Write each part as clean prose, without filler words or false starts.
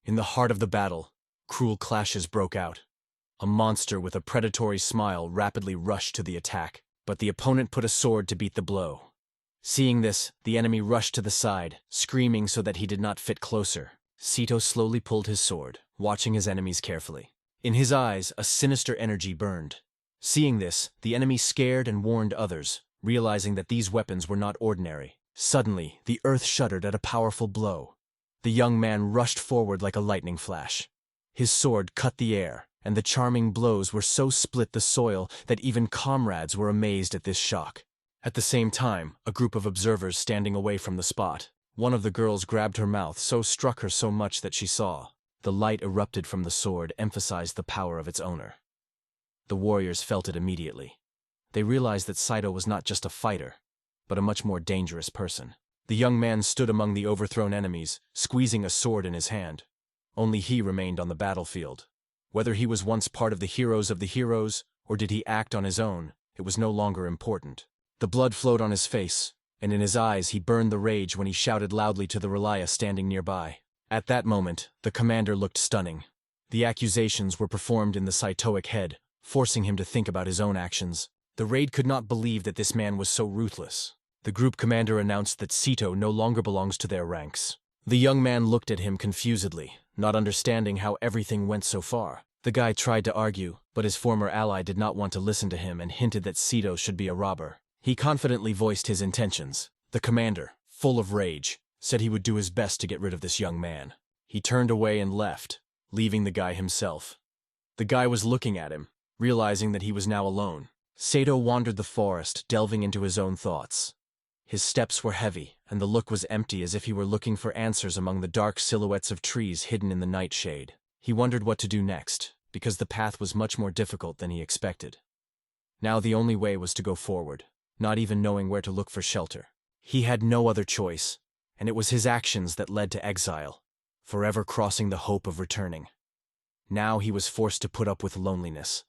In the heart of the battle, cruel clashes broke out. A monster with a predatory smile rapidly rushed to the attack, but the opponent put a sword to beat the blow. Seeing this, the enemy rushed to the side, screaming so that he did not fit closer. Satis slowly pulled his sword, watching his enemies carefully. In his eyes, a sinister energy burned. Seeing this, the enemy scared and warned others, realizing that these weapons were not ordinary. Suddenly, the earth shuddered at a powerful blow. The young man rushed forward like a lightning flash. His sword cut the air, and the charming blows were so split the soil that even comrades were amazed at this shock. At the same time, a group of observers standing away from the spot. One of the girls grabbed her mouth, struck her so much that she saw. The light erupted from the sword emphasized the power of its owner. The warriors felt it immediately. They realized that Saito was not just a fighter, but a much more dangerous person. The young man stood among the overthrown enemies, squeezing a sword in his hand. Only he remained on the battlefield. Whether he was once part of the heroes, or did he act on his own, it was no longer important. The blood flowed on his face, and in his eyes he burned the rage when he shouted loudly to the Relia standing nearby. At that moment, the commander looked stunning. The accusations were performed in the Saitoic head, forcing him to think about his own actions. The raid could not believe that this man was so ruthless. The group commander announced that Saito no longer belongs to their ranks. The young man looked at him confusedly, not understanding how everything went so far. The guy tried to argue, but his former ally did not want to listen to him and hinted that Saito should be a robber. He confidently voiced his intentions. The commander, full of rage, said he would do his best to get rid of this young man. He turned away and left, leaving the guy himself. The guy was looking at him, realizing that he was now alone. Saito wandered the forest, delving into his own thoughts. His steps were heavy, and the look was empty as if he were looking for answers among the dark silhouettes of trees hidden in the nightshade. He wondered what to do next, because the path was much more difficult than he expected. Now the only way was to go forward, not even knowing where to look for shelter. He had no other choice, and it was his actions that led to exile, forever crossing the hope of returning. Now he was forced to put up with loneliness,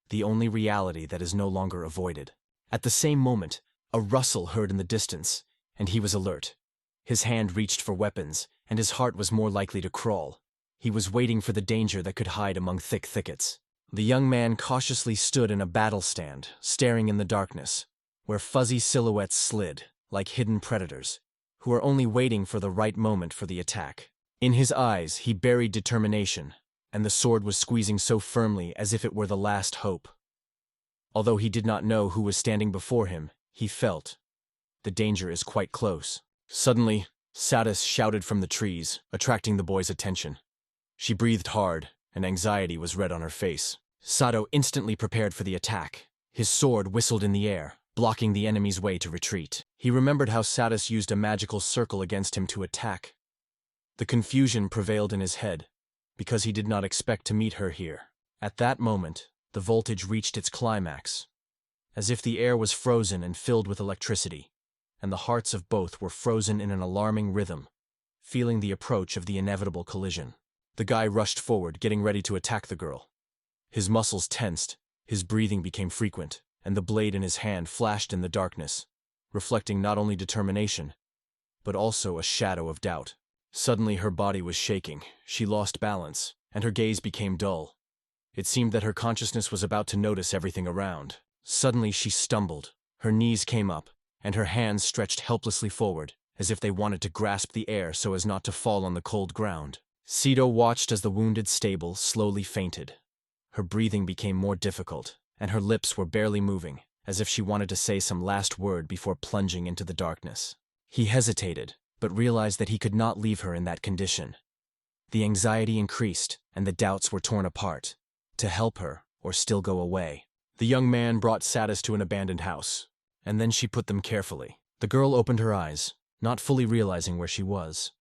the only reality that is no longer avoided. At the same moment, a rustle heard in the distance, and he was alert. His hand reached for weapons, and his heart was more likely to crawl. He was waiting for the danger that could hide among thick thickets. The young man cautiously stood in a battle stand, staring in the darkness, where fuzzy silhouettes slid, like hidden predators, who were only waiting for the right moment for the attack. In his eyes, he buried determination, and the sword was squeezing so firmly as if it were the last hope. Although he did not know who was standing before him, he felt, the danger is quite close. Suddenly, Satis shouted from the trees, attracting the boy's attention. She breathed hard, and anxiety was red on her face. Sato instantly prepared for the attack. His sword whistled in the air, blocking the enemy's way to retreat. He remembered how Satis used a magical circle against him to attack. The confusion prevailed in his head, because he did not expect to meet her here. At that moment, the voltage reached its climax, as if the air was frozen and filled with electricity, and the hearts of both were frozen in an alarming rhythm, feeling the approach of the inevitable collision. The guy rushed forward, getting ready to attack the girl. His muscles tensed, his breathing became frequent, and the blade in his hand flashed in the darkness, reflecting not only determination, but also a shadow of doubt. Suddenly her body was shaking, she lost balance, and her gaze became dull. It seemed that her consciousness was about to notice everything around. Suddenly she stumbled, her knees came up, and her hands stretched helplessly forward, as if they wanted to grasp the air so as not to fall on the cold ground. Sato watched as the wounded stable slowly fainted. Her breathing became more difficult, and her lips were barely moving, as if she wanted to say some last word before plunging into the darkness. He hesitated, but realized that he could not leave her in that condition. The anxiety increased, and the doubts were torn apart, to help her or still go away. The young man brought Satis to an abandoned house, and then she put them carefully. The girl opened her eyes, not fully realizing where she was,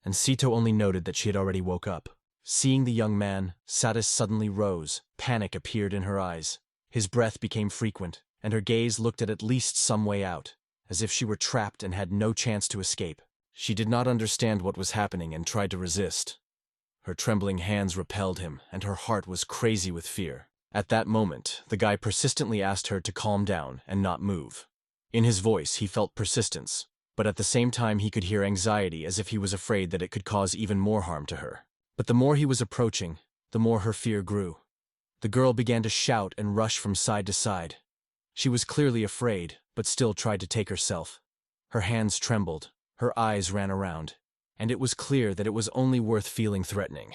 and Sato only noted that she had already woke up. Seeing the young man, Satis suddenly rose. Panic appeared in her eyes. His breath became frequent, and her gaze looked at least some way out, as if she were trapped and had no chance to escape. She did not understand what was happening and tried to resist. Her trembling hands repelled him, and her heart was crazy with fear. At that moment, the guy persistently asked her to calm down and not move. In his voice, he felt persistence, but at the same time he could hear anxiety as if he was afraid that it could cause even more harm to her. But the more he was approaching, the more her fear grew. The girl began to shout and rush from side to side. She was clearly afraid, but still tried to take herself. Her hands trembled, her eyes ran around, and it was clear that it was only worth feeling threatening.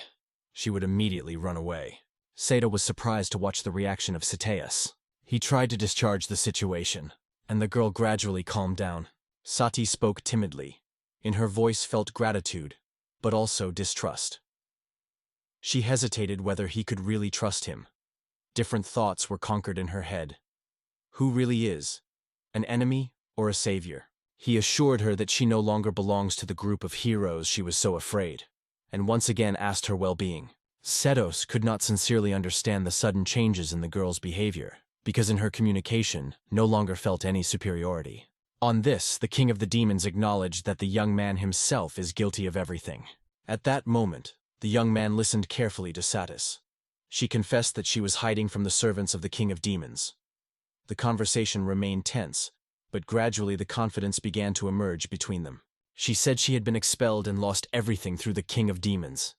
She would immediately run away. Satis was surprised to watch the reaction of Satis. He tried to discharge the situation, and the girl gradually calmed down. Satis spoke timidly. In her voice felt gratitude, but also distrust. She hesitated whether he could really trust him. Different thoughts were conquered in her head. Who really is? An enemy or a savior? He assured her that she no longer belongs to the group of heroes she was so afraid, and once again asked her well-being. Satis could not sincerely understand the sudden changes in the girl's behavior, because in her communication no longer felt any superiority. On this, the king of the demons acknowledged that the young man himself is guilty of everything. At that moment, the young man listened carefully to Satis. She confessed that she was hiding from the servants of the king of demons. The conversation remained tense, but gradually the confidence began to emerge between them. She said she had been expelled and lost everything through the king of demons.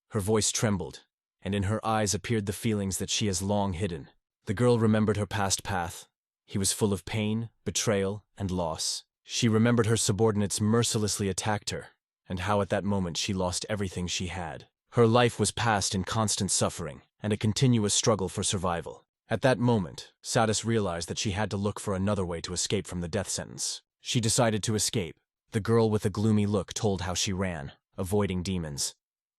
Her voice trembled, and in her eyes appeared the feelings that she has long hidden. The girl remembered her past path. He was full of pain, betrayal, and loss. She remembered her subordinates mercilessly attacked her, and how at that moment she lost everything she had. Her life was passed in constant suffering, and a continuous struggle for survival. At that moment, Satis realized that she had to look for another way to escape from the death sentence. She decided to escape. The girl with a gloomy look told how she ran, avoiding demons.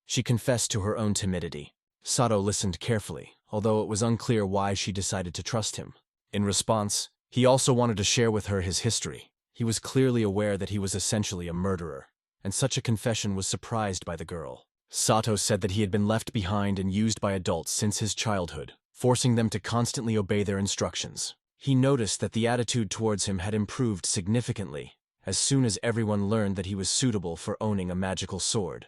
She confessed to her own timidity. Satis listened carefully, although it was unclear why she decided to trust him. In response, he also wanted to share with her his history. He was clearly aware that he was essentially a murderer, and such a confession was surprised by the girl. Satis said that he had been left behind and used by adults since his childhood, forcing them to constantly obey their instructions. He noticed that the attitude towards him had improved significantly as soon as everyone learned that he was suitable for owning a magical sword.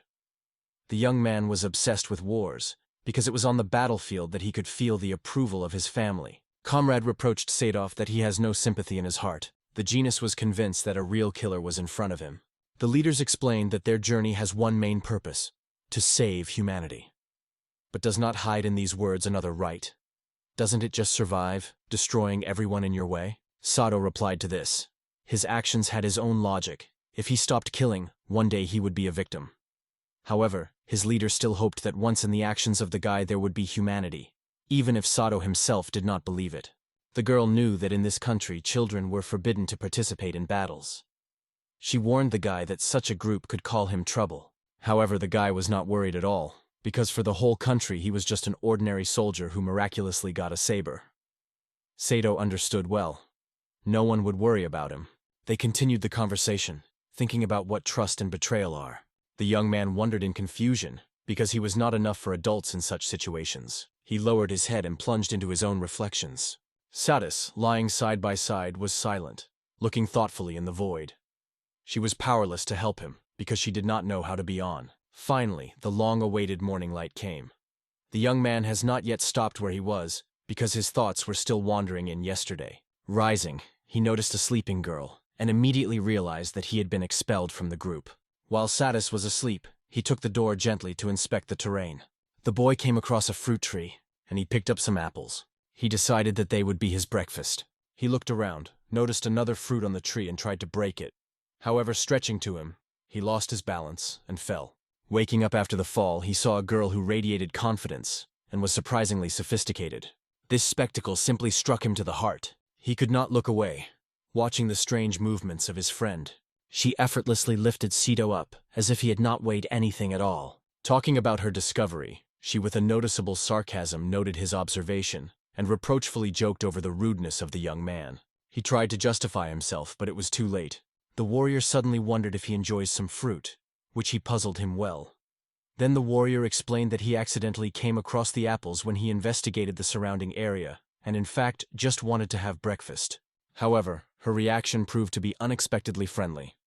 The young man was obsessed with wars, because it was on the battlefield that he could feel the approval of his family. Comrade reproached Satis that he has no sympathy in his heart. The genius was convinced that a real killer was in front of him. The leaders explained that their journey has one main purpose: to save humanity. But does not hide in these words another right? Doesn't it just survive, destroying everyone in your way? Satis replied to this. His actions had his own logic. If he stopped killing, one day he would be a victim. However, his leader still hoped that once in the actions of the guy there would be humanity, even if Satis himself did not believe it. The girl knew that in this country children were forbidden to participate in battles. She warned the guy that such a group could call him trouble. However, the guy was not worried at all, because for the whole country he was just an ordinary soldier who miraculously got a saber. Satis understood well. No one would worry about him. They continued the conversation, thinking about what trust and betrayal are. The young man wondered in confusion, because he was not enough for adults in such situations. He lowered his head and plunged into his own reflections. Satis, lying side by side, was silent, looking thoughtfully in the void. She was powerless to help him, because she did not know how to be on. Finally, the long-awaited morning light came. The young man has not yet stopped where he was, because his thoughts were still wandering in yesterday. Rising, he noticed a sleeping girl, and immediately realized that he had been expelled from the group. While Satis was asleep, he took the door gently to inspect the terrain. The boy came across a fruit tree, and he picked up some apples. He decided that they would be his breakfast. He looked around, noticed another fruit on the tree and tried to break it. However, stretching to him, he lost his balance and fell. Waking up after the fall, he saw a girl who radiated confidence and was surprisingly sophisticated. This spectacle simply struck him to the heart. He could not look away, watching the strange movements of his friend. She effortlessly lifted Satis up, as if he had not weighed anything at all. Talking about her discovery, she with a noticeable sarcasm noted his observation, and reproachfully joked over the rudeness of the young man. He tried to justify himself, but it was too late. The warrior suddenly wondered if he enjoys some fruit, which he puzzled him well. Then the warrior explained that he accidentally came across the apples when he investigated the surrounding area, and in fact just wanted to have breakfast. However, her reaction proved to be unexpectedly friendly.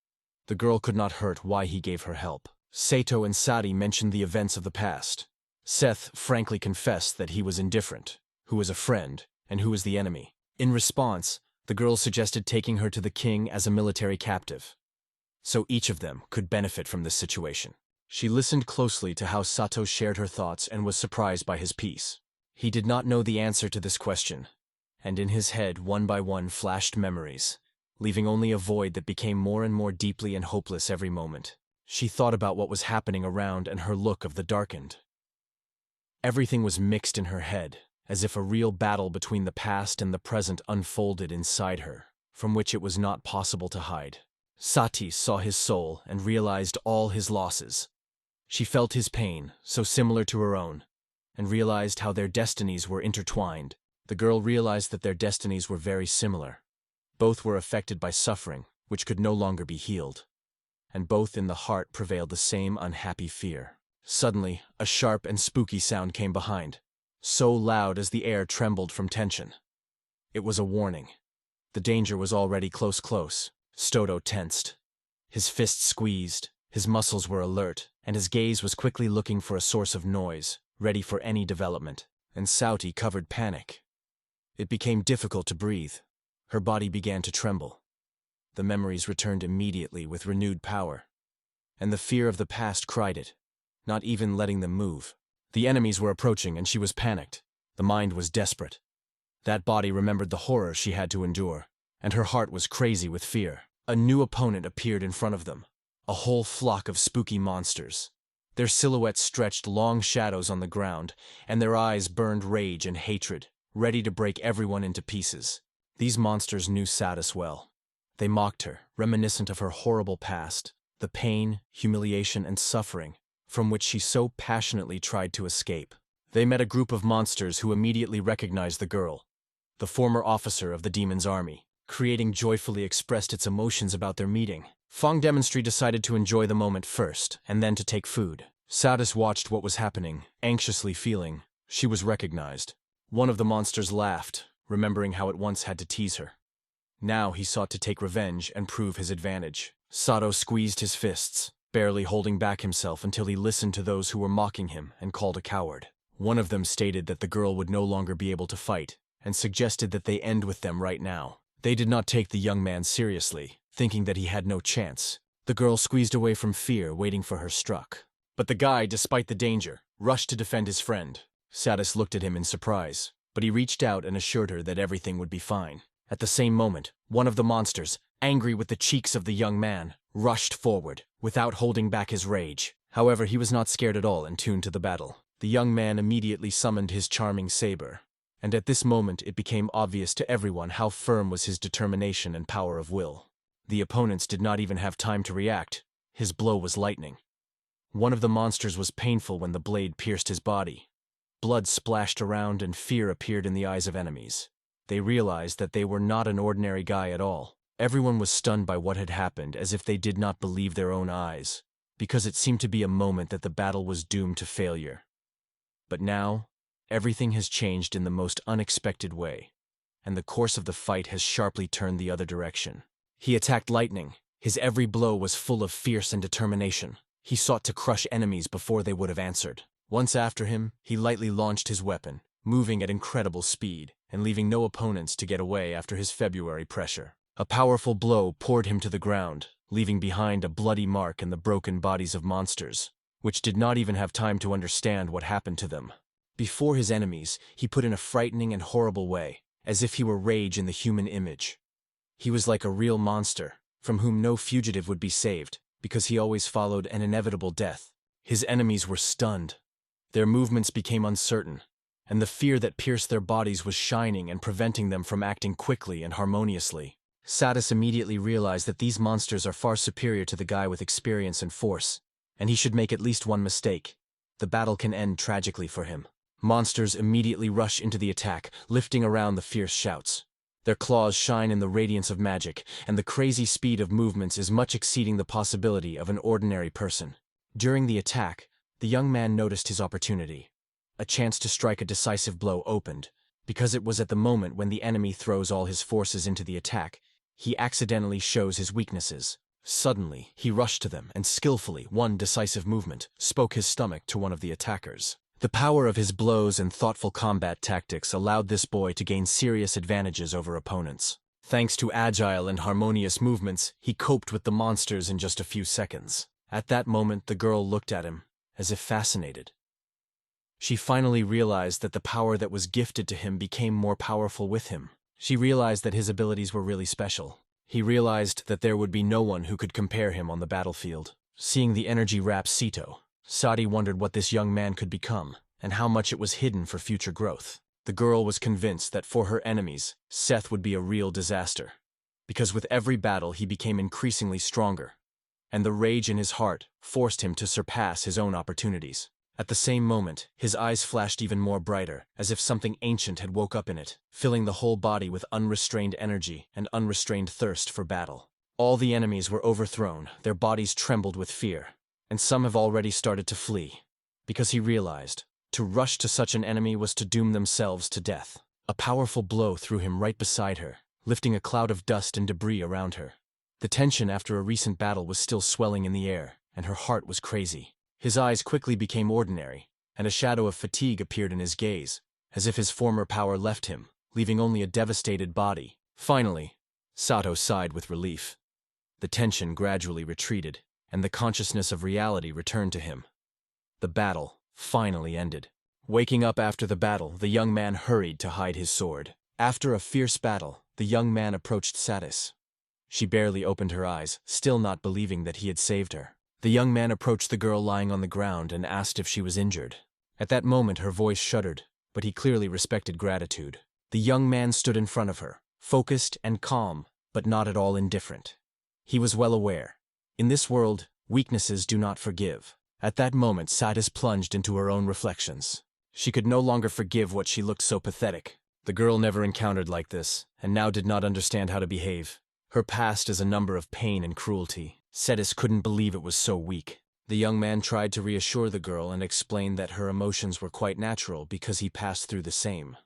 The girl could not hurt why he gave her help. Satis and Satis mentioned the events of the past. Seth frankly confessed that he was indifferent, who was a friend, and who was the enemy. In response, the girl suggested taking her to the king as a military captive, so each of them could benefit from this situation. She listened closely to how Sato shared her thoughts and was surprised by his peace. He did not know the answer to this question, and in his head one by one flashed memories, leaving only a void that became more and more deeply and hopeless every moment. She thought about what was happening around and her look of the darkened. Everything was mixed in her head, as if a real battle between the past and the present unfolded inside her, from which it was not possible to hide. Satis saw his soul and realized all his losses. She felt his pain, so similar to her own, and realized how their destinies were intertwined. The girl realized that their destinies were very similar. Both were affected by suffering, which could no longer be healed. And both in the heart prevailed the same unhappy fear. Suddenly, a sharp and spooky sound came behind, so loud as the air trembled from tension. It was a warning. The danger was already close. Stoto tensed. His fists squeezed, his muscles were alert, and his gaze was quickly looking for a source of noise, ready for any development. And Saoti covered panic. It became difficult to breathe. Her body began to tremble. The memories returned immediately with renewed power. And the fear of the past cried it, not even letting them move. The enemies were approaching and she was panicked. The mind was desperate. That body remembered the horror she had to endure, and her heart was crazy with fear. A new opponent appeared in front of them, a whole flock of spooky monsters. Their silhouettes stretched long shadows on the ground, and their eyes burned rage and hatred, ready to break everyone into pieces. These monsters knew Satis well. They mocked her, reminiscent of her horrible past, the pain, humiliation, and suffering from which she so passionately tried to escape. They met a group of monsters who immediately recognized the girl, the former officer of the demon's army. Creating joyfully expressed its emotions about their meeting. Fong Demonstry decided to enjoy the moment first, and then to take food. Satis watched what was happening, anxiously feeling she was recognized. One of the monsters laughed, remembering how it once had to tease her. Now he sought to take revenge and prove his advantage. Sato squeezed his fists, barely holding back himself until he listened to those who were mocking him and called a coward. One of them stated that the girl would no longer be able to fight, and suggested that they end with them right now. They did not take the young man seriously, thinking that he had no chance. The girl squeezed away from fear, waiting for her struck. But the guy, despite the danger, rushed to defend his friend. Satis looked at him in surprise, but he reached out and assured her that everything would be fine. At the same moment, one of the monsters, angry with the cheeks of the young man, rushed forward, without holding back his rage. However, he was not scared at all and tuned to the battle. The young man immediately summoned his charming saber. And at this moment it became obvious to everyone how firm was his determination and power of will. The opponents did not even have time to react. His blow was lightning. One of the monsters was painful when the blade pierced his body. Blood splashed around and fear appeared in the eyes of enemies. They realized that they were not an ordinary guy at all. Everyone was stunned by what had happened, as if they did not believe their own eyes, because it seemed to be a moment that the battle was doomed to failure. But now, everything has changed in the most unexpected way, and the course of the fight has sharply turned the other direction. He attacked lightning. His every blow was full of fierce and determination. He sought to crush enemies before they would have answered. Once after him, he lightly launched his weapon, moving at incredible speed, and leaving no opponents to get away after his February pressure. A powerful blow poured him to the ground, leaving behind a bloody mark in the broken bodies of monsters, which did not even have time to understand what happened to them. Before his enemies, he put in a frightening and horrible way, as if he were rage in the human image. He was like a real monster, from whom no fugitive would be saved, because he always followed an inevitable death. His enemies were stunned. Their movements became uncertain, and the fear that pierced their bodies was shining and preventing them from acting quickly and harmoniously. Satis immediately realized that these monsters are far superior to the guy with experience and force, and he should make at least one mistake. The battle can end tragically for him. Monsters immediately rush into the attack, lifting around the fierce shouts. Their claws shine in the radiance of magic, and the crazy speed of movements is much exceeding the possibility of an ordinary person. During the attack, the young man noticed his opportunity. A chance to strike a decisive blow opened, because it was at the moment when the enemy throws all his forces into the attack, he accidentally shows his weaknesses. Suddenly, he rushed to them and skillfully, one decisive movement, spoke his stomach to one of the attackers. The power of his blows and thoughtful combat tactics allowed this boy to gain serious advantages over opponents. Thanks to agile and harmonious movements, he coped with the monsters in just a few seconds. At that moment, the girl looked at him, as if fascinated. She finally realized that the power that was gifted to him became more powerful with him. She realized that his abilities were really special. He realized that there would be no one who could compare him on the battlefield. Seeing the energy wrap Sito, Sati wondered what this young man could become, and how much it was hidden for future growth. The girl was convinced that for her enemies, Seth would be a real disaster. Because with every battle he became increasingly stronger, and the rage in his heart forced him to surpass his own opportunities. At the same moment, his eyes flashed even more brighter, as if something ancient had woke up in it, filling the whole body with unrestrained energy and unrestrained thirst for battle. All the enemies were overthrown, their bodies trembled with fear, and some have already started to flee. Because he realized, to rush to such an enemy was to doom themselves to death. A powerful blow threw him right beside her, lifting a cloud of dust and debris around her. The tension after a recent battle was still swelling in the air, and her heart was crazy. His eyes quickly became ordinary, and a shadow of fatigue appeared in his gaze, as if his former power left him, leaving only a devastated body. Finally, Sato sighed with relief. The tension gradually retreated, and the consciousness of reality returned to him. The battle finally ended. Waking up after the battle, the young man hurried to hide his sword. After a fierce battle, the young man approached Satis. She barely opened her eyes, still not believing that he had saved her. The young man approached the girl lying on the ground and asked if she was injured. At that moment her voice shuddered, but he clearly respected gratitude. The young man stood in front of her, focused and calm, but not at all indifferent. He was well aware. In this world, weaknesses do not forgive. At that moment Satis plunged into her own reflections. She could no longer forgive what she looked so pathetic. The girl never encountered like this, and now did not understand how to behave. Her past is a number of pain and cruelty. Satis couldn't believe it was so weak. The young man tried to reassure the girl and explained that her emotions were quite natural because he passed through the same.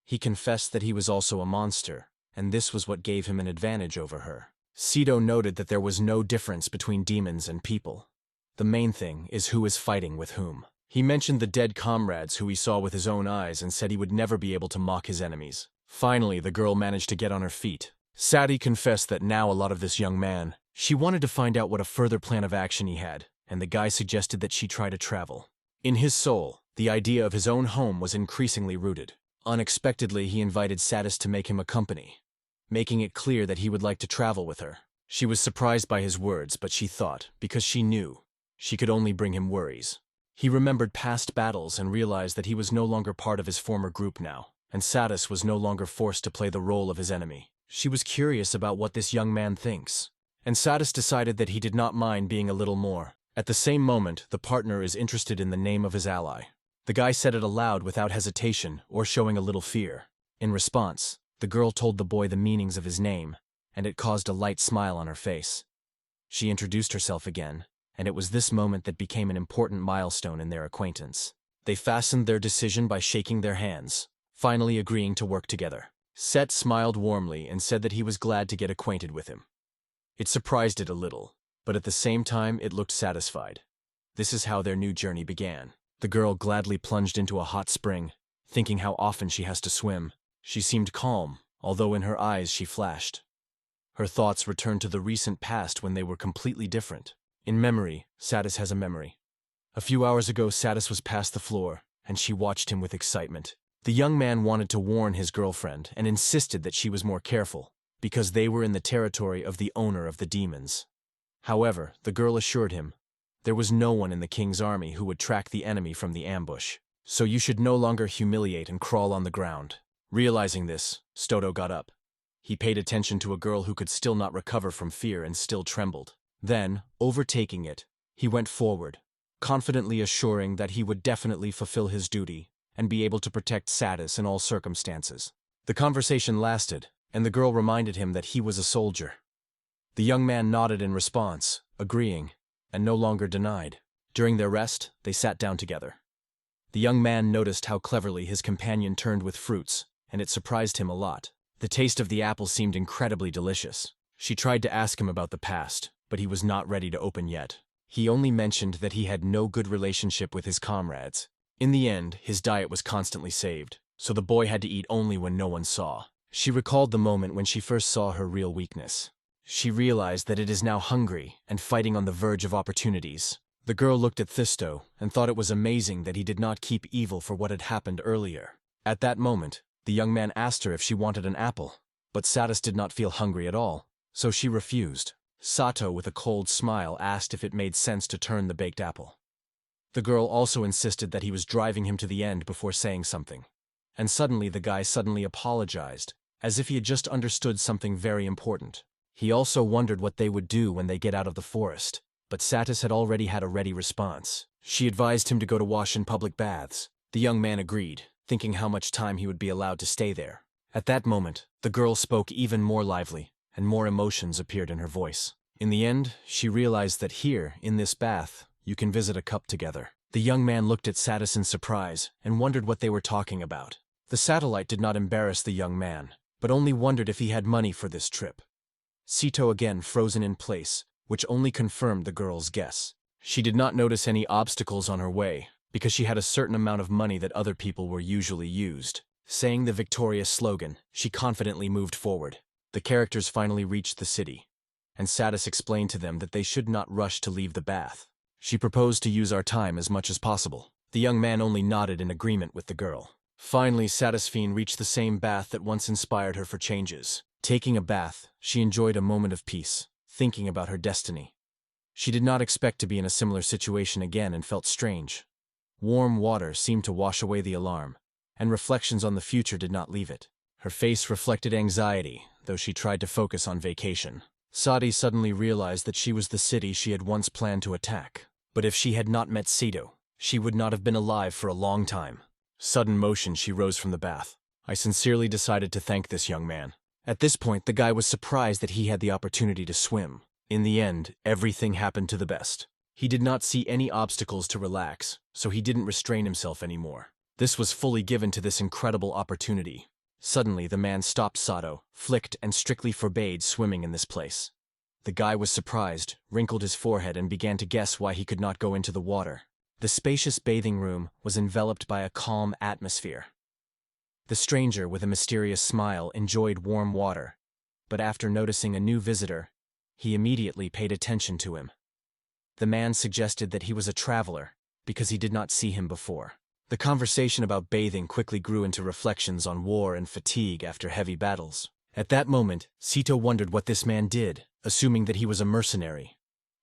He confessed that he was also a monster, and this was what gave him an advantage over her. Sito noted that there was no difference between demons and people. The main thing is who is fighting with whom. He mentioned the dead comrades who he saw with his own eyes and said he would never be able to mock his enemies. Finally, the girl managed to get on her feet. Sati confessed that now a lot of this young man. She wanted to find out what a further plan of action he had, and the guy suggested that she try to travel. In his soul, the idea of his own home was increasingly rooted. Unexpectedly, he invited Satis to make him a company, making it clear that he would like to travel with her. She was surprised by his words, but she thought, because she knew, she could only bring him worries. He remembered past battles and realized that he was no longer part of his former group now, and Satis was no longer forced to play the role of his enemy. She was curious about what this young man thinks, and Satis decided that he did not mind being a little more. At the same moment, the partner is interested in the name of his ally. The guy said it aloud without hesitation or showing a little fear. In response, the girl told the boy the meanings of his name, and it caused a light smile on her face. She introduced herself again, and it was this moment that became an important milestone in their acquaintance. They fastened their decision by shaking their hands, finally agreeing to work together. Set smiled warmly and said that he was glad to get acquainted with him. It surprised it a little, but at the same time it looked satisfied. This is how their new journey began. The girl gladly plunged into a hot spring, thinking how often she has to swim. She seemed calm, although in her eyes she flashed. Her thoughts returned to the recent past when they were completely different. In memory, Satis has a memory. A few hours ago, Satis was past the floor, and she watched him with excitement. The young man wanted to warn his girlfriend and insisted that she was more careful, because they were in the territory of the owner of the demons. However, the girl assured him, there was no one in the king's army who would track the enemy from the ambush, so you should no longer humiliate and crawl on the ground. Realizing this, Stoto got up. He paid attention to a girl who could still not recover from fear and still trembled. Then, overtaking it, he went forward, confidently assuring that he would definitely fulfill his duty and be able to protect Satis in all circumstances. The conversation lasted, and the girl reminded him that he was a soldier. The young man nodded in response, agreeing, and no longer denied. During their rest, they sat down together. The young man noticed how cleverly his companion turned with fruits, and it surprised him a lot. The taste of the apple seemed incredibly delicious. She tried to ask him about the past, but he was not ready to open yet. He only mentioned that he had no good relationship with his comrades. In the end, his diet was constantly saved, so the boy had to eat only when no one saw. She recalled the moment when she first saw her real weakness. She realized that it is now hungry and fighting on the verge of opportunities. The girl looked at Thisto and thought it was amazing that he did not keep evil for what had happened earlier. At that moment, the young man asked her if she wanted an apple, but Satis did not feel hungry at all, so she refused. Sato, with a cold smile, asked if it made sense to turn the baked apple. The girl also insisted that he was driving him to the end before saying something. And suddenly the guy apologized, as if he had just understood something very important. He also wondered what they would do when they get out of the forest, but Satis had already had a ready response. She advised him to go to wash in public baths. The young man agreed, thinking how much time he would be allowed to stay there. At that moment, the girl spoke even more lively, and more emotions appeared in her voice. In the end, she realized that here, in this bath, you can visit a cup together. The young man looked at Satis in surprise and wondered what they were talking about. The satellite did not embarrass the young man, but only wondered if he had money for this trip. Sito again frozen in place, which only confirmed the girl's guess. She did not notice any obstacles on her way, because she had a certain amount of money that other people were usually used. Saying the victorious slogan, she confidently moved forward. The characters finally reached the city, and Satis explained to them that they should not rush to leave the bath. She proposed to use our time as much as possible. The young man only nodded in agreement with the girl. Finally, Satisfine reached the same bath that once inspired her for changes. Taking a bath, she enjoyed a moment of peace, thinking about her destiny. She did not expect to be in a similar situation again and felt strange. Warm water seemed to wash away the alarm, and reflections on the future did not leave it. Her face reflected anxiety, though she tried to focus on vacation. Satis suddenly realized that she was the city she had once planned to attack. But if she had not met Sito, she would not have been alive for a long time. Sudden motion, she rose from the bath. I sincerely decided to thank this young man. At this point, the guy was surprised that he had the opportunity to swim. In the end, everything happened to the best. He did not see any obstacles to relax, so he didn't restrain himself anymore. This was fully given to this incredible opportunity. Suddenly, the man stopped Sato, flicked, and strictly forbade swimming in this place. The guy was surprised, wrinkled his forehead, and began to guess why he could not go into the water. The spacious bathing room was enveloped by a calm atmosphere. The stranger, with a mysterious smile, enjoyed warm water, but after noticing a new visitor, he immediately paid attention to him. The man suggested that he was a traveler, because he did not see him before. The conversation about bathing quickly grew into reflections on war and fatigue after heavy battles. At that moment, Sito wondered what this man did, assuming that he was a mercenary.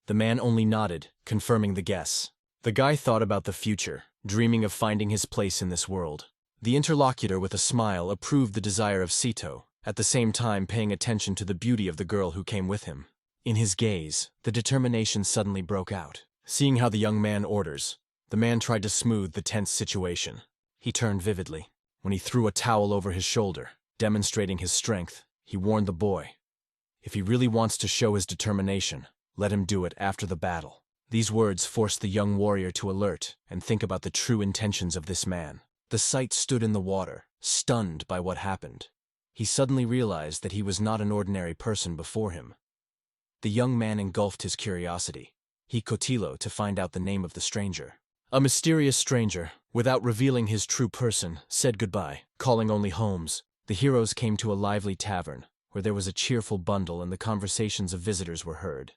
The man only nodded, confirming the guess. The guy thought about the future, dreaming of finding his place in this world. The interlocutor, with a smile, approved the desire of Sito, at the same time paying attention to the beauty of the girl who came with him. In his gaze, the determination suddenly broke out. Seeing how the young man orders, the man tried to smooth the tense situation. He turned vividly. When he threw a towel over his shoulder, demonstrating his strength, he warned the boy. If he really wants to show his determination, let him do it after the battle. These words forced the young warrior to alert and think about the true intentions of this man. The sight stood in the water, stunned by what happened. He suddenly realized that he was not an ordinary person before him. The young man engulfed his curiosity. He cotilo to find out the name of the stranger. A mysterious stranger, without revealing his true person, said goodbye, calling only Holmes. The heroes came to a lively tavern, where there was a cheerful bundle and the conversations of visitors were heard.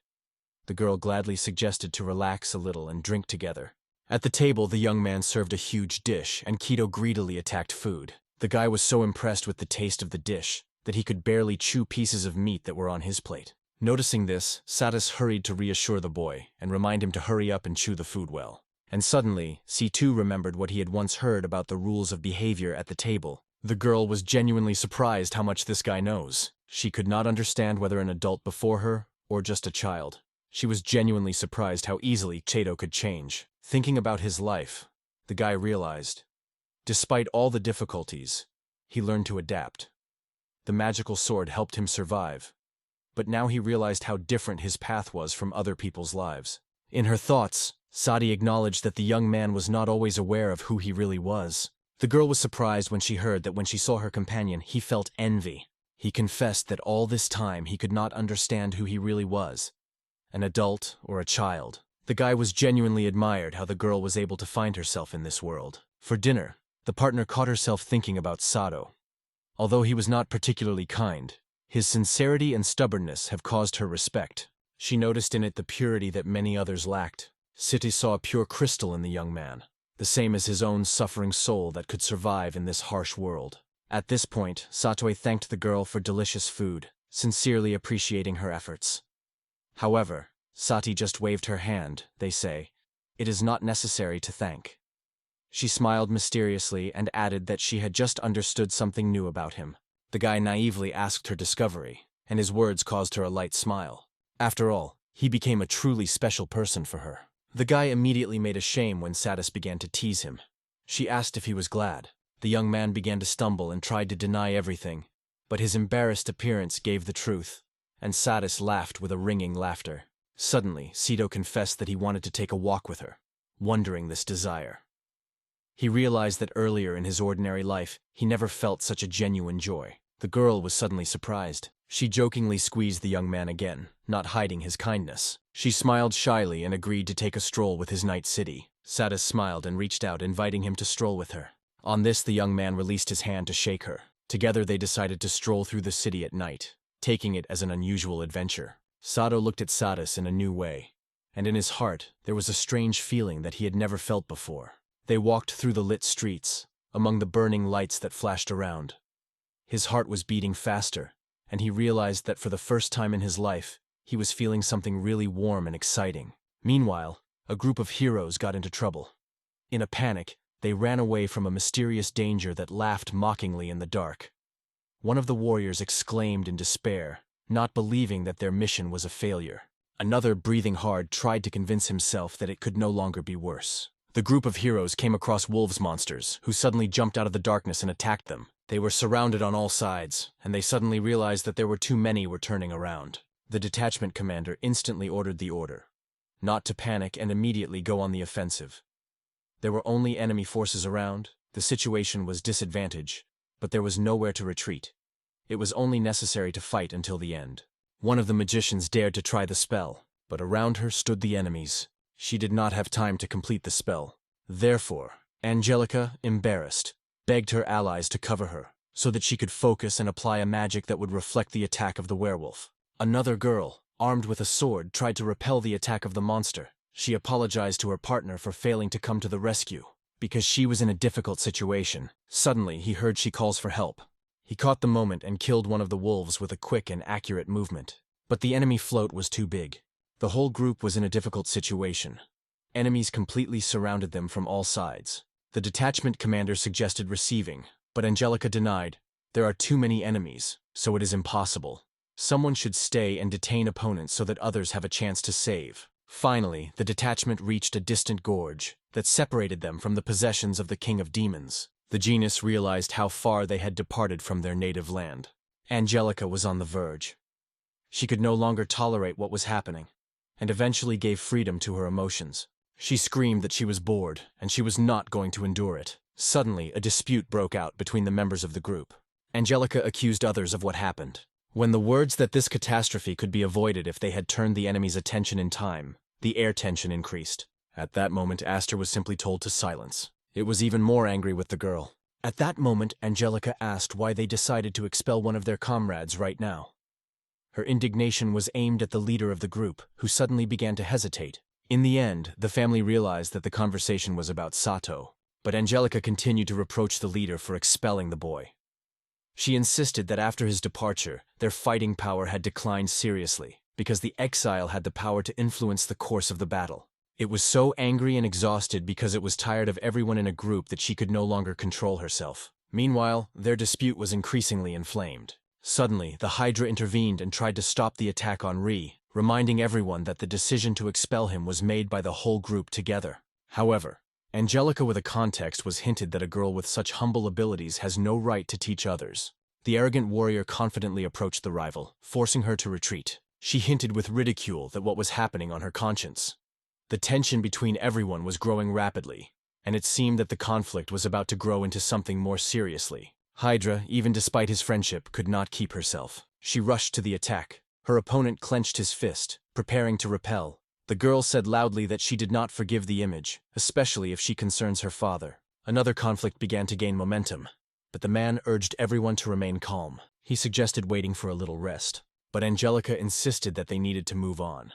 The girl gladly suggested to relax a little and drink together. At the table, the young man served a huge dish, and Keto greedily attacked food. The guy was so impressed with the taste of the dish that he could barely chew pieces of meat that were on his plate. Noticing this, Satis hurried to reassure the boy and remind him to hurry up and chew the food well. And suddenly, C2 remembered what he had once heard about the rules of behavior at the table. The girl was genuinely surprised how much this guy knows. She could not understand whether an adult before her or just a child. She was genuinely surprised how easily Chato could change. Thinking about his life, the guy realized, despite all the difficulties, he learned to adapt. The magical sword helped him survive, but now he realized how different his path was from other people's lives. In her thoughts, Sadi acknowledged that the young man was not always aware of who he really was. The girl was surprised when she heard that when she saw her companion, he felt envy. He confessed that all this time he could not understand who he really was, an adult or a child. The guy was genuinely admired how the girl was able to find herself in this world. For dinner, the partner caught herself thinking about Sato. Although he was not particularly kind, His sincerity and stubbornness have caused her respect. She noticed in it the purity that many others lacked. Satis saw a pure crystal in the young man, the same as his own suffering soul that could survive in this harsh world. At this point, Sato thanked the girl for delicious food, sincerely appreciating her efforts. However, Sati just waved her hand, they say. It is not necessary to thank. She smiled mysteriously and added that she had just understood something new about him. The guy naively asked her discovery, and his words caused her a light smile. After all, he became a truly special person for her. The guy immediately made a shame when Satis began to tease him. She asked if he was glad. The young man began to stumble and tried to deny everything, but his embarrassed appearance gave the truth, and Satis laughed with a ringing laughter. Suddenly, Sito confessed that he wanted to take a walk with her, wondering this desire. He realized that earlier in his ordinary life, he never felt such a genuine joy. The girl was suddenly surprised. She jokingly squeezed the young man again, not hiding his kindness. She smiled shyly and agreed to take a stroll with his night city. Satis smiled and reached out, inviting him to stroll with her. On this, the young man released his hand to shake her. Together they decided to stroll through the city at night, taking it as an unusual adventure. Sato looked at Satis in a new way, and in his heart there was a strange feeling that he had never felt before. They walked through the lit streets, among the burning lights that flashed around. His heart was beating faster, and he realized that for the first time in his life, he was feeling something really warm and exciting. Meanwhile, a group of heroes got into trouble. In a panic, they ran away from a mysterious danger that laughed mockingly in the dark. One of the warriors exclaimed in despair, not believing that their mission was a failure. Another, breathing hard, tried to convince himself that it could no longer be worse. The group of heroes came across wolves monsters, who suddenly jumped out of the darkness and attacked them. They were surrounded on all sides, and they suddenly realized that there were too many turning around. The detachment commander instantly ordered the order, not to panic and immediately go on the offensive. There were only enemy forces around, the situation was disadvantage, but there was nowhere to retreat. It was only necessary to fight until the end. One of the magicians dared to try the spell, but around her stood the enemies. She did not have time to complete the spell. Therefore, Angelica, embarrassed, begged her allies to cover her, so that she could focus and apply a magic that would reflect the attack of the werewolf. Another girl, armed with a sword, tried to repel the attack of the monster. She apologized to her partner for failing to come to the rescue, because she was in a difficult situation. Suddenly, he heard she calls for help. He caught the moment and killed one of the wolves with a quick and accurate movement. But the enemy float was too big. The whole group was in a difficult situation. Enemies completely surrounded them from all sides. The detachment commander suggested receiving, but Angelica denied. There are too many enemies, so it is impossible. Someone should stay and detain opponents so that others have a chance to save. Finally, the detachment reached a distant gorge that separated them from the possessions of the King of Demons. The genius realized how far they had departed from their native land. Angelica was on the verge. She could no longer tolerate what was happening, and eventually gave freedom to her emotions. She screamed that she was bored, and she was not going to endure it. Suddenly, a dispute broke out between the members of the group. Angelica accused others of what happened. When the words that this catastrophe could be avoided if they had turned the enemy's attention in time, the air tension increased. At that moment, Aster was simply told to silence. It was even more angry with the girl. At that moment, Angelica asked why they decided to expel one of their comrades right now. Her indignation was aimed at the leader of the group, who suddenly began to hesitate. In the end, the family realized that the conversation was about Sato, but Angelica continued to reproach the leader for expelling the boy. She insisted that after his departure, their fighting power had declined seriously, because the Exile had the power to influence the course of the battle. It was so angry and exhausted because it was tired of everyone in a group that she could no longer control herself. Meanwhile, their dispute was increasingly inflamed. Suddenly, the Hydra intervened and tried to stop the attack on Ri, reminding everyone that the decision to expel him was made by the whole group together. However, Angelica with a context was hinted that a girl with such humble abilities has no right to teach others. The arrogant warrior confidently approached the rival, forcing her to retreat. She hinted with ridicule that what was happening on her conscience. The tension between everyone was growing rapidly, and it seemed that the conflict was about to grow into something more seriously. Hydra, even despite his friendship, could not keep herself. She rushed to the attack. Her opponent clenched his fist, preparing to repel. The girl said loudly that she did not forgive the image, especially if she concerns her father. Another conflict began to gain momentum, but the man urged everyone to remain calm. He suggested waiting for a little rest, but Angelica insisted that they needed to move on.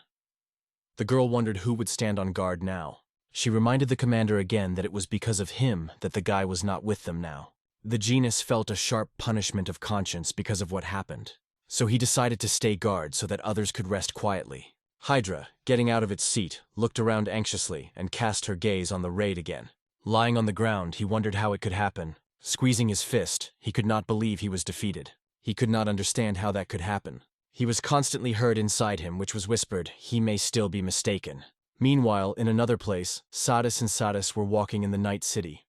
The girl wondered who would stand on guard now. She reminded the commander again that it was because of him that the guy was not with them now. The genus felt a sharp punishment of conscience because of what happened, so he decided to stay guard so that others could rest quietly. Hydra, getting out of its seat, looked around anxiously and cast her gaze on the raid again. Lying on the ground, he wondered how it could happen. Squeezing his fist, he could not believe he was defeated. He could not understand how that could happen. He was constantly heard inside him, which was whispered, "He may still be mistaken." Meanwhile, in another place, Satis and Satis were walking in the night city.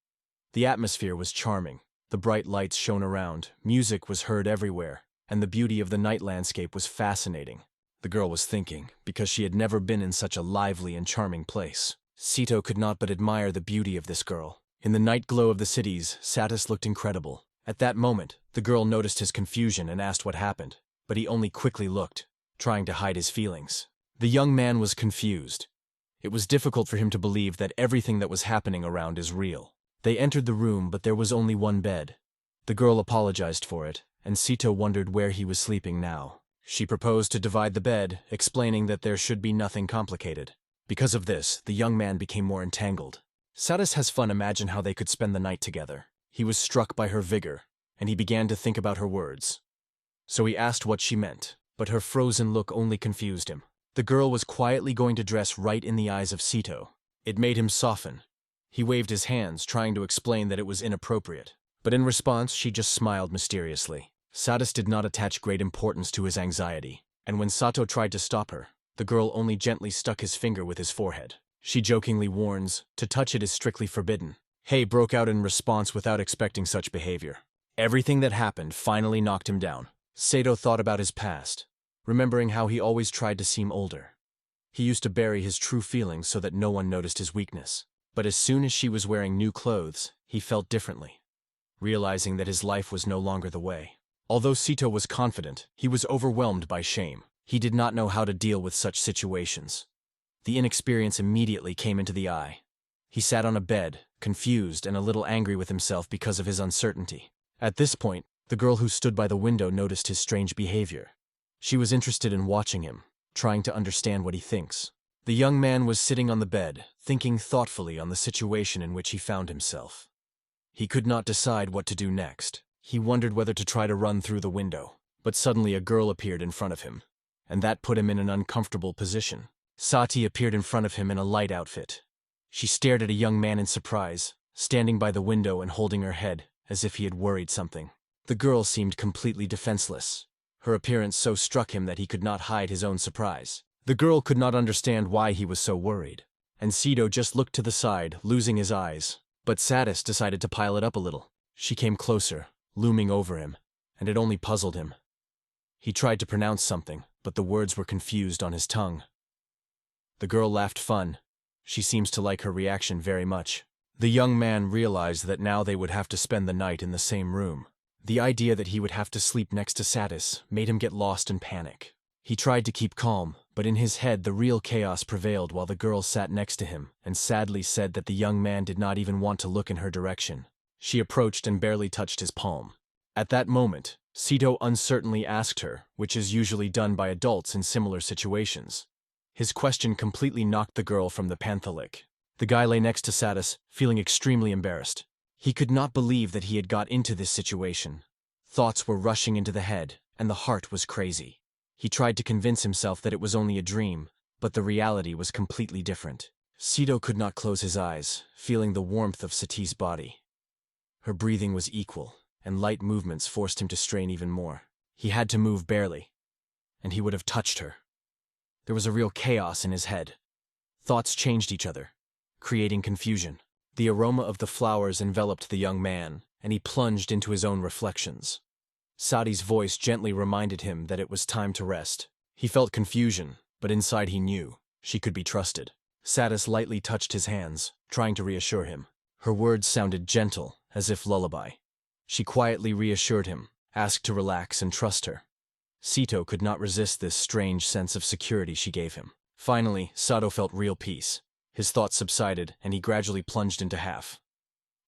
The atmosphere was charming. The bright lights shone around, music was heard everywhere, and the beauty of the night landscape was fascinating. The girl was thinking, because she had never been in such a lively and charming place. Sito could not but admire the beauty of this girl. In the night glow of the cities, Satis looked incredible. At that moment, the girl noticed his confusion and asked what happened, but he only quickly looked, trying to hide his feelings. The young man was confused. It was difficult for him to believe that everything that was happening around is real. They entered the room, but there was only one bed. The girl apologized for it, and Sito wondered where he was sleeping now. She proposed to divide the bed, explaining that there should be nothing complicated. Because of this, the young man became more entangled. Satis has fun imagine how they could spend the night together. He was struck by her vigor, and he began to think about her words. So he asked what she meant, but her frozen look only confused him. The girl was quietly going to dress right in the eyes of Sito. It made him soften. He waved his hands, trying to explain that it was inappropriate. But in response, she just smiled mysteriously. Satis did not attach great importance to his anxiety, and when Sato tried to stop her, the girl only gently stuck his finger with his forehead. She jokingly warns, to touch it is strictly forbidden. Hei broke out in response without expecting such behavior. Everything that happened finally knocked him down. Sato thought about his past, remembering how he always tried to seem older. He used to bury his true feelings so that no one noticed his weakness. But as soon as she was wearing new clothes, he felt differently, realizing that his life was no longer the way. Although Sito was confident, he was overwhelmed by shame. He did not know how to deal with such situations. The inexperience immediately came into the eye. He sat on a bed, confused and a little angry with himself because of his uncertainty. At this point, the girl who stood by the window noticed his strange behavior. She was interested in watching him, trying to understand what he thinks. The young man was sitting on the bed, thinking thoughtfully on the situation in which he found himself. He could not decide what to do next. He wondered whether to try to run through the window, but suddenly a girl appeared in front of him, and that put him in an uncomfortable position. Sati appeared in front of him in a light outfit. She stared at a young man in surprise, standing by the window and holding her head, as if he had worried something. The girl seemed completely defenseless. Her appearance so struck him that he could not hide his own surprise. The girl could not understand why he was so worried, and Sito just looked to the side, losing his eyes. But Satis decided to pile it up a little. She came closer, looming over him, and it only puzzled him. He tried to pronounce something, but the words were confused on his tongue. The girl laughed fun. She seems to like her reaction very much. The young man realized that now they would have to spend the night in the same room. The idea that he would have to sleep next to Satis made him get lost in panic. He tried to keep calm, but in his head the real chaos prevailed while the girl sat next to him and sadly said that the young man did not even want to look in her direction. She approached and barely touched his palm. At that moment, Sito uncertainly asked her, which is usually done by adults in similar situations. His question completely knocked the girl from the panthalic. The guy lay next to Satis, feeling extremely embarrassed. He could not believe that he had got into this situation. Thoughts were rushing into the head, and the heart was crazy. He tried to convince himself that it was only a dream, but the reality was completely different. Sito could not close his eyes, feeling the warmth of Sati's body. Her breathing was equal, and light movements forced him to strain even more. He had to move barely, and he would have touched her. There was a real chaos in his head. Thoughts changed each other, creating confusion. The aroma of the flowers enveloped the young man, and he plunged into his own reflections. Sati's voice gently reminded him that it was time to rest. He felt confusion, but inside he knew she could be trusted. Satis lightly touched his hands, trying to reassure him. Her words sounded gentle, as if lullaby. She quietly reassured him, asked to relax and trust her. Sito could not resist this strange sense of security she gave him. Finally, Sato felt real peace. His thoughts subsided, and he gradually plunged into half.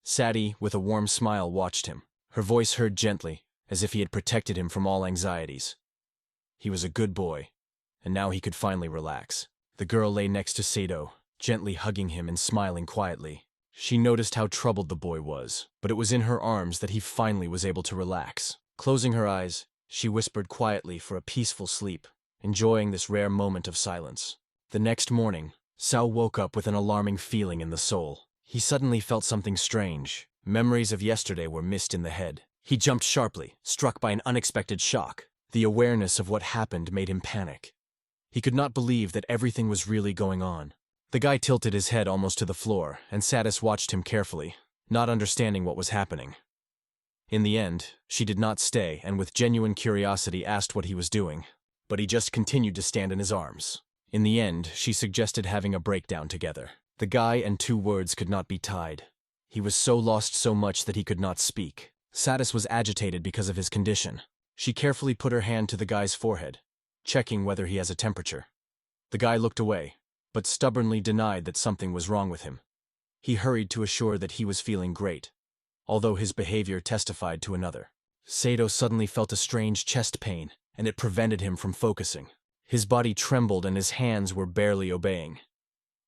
Sati, with a warm smile, watched him. Her voice heard gently, as if he had protected him from all anxieties. He was a good boy, and now he could finally relax. The girl lay next to Sato, gently hugging him and smiling quietly. She noticed how troubled the boy was, but it was in her arms that he finally was able to relax. Closing her eyes, she whispered quietly for a peaceful sleep, enjoying this rare moment of silence. The next morning, Sao woke up with an alarming feeling in the soul. He suddenly felt something strange. Memories of yesterday were missed in the head. He jumped sharply, struck by an unexpected shock. The awareness of what happened made him panic. He could not believe that everything was really going on. The guy tilted his head almost to the floor, and Satis watched him carefully, not understanding what was happening. In the end, she did not stay and with genuine curiosity asked what he was doing, but he just continued to stand in his arms. In the end, she suggested having a breakdown together. The guy and 2 words could not be tied. He was so lost so much that he could not speak. Satis was agitated because of his condition. She carefully put her hand to the guy's forehead, checking whether he has a temperature. The guy looked away, but stubbornly denied that something was wrong with him. He hurried to assure that he was feeling great, although his behavior testified to another. Sato suddenly felt a strange chest pain, and it prevented him from focusing. His body trembled and his hands were barely obeying.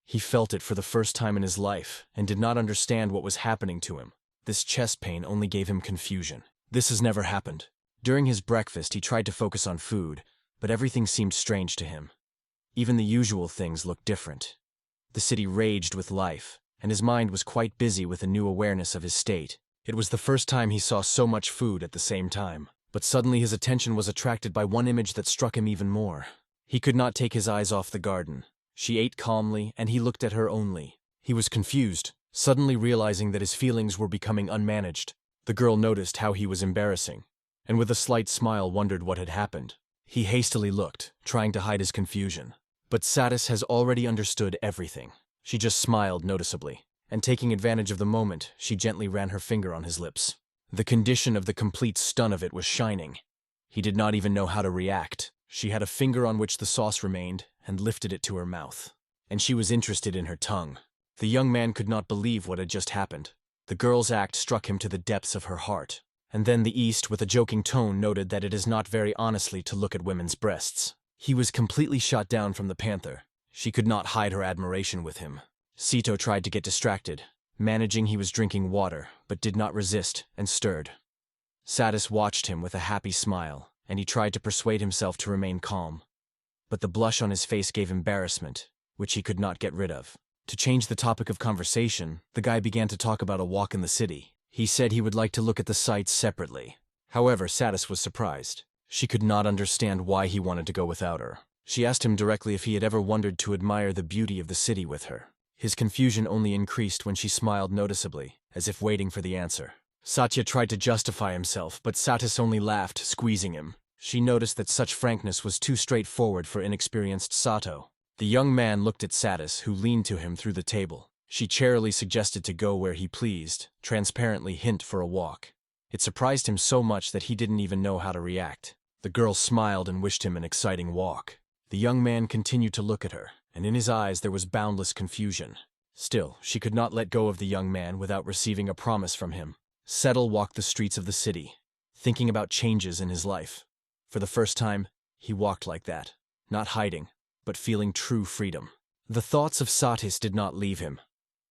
He felt it for the first time in his life and did not understand what was happening to him. This chest pain only gave him confusion. This has never happened. During his breakfast, he tried to focus on food, but everything seemed strange to him. Even the usual things looked different. The city raged with life, and his mind was quite busy with a new awareness of his state. It was the first time he saw so much food at the same time, but suddenly his attention was attracted by one image that struck him even more. He could not take his eyes off the garden. She ate calmly, and he looked at her only. He was confused, suddenly realizing that his feelings were becoming unmanaged. The girl noticed how he was embarrassing, and with a slight smile wondered what had happened. He hastily looked, trying to hide his confusion. But Satis has already understood everything. She just smiled noticeably, and taking advantage of the moment, she gently ran her finger on his lips. The condition of the complete stun of it was shining. He did not even know how to react. She had a finger on which the sauce remained, and lifted it to her mouth. And she was interested in her tongue. The young man could not believe what had just happened. The girl's act struck him to the depths of her heart. And then the East, with a joking tone, noted that it is not very honestly to look at women's breasts. He was completely shot down from the panther. She could not hide her admiration with him. Sito tried to get distracted, managing he was drinking water, but did not resist and stirred. Satis watched him with a happy smile, and he tried to persuade himself to remain calm. But the blush on his face gave embarrassment, which he could not get rid of. To change the topic of conversation, the guy began to talk about a walk in the city. He said he would like to look at the sights separately. However, Satis was surprised. She could not understand why he wanted to go without her. She asked him directly if he had ever wondered to admire the beauty of the city with her. His confusion only increased when she smiled noticeably, as if waiting for the answer. Satya tried to justify himself, but Satis only laughed, squeezing him. She noticed that such frankness was too straightforward for inexperienced Sato. The young man looked at Satis, who leaned to him through the table. She charily suggested to go where he pleased, transparently hint for a walk. It surprised him so much that he didn't even know how to react. The girl smiled and wished him an exciting walk. The young man continued to look at her, and in his eyes there was boundless confusion. Still, she could not let go of the young man without receiving a promise from him. Settle walked the streets of the city, thinking about changes in his life. For the first time, he walked like that, not hiding, but feeling true freedom. The thoughts of Satis did not leave him,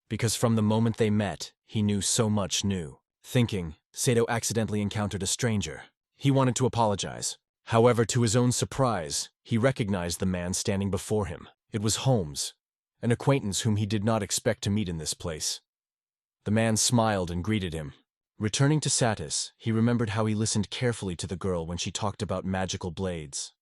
because from the moment they met, he knew so much new. Thinking, Sato accidentally encountered a stranger. He wanted to apologize. However, to his own surprise, he recognized the man standing before him. It was Holmes, an acquaintance whom he did not expect to meet in this place. The man smiled and greeted him. Returning to Satis, he remembered how he listened carefully to the girl when she talked about magical blades.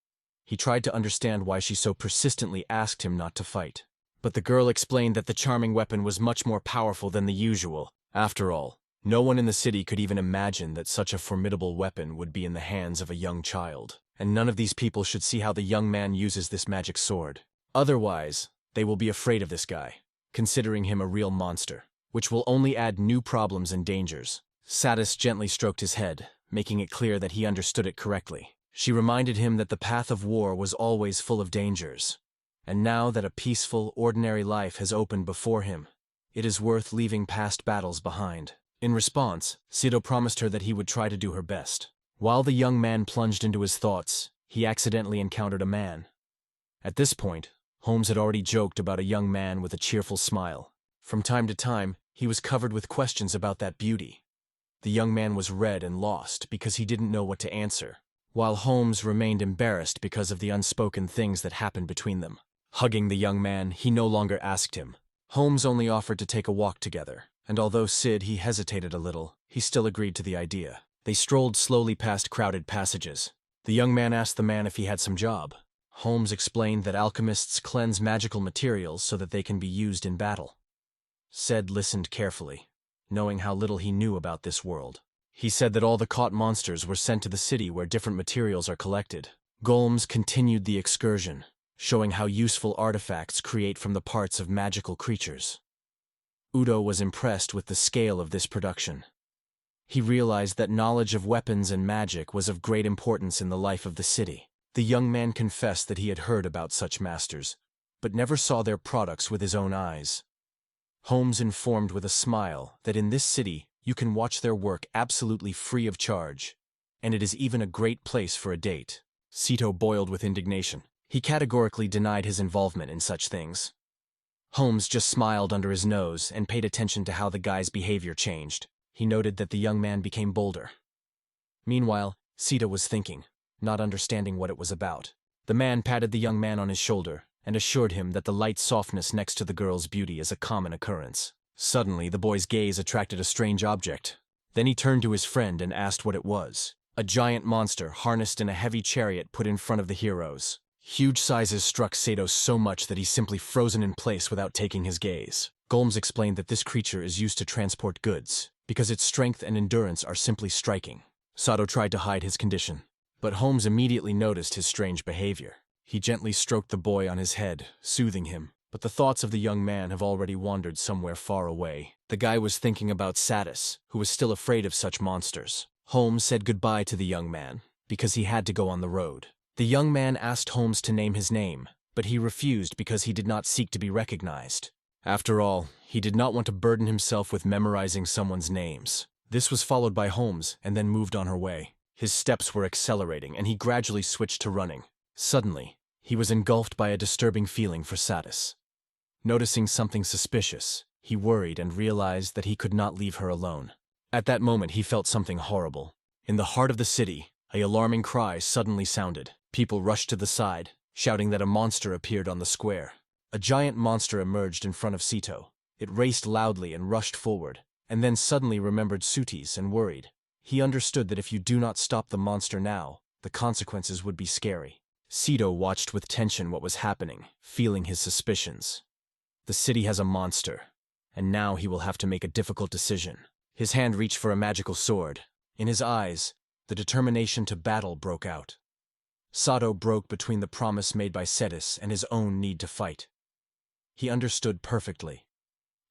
He tried to understand why she so persistently asked him not to fight. But the girl explained that the charming weapon was much more powerful than the usual. After all, no one in the city could even imagine that such a formidable weapon would be in the hands of a young child, and none of these people should see how the young man uses this magic sword. Otherwise, they will be afraid of this guy, considering him a real monster, which will only add new problems and dangers. Satis gently stroked his head, making it clear that he understood it correctly. She reminded him that the path of war was always full of dangers, and now that a peaceful, ordinary life has opened before him, it is worth leaving past battles behind. In response, Sito promised her that he would try to do her best. While the young man plunged into his thoughts, he accidentally encountered a man. At this point, Holmes had already joked about a young man with a cheerful smile. From time to time, he was covered with questions about that beauty. The young man was red and lost because he didn't know what to answer, while Holmes remained embarrassed because of the unspoken things that happened between them. Hugging the young man, he no longer asked him. Holmes only offered to take a walk together, and although he hesitated a little, he still agreed to the idea. They strolled slowly past crowded passages. The young man asked the man if he had some job. Holmes explained that alchemists cleanse magical materials so that they can be used in battle. Sid listened carefully, knowing how little he knew about this world. He said that all the caught monsters were sent to the city where different materials are collected. Holmes continued the excursion, showing how useful artifacts create from the parts of magical creatures. Udo was impressed with the scale of this production. He realized that knowledge of weapons and magic was of great importance in the life of the city. The young man confessed that he had heard about such masters, but never saw their products with his own eyes. Holmes informed with a smile that in this city you can watch their work absolutely free of charge, and it is even a great place for a date. Sito boiled with indignation. He categorically denied his involvement in such things. Holmes just smiled under his nose and paid attention to how the guy's behavior changed. He noted that the young man became bolder. Meanwhile, Sito was thinking, not understanding what it was about. The man patted the young man on his shoulder and assured him that the light softness next to the girl's beauty is a common occurrence. Suddenly, the boy's gaze attracted a strange object. Then he turned to his friend and asked what it was. A giant monster harnessed in a heavy chariot put in front of the heroes. Huge sizes struck Sato so much that he's simply frozen in place without taking his gaze. Holmes explained that this creature is used to transport goods, because its strength and endurance are simply striking. Sato tried to hide his condition, but Holmes immediately noticed his strange behavior. He gently stroked the boy on his head, soothing him, but the thoughts of the young man have already wandered somewhere far away. The guy was thinking about Satis, who was still afraid of such monsters. Holmes said goodbye to the young man, because he had to go on the road. The young man asked Holmes to name his name, but he refused because he did not seek to be recognized. After all, he did not want to burden himself with memorizing someone's names. This was followed by Holmes and then moved on her way. His steps were accelerating and he gradually switched to running. Suddenly, he was engulfed by a disturbing feeling for Satis. Noticing something suspicious, he worried and realized that he could not leave her alone. At that moment, he felt something horrible. In the heart of the city, an alarming cry suddenly sounded. People rushed to the side, shouting that a monster appeared on the square. A giant monster emerged in front of Sito. It raced loudly and rushed forward, and then suddenly remembered Satis and worried. He understood that if you do not stop the monster now, the consequences would be scary. Sito watched with tension what was happening, feeling his suspicions. The city has a monster, and now he will have to make a difficult decision. His hand reached for a magical sword. In his eyes, the determination to battle broke out. Sato broke between the promise made by Satis and his own need to fight. He understood perfectly.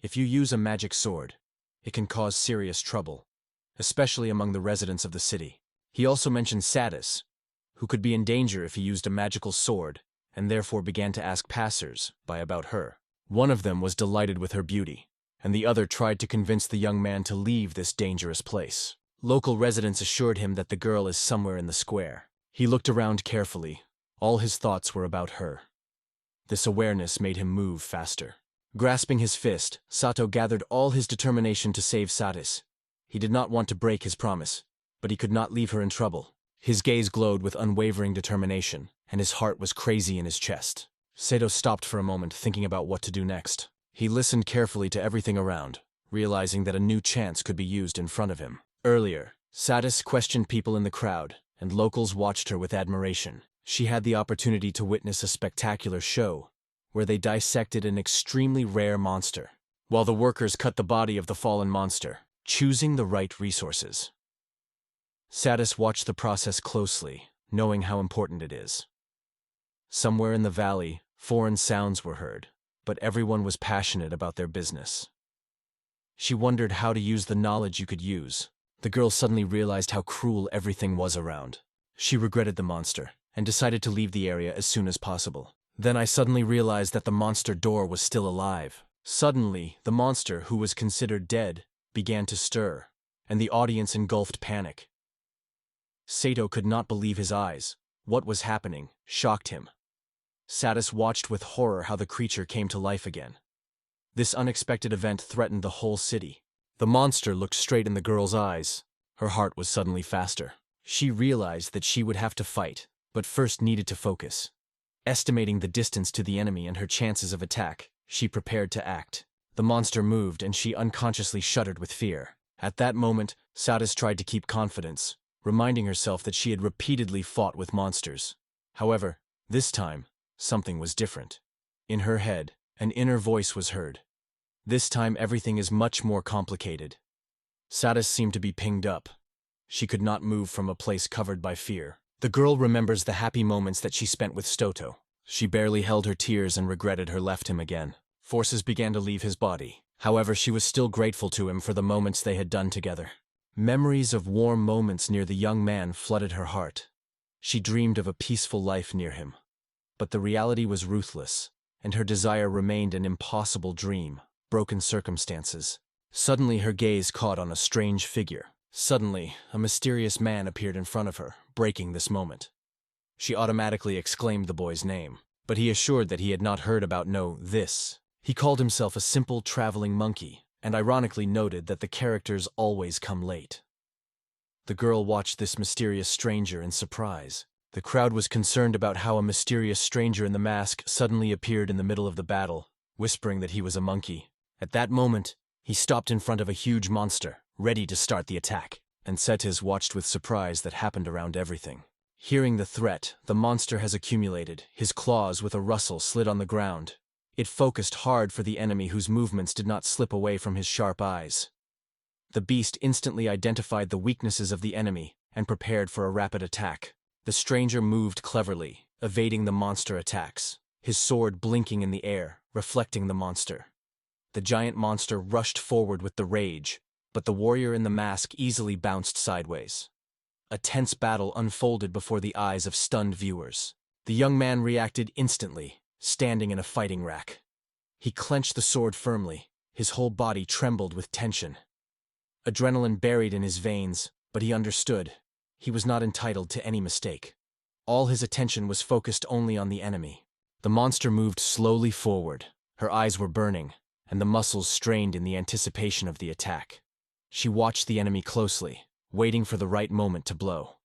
If you use a magic sword, it can cause serious trouble, especially among the residents of the city. He also mentioned Satis, who could be in danger if he used a magical sword, and therefore began to ask passers-by about her. One of them was delighted with her beauty, and the other tried to convince the young man to leave this dangerous place. Local residents assured him that the girl is somewhere in the square. He looked around carefully. All his thoughts were about her. This awareness made him move faster. Grasping his fist, Sato gathered all his determination to save Satis. He did not want to break his promise, but he could not leave her in trouble. His gaze glowed with unwavering determination, and his heart was crazy in his chest. Sato stopped for a moment, thinking about what to do next. He listened carefully to everything around, realizing that a new chance could be used in front of him. Earlier, Satis questioned people in the crowd, and locals watched her with admiration. She had the opportunity to witness a spectacular show, where they dissected an extremely rare monster, while the workers cut the body of the fallen monster, choosing the right resources. Satis watched the process closely, knowing how important it is. Somewhere in the valley, foreign sounds were heard, but everyone was passionate about their business. She wondered how to use the knowledge you could use. The girl suddenly realized how cruel everything was around. She regretted the monster, and decided to leave the area as soon as possible. Then I suddenly realized that the monster door was still alive. Suddenly, the monster, who was considered dead, began to stir, and the audience engulfed panic. Sato could not believe his eyes. What was happening shocked him. Satis watched with horror how the creature came to life again. This unexpected event threatened the whole city. The monster looked straight in the girl's eyes. Her heart was suddenly faster. She realized that she would have to fight, but first needed to focus. Estimating the distance to the enemy and her chances of attack, she prepared to act. The monster moved and she unconsciously shuddered with fear. At that moment, Satis tried to keep confidence, reminding herself that she had repeatedly fought with monsters. However, this time, something was different. In her head, an inner voice was heard. This time everything is much more complicated. Satis seemed to be pinged up. She could not move from a place covered by fear. The girl remembers the happy moments that she spent with Stoto. She barely held her tears and regretted her left him again. Forces began to leave his body. However, she was still grateful to him for the moments they had done together. Memories of warm moments near the young man flooded her heart. She dreamed of a peaceful life near him. But the reality was ruthless, and her desire remained an impossible dream, broken circumstances. Suddenly her gaze caught on a strange figure. Suddenly, a mysterious man appeared in front of her, breaking this moment. She automatically exclaimed the boy's name, but he assured that he had not heard about this. He called himself a simple traveling monkey, and ironically noted that the characters always come late. The girl watched this mysterious stranger in surprise. The crowd was concerned about how a mysterious stranger in the mask suddenly appeared in the middle of the battle, whispering that he was a monkey. At that moment, he stopped in front of a huge monster, ready to start the attack, and Satis watched with surprise that happened around everything. Hearing the threat, the monster has accumulated. His claws with a rustle slid on the ground. It focused hard for the enemy whose movements did not slip away from his sharp eyes. The beast instantly identified the weaknesses of the enemy and prepared for a rapid attack. The stranger moved cleverly, evading the monster attacks, his sword blinking in the air, reflecting the monster. The giant monster rushed forward with the rage, but the warrior in the mask easily bounced sideways. A tense battle unfolded before the eyes of stunned viewers. The young man reacted instantly, standing in a fighting rack. He clenched the sword firmly, his whole body trembled with tension. Adrenaline buried in his veins, but he understood. He was not entitled to any mistake. All his attention was focused only on the enemy. The monster moved slowly forward. Her eyes were burning, and the muscles strained in the anticipation of the attack. She watched the enemy closely, waiting for the right moment to blow.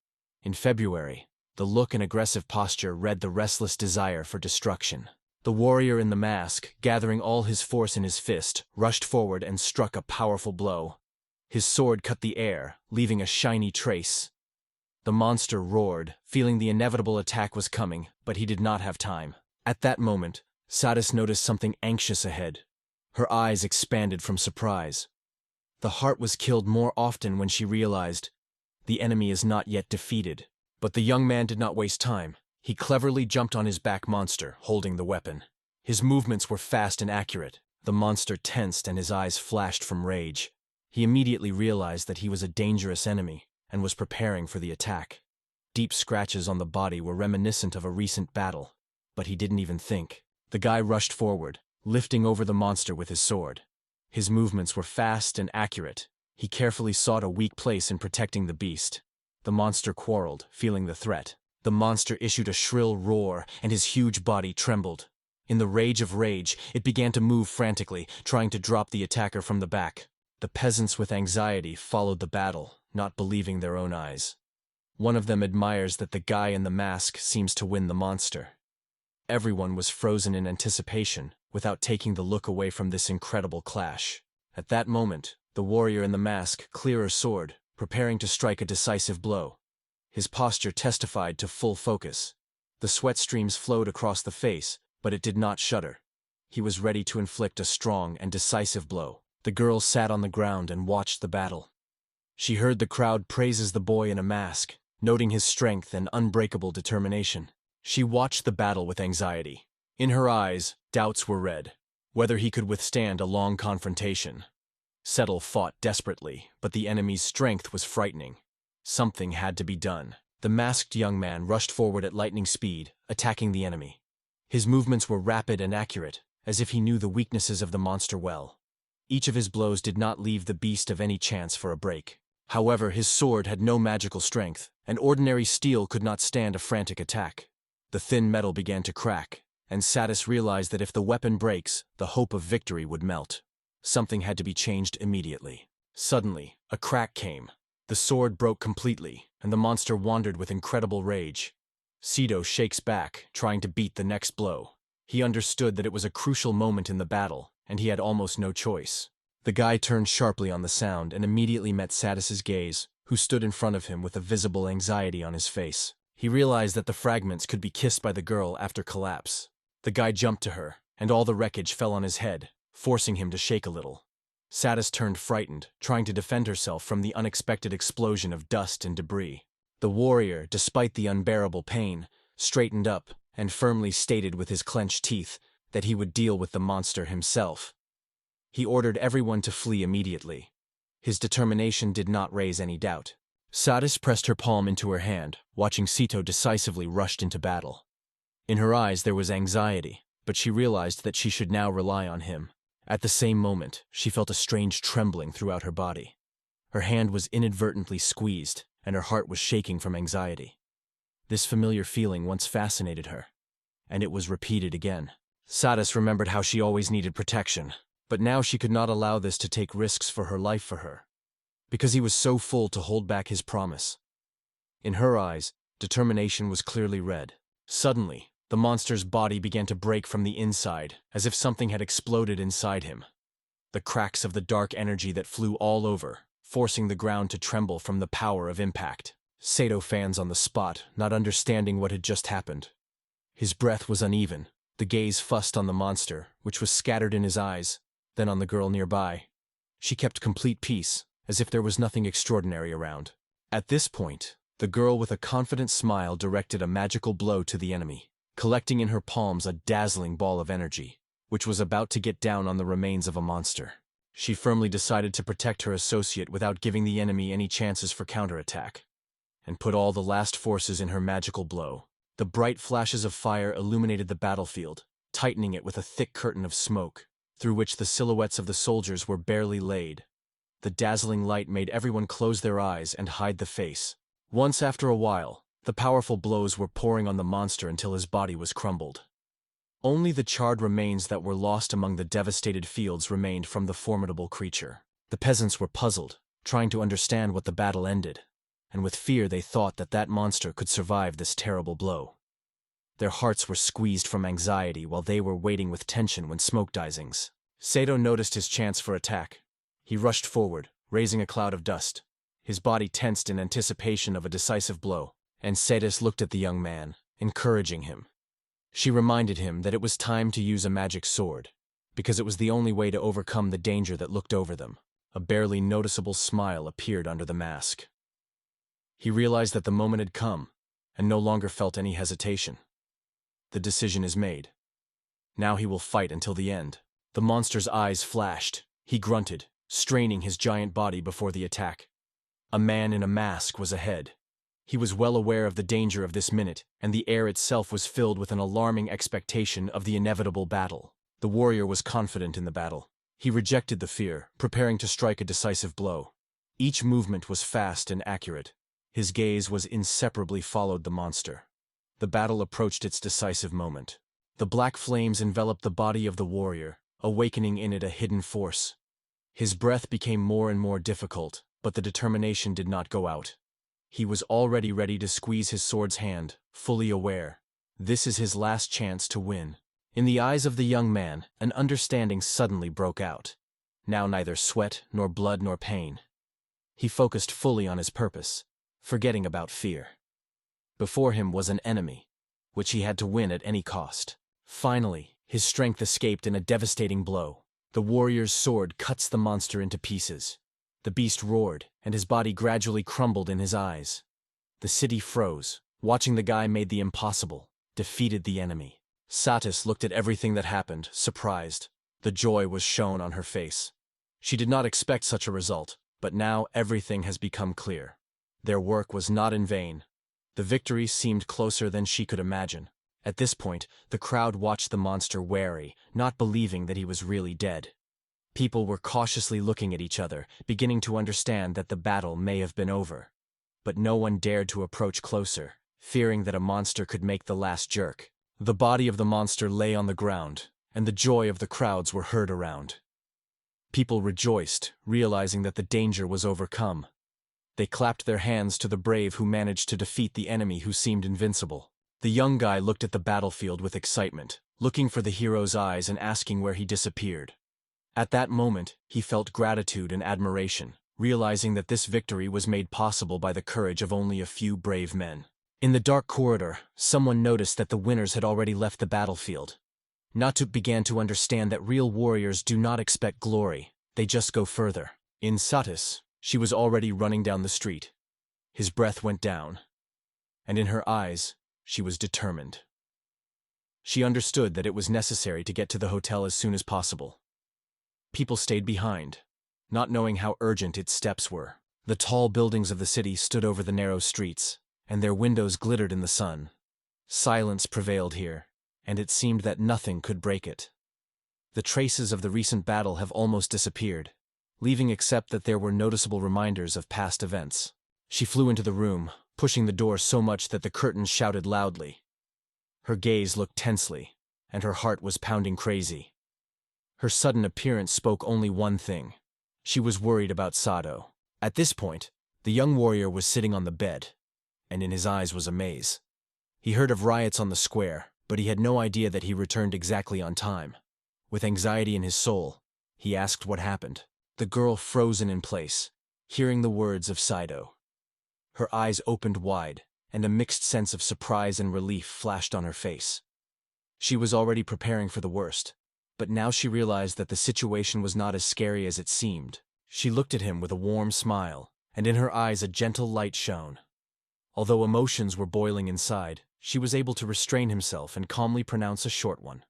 In February, the look and aggressive posture read the restless desire for destruction. The warrior in the mask, gathering all his force in his fist, rushed forward and struck a powerful blow. His sword cut the air, leaving a shiny trace. The monster roared, feeling the inevitable attack was coming, but he did not have time. At that moment, Satis noticed something anxious ahead. Her eyes expanded from surprise. The heart was killed more often when she realized the enemy is not yet defeated. But the young man did not waste time. He cleverly jumped on his back monster, holding the weapon. His movements were fast and accurate. The monster tensed and his eyes flashed from rage. He immediately realized that he was a dangerous enemy and was preparing for the attack. Deep scratches on the body were reminiscent of a recent battle, but he didn't even think. The guy rushed forward, lifting over the monster with his sword. His movements were fast and accurate. He carefully sought a weak place in protecting the beast. The monster quarreled, feeling the threat. The monster issued a shrill roar, and his huge body trembled. In the rage of rage, it began to move frantically, trying to drop the attacker from the back. The peasants with anxiety followed the battle, not believing their own eyes. One of them admires that the guy in the mask seems to win the monster. Everyone was frozen in anticipation, without taking the look away from this incredible clash. At that moment, the warrior in the mask cleared her sword, preparing to strike a decisive blow. His posture testified to full focus. The sweat streams flowed across the face, but it did not shudder. He was ready to inflict a strong and decisive blow. The girl sat on the ground and watched the battle. She heard the crowd praises the boy in a mask, noting his strength and unbreakable determination. She watched the battle with anxiety. In her eyes, doubts were read, whether he could withstand a long confrontation. Settle fought desperately, but the enemy's strength was frightening. Something had to be done. The masked young man rushed forward at lightning speed, attacking the enemy. His movements were rapid and accurate, as if he knew the weaknesses of the monster well. Each of his blows did not leave the beast of any chance for a break. However, his sword had no magical strength, and ordinary steel could not stand a frantic attack. The thin metal began to crack, and Satis realized that if the weapon breaks, the hope of victory would melt. Something had to be changed immediately. Suddenly, a crack came. The sword broke completely, and the monster wandered with incredible rage. Sito shakes back, trying to beat the next blow. He understood that it was a crucial moment in the battle, and he had almost no choice. The guy turned sharply on the sound and immediately met Satis's gaze, who stood in front of him with a visible anxiety on his face. He realized that the fragments could be kissed by the girl after collapse. The guy jumped to her, and all the wreckage fell on his head, forcing him to shake a little. Satis turned frightened, trying to defend herself from the unexpected explosion of dust and debris. The warrior, despite the unbearable pain, straightened up and firmly stated with his clenched teeth that he would deal with the monster himself. He ordered everyone to flee immediately. His determination did not raise any doubt. Satis pressed her palm into her hand, watching Sito decisively rushed into battle. In her eyes there was anxiety, but she realized that she should now rely on him. At the same moment, she felt a strange trembling throughout her body. Her hand was inadvertently squeezed, and her heart was shaking from anxiety. This familiar feeling once fascinated her, and it was repeated again. Satis remembered how she always needed protection, but now she could not allow this to take risks for her life for her, because he was so full to hold back his promise. In her eyes, determination was clearly red. Suddenly, the monster's body began to break from the inside, as if something had exploded inside him. The cracks of the dark energy that flew all over, forcing the ground to tremble from the power of impact. Sato fans on the spot, not understanding what had just happened. His breath was uneven, the gaze fussed on the monster, which was scattered in his eyes, then on the girl nearby. She kept complete peace, as if there was nothing extraordinary around. At this point, the girl with a confident smile directed a magical blow to the enemy, collecting in her palms a dazzling ball of energy, which was about to get down on the remains of a monster. She firmly decided to protect her associate without giving the enemy any chances for counterattack, and put all the last forces in her magical blow. The bright flashes of fire illuminated the battlefield, tightening it with a thick curtain of smoke, through which the silhouettes of the soldiers were barely laid. The dazzling light made everyone close their eyes and hide the face. Once after a while, the powerful blows were pouring on the monster until his body was crumbled. Only the charred remains that were lost among the devastated fields remained from the formidable creature. The peasants were puzzled, trying to understand what the battle ended, and with fear they thought that that monster could survive this terrible blow. Their hearts were squeezed from anxiety while they were waiting with tension when smoke risings. Sato noticed his chance for attack. He rushed forward, raising a cloud of dust. His body tensed in anticipation of a decisive blow, and Satis looked at the young man, encouraging him. She reminded him that it was time to use a magic sword, because it was the only way to overcome the danger that looked over them. A barely noticeable smile appeared under the mask. He realized that the moment had come, and no longer felt any hesitation. The decision is made. Now he will fight until the end. The monster's eyes flashed. He grunted, straining his giant body before the attack. A man in a mask was ahead. He was well aware of the danger of this minute, and the air itself was filled with an alarming expectation of the inevitable battle. The warrior was confident in the battle. He rejected the fear, preparing to strike a decisive blow. Each movement was fast and accurate. His gaze was inseparably followed the monster. The battle approached its decisive moment. The black flames enveloped the body of the warrior, awakening in it a hidden force. His breath became more and more difficult, but the determination did not go out. He was already ready to squeeze his sword's hand, fully aware. This is his last chance to win. In the eyes of the young man, an understanding suddenly broke out. Now neither sweat, nor blood, nor pain. He focused fully on his purpose, forgetting about fear. Before him was an enemy, which he had to win at any cost. Finally, his strength escaped in a devastating blow. The warrior's sword cuts the monster into pieces. The beast roared, and his body gradually crumbled in his eyes. The city froze. Watching the guy made the impossible, defeated the enemy. Satis looked at everything that happened, surprised. The joy was shown on her face. She did not expect such a result, but now everything has become clear. Their work was not in vain. The victory seemed closer than she could imagine. At this point, the crowd watched the monster wary, not believing that he was really dead. People were cautiously looking at each other, beginning to understand that the battle may have been over. But no one dared to approach closer, fearing that a monster could make the last jerk. The body of the monster lay on the ground, and the joy of the crowds were heard around. People rejoiced, realizing that the danger was overcome. They clapped their hands to the brave who managed to defeat the enemy who seemed invincible. The young guy looked at the battlefield with excitement, looking for the hero's eyes and asking where he disappeared. At that moment, he felt gratitude and admiration, realizing that this victory was made possible by the courage of only a few brave men. In the dark corridor, someone noticed that the winners had already left the battlefield. Natu began to understand that real warriors do not expect glory, they just go further. In Satis, she was already running down the street. His breath went down, and in her eyes, she was determined. She understood that it was necessary to get to the hotel as soon as possible. People stayed behind, not knowing how urgent its steps were. The tall buildings of the city stood over the narrow streets, and their windows glittered in the sun. Silence prevailed here, and it seemed that nothing could break it. The traces of the recent battle have almost disappeared, leaving except that there were noticeable reminders of past events. She flew into the room, pushing the door so much that the curtains shouted loudly. Her gaze looked tensely, and her heart was pounding crazy. Her sudden appearance spoke only one thing. She was worried about Sato. At this point, the young warrior was sitting on the bed, and in his eyes was amaze. He heard of riots on the square, but he had no idea that he returned exactly on time. With anxiety in his soul, he asked what happened. The girl frozen in place, hearing the words of Saito. Her eyes opened wide, and a mixed sense of surprise and relief flashed on her face. She was already preparing for the worst, but now she realized that the situation was not as scary as it seemed. She looked at him with a warm smile, and in her eyes a gentle light shone. Although emotions were boiling inside, she was able to restrain himself and calmly pronounce a short one.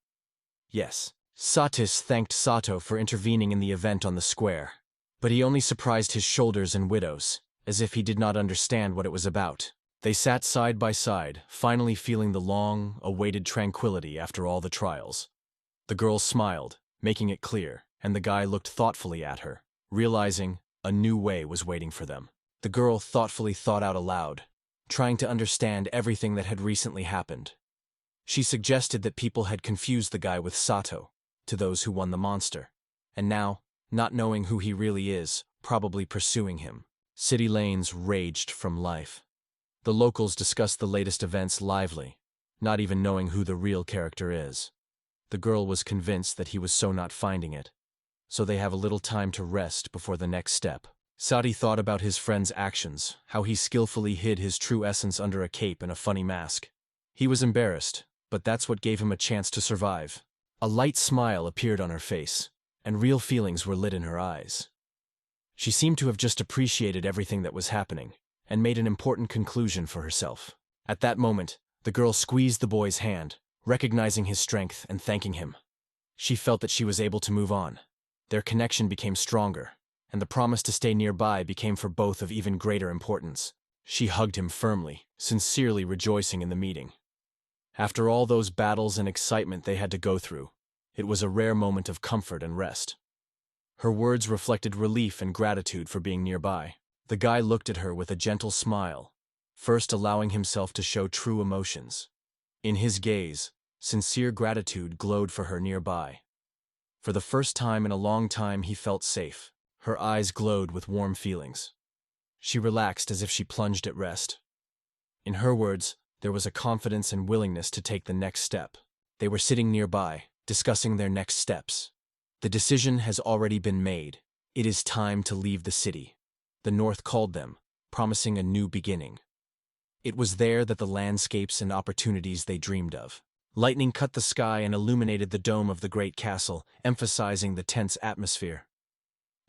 Yes. Satis thanked Sato for intervening in the event on the square, but he only surprised his shoulders and widows, as if he did not understand what it was about. They sat side by side, finally feeling the long, awaited tranquility after all the trials. The girl smiled, making it clear, and the guy looked thoughtfully at her, realizing a new way was waiting for them. The girl thoughtfully thought out aloud, trying to understand everything that had recently happened. She suggested that people had confused the guy with Sato, to those who won the monster, and now, not knowing who he really is, probably pursuing him. City lanes raged from life. The locals discussed the latest events lively, not even knowing who the real character is. The girl was convinced that he was so not finding it, so they have a little time to rest before the next step. Sati thought about his friend's actions, how he skillfully hid his true essence under a cape and a funny mask. He was embarrassed, but that's what gave him a chance to survive. A light smile appeared on her face, and real feelings were lit in her eyes. She seemed to have just appreciated everything that was happening, and made an important conclusion for herself. At that moment, the girl squeezed the boy's hand, recognizing his strength and thanking him. She felt that she was able to move on. Their connection became stronger, and the promise to stay nearby became for both of even greater importance. She hugged him firmly, sincerely rejoicing in the meeting. After all those battles and excitement they had to go through, it was a rare moment of comfort and rest. Her words reflected relief and gratitude for being nearby. The guy looked at her with a gentle smile, first allowing himself to show true emotions. In his gaze, sincere gratitude glowed for her nearby. For the first time in a long time he felt safe. Her eyes glowed with warm feelings. She relaxed as if she plunged at rest. In her words, there was a confidence and willingness to take the next step. They were sitting nearby, discussing their next steps. The decision has already been made. It is time to leave the city. The North called them, promising a new beginning. It was there that the landscapes and opportunities they dreamed of. Lightning cut the sky and illuminated the dome of the great castle, emphasizing the tense atmosphere.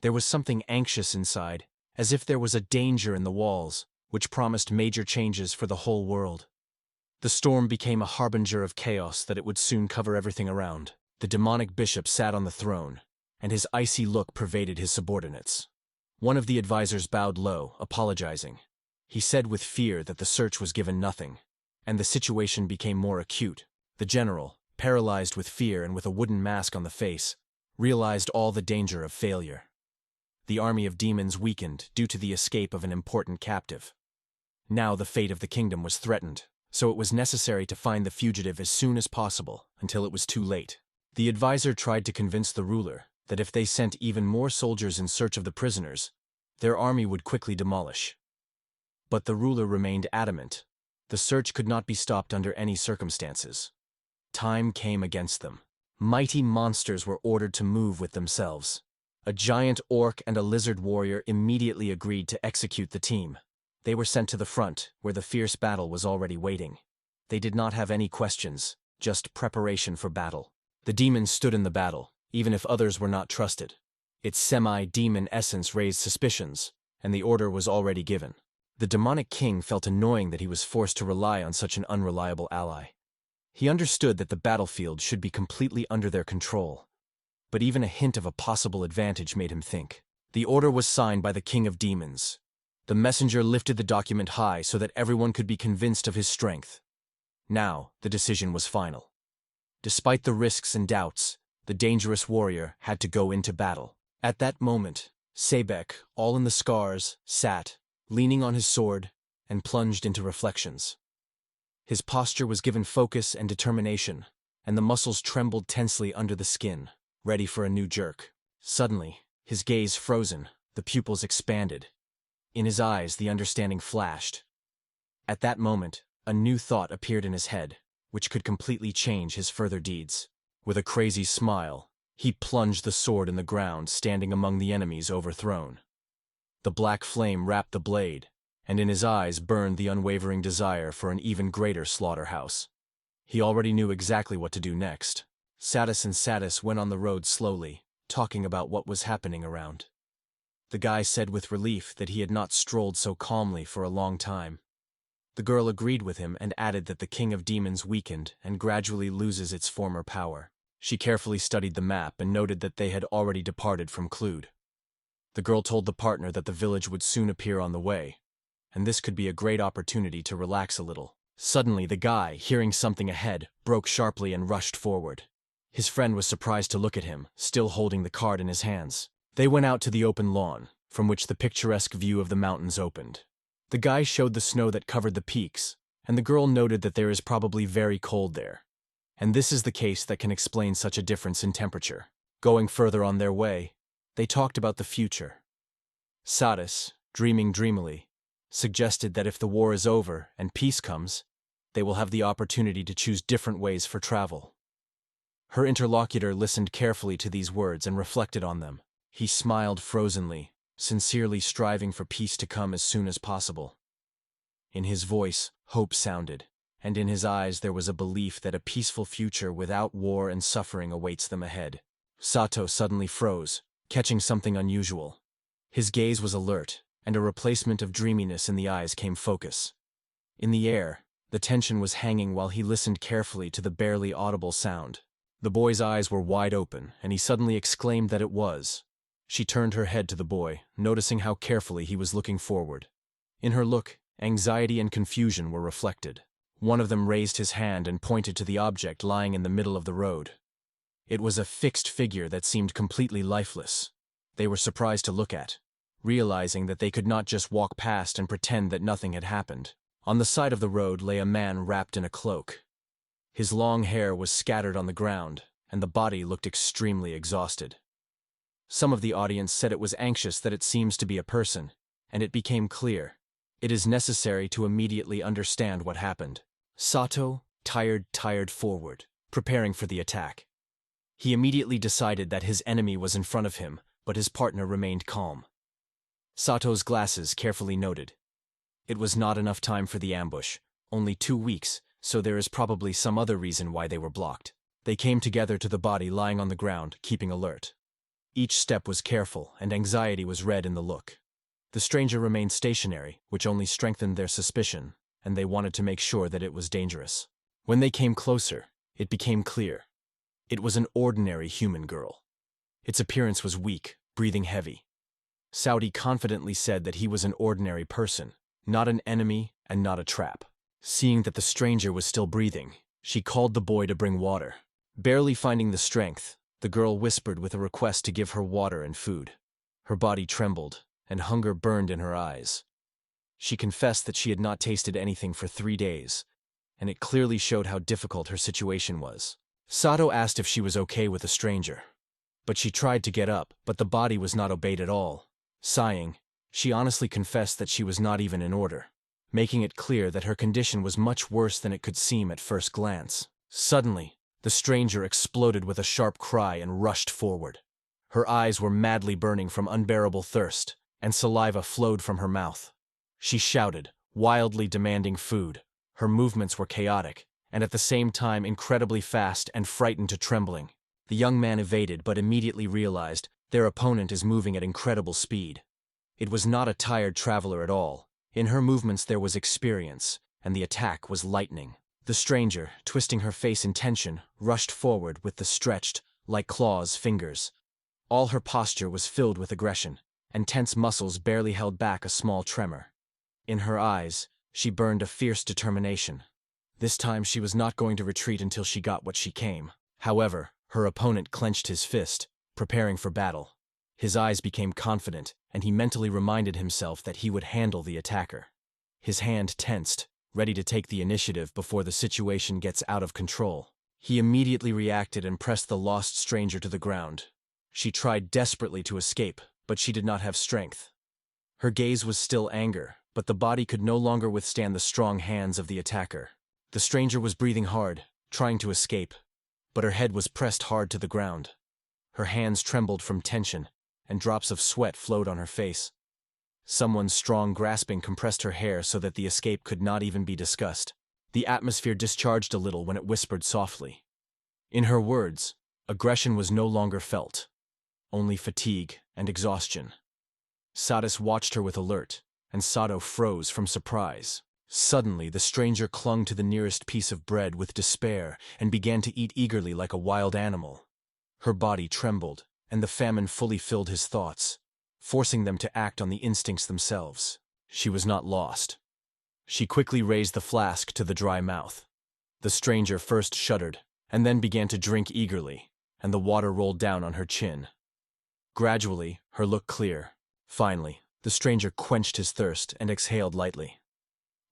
There was something anxious inside, as if there was a danger in the walls, which promised major changes for the whole world. The storm became a harbinger of chaos that it would soon cover everything around. The demonic bishop sat on the throne, and his icy look pervaded his subordinates. One of the advisors bowed low, apologizing. He said with fear that the search was given nothing, and the situation became more acute. The general, paralyzed with fear and with a wooden mask on the face, realized all the danger of failure. The army of demons weakened due to the escape of an important captive. Now the fate of the kingdom was threatened, so it was necessary to find the fugitive as soon as possible, until it was too late. The advisor tried to convince the ruler that if they sent even more soldiers in search of the prisoners, their army would quickly demolish. But the ruler remained adamant. The search could not be stopped under any circumstances. Time came against them. Mighty monsters were ordered to move with themselves. A giant orc and a lizard warrior immediately agreed to execute the team. They were sent to the front, where the fierce battle was already waiting. They did not have any questions, just preparation for battle. The demon stood in the battle, even if others were not trusted. Its semi-demon essence raised suspicions, and the order was already given. The demonic king felt annoying that he was forced to rely on such an unreliable ally. He understood that the battlefield should be completely under their control, but even a hint of a possible advantage made him think. The order was signed by the king of demons. The messenger lifted the document high so that everyone could be convinced of his strength. Now, the decision was final. Despite the risks and doubts, the dangerous warrior had to go into battle. At that moment, Sebek, all in the scars, sat, leaning on his sword, and plunged into reflections. His posture was given focus and determination, and the muscles trembled tensely under the skin, ready for a new jerk. Suddenly, his gaze frozen, the pupils expanded. In his eyes, the understanding flashed. At that moment, a new thought appeared in his head, which could completely change his further deeds. With a crazy smile, he plunged the sword in the ground, standing among the enemies overthrown. The black flame wrapped the blade, and in his eyes burned the unwavering desire for an even greater slaughterhouse. He already knew exactly what to do next. Satis and Satis went on the road slowly, talking about what was happening around. The guy said with relief that he had not strolled so calmly for a long time. The girl agreed with him and added that the king of demons weakened and gradually loses its former power. She carefully studied the map and noted that they had already departed from Clued. The girl told the partner that the village would soon appear on the way, and this could be a great opportunity to relax a little. Suddenly, the guy, hearing something ahead, broke sharply and rushed forward. His friend was surprised to look at him, still holding the card in his hands. They went out to the open lawn, from which the picturesque view of the mountains opened. The guy showed the snow that covered the peaks, and the girl noted that there is probably very cold there. And this is the case that can explain such a difference in temperature. Going further on their way, they talked about the future. Satis, dreaming dreamily, suggested that if the war is over and peace comes, they will have the opportunity to choose different ways for travel. Her interlocutor listened carefully to these words and reflected on them. He smiled frozenly, sincerely striving for peace to come as soon as possible. In his voice, hope sounded, and in his eyes there was a belief that a peaceful future without war and suffering awaits them ahead. Sato suddenly froze, catching something unusual. His gaze was alert, and a replacement of dreaminess in the eyes came focus. In the air, the tension was hanging while he listened carefully to the barely audible sound. The boy's eyes were wide open, and he suddenly exclaimed that it was. She turned her head to the boy, noticing how carefully he was looking forward. In her look, anxiety and confusion were reflected. One of them raised his hand and pointed to the object lying in the middle of the road. It was a fixed figure that seemed completely lifeless. They were surprised to look at, realizing that they could not just walk past and pretend that nothing had happened. On the side of the road lay a man wrapped in a cloak. His long hair was scattered on the ground, and the body looked extremely exhausted. Some of the audience said it was anxious that it seems to be a person, and it became clear. It is necessary to immediately understand what happened. Sato, tired forward, preparing for the attack. He immediately decided that his enemy was in front of him, but his partner remained calm. Sato's glasses carefully noted. It was not enough time for the ambush, only 2 weeks, so there is probably some other reason why they were blocked. They came together to the body lying on the ground, keeping alert. Each step was careful, and anxiety was read in the look. The stranger remained stationary, which only strengthened their suspicion, and they wanted to make sure that it was dangerous. When they came closer, it became clear. It was an ordinary human girl. Its appearance was weak, breathing heavy. Saudi confidently said that he was an ordinary person, not an enemy and not a trap. Seeing that the stranger was still breathing, she called the boy to bring water. Barely finding the strength, The girl whispered with a request to give her water and food. Her body trembled, and hunger burned in her eyes. She confessed that she had not tasted anything for 3 days, and it clearly showed how difficult her situation was. Sato asked if she was okay with a stranger. But she tried to get up, but the body was not obeyed at all. Sighing, she honestly confessed that she was not even in order, making it clear that her condition was much worse than it could seem at first glance. Suddenly, the stranger exploded with a sharp cry and rushed forward. Her eyes were madly burning from unbearable thirst, and saliva flowed from her mouth. She shouted, wildly demanding food. Her movements were chaotic, and at the same time incredibly fast and frightened to trembling. The young man evaded but immediately realized their opponent is moving at incredible speed. It was not a tired traveler at all. In her movements there was experience, and the attack was lightning. The stranger, twisting her face in tension, rushed forward with the stretched, like claws, fingers. All her posture was filled with aggression, and tense muscles barely held back a small tremor. In her eyes, she burned a fierce determination. This time she was not going to retreat until she got what she came. However, her opponent clenched his fist, preparing for battle. His eyes became confident, and he mentally reminded himself that he would handle the attacker. His hand tensed, ready to take the initiative before the situation gets out of control. He immediately reacted and pressed the lost stranger to the ground. She tried desperately to escape, but she did not have strength. Her gaze was still anger, but the body could no longer withstand the strong hands of the attacker. The stranger was breathing hard, trying to escape, but her head was pressed hard to the ground. Her hands trembled from tension, and drops of sweat flowed on her face. Someone's strong grasping compressed her hair so that the escape could not even be discussed. The atmosphere discharged a little when it whispered softly. In her words, aggression was no longer felt, only fatigue and exhaustion. Satis watched her with alert, and Sato froze from surprise. Suddenly, the stranger clung to the nearest piece of bread with despair and began to eat eagerly like a wild animal. Her body trembled, and the famine fully filled his thoughts, forcing them to act on the instincts themselves. She was not lost. She quickly raised the flask to the dry mouth. The stranger first shuddered, and then began to drink eagerly, and the water rolled down on her chin. Gradually, her look clear. Finally, the stranger quenched his thirst and exhaled lightly.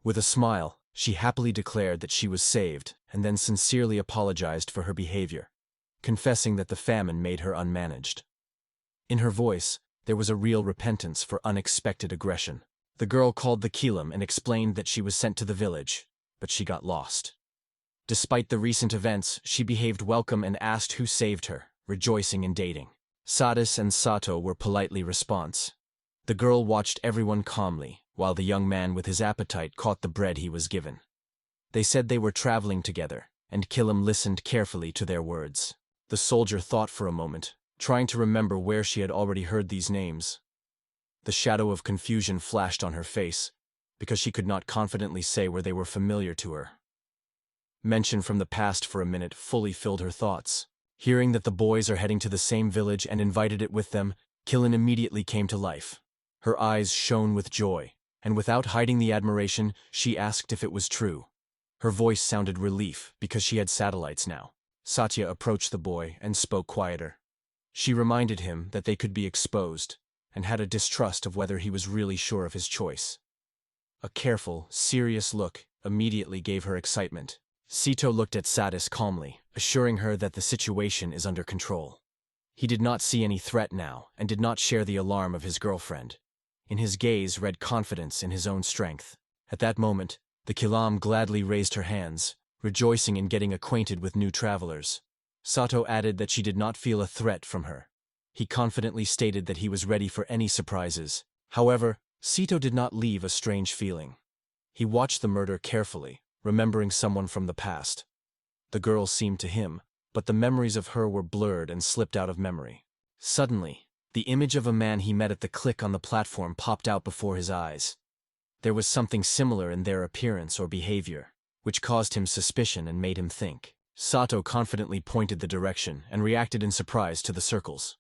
With a smile, she happily declared that she was saved, and then sincerely apologized for her behavior, confessing that the famine made her unmanaged. In her voice, there was a real repentance for unexpected aggression. The girl called the Keelam and explained that she was sent to the village, but she got lost. Despite the recent events, she behaved welcome and asked who saved her, rejoicing in dating. Satis and Sato were politely response. The girl watched everyone calmly, while the young man with his appetite caught the bread he was given. They said they were traveling together, and Keelam listened carefully to their words. The soldier thought for a moment, trying to remember where she had already heard these names. The shadow of confusion flashed on her face, because she could not confidently say where they were familiar to her. Mention from the past for a minute fully filled her thoughts. Hearing that the boys are heading to the same village and invited it with them, Keelan immediately came to life. Her eyes shone with joy, and without hiding the admiration, she asked if it was true. Her voice sounded relief because she had satellites now. Satya approached the boy and spoke quieter. She reminded him that they could be exposed, and had a distrust of whether he was really sure of his choice. A careful, serious look immediately gave her excitement. Sito looked at Satis calmly, assuring her that the situation is under control. He did not see any threat now, and did not share the alarm of his girlfriend. In his gaze read confidence in his own strength. At that moment, the Kilam gladly raised her hands, rejoicing in getting acquainted with new travelers. Sato added that she did not feel a threat from her. He confidently stated that he was ready for any surprises. However, Sito did not leave a strange feeling. He watched the murder carefully, remembering someone from the past. The girl seemed to him, but the memories of her were blurred and slipped out of memory. Suddenly, the image of a man he met at the click on the platform popped out before his eyes. There was something similar in their appearance or behavior, which caused him suspicion and made him think. Sato confidently pointed the direction and reacted in surprise to the circles.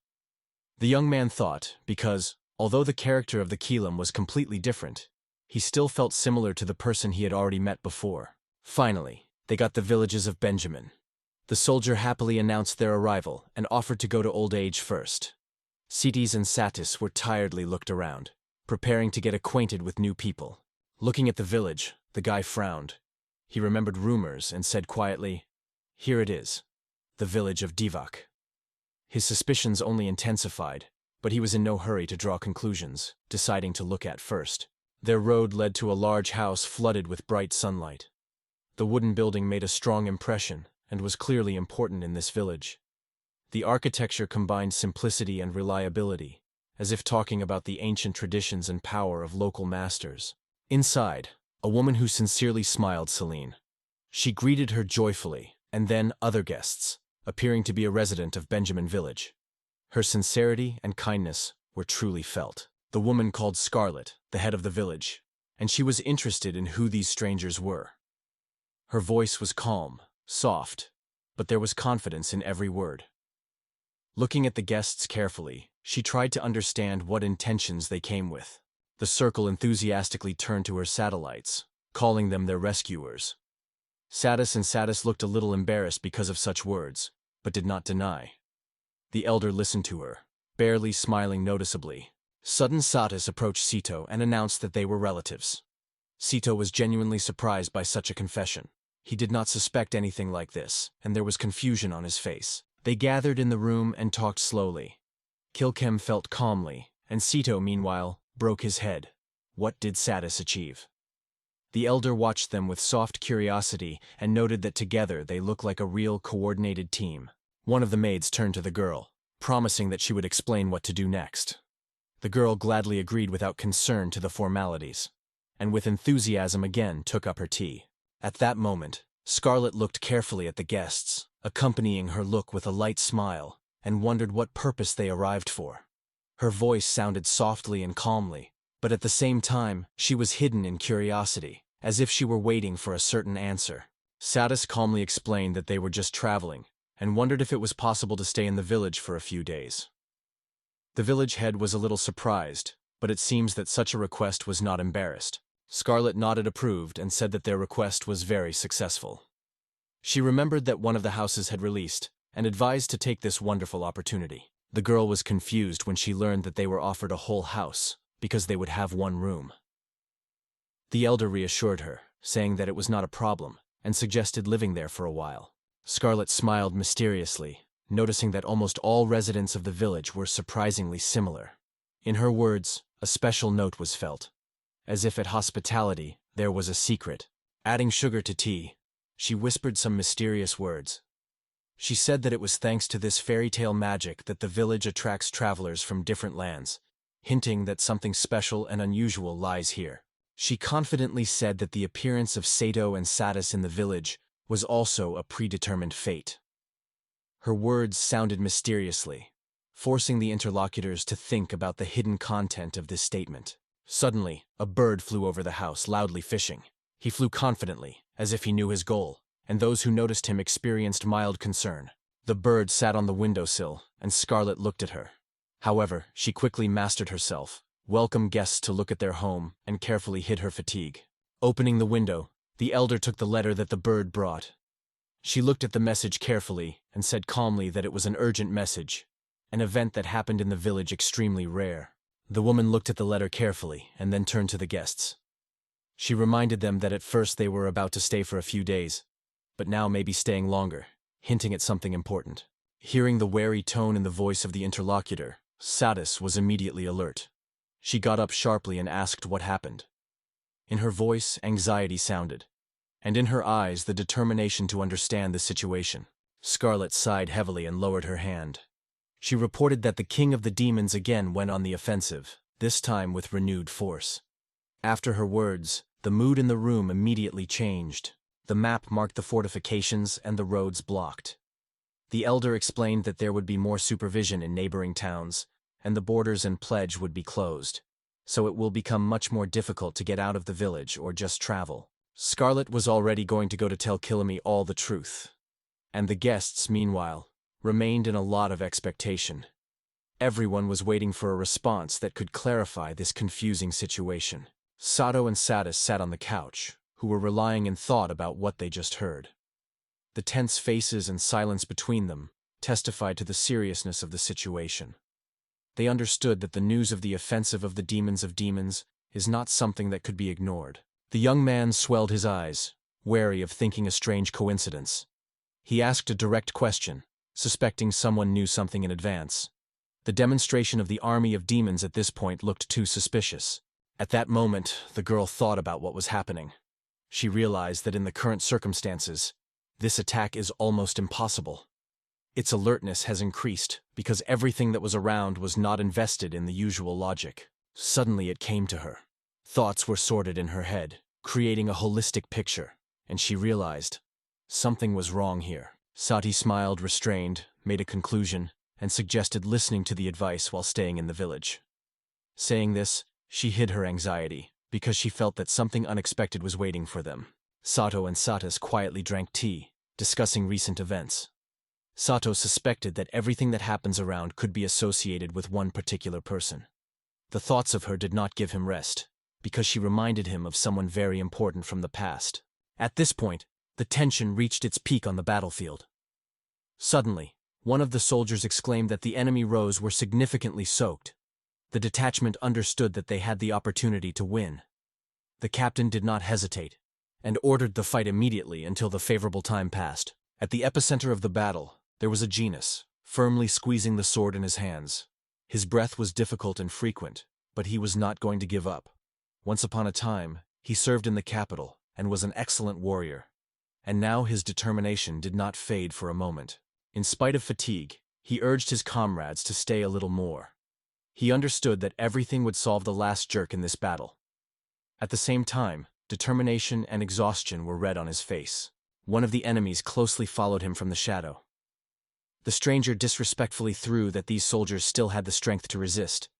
The young man thought, because, although the character of the Keelam was completely different, he still felt similar to the person he had already met before. Finally, they got the villages of Benjamin. The soldier happily announced their arrival and offered to go to Old Age first. Satis and Satis were tiredly looked around, preparing to get acquainted with new people. Looking at the village, the guy frowned. He remembered rumors and said quietly, "Here it is, the village of Divak." His suspicions only intensified, but he was in no hurry to draw conclusions, deciding to look at first. Their road led to a large house flooded with bright sunlight. The wooden building made a strong impression and was clearly important in this village. The architecture combined simplicity and reliability, as if talking about the ancient traditions and power of local masters. Inside, a woman who sincerely smiled Celine. She greeted her joyfully, and then other guests, appearing to be a resident of Benjamin Village. Her sincerity and kindness were truly felt. The woman called Scarlet, the head of the village, and she was interested in who these strangers were. Her voice was calm, soft, but there was confidence in every word. Looking at the guests carefully, she tried to understand what intentions they came with. The circle enthusiastically turned to her satellites, calling them their rescuers. Satis and Satis looked a little embarrassed because of such words, but did not deny. The elder listened to her, barely smiling noticeably. Sudden Satis approached Sito and announced that they were relatives. Sito was genuinely surprised by such a confession. He did not suspect anything like this, and there was confusion on his face. They gathered in the room and talked slowly. Kilkem felt calmly, and Sito, meanwhile, broke his head. What did Satis achieve? The elder watched them with soft curiosity and noted that together they looked like a real coordinated team. One of the maids turned to the girl, promising that she would explain what to do next. The girl gladly agreed without concern to the formalities, and with enthusiasm again took up her tea. At that moment, Scarlet looked carefully at the guests, accompanying her look with a light smile, and wondered what purpose they arrived for. Her voice sounded softly and calmly, but at the same time, she was hidden in curiosity, as if she were waiting for a certain answer. Satis calmly explained that they were just traveling, and wondered if it was possible to stay in the village for a few days. The village head was a little surprised, but it seems that such a request was not embarrassed. Scarlet nodded approved and said that their request was very successful. She remembered that one of the houses had released, and advised to take this wonderful opportunity. The girl was confused when she learned that they were offered a whole house, because they would have one room. The elder reassured her, saying that it was not a problem, and suggested living there for a while. Scarlet smiled mysteriously, noticing that almost all residents of the village were surprisingly similar. In her words, a special note was felt, as if at hospitality there was a secret. Adding sugar to tea, she whispered some mysterious words. She said that it was thanks to this fairy tale magic that the village attracts travelers from different lands, hinting that something special and unusual lies here. She confidently said that the appearance of Sato and Satis in the village was also a predetermined fate. Her words sounded mysteriously, forcing the interlocutors to think about the hidden content of this statement. Suddenly, a bird flew over the house, loudly fishing. He flew confidently, as if he knew his goal, and those who noticed him experienced mild concern. The bird sat on the windowsill, and Scarlet looked at her. However, she quickly mastered herself, welcomed guests to look at their home, and carefully hid her fatigue. Opening the window, the elder took the letter that the bird brought. She looked at the message carefully and said calmly that it was an urgent message, an event that happened in the village extremely rare. The woman looked at the letter carefully and then turned to the guests. She reminded them that at first they were about to stay for a few days, but now may be staying longer, hinting at something important. Hearing the wary tone in the voice of the interlocutor, Satis was immediately alert. She got up sharply and asked what happened. In her voice, anxiety sounded, and in her eyes the determination to understand the situation. Scarlet sighed heavily and lowered her hand. She reported that the king of the demons again went on the offensive, this time with renewed force. After her words, the mood in the room immediately changed. The map marked the fortifications and the roads blocked. The elder explained that there would be more supervision in neighboring towns, and the borders and pledge would be closed, so it will become much more difficult to get out of the village or just travel. Scarlet was already going to go to tell Kyomi all the truth, and the guests, meanwhile, remained in a lot of expectation. Everyone was waiting for a response that could clarify this confusing situation. Sato and Satis sat on the couch, who were relying in thought about what they just heard. The tense faces and silence between them testified to the seriousness of the situation. They understood that the news of the offensive of demons is not something that could be ignored. The young man swelled his eyes, wary of thinking a strange coincidence. He asked a direct question, suspecting someone knew something in advance. The demonstration of the army of demons at this point looked too suspicious. At that moment, the girl thought about what was happening. She realized that in the current circumstances, this attack is almost impossible. Its alertness has increased because everything that was around was not invested in the usual logic. Suddenly it came to her. Thoughts were sorted in her head, creating a holistic picture, and she realized something was wrong here. Satis smiled restrained, made a conclusion, and suggested listening to the advice while staying in the village. Saying this, she hid her anxiety, because she felt that something unexpected was waiting for them. Sato and Satis quietly drank tea, discussing recent events. Sato suspected that everything that happens around could be associated with one particular person. The thoughts of her did not give him rest, because she reminded him of someone very important from the past. At this point, the tension reached its peak on the battlefield. Suddenly, one of the soldiers exclaimed that the enemy rows were significantly soaked. The detachment understood that they had the opportunity to win. The captain did not hesitate, and ordered the fight immediately until the favorable time passed. At the epicenter of the battle, there was a genius, firmly squeezing the sword in his hands. His breath was difficult and frequent, but he was not going to give up. Once upon a time, he served in the capital and was an excellent warrior. And now his determination did not fade for a moment. In spite of fatigue, he urged his comrades to stay a little more. He understood that everything would solve the last jerk in this battle. At the same time, determination and exhaustion were read on his face. One of the enemies closely followed him from the shadow. The stranger disrespectfully threw that these soldiers still had the strength to resist.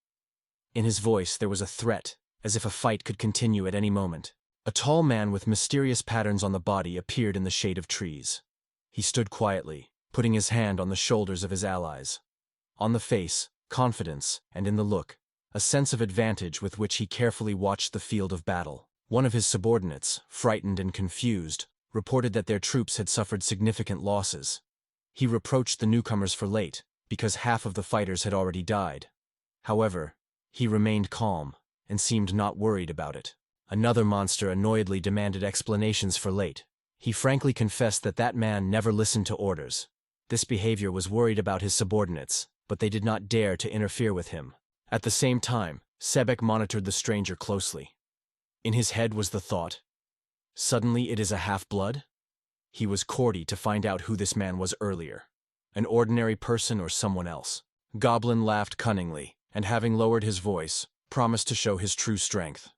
In his voice there was a threat, as if a fight could continue at any moment. A tall man with mysterious patterns on the body appeared in the shade of trees. He stood quietly, putting his hand on the shoulders of his allies. On the face, confidence, and in the look, a sense of advantage with which he carefully watched the field of battle. One of his subordinates, frightened and confused, reported that their troops had suffered significant losses. He reproached the newcomers for late, because half of the fighters had already died. However, he remained calm, and seemed not worried about it. Another monster annoyedly demanded explanations for late. He frankly confessed that that man never listened to orders. This behavior was worried about his subordinates, but they did not dare to interfere with him. At the same time, Sebek monitored the stranger closely. In his head was the thought, suddenly it is a half-blood? He was courty to find out who this man was earlier. An ordinary person or someone else. Goblin laughed cunningly, and having lowered his voice, promised to show his true strength.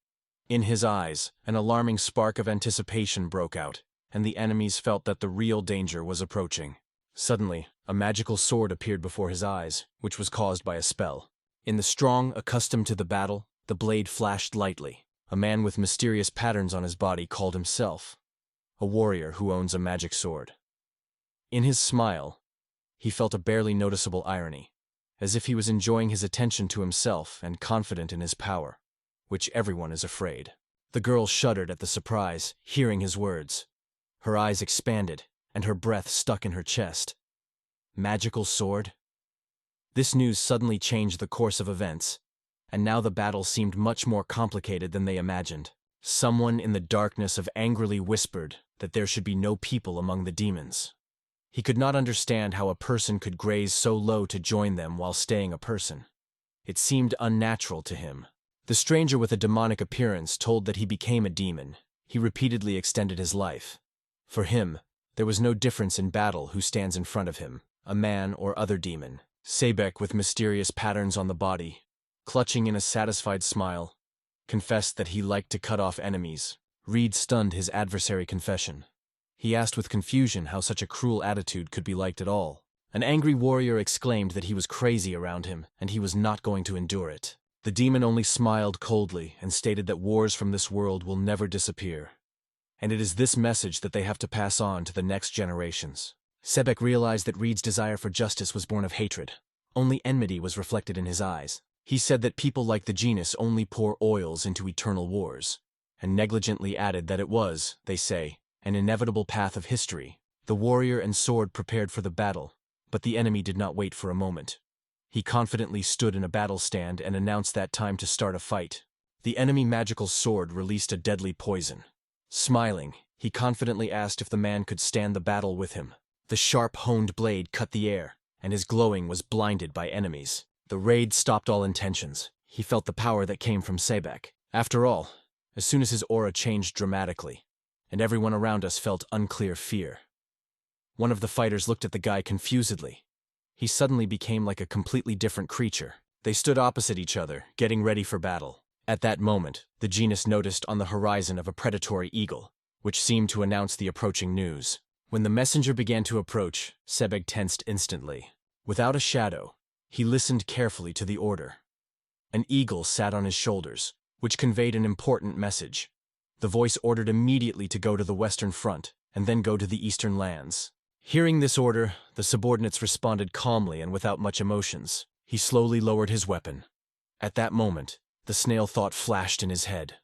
In his eyes, an alarming spark of anticipation broke out, and the enemies felt that the real danger was approaching. Suddenly, a magical sword appeared before his eyes, which was caused by a spell. In the strong, accustomed to the battle, the blade flashed lightly. A man with mysterious patterns on his body called himself a warrior who owns a magic sword. In his smile, he felt a barely noticeable irony, as if he was enjoying his attention to himself and confident in his power, which everyone is afraid. The girl shuddered at the surprise, hearing his words. Her eyes expanded, and her breath stuck in her chest. Magical sword? This news suddenly changed the course of events, and now the battle seemed much more complicated than they imagined. Someone in the darkness angrily whispered that there should be no people among the demons. He could not understand how a person could graze so low to join them while staying a person. It seemed unnatural to him. The stranger with a demonic appearance told that he became a demon. He repeatedly extended his life. For him, there was no difference in battle who stands in front of him, a man or other demon. Sebek, with mysterious patterns on the body, clutching in a satisfied smile, confessed that he liked to cut off enemies. Reed stunned his adversary confession. He asked with confusion how such a cruel attitude could be liked at all. An angry warrior exclaimed that he was crazy around him, and he was not going to endure it. The demon only smiled coldly and stated that wars from this world will never disappear. And it is this message that they have to pass on to the next generations. Sebek realized that Reed's desire for justice was born of hatred. Only enmity was reflected in his eyes. He said that people like the genus only pour oils into eternal wars, and negligently added that it was, they say, an inevitable path of history. The warrior and sword prepared for the battle, but the enemy did not wait for a moment. He confidently stood in a battle stand and announced that time to start a fight. The enemy magical sword released a deadly poison. Smiling, he confidently asked if the man could stand the battle with him. The sharp-honed blade cut the air, and his glowing was blinded by enemies. The raid stopped all intentions. He felt the power that came from Sebek. After all, as soon as his aura changed dramatically, and everyone around us felt unclear fear. One of the fighters looked at the guy confusedly. He suddenly became like a completely different creature. They stood opposite each other, getting ready for battle. At that moment, the genus noticed on the horizon of a predatory eagle, which seemed to announce the approaching news. When the messenger began to approach, Sebek tensed instantly. Without a shadow, he listened carefully to the order. An eagle sat on his shoulders, which conveyed an important message. The voice ordered immediately to go to the Western Front, and then go to the Eastern lands. Hearing this order, the subordinates responded calmly and without much emotions. He slowly lowered his weapon. At that moment, the snail thought flashed in his head.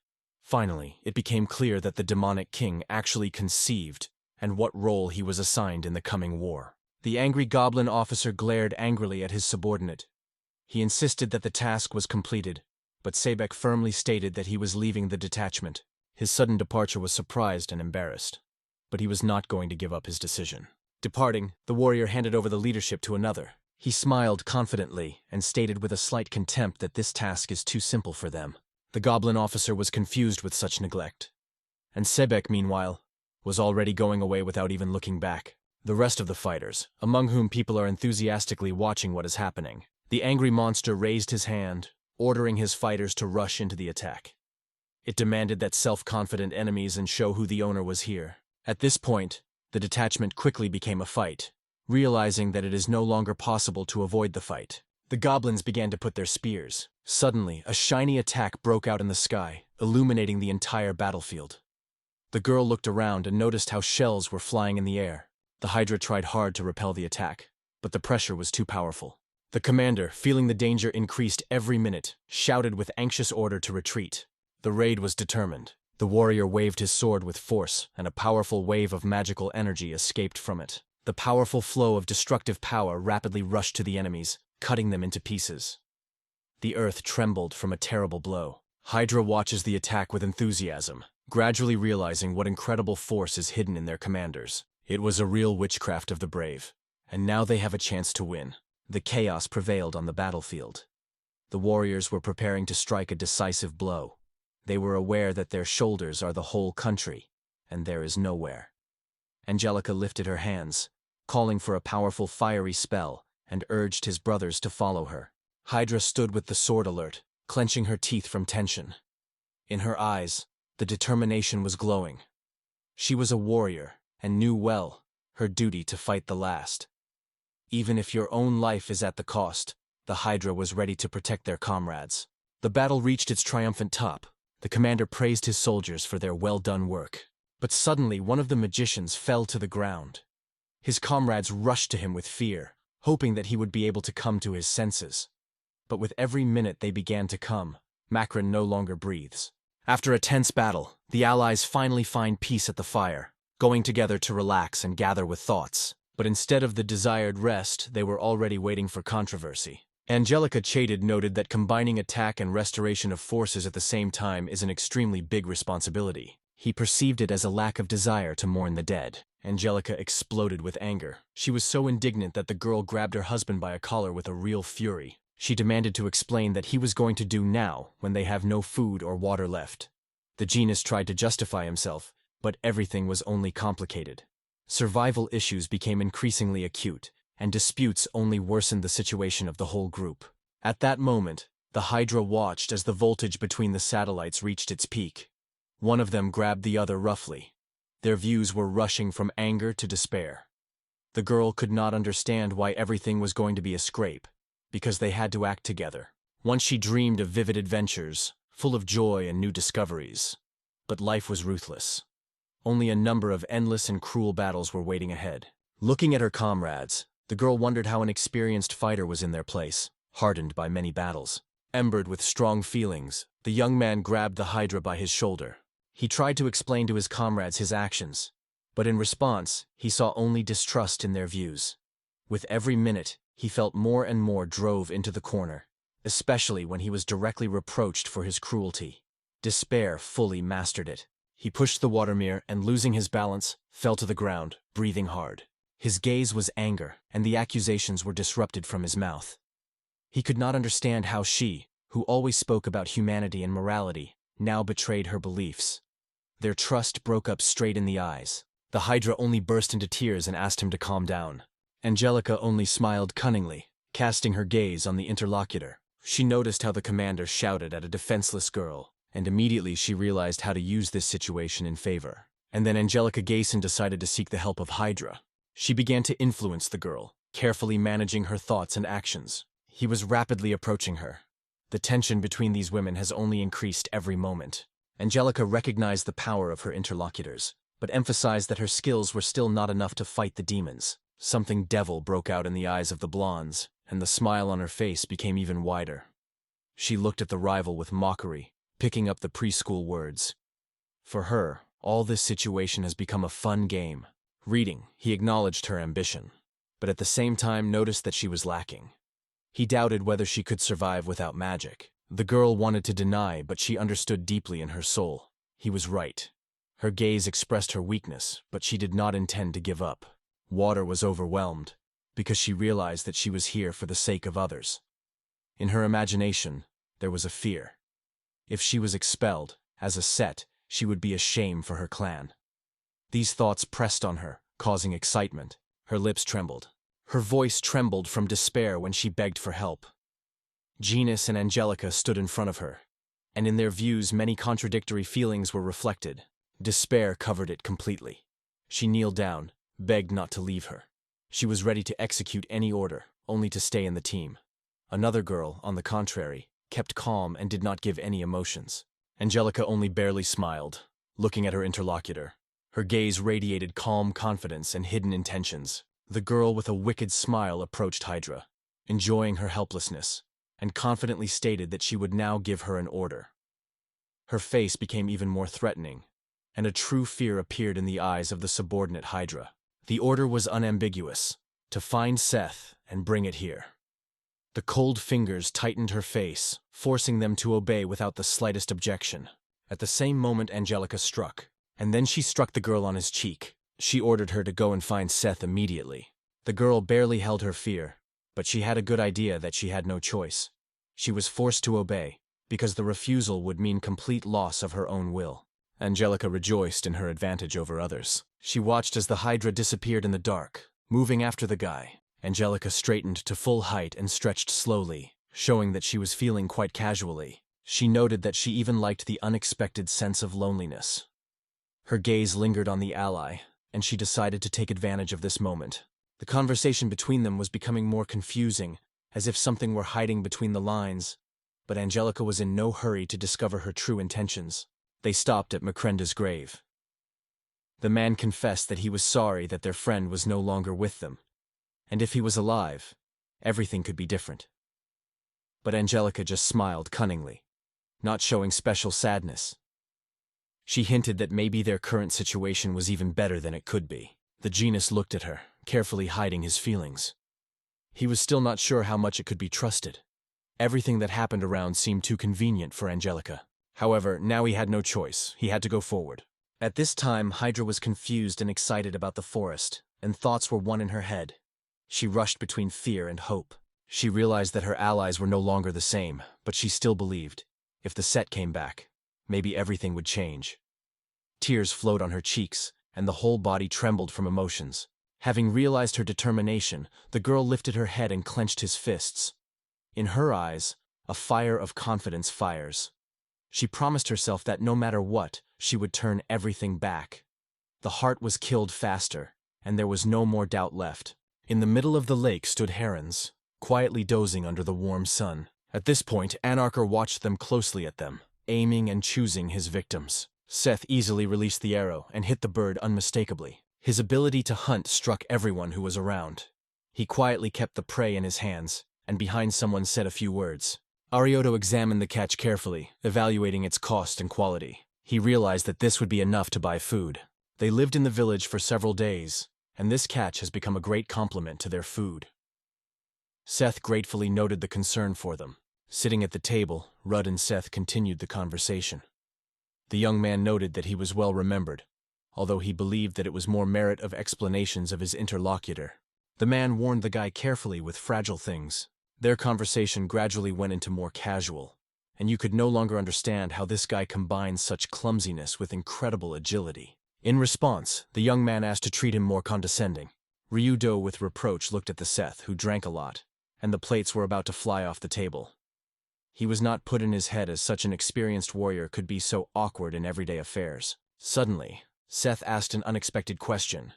Finally, it became clear that the demonic king actually conceived and what role he was assigned in the coming war. The angry goblin officer glared angrily at his subordinate. He insisted that the task was completed, but Sebek firmly stated that he was leaving the detachment. His sudden departure was surprised and embarrassed, but he was not going to give up his decision. Departing, the warrior handed over the leadership to another. He smiled confidently and stated with a slight contempt that this task is too simple for them. The goblin officer was confused with such neglect. And Sebek, meanwhile, was already going away without even looking back. The rest of the fighters, among whom people are enthusiastically watching what is happening. The angry monster raised his hand, ordering his fighters to rush into the attack. It demanded that self-confident enemies and show who the owner was here. At this point, the detachment quickly became a fight, realizing that it is no longer possible to avoid the fight. The goblins began to put their spears. Suddenly, a shiny attack broke out in the sky, illuminating the entire battlefield. The girl looked around and noticed how shells were flying in the air. The Hydra tried hard to repel the attack, but the pressure was too powerful. The commander, feeling the danger increased every minute, shouted with anxious order to retreat. The raid was determined. The warrior waved his sword with force, and a powerful wave of magical energy escaped from it. The powerful flow of destructive power rapidly rushed to the enemies, cutting them into pieces. The earth trembled from a terrible blow. Hydra watches the attack with enthusiasm, gradually realizing what incredible force is hidden in their commanders. It was a real witchcraft of the brave, and now they have a chance to win. The chaos prevailed on the battlefield. The warriors were preparing to strike a decisive blow. They were aware that their shoulders are the whole country, and there is nowhere. Angelica lifted her hands, calling for a powerful fiery spell, and urged his brothers to follow her. Hydra stood with the sword alert, clenching her teeth from tension. In her eyes, the determination was glowing. She was a warrior, and knew well her duty to fight the last. Even if your own life is at the cost, the Hydra was ready to protect their comrades. The battle reached its triumphant top. The commander praised his soldiers for their well-done work. But suddenly one of the magicians fell to the ground. His comrades rushed to him with fear, hoping that he would be able to come to his senses. But with every minute they began to come, Makron no longer breathes. After a tense battle, the allies finally find peace at the fire, going together to relax and gather with thoughts. But instead of the desired rest, they were already waiting for controversy. Angelica Chaded noted that combining attack and restoration of forces at the same time is an extremely big responsibility. He perceived it as a lack of desire to mourn the dead. Angelica exploded with anger. She was so indignant that the girl grabbed her husband by a collar with a real fury. She demanded to explain that he was going to do now when they have no food or water left. The genius tried to justify himself, but everything was only complicated. Survival issues became increasingly acute, and disputes only worsened the situation of the whole group. At that moment, the Hydra watched as the voltage between the satellites reached its peak. One of them grabbed the other roughly. Their views were rushing from anger to despair. The girl could not understand why everything was going to be a scrape, because they had to act together. Once she dreamed of vivid adventures, full of joy and new discoveries. But life was ruthless. Only a number of endless and cruel battles were waiting ahead. Looking at her comrades, the girl wondered how an experienced fighter was in their place, hardened by many battles. Embered with strong feelings, the young man grabbed the Hydra by his shoulder. He tried to explain to his comrades his actions, But in response, he saw only distrust in their views. With every minute, he felt more and more drove into the corner, especially when he was directly reproached for his cruelty. Despair fully mastered it. He pushed the water mirror and, losing his balance, fell to the ground, breathing hard. His gaze was anger, and the accusations were disrupted from his mouth. He could not understand how she, who always spoke about humanity and morality, now betrayed her beliefs. Their trust broke up straight in the eyes. The Hydra only burst into tears and asked him to calm down. Angelica only smiled cunningly, casting her gaze on the interlocutor. She noticed how the commander shouted at a defenseless girl, and immediately she realized how to use this situation in favor. And then Angelica Gayson decided to seek the help of Hydra. She began to influence the girl, carefully managing her thoughts and actions. He was rapidly approaching her. The tension between these women has only increased every moment. Angelica recognized the power of her interlocutors, but emphasized that her skills were still not enough to fight the demons. Something devil broke out in the eyes of the blondes, and the smile on her face became even wider. She looked at the rival with mockery, picking up the preschool words. For her, all this situation has become a fun game. Reading, he acknowledged her ambition, but at the same time noticed that she was lacking. He doubted whether she could survive without magic. The girl wanted to deny, but she understood deeply in her soul. He was right. Her gaze expressed her weakness, but she did not intend to give up. Water was overwhelmed, because she realized that she was here for the sake of others. In her imagination, there was a fear. If she was expelled, as a set, she would be a shame for her clan. These thoughts pressed on her, causing excitement. Her lips trembled. Her voice trembled from despair when she begged for help. Genus and Angelica stood in front of her, and in their views many contradictory feelings were reflected. Despair covered it completely. She kneeled down, begged not to leave her. She was ready to execute any order, only to stay in the team. Another girl, on the contrary, kept calm and did not give any emotions. Angelica only barely smiled, looking at her interlocutor. Her gaze radiated calm confidence and hidden intentions. The girl with a wicked smile approached Hydra, enjoying her helplessness, and confidently stated that she would now give her an order. Her face became even more threatening, and a true fear appeared in the eyes of the subordinate Hydra. The order was unambiguous: to find Seth and bring it here. The cold fingers tightened her face, forcing them to obey without the slightest objection. At the same moment Angelica struck, and then she struck the girl on his cheek. She ordered her to go and find Seth immediately. The girl barely held her fear, but she had a good idea that she had no choice. She was forced to obey, because the refusal would mean complete loss of her own will. Angelica rejoiced in her advantage over others. She watched as the Hydra disappeared in the dark, moving after the guy. Angelica straightened to full height and stretched slowly, showing that she was feeling quite casually. She noted that she even liked the unexpected sense of loneliness. Her gaze lingered on the ally, and she decided to take advantage of this moment. The conversation between them was becoming more confusing, as if something were hiding between the lines, but Angelica was in no hurry to discover her true intentions. They stopped at Makrenda's grave. The man confessed that he was sorry that their friend was no longer with them, and if he was alive, everything could be different. But Angelica just smiled cunningly, not showing special sadness. She hinted that maybe their current situation was even better than it could be. The Genus looked at her, carefully hiding his feelings. He was still not sure how much it could be trusted. Everything that happened around seemed too convenient for Angelica. However, now he had no choice. He had to go forward. At this time, Hydra was confused and excited about the forest, and thoughts were one in her head. She rushed between fear and hope. She realized that her allies were no longer the same, but she still believed. If the set came back, maybe everything would change. Tears flowed on her cheeks, and the whole body trembled from emotions. Having realized her determination, the girl lifted her head and clenched his fists. In her eyes, a fire of confidence fires. She promised herself that no matter what, she would turn everything back. The heart was killed faster, and there was no more doubt left. In the middle of the lake stood herons, quietly dozing under the warm sun. At this point, Anarcher watched them closely at them, aiming and choosing his victims. Seth easily released the arrow and hit the bird unmistakably. His ability to hunt struck everyone who was around. He quietly kept the prey in his hands, and behind someone said a few words. Arioto examined the catch carefully, evaluating its cost and quality. He realized that this would be enough to buy food. They lived in the village for several days, and this catch has become a great complement to their food. Seth gratefully noted the concern for them. Sitting at the table, Rudd and Seth continued the conversation. The young man noted that he was well remembered, although he believed that it was more merit of explanations of his interlocutor. The man warned the guy carefully with fragile things. Their conversation gradually went into more casual, and you could no longer understand how this guy combines such clumsiness with incredible agility. In response, the young man asked to treat him more condescending. Ryudo with reproach looked at the Seth, who drank a lot, and the plates were about to fly off the table. He was not put in his head as such an experienced warrior could be so awkward in everyday affairs. Suddenly, Seth asked an unexpected question.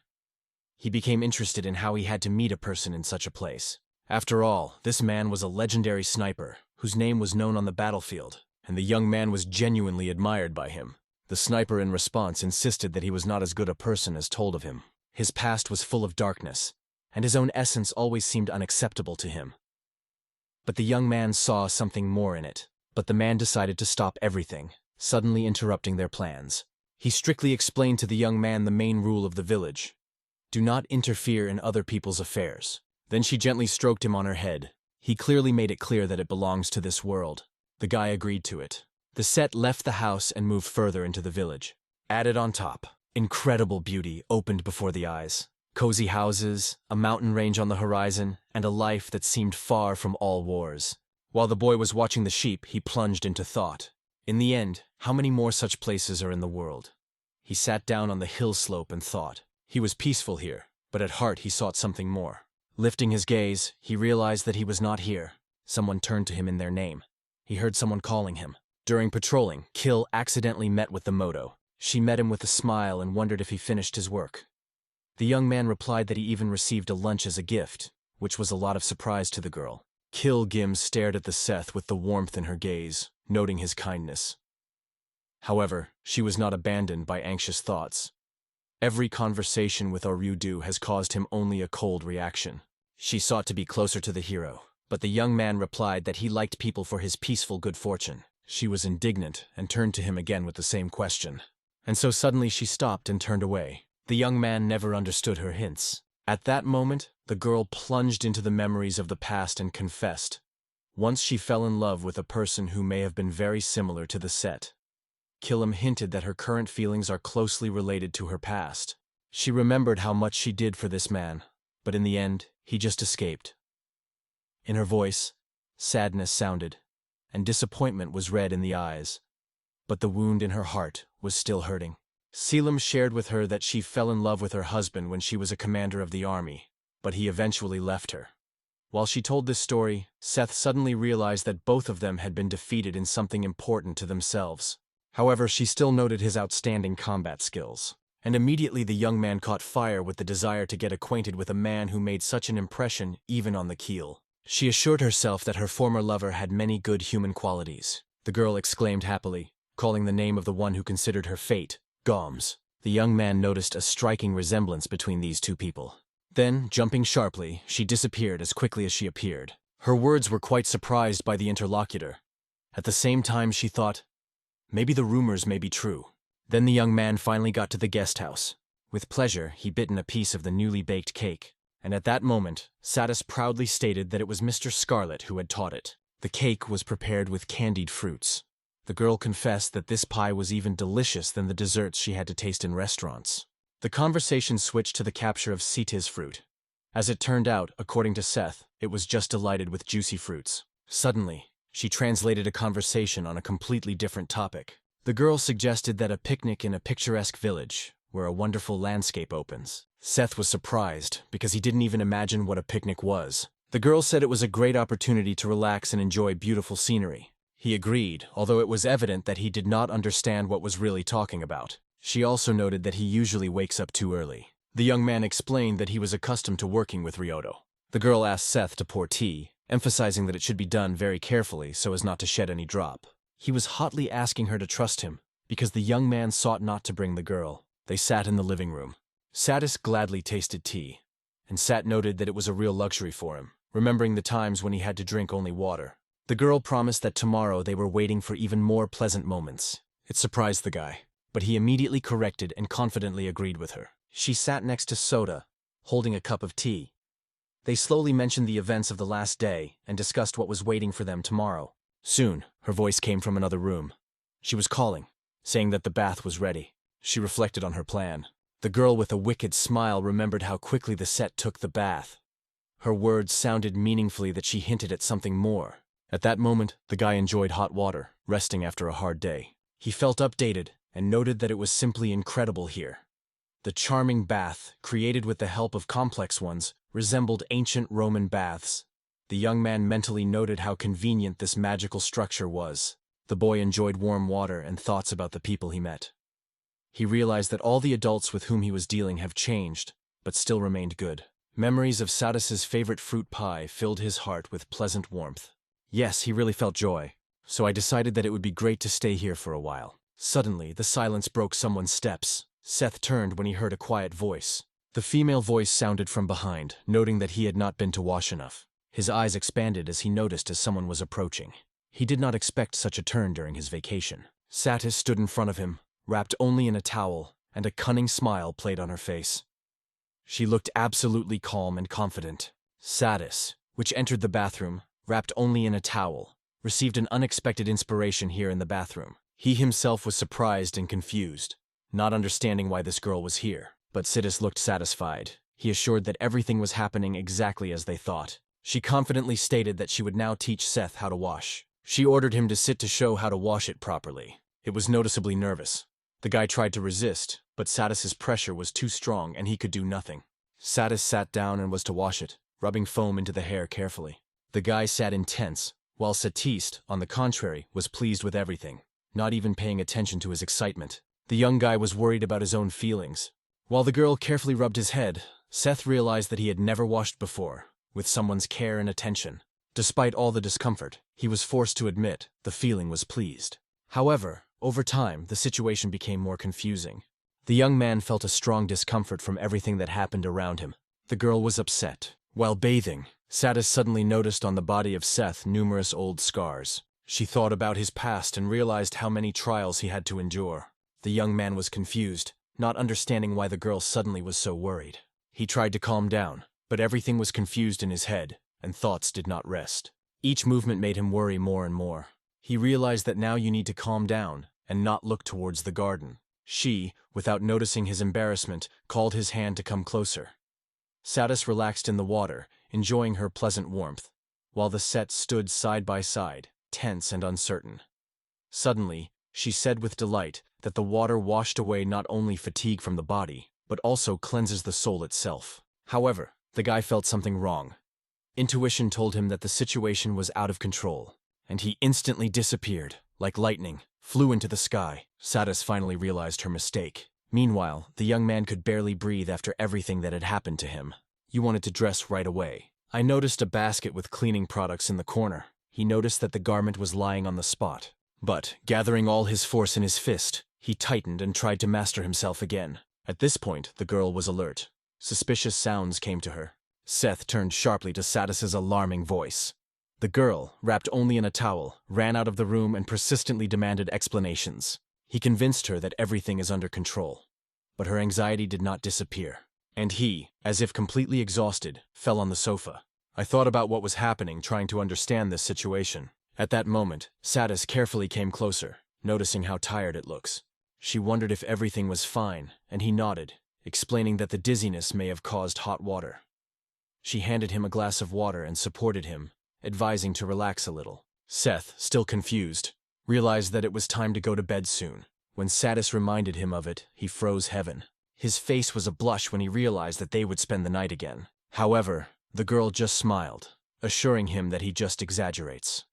He became interested in how he had to meet a person in such a place. After all, this man was a legendary sniper, whose name was known on the battlefield, and the young man was genuinely admired by him. The sniper in response insisted that he was not as good a person as told of him. His past was full of darkness, and his own essence always seemed unacceptable to him. But the young man saw something more in it. But the man decided to stop everything, suddenly interrupting their plans. He strictly explained to the young man the main rule of the village. Do not interfere in other people's affairs. Then she gently stroked him on her head. He clearly made it clear that it belongs to this world. The guy agreed to it. The set left the house and moved further into the village. Added on top, incredible beauty opened before the eyes. Cozy houses, a mountain range on the horizon, and a life that seemed far from all wars. While the boy was watching the sheep, he plunged into thought. In the end, how many more such places are in the world? He sat down on the hill slope and thought. He was peaceful here, but at heart he sought something more. Lifting his gaze, he realized that he was not here. Someone turned to him in their name. He heard someone calling him. During patrolling, Kill accidentally met with the Moto. She met him with a smile and wondered if he finished his work. The young man replied that he even received a lunch as a gift, which was a lot of surprise to the girl. Kill Gim stared at the Seth with the warmth in her gaze, noting his kindness. However, she was not abandoned by anxious thoughts. Every conversation with Oryudu has caused him only a cold reaction. She sought to be closer to the hero, but the young man replied that he liked people for his peaceful good fortune. She was indignant and turned to him again with the same question. And so suddenly she stopped and turned away. The young man never understood her hints. At that moment, the girl plunged into the memories of the past and confessed. Once she fell in love with a person who may have been very similar to the set. Killam hinted that her current feelings are closely related to her past. She remembered how much she did for this man, but in the end, he just escaped. In her voice, sadness sounded, and disappointment was read in the eyes. But the wound in her heart was still hurting. Selim shared with her that she fell in love with her husband when she was a commander of the army, but he eventually left her. While she told this story, Seth suddenly realized that both of them had been defeated in something important to themselves. However, she still noted his outstanding combat skills, and immediately the young man caught fire with the desire to get acquainted with a man who made such an impression even on the keel. She assured herself that her former lover had many good human qualities. The girl exclaimed happily, calling the name of the one who considered her fate, Goms. The young man noticed a striking resemblance between these two people. Then, jumping sharply, she disappeared as quickly as she appeared. Her words were quite surprised by the interlocutor. At the same time she thought, maybe the rumors may be true. Then the young man finally got to the guest house. With pleasure, he bit in a piece of the newly baked cake. And at that moment, Satis proudly stated that it was Mr. Scarlet who had taught it. The cake was prepared with candied fruits. The girl confessed that this pie was even delicious than the desserts she had to taste in restaurants. The conversation switched to the capture of Satis fruit. As it turned out, according to Seth, it was just delighted with juicy fruits. Suddenly, she translated a conversation on a completely different topic. The girl suggested that a picnic in a picturesque village, where a wonderful landscape opens. Seth was surprised, because he didn't even imagine what a picnic was. The girl said it was a great opportunity to relax and enjoy beautiful scenery. He agreed, although it was evident that he did not understand what was really talking about. She also noted that he usually wakes up too early. The young man explained that he was accustomed to working with Ryoto. The girl asked Seth to pour tea, emphasizing that it should be done very carefully so as not to shed any drop. He was hotly asking her to trust him, because the young man sought not to bring the girl. They sat in the living room. Satis gladly tasted tea, and Sat noted that it was a real luxury for him, remembering the times when he had to drink only water. The girl promised that tomorrow they were waiting for even more pleasant moments. It surprised the guy. but he immediately corrected and confidently agreed with her. She sat next to Soda, holding a cup of tea. They slowly mentioned the events of the last day and discussed what was waiting for them tomorrow. Soon, her voice came from another room. She was calling, saying that the bath was ready. She reflected on her plan. The girl with a wicked smile remembered how quickly the set took the bath. Her words sounded meaningfully that she hinted at something more. At that moment, the guy enjoyed hot water, resting after a hard day. He felt updated and noted that it was simply incredible here. The charming bath, created with the help of complex ones, resembled ancient Roman baths. The young man mentally noted how convenient this magical structure was. The boy enjoyed warm water and thoughts about the people he met. He realized that all the adults with whom he was dealing have changed, but still remained good. Memories of Satis's favorite fruit pie filled his heart with pleasant warmth. Yes, he really felt joy, so I decided that it would be great to stay here for a while. Suddenly, the silence broke someone's steps. Seth turned when he heard a quiet voice. The female voice sounded from behind, noting that he had not been to wash enough. His eyes expanded as he noticed as someone was approaching. He did not expect such a turn during his vacation. Satis stood in front of him, wrapped only in a towel, and a cunning smile played on her face. She looked absolutely calm and confident. Satis, which entered the bathroom, wrapped only in a towel, received an unexpected inspiration here in the bathroom. He himself was surprised and confused, not understanding why this girl was here. But Satis looked satisfied. He assured that everything was happening exactly as they thought. She confidently stated that she would now teach Seth how to wash. She ordered him to sit to show how to wash it properly. It was noticeably nervous. The guy tried to resist, but Satis's pressure was too strong and he could do nothing. Satis sat down and was to wash it, rubbing foam into the hair carefully. The guy sat intense, while Satis, on the contrary, was pleased with everything, not even paying attention to his excitement. The young guy was worried about his own feelings. While the girl carefully rubbed his head, Seth realized that he had never washed before, with someone's care and attention. Despite all the discomfort, he was forced to admit the feeling was pleased. However, over time, the situation became more confusing. The young man felt a strong discomfort from everything that happened around him. The girl was upset. While bathing, Satis suddenly noticed on the body of Seth numerous old scars. She thought about his past and realized how many trials he had to endure. The young man was confused, not understanding why the girl suddenly was so worried. He tried to calm down, but everything was confused in his head, and thoughts did not rest. Each movement made him worry more and more. He realized that now you need to calm down and not look towards the garden. She, without noticing his embarrassment, called his hand to come closer. Satis relaxed in the water, enjoying her pleasant warmth, while the set stood side by side, tense and uncertain. Suddenly, she said with delight that the water washed away not only fatigue from the body, but also cleanses the soul itself. However, the guy felt something wrong. Intuition told him that the situation was out of control, and he instantly disappeared, like lightning, flew into the sky. Satis finally realized her mistake. Meanwhile, the young man could barely breathe after everything that had happened to him. You wanted to dress right away. I noticed a basket with cleaning products in the corner. He noticed that the garment was lying on the spot. But, gathering all his force in his fist, he tightened and tried to master himself again. At this point, the girl was alert. Suspicious sounds came to her. Seth turned sharply to Satis's alarming voice. The girl, wrapped only in a towel, ran out of the room and persistently demanded explanations. He convinced her that everything is under control. But her anxiety did not disappear. And he, as if completely exhausted, fell on the sofa. I thought about what was happening, trying to understand this situation. At that moment, Satis carefully came closer, noticing how tired it looks. She wondered if everything was fine, and he nodded, explaining that the dizziness may have caused hot water. She handed him a glass of water and supported him, advising to relax a little. Seth, still confused, realized that it was time to go to bed soon. When Satis reminded him of it, he froze heaven. His face was ablush when he realized that they would spend the night again. However, the girl just smiled, assuring him that he just exaggerates.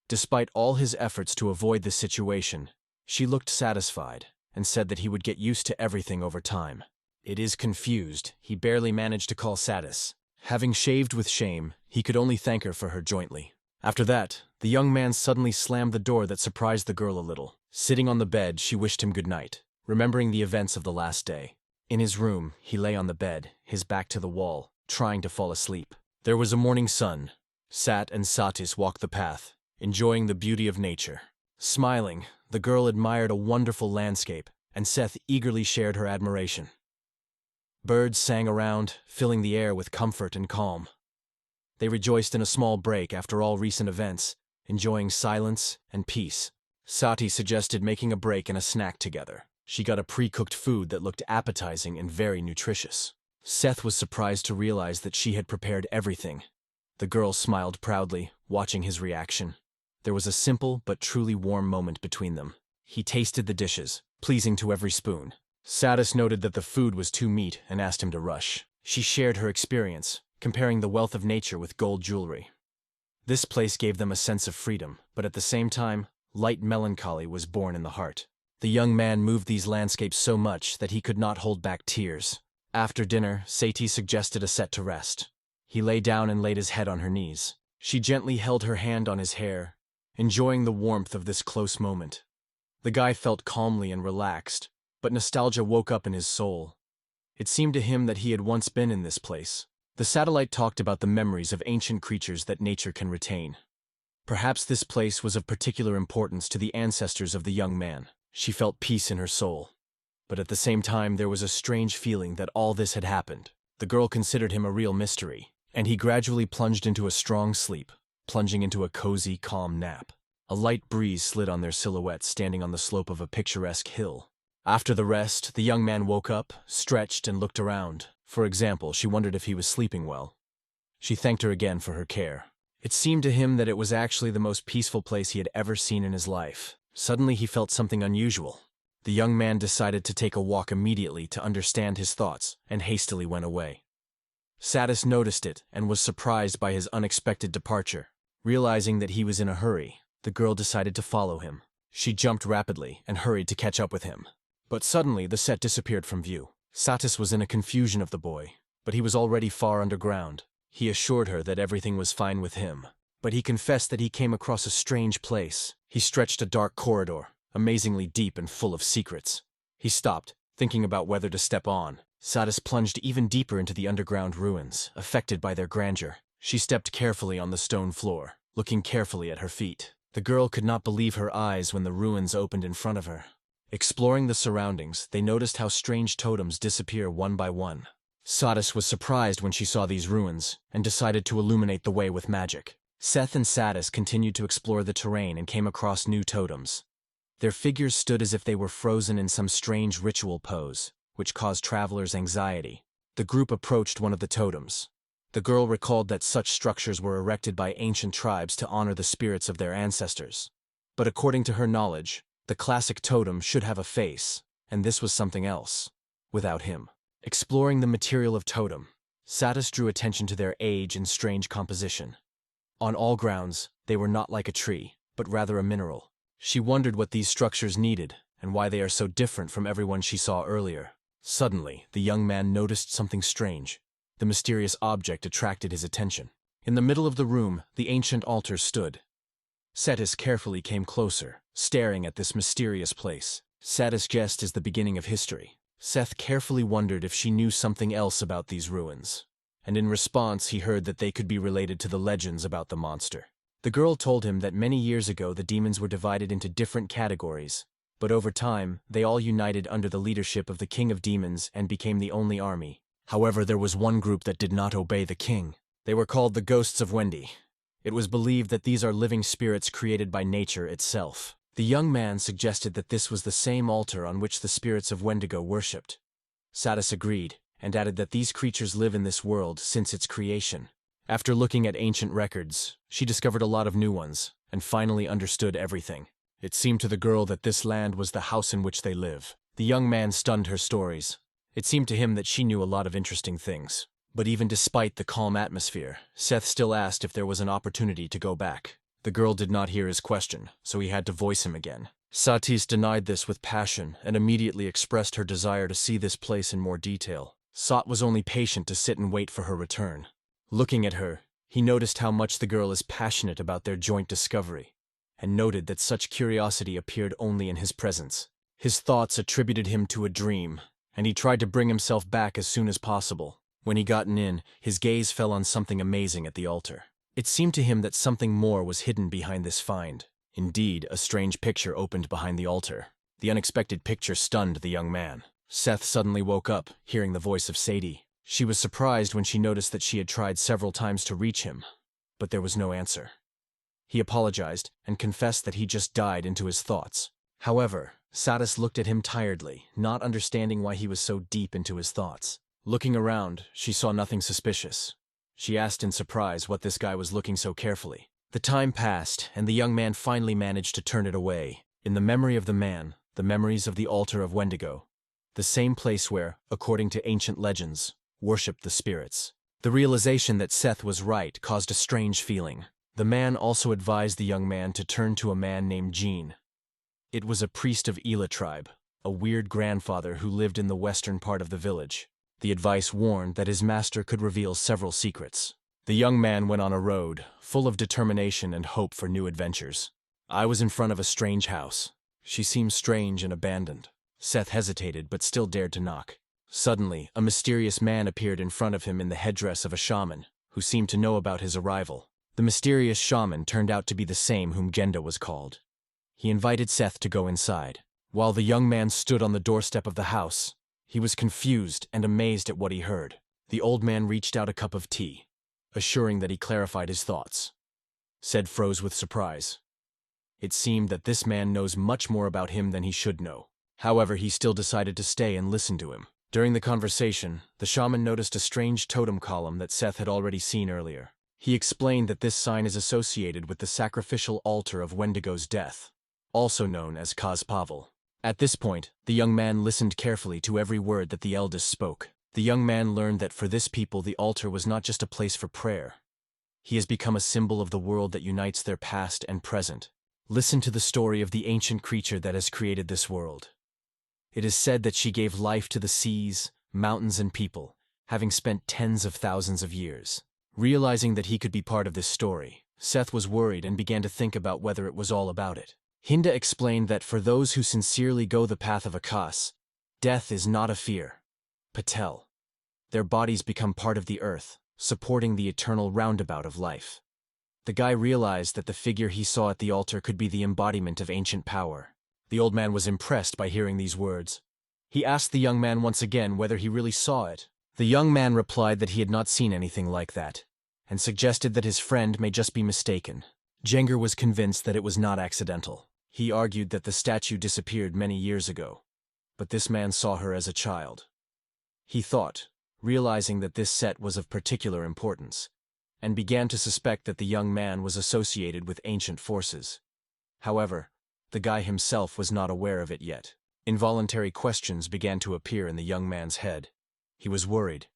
Despite all his efforts to avoid the situation, she looked satisfied and said that he would get used to everything over time. It is confused, he barely managed to call Satis. Having shaved with shame, he could only thank her for her jointly. After that, the young man suddenly slammed the door that surprised the girl a little. Sitting on the bed, she wished him good night, remembering the events of the last day. In his room, he lay on the bed, his back to the wall, trying to fall asleep. There was a morning sun. Sat and Satis walked the path, enjoying the beauty of nature. Smiling, the girl admired a wonderful landscape and Seth eagerly shared her admiration. Birds sang around, filling the air with comfort and calm. They rejoiced in a small break after all recent events, enjoying silence and peace. Satis suggested making a break and a snack together. She got a pre-cooked food that looked appetizing and very nutritious. Seth was surprised to realize that she had prepared everything. The girl smiled proudly, watching his reaction. There was a simple but truly warm moment between them. He tasted the dishes, pleasing to every spoon. Satis noted that the food was too meat and asked him to rush. She shared her experience, comparing the wealth of nature with gold jewelry. This place gave them a sense of freedom, but at the same time, light melancholy was born in the heart. The young man moved these landscapes so much that he could not hold back tears. After dinner, Satis suggested a set to rest. He lay down and laid his head on her knees. She gently held her hand on his hair, enjoying the warmth of this close moment. The guy felt calmly and relaxed, but nostalgia woke up in his soul. It seemed to him that he had once been in this place. The satellite talked about the memories of ancient creatures that nature can retain. Perhaps this place was of particular importance to the ancestors of the young man. She felt peace in her soul. But at the same time, there was a strange feeling that all this had happened. The girl considered him a real mystery, and he gradually plunged into a strong sleep, plunging into a cozy, calm nap. A light breeze slid on their silhouettes standing on the slope of a picturesque hill. After the rest, the young man woke up, stretched, and looked around. For example, she wondered if he was sleeping well. She thanked her again for her care. It seemed to him that it was actually the most peaceful place he had ever seen in his life. Suddenly he felt something unusual. The young man decided to take a walk immediately to understand his thoughts, and hastily went away. Satis noticed it and was surprised by his unexpected departure. Realizing that he was in a hurry, the girl decided to follow him. She jumped rapidly and hurried to catch up with him. But suddenly the set disappeared from view. Satis was in a confusion of the boy, but he was already far underground. He assured her that everything was fine with him, but he confessed that he came across a strange place. He stretched a dark corridor, amazingly deep and full of secrets. He stopped, thinking about whether to step on. Satis plunged even deeper into the underground ruins, affected by their grandeur. She stepped carefully on the stone floor, looking carefully at her feet. The girl could not believe her eyes when the ruins opened in front of her. Exploring the surroundings, they noticed how strange totems disappear one by one. Satis was surprised when she saw these ruins, and decided to illuminate the way with magic. Seth and Satis continued to explore the terrain and came across new totems. Their figures stood as if they were frozen in some strange ritual pose, which caused travelers anxiety. The group approached one of the totems. The girl recalled that such structures were erected by ancient tribes to honor the spirits of their ancestors. But according to her knowledge, the classic totem should have a face, and this was something else, without him. Exploring the material of totem, Satis drew attention to their age and strange composition. On all grounds, they were not like a tree, but rather a mineral. She wondered what these structures needed, and why they are so different from everyone she saw earlier. Suddenly, the young man noticed something strange. The mysterious object attracted his attention. In the middle of the room, the ancient altar stood. Satis carefully came closer, staring at this mysterious place. Satis guessed is the beginning of history. Seth carefully wondered if she knew something else about these ruins, and in response he heard that they could be related to the legends about the monster. The girl told him that many years ago the demons were divided into different categories, but over time they all united under the leadership of the king of demons and became the only army. However, there was one group that did not obey the king. They were called the Ghosts of Wendy. It was believed that these are living spirits created by nature itself. The young man suggested that this was the same altar on which the spirits of Wendigo worshipped. Satis agreed, and added that these creatures live in this world since its creation. After looking at ancient records, she discovered a lot of new ones, and finally understood everything. It seemed to the girl that this land was the house in which they live. The young man stunned her stories. It seemed to him that she knew a lot of interesting things. But even despite the calm atmosphere, Seth still asked if there was an opportunity to go back. The girl did not hear his question, so he had to voice him again. Satis denied this with passion and immediately expressed her desire to see this place in more detail. Sat was only patient to sit and wait for her return. Looking at her, he noticed how much the girl is passionate about their joint discovery, and noted that such curiosity appeared only in his presence. His thoughts attributed him to a dream, and he tried to bring himself back as soon as possible. When he gotten in, his gaze fell on something amazing at the altar. It seemed to him that something more was hidden behind this find. Indeed, a strange picture opened behind the altar. The unexpected picture stunned the young man. Seth suddenly woke up, hearing the voice of Satis. She was surprised when she noticed that she had tried several times to reach him, but there was no answer. He apologized and confessed that he just died into his thoughts. However, Satis looked at him tiredly, not understanding why he was so deep into his thoughts. Looking around, she saw nothing suspicious. She asked in surprise what this guy was looking so carefully. The time passed, and the young man finally managed to turn it away. In the memory of the man, the memories of the altar of Wendigo, the same place where, according to ancient legends, worshipped the spirits. The realization that Seth was right caused a strange feeling. The man also advised the young man to turn to a man named Jean. It was a priest of Ela tribe, a weird grandfather who lived in the western part of the village. The advice warned that his master could reveal several secrets. The young man went on a road, full of determination and hope for new adventures. I was in front of a strange house. She seemed strange and abandoned. Seth hesitated but still dared to knock. Suddenly, a mysterious man appeared in front of him in the headdress of a shaman, who seemed to know about his arrival. The mysterious shaman turned out to be the same whom Genda was called. He invited Seth to go inside. While the young man stood on the doorstep of the house, he was confused and amazed at what he heard. The old man reached out a cup of tea, assuring that he clarified his thoughts. Seth froze with surprise. It seemed that this man knows much more about him than he should know. However, he still decided to stay and listen to him. During the conversation, the shaman noticed a strange totem column that Seth had already seen earlier. He explained that this sign is associated with the sacrificial altar of Wendigo's death, also known as Kaz. At this point, the young man listened carefully to every word that the eldest spoke. The young man learned that for this people the altar was not just a place for prayer. He has become a symbol of the world that unites their past and present. Listen to the story of the ancient creature that has created this world. It is said that she gave life to the seas, mountains, and people, having spent tens of thousands of years. Realizing that he could be part of this story, Seth was worried and began to think about whether it was all about it. Hinda explained that for those who sincerely go the path of Akas, death is not a fear. Patel. Their bodies become part of the earth, supporting the eternal roundabout of life. The guy realized that the figure he saw at the altar could be the embodiment of ancient power. The old man was impressed by hearing these words. He asked the young man once again whether he really saw it. The young man replied that he had not seen anything like that, and suggested that his friend may just be mistaken. Jenger was convinced that it was not accidental. He argued that the statue disappeared many years ago, but this man saw her as a child. He thought, realizing that this set was of particular importance, and began to suspect that the young man was associated with ancient forces. However, the guy himself was not aware of it yet. Involuntary questions began to appear in the young man's head. He was worried.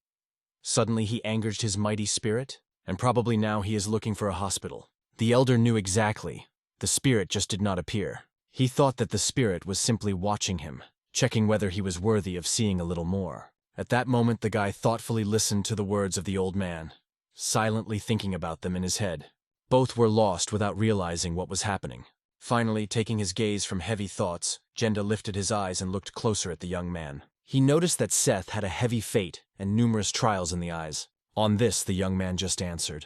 Suddenly he angered his mighty spirit, and probably now he is looking for a hospital. The elder knew exactly. The spirit just did not appear. He thought that the spirit was simply watching him, checking whether he was worthy of seeing a little more. At that moment the guy thoughtfully listened to the words of the old man, silently thinking about them in his head. Both were lost without realizing what was happening. Finally, taking his gaze from heavy thoughts, Genda lifted his eyes and looked closer at the young man. He noticed that Seth had a heavy fate and numerous trials in the eyes. On this, the young man just answered.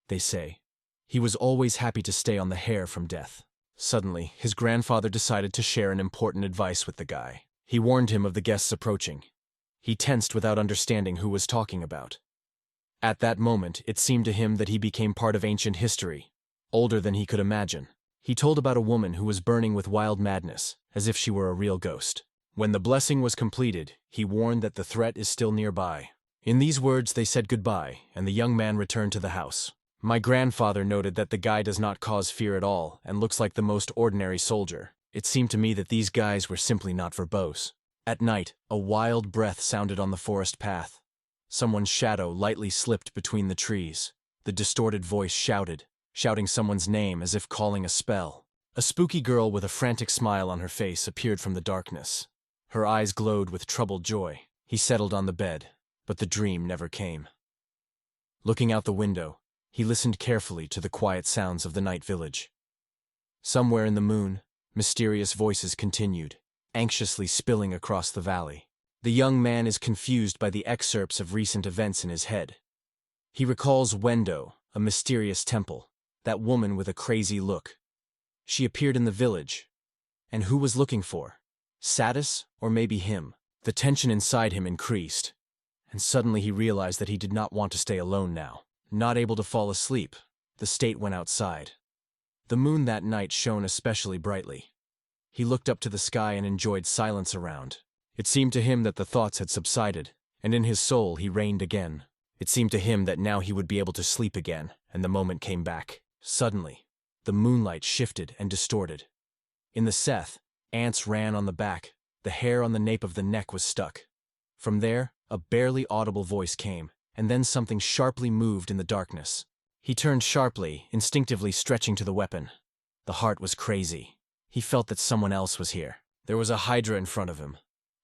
They say. He was always happy to stay on the hair from death. Suddenly, his grandfather decided to share an important advice with the guy. He warned him of the guests approaching. He tensed without understanding who was talking about. At that moment, it seemed to him that he became part of ancient history, older than he could imagine. He told about a woman who was burning with wild madness, as if she were a real ghost. When the blessing was completed, he warned that the threat is still nearby. In these words, they said goodbye, and the young man returned to the house. My grandfather noted that the guy does not cause fear at all and looks like the most ordinary soldier. It seemed to me that these guys were simply not verbose. At night, a wild breath sounded on the forest path. Someone's shadow lightly slipped between the trees. The distorted voice shouting someone's name as if calling a spell. A spooky girl with a frantic smile on her face appeared from the darkness. Her eyes glowed with troubled joy. He settled on the bed, but the dream never came. Looking out the window, he listened carefully to the quiet sounds of the night village. Somewhere in the moon, mysterious voices continued, anxiously spilling across the valley. The young man is confused by the excerpts of recent events in his head. He recalls Wendo, a mysterious temple, that woman with a crazy look. She appeared in the village. And who was looking for? Satis, or maybe him. The tension inside him increased, and suddenly he realized that he did not want to stay alone now. Not able to fall asleep, the state went outside. The moon that night shone especially brightly. He looked up to the sky and enjoyed silence around. It seemed to him that the thoughts had subsided, and in his soul he reigned again. It seemed to him that now he would be able to sleep again, and the moment came back. Suddenly, the moonlight shifted and distorted. In the Seth, ants ran on the back, the hair on the nape of the neck was stuck. From there, a barely audible voice came, and then something sharply moved in the darkness. He turned sharply, instinctively stretching to the weapon. The heart was crazy. He felt that someone else was here. There was a Hydra in front of him,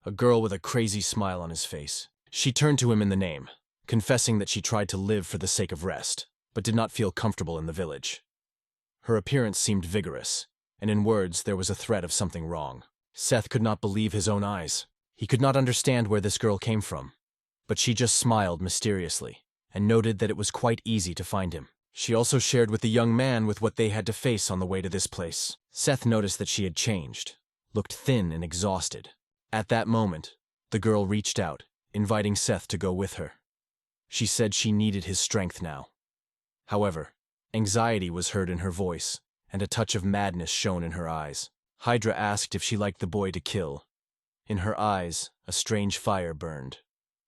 a girl with a crazy smile on his face. She turned to him in the name, confessing that she tried to live for the sake of rest, but did not feel comfortable in the village. Her appearance seemed vigorous, and in words there was a threat of something wrong. Seth could not believe his own eyes. He could not understand where this girl came from, but she just smiled mysteriously, and noted that it was quite easy to find him. She also shared with the young man with what they had to face on the way to this place. Seth noticed that she had changed, looked thin and exhausted. At that moment, the girl reached out, inviting Seth to go with her. She said she needed his strength now. However, anxiety was heard in her voice, and a touch of madness shone in her eyes. Hydra asked if she liked the boy to kill. In her eyes, a strange fire burned.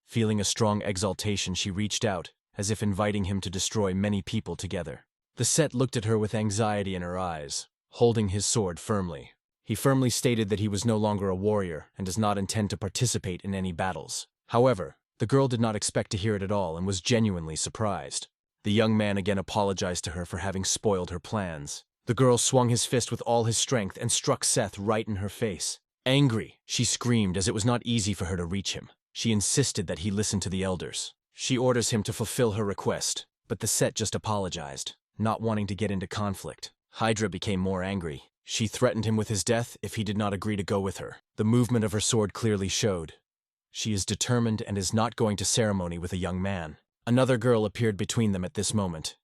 Feeling a strong exaltation, she reached out, as if inviting him to destroy many people together. The Set looked at her with anxiety in her eyes, holding his sword firmly. He firmly stated that he was no longer a warrior and does not intend to participate in any battles. However, the girl did not expect to hear it at all and was genuinely surprised. The young man again apologized to her for having spoiled her plans. The girl swung his fist with all his strength and struck Seth right in her face. Angry, she screamed as it was not easy for her to reach him. She insisted that he listen to the elders. She orders him to fulfill her request, but the Set just apologized, not wanting to get into conflict. Hydra became more angry. She threatened him with his death if he did not agree to go with her. The movement of her sword clearly showed. She is determined and is not going to ceremony with a young man. Another girl appeared between them at this moment.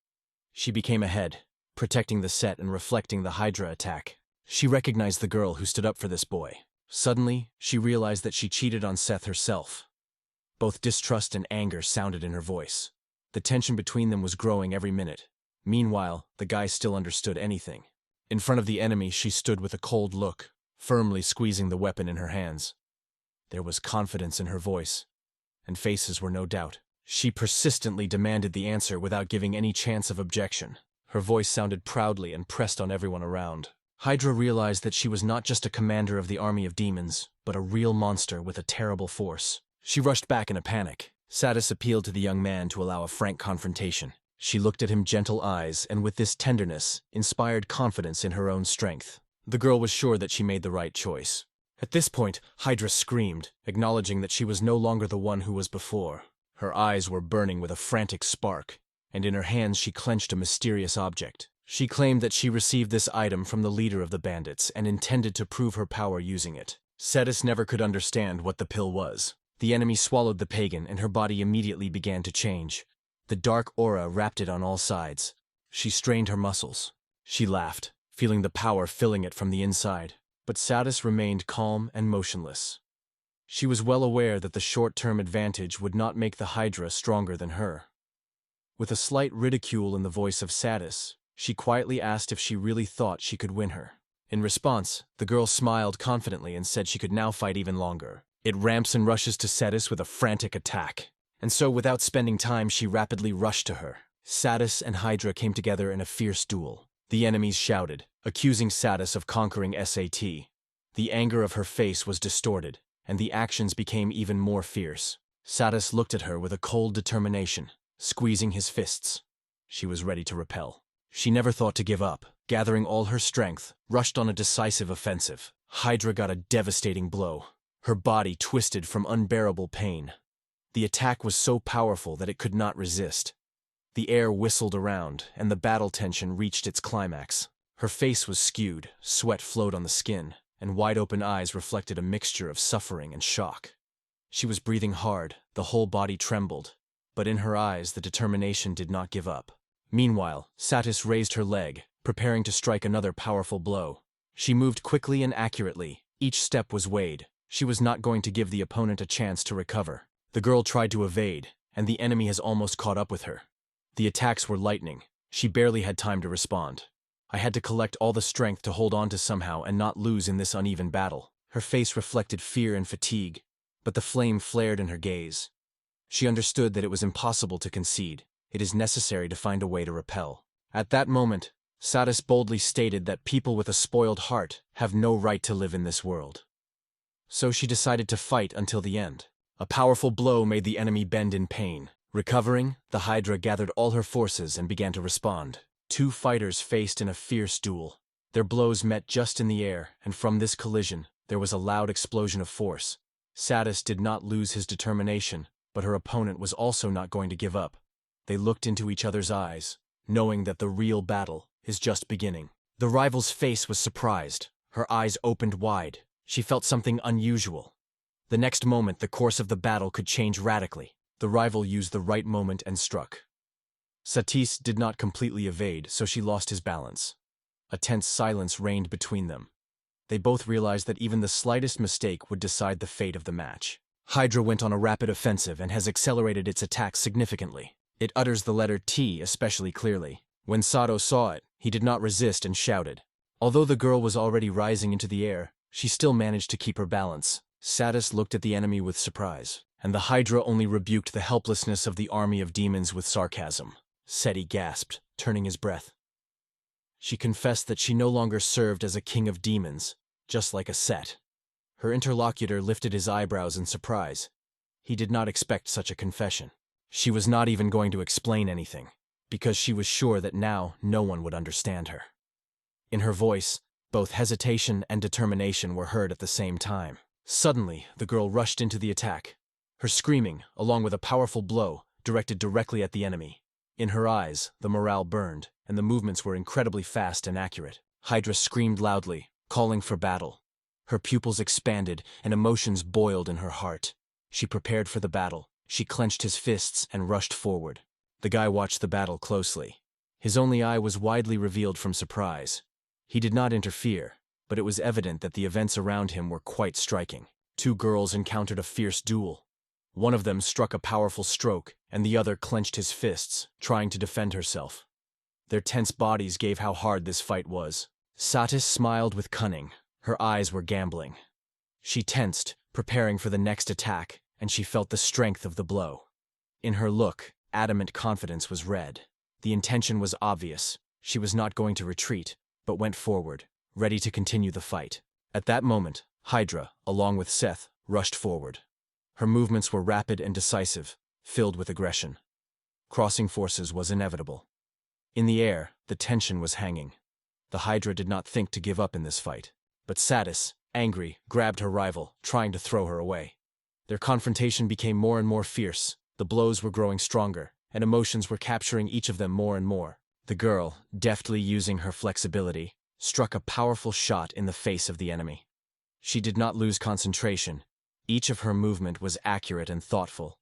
She became ahead, protecting the Set and reflecting the Hydra attack. She recognized the girl who stood up for this boy. Suddenly, she realized that she cheated on Seth herself. Both distrust and anger sounded in her voice. The tension between them was growing every minute. Meanwhile, the guy still understood anything. In front of the enemy, she stood with a cold look, firmly squeezing the weapon in her hands. There was confidence in her voice, and faces were no doubt. She persistently demanded the answer without giving any chance of objection. Her voice sounded proudly and pressed on everyone around. Hydra realized that she was not just a commander of the army of demons, but a real monster with a terrible force. She rushed back in a panic. Satis appealed to the young man to allow a frank confrontation. She looked at him gentle eyes and with this tenderness, inspired confidence in her own strength. The girl was sure that she made the right choice. At this point, Hydra screamed, acknowledging that she was no longer the one who was before. Her eyes were burning with a frantic spark, and in her hands she clenched a mysterious object. She claimed that she received this item from the leader of the bandits and intended to prove her power using it. Satis never could understand what the pill was. The enemy swallowed the pagan and her body immediately began to change. The dark aura wrapped it on all sides. She strained her muscles. She laughed, feeling the power filling it from the inside. But Satis remained calm and motionless. She was well aware that the short-term advantage would not make the Hydra stronger than her. With a slight ridicule in the voice of Satis, she quietly asked if she really thought she could win her. In response, the girl smiled confidently and said she could now fight even longer. It ramps and rushes to Satis with a frantic attack. And so without spending time, she rapidly rushed to her. Satis and Hydra came together in a fierce duel. The enemies shouted, accusing Satis of conquering Sat. The anger of her face was distorted, and the actions became even more fierce. Satis looked at her with a cold determination, squeezing his fists. She was ready to repel. She never thought to give up. Gathering all her strength, rushed on a decisive offensive. Hydra got a devastating blow. Her body twisted from unbearable pain. The attack was so powerful that it could not resist. The air whistled around, and the battle tension reached its climax. Her face was skewed, sweat flowed on the skin, and wide-open eyes reflected a mixture of suffering and shock. She was breathing hard, the whole body trembled, but in her eyes the determination did not give up. Meanwhile, Satis raised her leg, preparing to strike another powerful blow. She moved quickly and accurately, Each step was weighed. She was not going to give the opponent a chance to recover. The girl tried to evade, and the enemy has almost caught up with her. The attacks were lightning. She barely had time to respond. I had to collect all the strength to hold on to somehow and not lose in this uneven battle. Her face reflected fear and fatigue, but the flame flared in her gaze. She understood that it was impossible to concede. It is necessary to find a way to repel. At that moment, Satis boldly stated that people with a spoiled heart have no right to live in this world. So she decided to fight until the end. A powerful blow made the enemy bend in pain. Recovering, the Hydra gathered all her forces and began to respond. Two fighters faced in a fierce duel. Their blows met just in the air, and from this collision, there was a loud explosion of force. Satis did not lose his determination, but her opponent was also not going to give up. They looked into each other's eyes, knowing that the real battle is just beginning. The rival's face was surprised. Her eyes opened wide. She felt something unusual. The next moment, the course of the battle could change radically. The rival used the right moment and struck. Satis did not completely evade, so she lost his balance. A tense silence reigned between them. They both realized that even the slightest mistake would decide the fate of the match. Hydra went on a rapid offensive and has accelerated its attacks significantly. It utters the letter T especially clearly. When Sato saw it, he did not resist and shouted. Although the girl was already rising into the air, she still managed to keep her balance. Satis looked at the enemy with surprise, and the Hydra only rebuked the helplessness of the army of demons with sarcasm. Seti gasped, turning his breath. She confessed that she no longer served as a king of demons, just like a Set. Her interlocutor lifted his eyebrows in surprise. He did not expect such a confession. She was not even going to explain anything, because she was sure that now no one would understand her. In her voice, both hesitation and determination were heard at the same time. Suddenly, the girl rushed into the attack. Her screaming, along with a powerful blow, directed directly at the enemy. In her eyes, the morale burned, and the movements were incredibly fast and accurate. Hydra screamed loudly, calling for battle. Her pupils expanded, and emotions boiled in her heart. She prepared for the battle. She clenched his fists and rushed forward. The guy watched the battle closely. His only eye was widely revealed from surprise. He did not interfere, but it was evident that the events around him were quite striking. Two girls encountered a fierce duel. One of them struck a powerful stroke, and the other clenched his fists, trying to defend herself. Their tense bodies gave how hard this fight was. Satis smiled with cunning. Her eyes were gambling. She tensed, preparing for the next attack, and she felt the strength of the blow. In her look, adamant confidence was read. The intention was obvious. She was not going to retreat, but went forward, ready to continue the fight. At that moment, Hydra, along with Seth, rushed forward. Her movements were rapid and decisive, filled with aggression. Crossing forces was inevitable. In the air, the tension was hanging. The Hydra did not think to give up in this fight. But Satis, angry, grabbed her rival, trying to throw her away. Their confrontation became more and more fierce. The blows were growing stronger, and emotions were capturing each of them more and more. The girl, deftly using her flexibility, struck a powerful shot in the face of the enemy. She did not lose concentration. Each of her movement was accurate and thoughtful.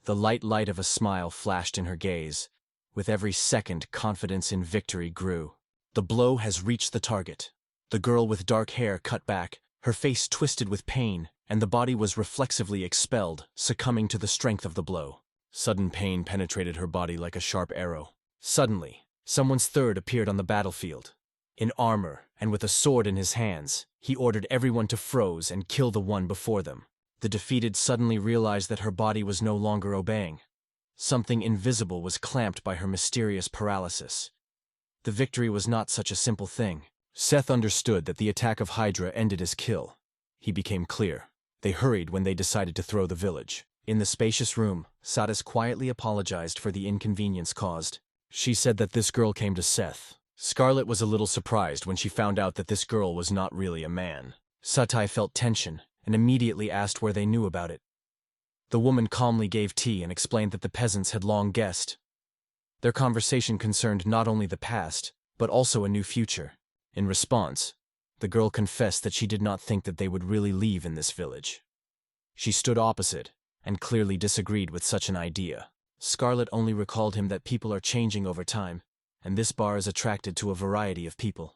The light of a smile flashed in her gaze. With every second, confidence in victory grew. The blow has reached the target. The girl with dark hair cut back, her face twisted with pain, and the body was reflexively expelled, succumbing to the strength of the blow. Sudden pain penetrated her body like a sharp arrow. Suddenly, someone's third appeared on the battlefield. In armor and with a sword in his hands, he ordered everyone to froze and kill the one before them. The defeated suddenly realized that her body was no longer obeying. Something invisible was clamped by her mysterious paralysis. The victory was not such a simple thing. Seth understood that the attack of Hydra ended his kill. He became clear. They hurried when they decided to throw the village. In the spacious room, Satis quietly apologized for the inconvenience caused. She said that this girl came to Seth. Scarlet was a little surprised when she found out that this girl was not really a man. Satai felt tension and immediately asked where they knew about it. The woman calmly gave tea and explained that the peasants had long guessed. Their conversation concerned not only the past, but also a new future. In response, the girl confessed that she did not think that they would really leave in this village. She stood opposite and clearly disagreed with such an idea. Scarlet only recalled him that people are changing over time, and this bar is attracted to a variety of people.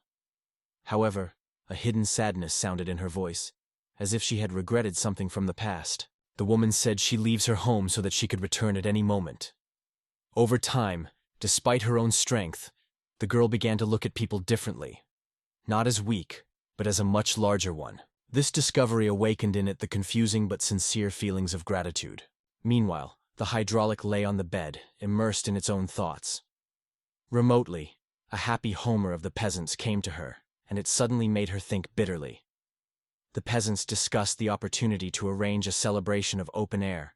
However, a hidden sadness sounded in her voice. as if she had regretted something from the past. The woman said she leaves her home so that she could return at any moment. Over time, despite her own strength, the girl began to look at people differently. Not as weak, but as a much larger one. This discovery awakened in it the confusing but sincere feelings of gratitude. Meanwhile, the hydraulic lay on the bed, immersed in its own thoughts. Remotely, a happy Homer of the peasants came to her, and it suddenly made her think bitterly. The peasants discussed the opportunity to arrange a celebration of open air,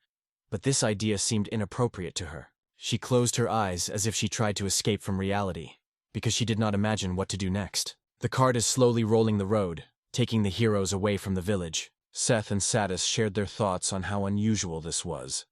but this idea seemed inappropriate to her. She closed her eyes as if she tried to escape from reality, because she did not imagine what to do next. The cart is slowly rolling the road, taking the heroes away from the village. Seth and Satis shared their thoughts on how unusual this was.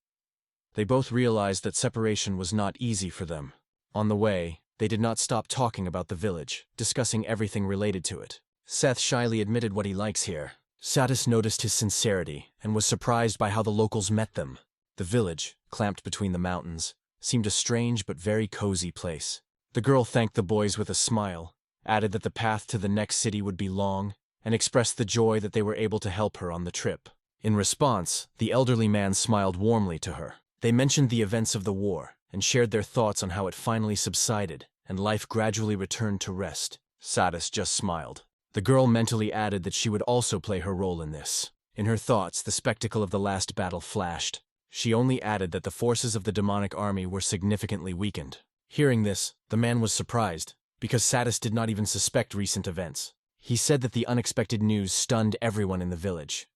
They both realized that separation was not easy for them. On the way, they did not stop talking about the village, discussing everything related to it. Seth shyly admitted what he likes here. Satis noticed his sincerity and was surprised by how the locals met them. The village, clamped between the mountains, seemed a strange but very cozy place. The girl thanked the boys with a smile, added that the path to the next city would be long, and expressed the joy that they were able to help her on the trip. In response, the elderly man smiled warmly to her. They mentioned the events of the war and shared their thoughts on how it finally subsided and life gradually returned to rest. Satis just smiled. The girl mentally added that she would also play her role in this. In her thoughts, the spectacle of the last battle flashed. She only added that the forces of the demonic army were significantly weakened. Hearing this, the man was surprised, because Satis did not even suspect recent events. He said that the unexpected news stunned everyone in the village.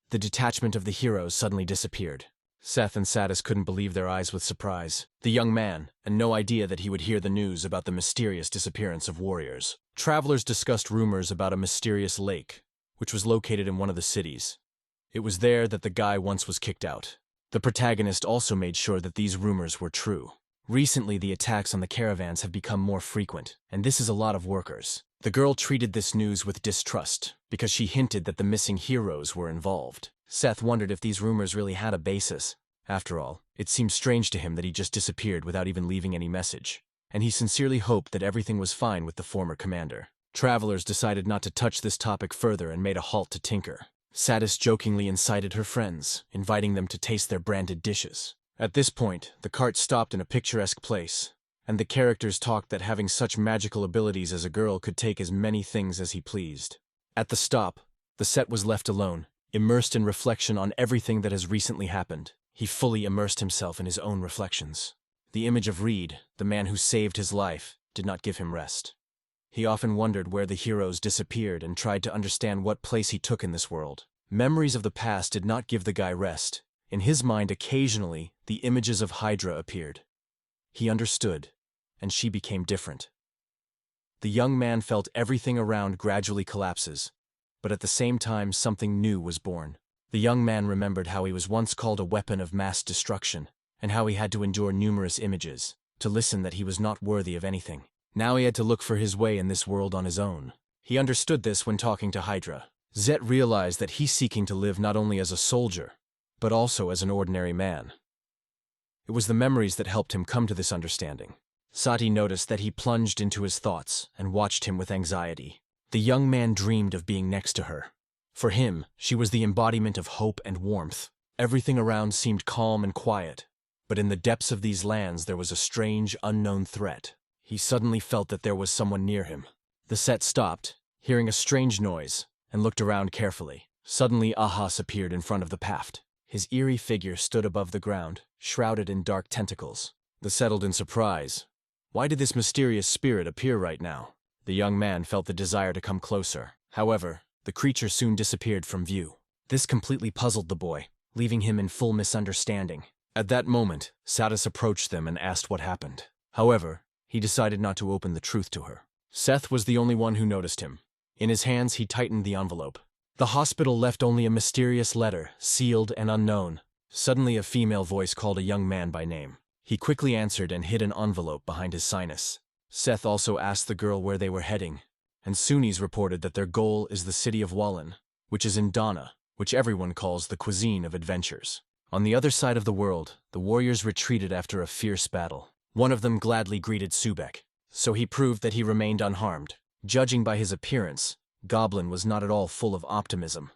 The detachment of the heroes suddenly disappeared. Seth and Satis couldn't believe their eyes with surprise. The young man had no idea that he would hear the news about the mysterious disappearance of warriors. Travelers discussed rumors about a mysterious lake, which was located in one of the cities. It was there that the guy once was kicked out. The protagonist also made sure that these rumors were true. Recently, the attacks on the caravans have become more frequent, and this is a lot of workers. The girl treated this news with distrust, because she hinted that the missing heroes were involved. Seth wondered if these rumors really had a basis. After all, it seemed strange to him that he just disappeared without even leaving any message, and he sincerely hoped that everything was fine with the former commander. Travelers decided not to touch this topic further and made a halt to tinker. Satis jokingly incited her friends, inviting them to taste their branded dishes. At this point, the cart stopped in a picturesque place, and the characters talked that having such magical abilities as a girl could take as many things as he pleased. At the stop, the set was left alone, immersed in reflection on everything that has recently happened. He fully immersed himself in his own reflections. The image of Reed, the man who saved his life, did not give him rest. He often wondered where the heroes disappeared and tried to understand what place he took in this world. Memories of the past did not give the guy rest. In his mind, occasionally, the images of Hydra appeared. He understood, and she became different. The young man felt everything around gradually collapses, but at the same time something new was born. The young man remembered how he was once called a weapon of mass destruction, and how he had to endure numerous images, to listen that he was not worthy of anything. Now he had to look for his way in this world on his own. He understood this when talking to Hydra. Zet realized that he's seeking to live not only as a soldier, but also as an ordinary man. It was the memories that helped him come to this understanding. Sati noticed that he plunged into his thoughts and watched him with anxiety. The young man dreamed of being next to her. For him, she was the embodiment of hope and warmth. Everything around seemed calm and quiet, but in the depths of these lands there was a strange, unknown threat. He suddenly felt that there was someone near him. The set stopped, hearing a strange noise, and looked around carefully. Suddenly, Ahas appeared in front of the paft. His eerie figure stood above the ground, shrouded in dark tentacles. They settled in surprise. Why did this mysterious spirit appear right now? The young man felt the desire to come closer. However, the creature soon disappeared from view. This completely puzzled the boy, leaving him in full misunderstanding. At that moment, Satis approached them and asked what happened. However, he decided not to open the truth to her. Seth was the only one who noticed him. In his hands, he tightened the envelope. The hospital left only a mysterious letter, sealed and unknown. Suddenly, a female voice called a young man by name. He quickly answered and hid an envelope behind his sinus. Seth also asked the girl where they were heading, and Sunnis reported that their goal is the city of Wallen, which is in Dana, which everyone calls the cuisine of adventures. On the other side of the world, the warriors retreated after a fierce battle. One of them gladly greeted Sebek, so he proved that he remained unharmed. Judging by his appearance, Goblin was not at all full of optimism.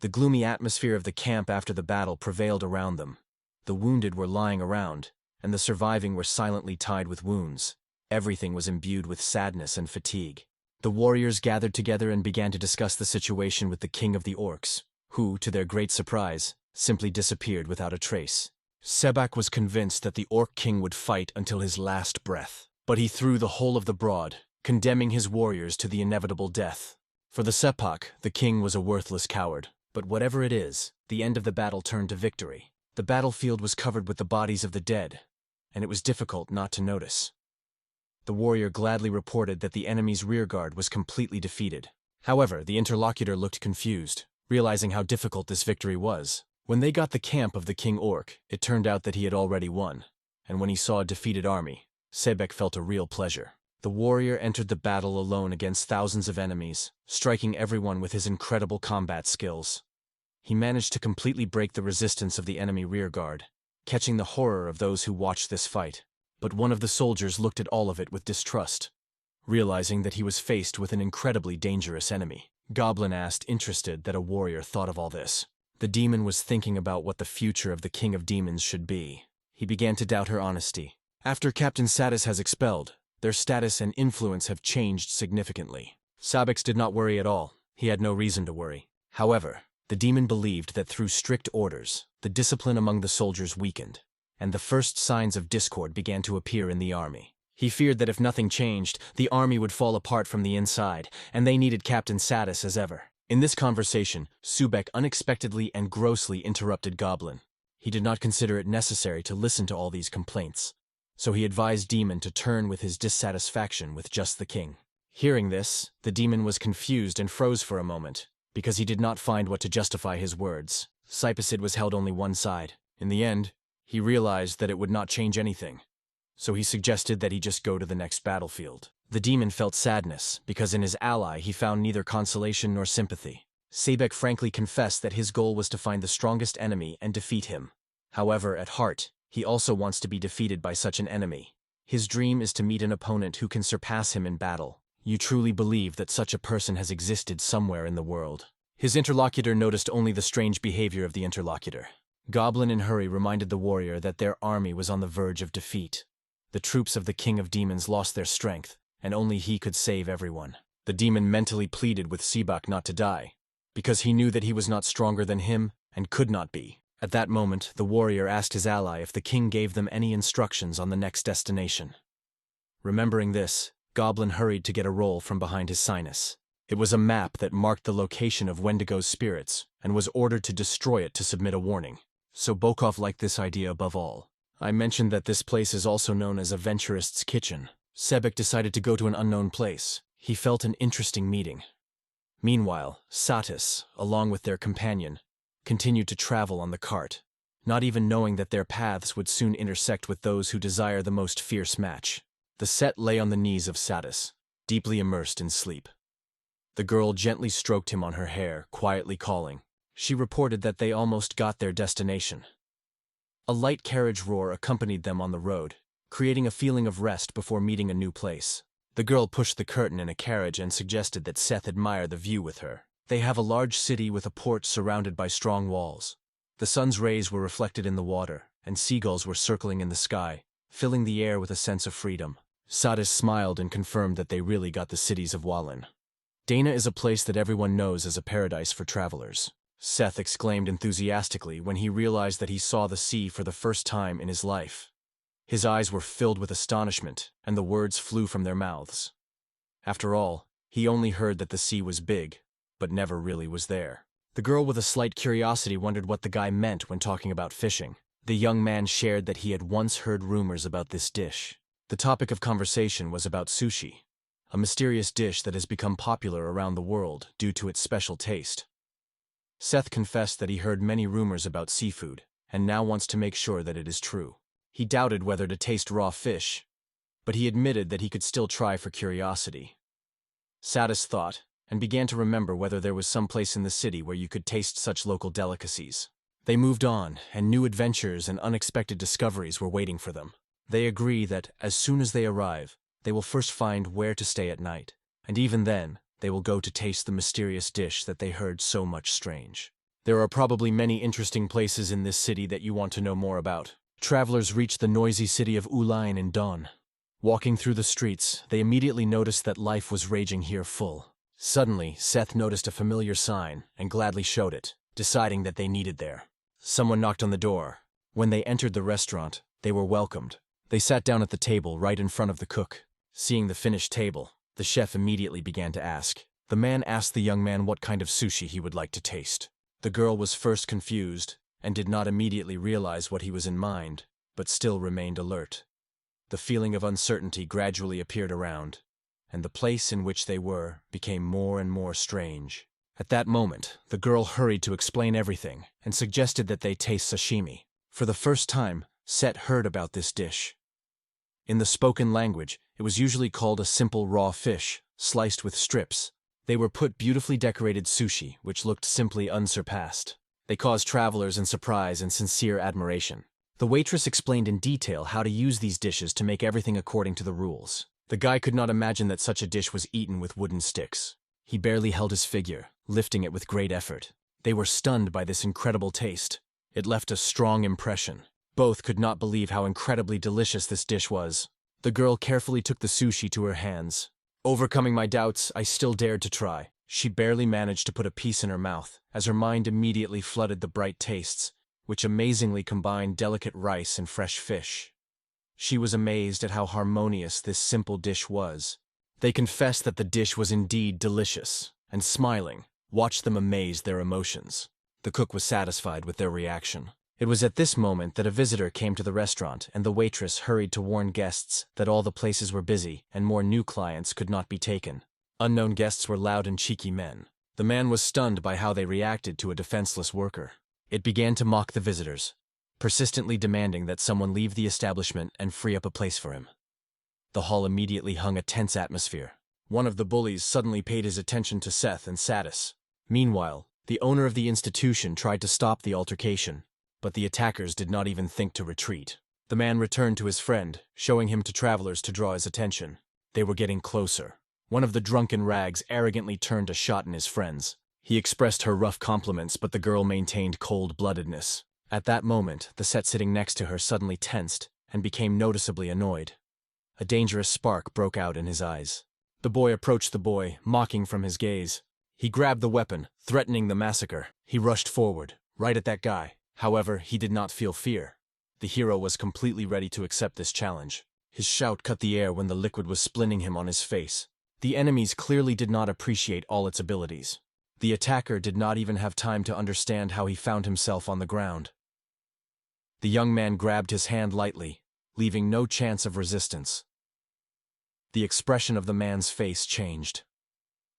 The gloomy atmosphere of the camp after the battle prevailed around them. The wounded were lying around, and the surviving were silently tied with wounds. Everything was imbued with sadness and fatigue. The warriors gathered together and began to discuss the situation with the king of the orcs, who, to their great surprise, simply disappeared without a trace. Sebek was convinced that the orc king would fight until his last breath, but he threw the whole of the broad, condemning his warriors to the inevitable death. For the Sebek, the king was a worthless coward. But whatever it is, the end of the battle turned to victory. The battlefield was covered with the bodies of the dead, and it was difficult not to notice. The warrior gladly reported that the enemy's rearguard was completely defeated. However, the interlocutor looked confused, realizing how difficult this victory was. When they got the camp of the king orc, it turned out that he had already won, and when he saw a defeated army, Sebek felt a real pleasure. The warrior entered the battle alone against thousands of enemies, striking everyone with his incredible combat skills. He managed to completely break the resistance of the enemy rearguard, catching the horror of those who watched this fight. But one of the soldiers looked at all of it with distrust, realizing that he was faced with an incredibly dangerous enemy. Goblin asked, interested, that a warrior thought of all this. The demon was thinking about what the future of the king of demons should be. He began to doubt her honesty. After Captain Satis has expelled, their status and influence have changed significantly. Sebek did not worry at all. He had no reason to worry. However, the demon believed that through strict orders, the discipline among the soldiers weakened, and the first signs of discord began to appear in the army. He feared that if nothing changed, the army would fall apart from the inside, and they needed Captain Satis as ever. In this conversation, Sebek unexpectedly and grossly interrupted Goblin. He did not consider it necessary to listen to all these complaints, so he advised Demon to turn with his dissatisfaction with just the king. Hearing this, the demon was confused and froze for a moment, because he did not find what to justify his words. Sebek was held only one side. In the end, he realized that it would not change anything, so he suggested that he just go to the next battlefield. The demon felt sadness, because in his ally he found neither consolation nor sympathy. Sebek frankly confessed that his goal was to find the strongest enemy and defeat him. However, at heart, he also wants to be defeated by such an enemy. His dream is to meet an opponent who can surpass him in battle. You truly believe that such a person has existed somewhere in the world. His interlocutor noticed only the strange behavior of the interlocutor. Goblin in hurry reminded the warrior that their army was on the verge of defeat. The troops of the King of Demons lost their strength, and only he could save everyone. The demon mentally pleaded with Sebek not to die, because he knew that he was not stronger than him and could not be. At that moment, the warrior asked his ally if the king gave them any instructions on the next destination. Remembering this, Goblin hurried to get a roll from behind his sinus. It was a map that marked the location of Wendigo's spirits and was ordered to destroy it to submit a warning. So Bokov liked this idea above all. I mentioned that this place is also known as a Venturist's Kitchen. Sebek decided to go to an unknown place. He felt an interesting meeting. Meanwhile, Satis, along with their companion, continued to travel on the cart, not even knowing that their paths would soon intersect with those who desire the most fierce match. The set lay on the knees of Satis, deeply immersed in sleep. The girl gently stroked him on her hair, quietly calling. She reported that they almost got their destination. A light carriage roar accompanied them on the road, creating a feeling of rest before meeting a new place. The girl pushed the curtain in a carriage and suggested that Seth admire the view with her. They have a large city with a port surrounded by strong walls. The sun's rays were reflected in the water, and seagulls were circling in the sky, filling the air with a sense of freedom. Satis smiled and confirmed that they really got the cities of Wallen. Dana is a place that everyone knows as a paradise for travelers. Seth exclaimed enthusiastically when he realized that he saw the sea for the first time in his life. His eyes were filled with astonishment, and the words flew from their mouths. After all, he only heard that the sea was big, but never really was there. The girl with a slight curiosity wondered what the guy meant when talking about fishing. The young man shared that he had once heard rumors about this dish. The topic of conversation was about sushi, a mysterious dish that has become popular around the world due to its special taste. Seth confessed that he heard many rumors about seafood, and now wants to make sure that it is true. He doubted whether to taste raw fish, but he admitted that he could still try for curiosity. Satis thought, and began to remember whether there was some place in the city where you could taste such local delicacies. They moved on, and new adventures and unexpected discoveries were waiting for them. They agree that, as soon as they arrive, they will first find where to stay at night, and even then, they will go to taste the mysterious dish that they heard so much strange. There are probably many interesting places in this city that you want to know more about. Travelers reach the noisy city of Ulain in dawn. Walking through the streets, they immediately noticed that life was raging here full. Suddenly, Seth noticed a familiar sign and gladly showed it, deciding that they needed there. Someone knocked on the door. When they entered the restaurant, they were welcomed. They sat down at the table right in front of the cook. Seeing the finished table, the chef immediately began to ask. The man asked the young man what kind of sushi he would like to taste. The girl was first confused and did not immediately realize what he was in mind, but still remained alert. The feeling of uncertainty gradually appeared around, and the place in which they were became more and more strange. At that moment, the girl hurried to explain everything and suggested that they taste sashimi. For the first time, Set heard about this dish. In the spoken language, it was usually called a simple raw fish, sliced with strips. They were put beautifully decorated sushi, which looked simply unsurpassed. They caused travelers in surprise and sincere admiration. The waitress explained in detail how to use these dishes to make everything according to the rules. The guy could not imagine that such a dish was eaten with wooden sticks. He barely held his figure, lifting it with great effort. They were stunned by this incredible taste. It left a strong impression. Both could not believe how incredibly delicious this dish was. The girl carefully took the sushi to her hands. Overcoming my doubts, I still dared to try. She barely managed to put a piece in her mouth, as her mind immediately flooded the bright tastes, which amazingly combined delicate rice and fresh fish. She was amazed at how harmonious this simple dish was. They confessed that the dish was indeed delicious, and smiling, watched them amaze their emotions. The cook was satisfied with their reaction. It was at this moment that a visitor came to the restaurant, and the waitress hurried to warn guests that all the places were busy and more new clients could not be taken. Unknown guests were loud and cheeky men. The man was stunned by how they reacted to a defenseless worker. It began to mock the visitors, persistently demanding that someone leave the establishment and free up a place for him. The hall immediately hung a tense atmosphere. One of the bullies suddenly paid his attention to Seth and Satis. Meanwhile, the owner of the institution tried to stop the altercation, but the attackers did not even think to retreat. The man returned to his friend, showing him to travelers to draw his attention. They were getting closer. One of the drunken rags arrogantly turned a shot in his friends. He expressed her rough compliments, but the girl maintained cold-bloodedness. At that moment, the Set sitting next to her suddenly tensed and became noticeably annoyed. A dangerous spark broke out in his eyes. The boy approached the boy, mocking from his gaze. He grabbed the weapon, threatening the massacre. He rushed forward, right at that guy. However, he did not feel fear. The hero was completely ready to accept this challenge. His shout cut the air when the liquid was splinting him on his face. The enemies clearly did not appreciate all its abilities. The attacker did not even have time to understand how he found himself on the ground. The young man grabbed his hand lightly, leaving no chance of resistance. The expression of the man's face changed.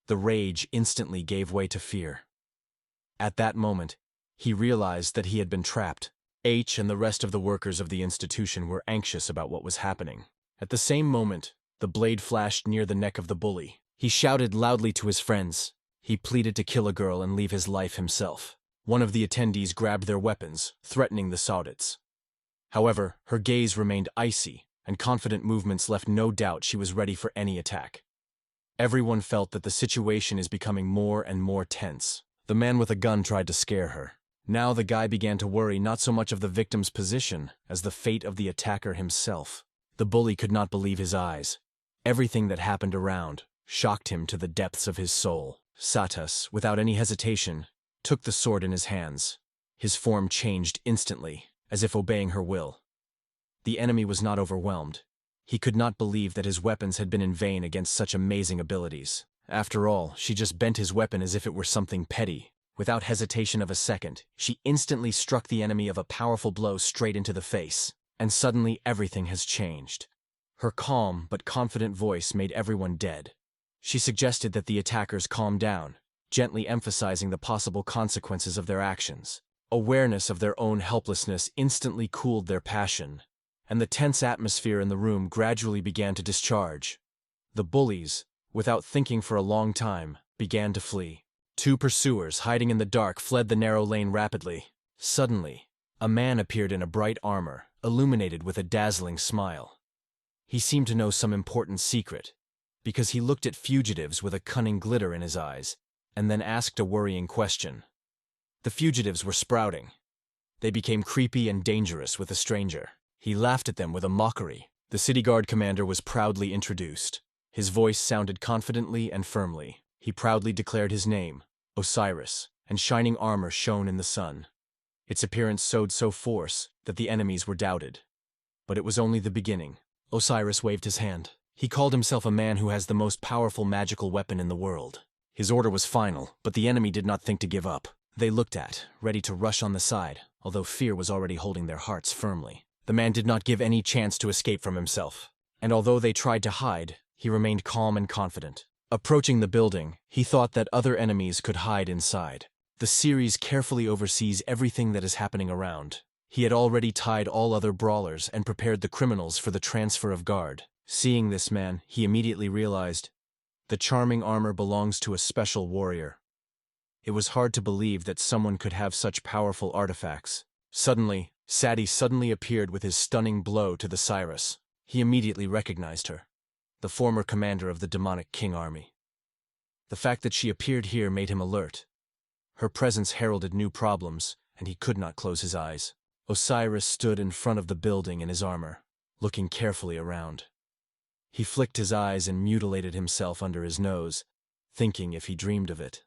The rage instantly gave way to fear. At that moment, he realized that he had been trapped. H and the rest of the workers of the institution were anxious about what was happening. At the same moment, the blade flashed near the neck of the bully. He shouted loudly to his friends. He pleaded to kill a girl and leave his life himself. One of the attendees grabbed their weapons, threatening the Satis. However, her gaze remained icy, and confident movements left no doubt she was ready for any attack. Everyone felt that the situation is becoming more and more tense. The man with a gun tried to scare her. Now the guy began to worry not so much of the victim's position as the fate of the attacker himself. The bully could not believe his eyes. Everything that happened around shocked him to the depths of his soul. Satis, without any hesitation, took the sword in his hands. His form changed instantly, as if obeying her will. The enemy was not overwhelmed. He could not believe that his weapons had been in vain against such amazing abilities. After all, she just bent his weapon as if it were something petty. Without hesitation of a second, she instantly struck the enemy of a powerful blow straight into the face. And suddenly everything has changed. Her calm but confident voice made everyone dead. She suggested that the attackers calm down, gently emphasizing the possible consequences of their actions. Awareness of their own helplessness instantly cooled their passion, and the tense atmosphere in the room gradually began to discharge. The bullies, without thinking for a long time, began to flee. Two pursuers hiding in the dark fled the narrow lane rapidly. Suddenly, a man appeared in a bright armor, illuminated with a dazzling smile. He seemed to know some important secret, because he looked at fugitives with a cunning glitter in his eyes, and then asked a worrying question. The fugitives were sprouting. They became creepy and dangerous with a stranger. He laughed at them with a mockery. The city guard commander was proudly introduced. His voice sounded confidently and firmly. He proudly declared his name, Osiris, and shining armor shone in the sun. Its appearance showed so force that the enemies were doubted. But it was only the beginning. Osiris waved his hand. He called himself a man who has the most powerful magical weapon in the world. His order was final, but the enemy did not think to give up. They looked at, ready to rush on the side, although fear was already holding their hearts firmly. The man did not give any chance to escape from himself, and although they tried to hide, he remained calm and confident. Approaching the building, he thought that other enemies could hide inside. The series carefully oversees everything that is happening around. He had already tied all other brawlers and prepared the criminals for the transfer of guard. Seeing this man, he immediately realized, the charming armor belongs to a special warrior. It was hard to believe that someone could have such powerful artifacts. Suddenly, Satis suddenly appeared with his stunning blow to the Cyrus. He immediately recognized her, the former commander of the demonic king army. The fact that she appeared here made him alert. Her presence heralded new problems, and he could not close his eyes. Osiris stood in front of the building in his armor, looking carefully around. He flicked his eyes and mutilated himself under his nose, thinking if he dreamed of it.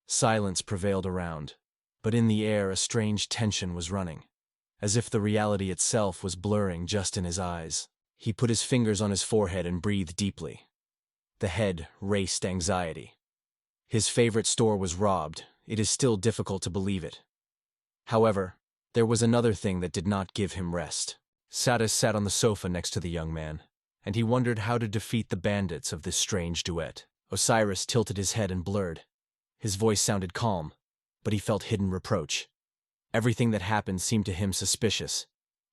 Silence prevailed around, but in the air a strange tension was running, as if the reality itself was blurring just in his eyes. He put his fingers on his forehead and breathed deeply. The head raced anxiety. His favorite store was robbed. It is still difficult to believe it. However, there was another thing that did not give him rest. Satis sat on the sofa next to the young man, and he wondered how to defeat the bandits of this strange duet. Osiris tilted his head and blurred. His voice sounded calm, but he felt hidden reproach. Everything that happened seemed to him suspicious.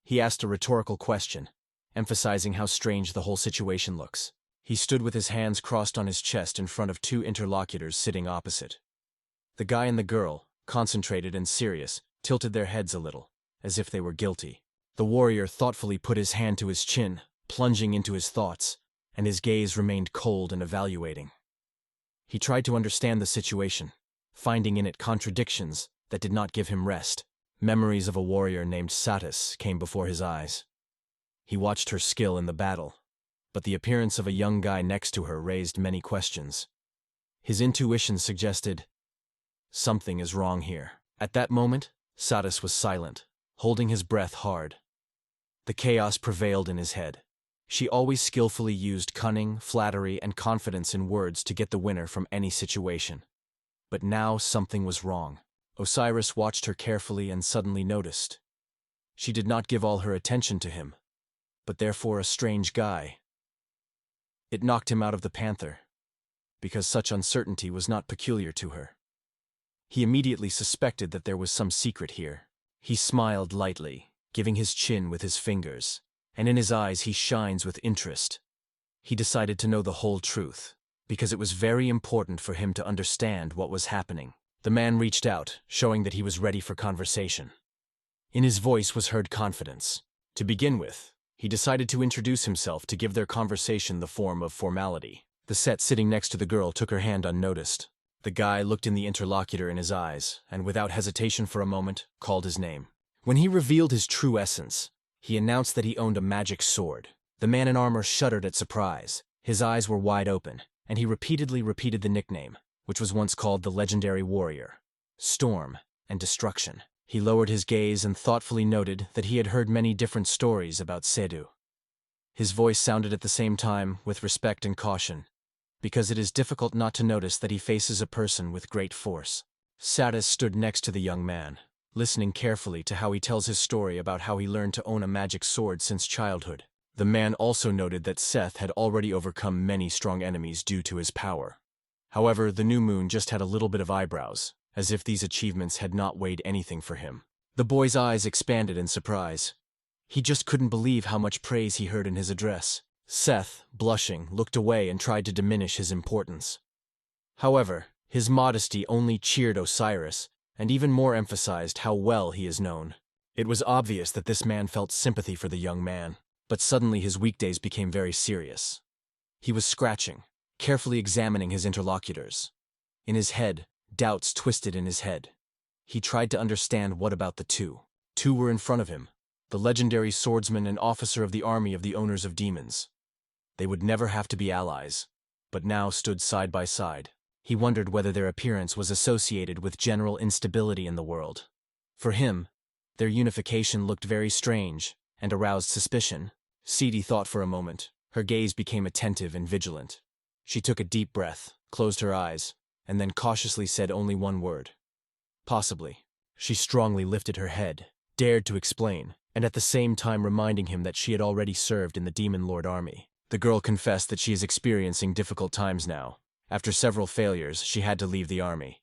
He asked a rhetorical question, emphasizing how strange the whole situation looks. He stood with his hands crossed on his chest in front of two interlocutors sitting opposite. The guy and the girl, concentrated and serious, tilted their heads a little, as if they were guilty. The warrior thoughtfully put his hand to his chin, plunging into his thoughts, and his gaze remained cold and evaluating. He tried to understand the situation, finding in it contradictions that did not give him rest. Memories of a warrior named Satis came before his eyes. He watched her skill in the battle, but the appearance of a young guy next to her raised many questions. His intuition suggested, something is wrong here. At that moment, Satis was silent, holding his breath hard. The chaos prevailed in his head. She always skillfully used cunning, flattery, and confidence in words to get the winner from any situation. But now something was wrong. Osiris watched her carefully and suddenly noticed. She did not give all her attention to him, but therefore a strange guy. It knocked him out of the panther, because such uncertainty was not peculiar to her. He immediately suspected that there was some secret here. He smiled lightly, giving his chin with his fingers, and in his eyes he shines with interest. He decided to know the whole truth, because it was very important for him to understand what was happening. The man reached out, showing that he was ready for conversation. In his voice was heard confidence. To begin with, he decided to introduce himself to give their conversation the form of formality. The set sitting next to the girl took her hand unnoticed. The guy looked in the interlocutor in his eyes, and without hesitation for a moment, called his name. When he revealed his true essence, he announced that he owned a magic sword. The man in armor shuddered at surprise. His eyes were wide open, and he repeatedly repeated the nickname, which was once called the legendary warrior, Storm and Destruction. He lowered his gaze and thoughtfully noted that he had heard many different stories about Sedu. His voice sounded at the same time with respect and caution, because it is difficult not to notice that he faces a person with great force. Satis stood next to the young man, listening carefully to how he tells his story about how he learned to own a magic sword since childhood. The man also noted that Seth had already overcome many strong enemies due to his power. However, the new moon just had a little bit of eyebrows, as if these achievements had not weighed anything for him. The boy's eyes expanded in surprise. He just couldn't believe how much praise he heard in his address. Seth, blushing, looked away and tried to diminish his importance. However, his modesty only cheered Osiris, and even more emphasized how well he is known. It was obvious that this man felt sympathy for the young man, but suddenly his weekdays became very serious. He was scratching, carefully examining his interlocutors. In his head, doubts twisted in his head. He tried to understand what about the two. Two were in front of him, the legendary swordsman and officer of the army of the owners of demons. They would never have to be allies, but now stood side by side. He wondered whether their appearance was associated with general instability in the world. For him, their unification looked very strange and aroused suspicion. Satis thought for a moment. Her gaze became attentive and vigilant. She took a deep breath, closed her eyes, and then cautiously said only one word. Possibly. She strongly lifted her head, dared to explain, and at the same time reminding him that she had already served in the Demon Lord army. The girl confessed that she is experiencing difficult times now. After several failures, she had to leave the army.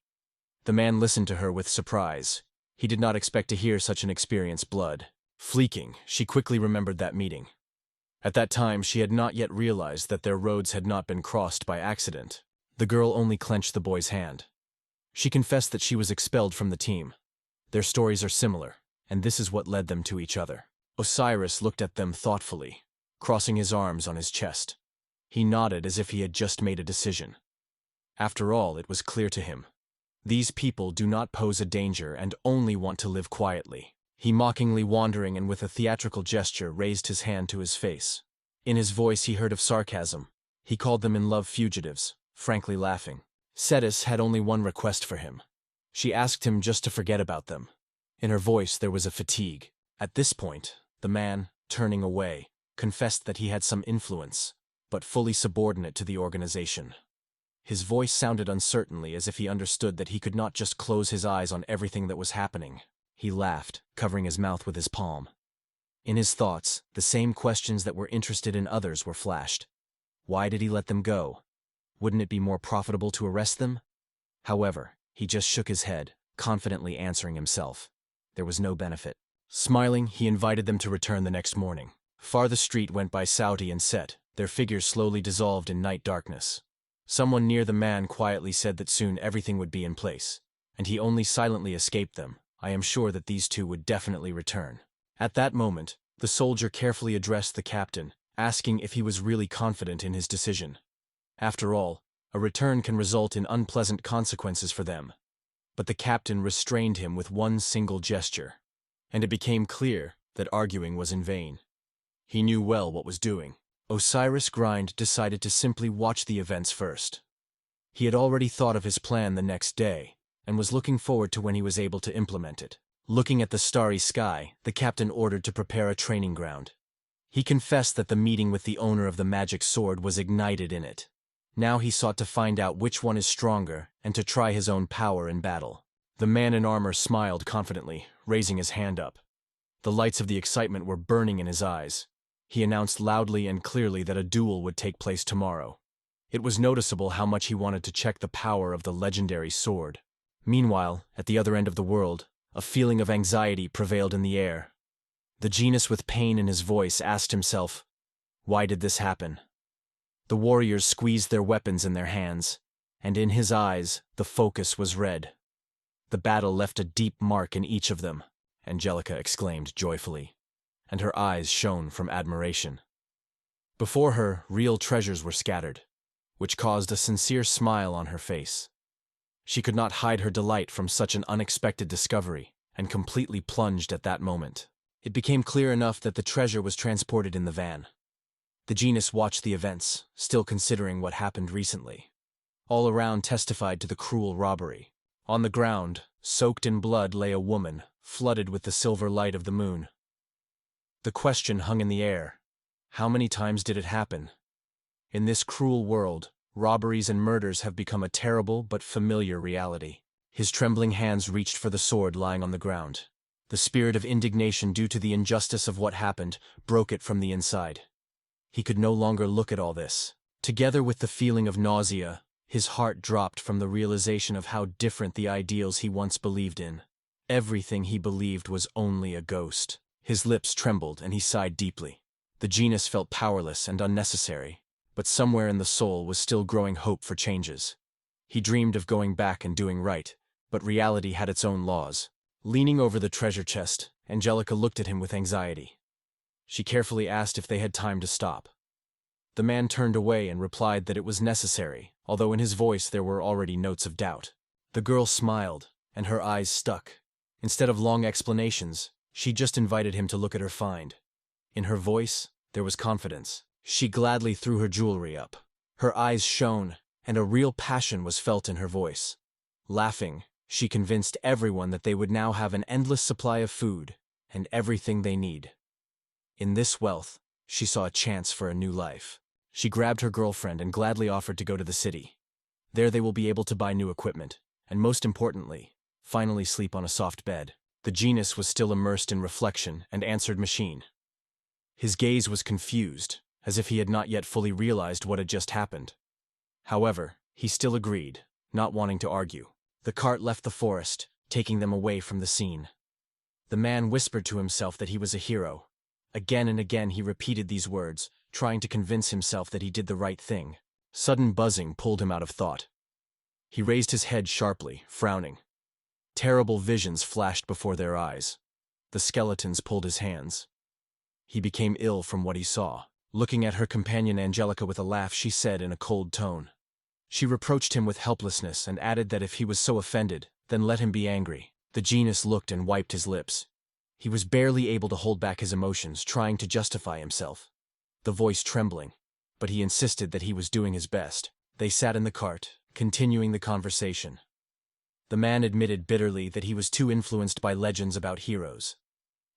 The man listened to her with surprise. He did not expect to hear such an experienced blood. Fleeking, she quickly remembered that meeting. At that time, she had not yet realized that their roads had not been crossed by accident. The girl only clenched the boy's hand. She confessed that she was expelled from the team. Their stories are similar, and this is what led them to each other. Osiris looked at them thoughtfully, crossing his arms on his chest. He nodded as if he had just made a decision. After all, it was clear to him. These people do not pose a danger and only want to live quietly. He mockingly wandering and with a theatrical gesture raised his hand to his face. In his voice he heard of sarcasm. He called them in love fugitives, frankly laughing. Satis had only one request for him. She asked him just to forget about them. In her voice there was a fatigue. At this point, the man, turning away, confessed that he had some influence, but fully subordinate to the organization. His voice sounded uncertainly as if he understood that he could not just close his eyes on everything that was happening. He laughed, covering his mouth with his palm. In his thoughts, the same questions that were interested in others were flashed. Why did he let them go? Wouldn't it be more profitable to arrest them? However, he just shook his head, confidently answering himself. There was no benefit. Smiling, he invited them to return the next morning. Far the street went by Satis and Set, their figures slowly dissolved in night darkness. Someone near the man quietly said that soon everything would be in place, and he only silently escaped them. I am sure that these two would definitely return. At that moment, the soldier carefully addressed the captain, asking if he was really confident in his decision. After all, a return can result in unpleasant consequences for them. But the captain restrained him with one single gesture, and it became clear that arguing was in vain. He knew well what was doing. Osiris Grind decided to simply watch the events first. He had already thought of his plan the next day, and was looking forward to when he was able to implement it. Looking at the starry sky, the captain ordered to prepare a training ground. He confessed that the meeting with the owner of the magic sword was ignited in it. Now he sought to find out which one is stronger and to try his own power in battle. The man in armor smiled confidently, raising his hand up. The lights of the excitement were burning in his eyes. He announced loudly and clearly that a duel would take place tomorrow. It was noticeable how much he wanted to check the power of the legendary sword. Meanwhile, at the other end of the world, a feeling of anxiety prevailed in the air. The genius with pain in his voice asked himself, why did this happen? The warriors squeezed their weapons in their hands, and in his eyes, the focus was red. The battle left a deep mark in each of them, Angelica exclaimed joyfully, and her eyes shone from admiration. Before her, real treasures were scattered, which caused a sincere smile on her face. She could not hide her delight from such an unexpected discovery, and completely plunged at that moment. It became clear enough that the treasure was transported in the van. The genius watched the events, still considering what happened recently. All around testified to the cruel robbery. On the ground, soaked in blood, lay a woman, flooded with the silver light of the moon. The question hung in the air. How many times did it happen? In this cruel world, robberies and murders have become a terrible but familiar reality. His trembling hands reached for the sword lying on the ground. The spirit of indignation due to the injustice of what happened broke it from the inside. He could no longer look at all this. Together with the feeling of nausea, his heart dropped from the realization of how different the ideals he once believed in. Everything he believed was only a ghost. His lips trembled and he sighed deeply. The genius felt powerless and unnecessary, but somewhere in the soul was still growing hope for changes. He dreamed of going back and doing right, but reality had its own laws. Leaning over the treasure chest, Angelica looked at him with anxiety. She carefully asked if they had time to stop. The man turned away and replied that it was necessary, although in his voice there were already notes of doubt. The girl smiled, and her eyes stuck. Instead of long explanations, she just invited him to look at her find. In her voice, there was confidence. She gladly threw her jewelry up. Her eyes shone, and a real passion was felt in her voice. Laughing, she convinced everyone that they would now have an endless supply of food and everything they need. In this wealth, she saw a chance for a new life. She grabbed her girlfriend and gladly offered to go to the city. There they will be able to buy new equipment, and most importantly, finally sleep on a soft bed. The genius was still immersed in reflection and answered machine. His gaze was confused, as if he had not yet fully realized what had just happened. However, he still agreed, not wanting to argue. The cart left the forest, taking them away from the scene. The man whispered to himself that he was a hero. Again and again he repeated these words, trying to convince himself that he did the right thing. Sudden buzzing pulled him out of thought. He raised his head sharply, frowning. Terrible visions flashed before their eyes. The skeletons pulled his hands. He became ill from what he saw. Looking at her companion Angelica with a laugh, she said in a cold tone. She reproached him with helplessness and added that if he was so offended, then let him be angry. The genius looked and wiped his lips. He was barely able to hold back his emotions, trying to justify himself. The voice trembling, but he insisted that he was doing his best. They sat in the cart, continuing the conversation. The man admitted bitterly that he was too influenced by legends about heroes.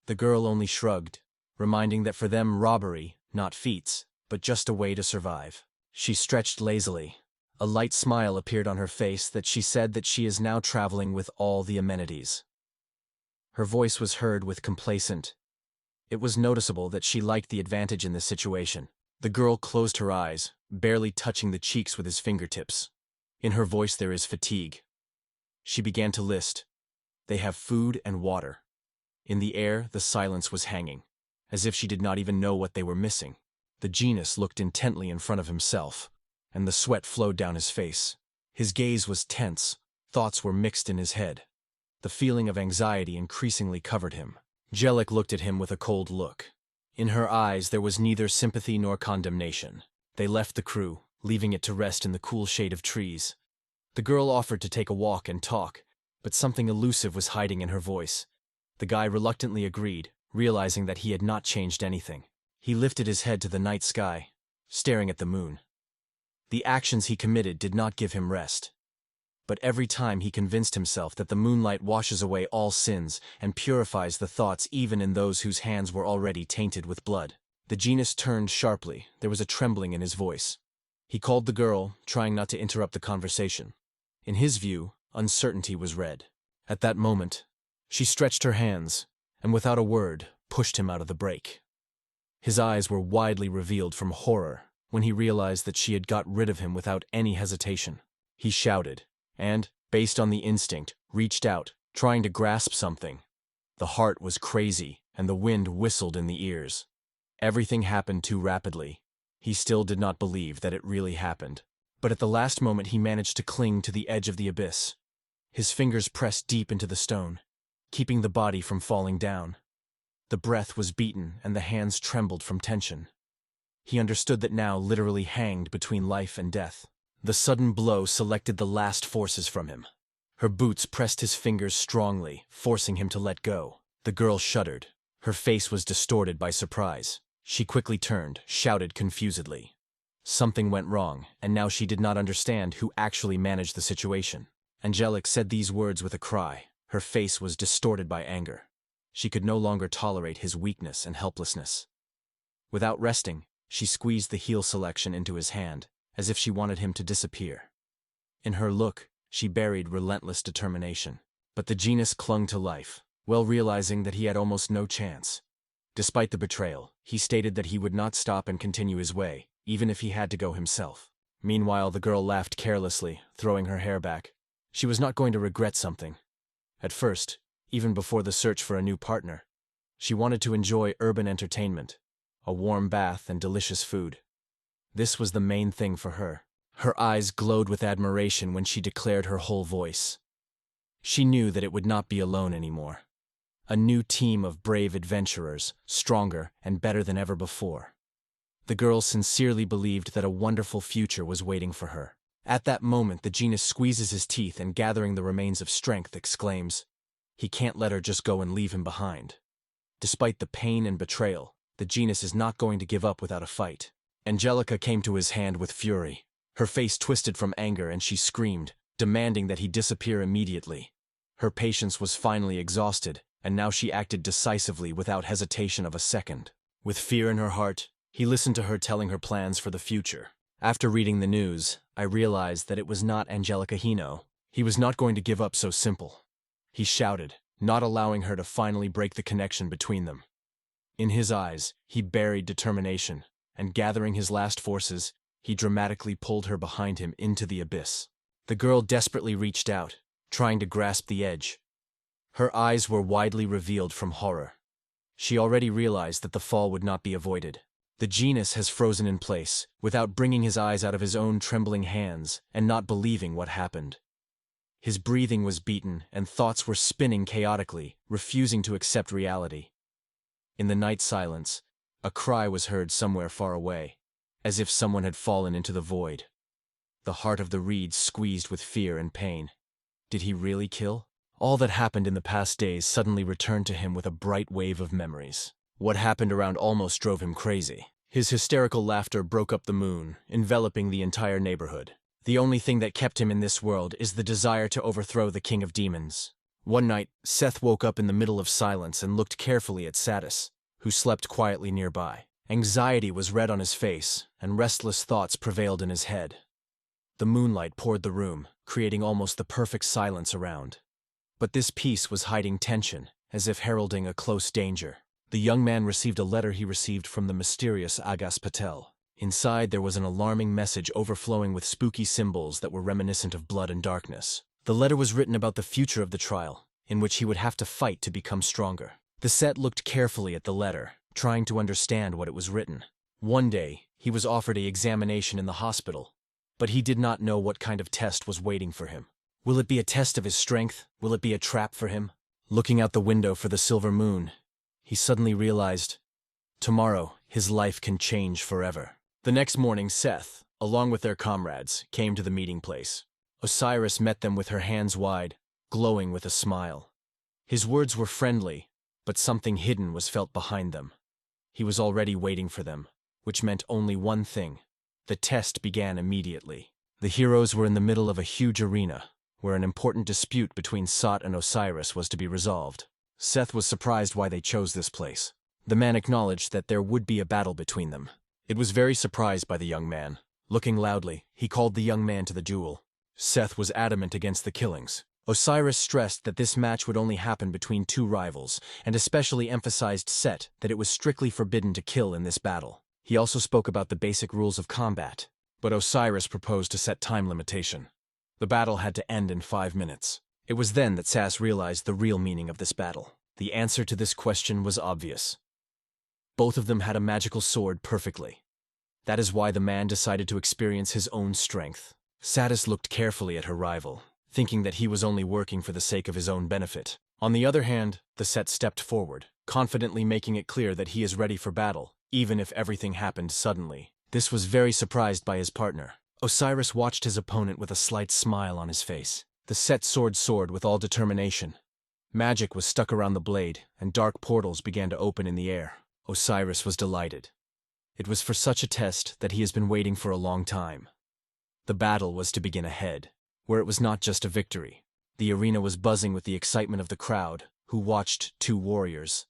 The girl only shrugged, reminding that for them robbery, not feats, but just a way to survive. She stretched lazily. A light smile appeared on her face that she said that she is now traveling with all the amenities. Her voice was heard with complacent. It was noticeable that she liked the advantage in this situation. The girl closed her eyes, barely touching the cheeks with his fingertips. In her voice there is fatigue. She began to list. They have food and water. In the air, the silence was hanging, as if she did not even know what they were missing. The genius looked intently in front of himself, and the sweat flowed down his face. His gaze was tense, thoughts were mixed in his head. The feeling of anxiety increasingly covered him. Angelica looked at him with a cold look. In her eyes there was neither sympathy nor condemnation. They left the crew, leaving it to rest in the cool shade of trees. The girl offered to take a walk and talk, but something elusive was hiding in her voice. The guy reluctantly agreed, realizing that he had not changed anything. He lifted his head to the night sky, staring at the moon. The actions he committed did not give him rest. But every time he convinced himself that the moonlight washes away all sins and purifies the thoughts even in those whose hands were already tainted with blood. The genius turned sharply. There was a trembling in his voice. He called the girl, trying not to interrupt the conversation. In his view, uncertainty was red. At that moment, she stretched her hands, and without a word, pushed him out of the break. His eyes were widely revealed from horror when he realized that she had got rid of him without any hesitation. He shouted, and, based on the instinct, reached out, trying to grasp something. The heart was crazy, and the wind whistled in the ears. Everything happened too rapidly. He still did not believe that it really happened. But at the last moment he managed to cling to the edge of the abyss. His fingers pressed deep into the stone, keeping the body from falling down. The breath was beaten and the hands trembled from tension. He understood that now literally hanged between life and death. The sudden blow selected the last forces from him. Her boots pressed his fingers strongly, forcing him to let go. The girl shuddered. Her face was distorted by surprise. She quickly turned, shouted confusedly. Something went wrong, and now she did not understand who actually managed the situation. Angelica said these words with a cry. Her face was distorted by anger. She could no longer tolerate his weakness and helplessness. Without resting, she squeezed the heel selection into his hand, as if she wanted him to disappear. In her look, she buried relentless determination. But the genius clung to life, well realizing that he had almost no chance. Despite the betrayal, he stated that he would not stop and continue his way, even if he had to go himself. Meanwhile, the girl laughed carelessly, throwing her hair back. She was not going to regret something. At first, even before the search for a new partner, she wanted to enjoy urban entertainment, a warm bath and delicious food. This was the main thing for her. Her eyes glowed with admiration when she declared her whole voice. She knew that it would not be alone anymore. A new team of brave adventurers, stronger and better than ever before. The girl sincerely believed that a wonderful future was waiting for her. At that moment, the genius squeezes his teeth and, gathering the remains of strength, exclaims, he can't let her just go and leave him behind. Despite the pain and betrayal, the genius is not going to give up without a fight. Angelica came to his hand with fury. Her face twisted from anger and she screamed, demanding that he disappear immediately. Her patience was finally exhausted, and now she acted decisively without hesitation of a second. With fear in her heart, he listened to her telling her plans for the future. After reading the news, I realized that it was not Angelica Hino. He was not going to give up so simple. He shouted, not allowing her to finally break the connection between them. In his eyes, he buried determination, and gathering his last forces, he dramatically pulled her behind him into the abyss. The girl desperately reached out, trying to grasp the edge. Her eyes were widely revealed from horror. She already realized that the fall would not be avoided. The genius has frozen in place, without bringing his eyes out of his own trembling hands, and not believing what happened. His breathing was beaten, and thoughts were spinning chaotically, refusing to accept reality. In the night silence, a cry was heard somewhere far away, as if someone had fallen into the void. The heart of the reed squeezed with fear and pain. Did he really kill? All that happened in the past days suddenly returned to him with a bright wave of memories. What happened around almost drove him crazy. His hysterical laughter broke up the moon, enveloping the entire neighborhood. The only thing that kept him in this world is the desire to overthrow the king of demons. One night, Seth woke up in the middle of silence and looked carefully at Satis, who slept quietly nearby. Anxiety was red on his face, and restless thoughts prevailed in his head. The moonlight poured the room, creating almost the perfect silence around. But this peace was hiding tension, as if heralding a close danger. The young man received a letter he received from the mysterious Agas Patel. Inside there was an alarming message overflowing with spooky symbols that were reminiscent of blood and darkness. The letter was written about the future of the trial, in which he would have to fight to become stronger. The Set looked carefully at the letter, trying to understand what it was written. One day, he was offered an examination in the hospital, but he did not know what kind of test was waiting for him. Will it be a test of his strength? Will it be a trap for him? Looking out the window for the silver moon, he suddenly realized, tomorrow, his life can change forever. The next morning, Seth, along with their comrades, came to the meeting place. Osiris met them with her hands wide, glowing with a smile. His words were friendly, but something hidden was felt behind them. He was already waiting for them, which meant only one thing. The test began immediately. The heroes were in the middle of a huge arena, where an important dispute between Sot and Osiris was to be resolved. Seth was surprised why they chose this place. The man acknowledged that there would be a battle between them. It was very surprised by the young man. Looking loudly, he called the young man to the duel. Seth was adamant against the killings. Osiris stressed that this match would only happen between two rivals, and especially emphasized Set that it was strictly forbidden to kill in this battle. He also spoke about the basic rules of combat, but Osiris proposed to set time limitation. The battle had to end in 5 minutes. It was then that Sas realized the real meaning of this battle. The answer to this question was obvious. Both of them had a magical sword perfectly. That is why the man decided to experience his own strength. Satis looked carefully at her rival, thinking that he was only working for the sake of his own benefit. On the other hand, the Set stepped forward, confidently making it clear that he is ready for battle, even if everything happened suddenly. This was very surprised by his partner. Osiris watched his opponent with a slight smile on his face. The Set sword soared with all determination. Magic was stuck around the blade, and dark portals began to open in the air. Osiris was delighted. It was for such a test that he has been waiting for a long time. The battle was to begin ahead, where it was not just a victory. The arena was buzzing with the excitement of the crowd, who watched two warriors.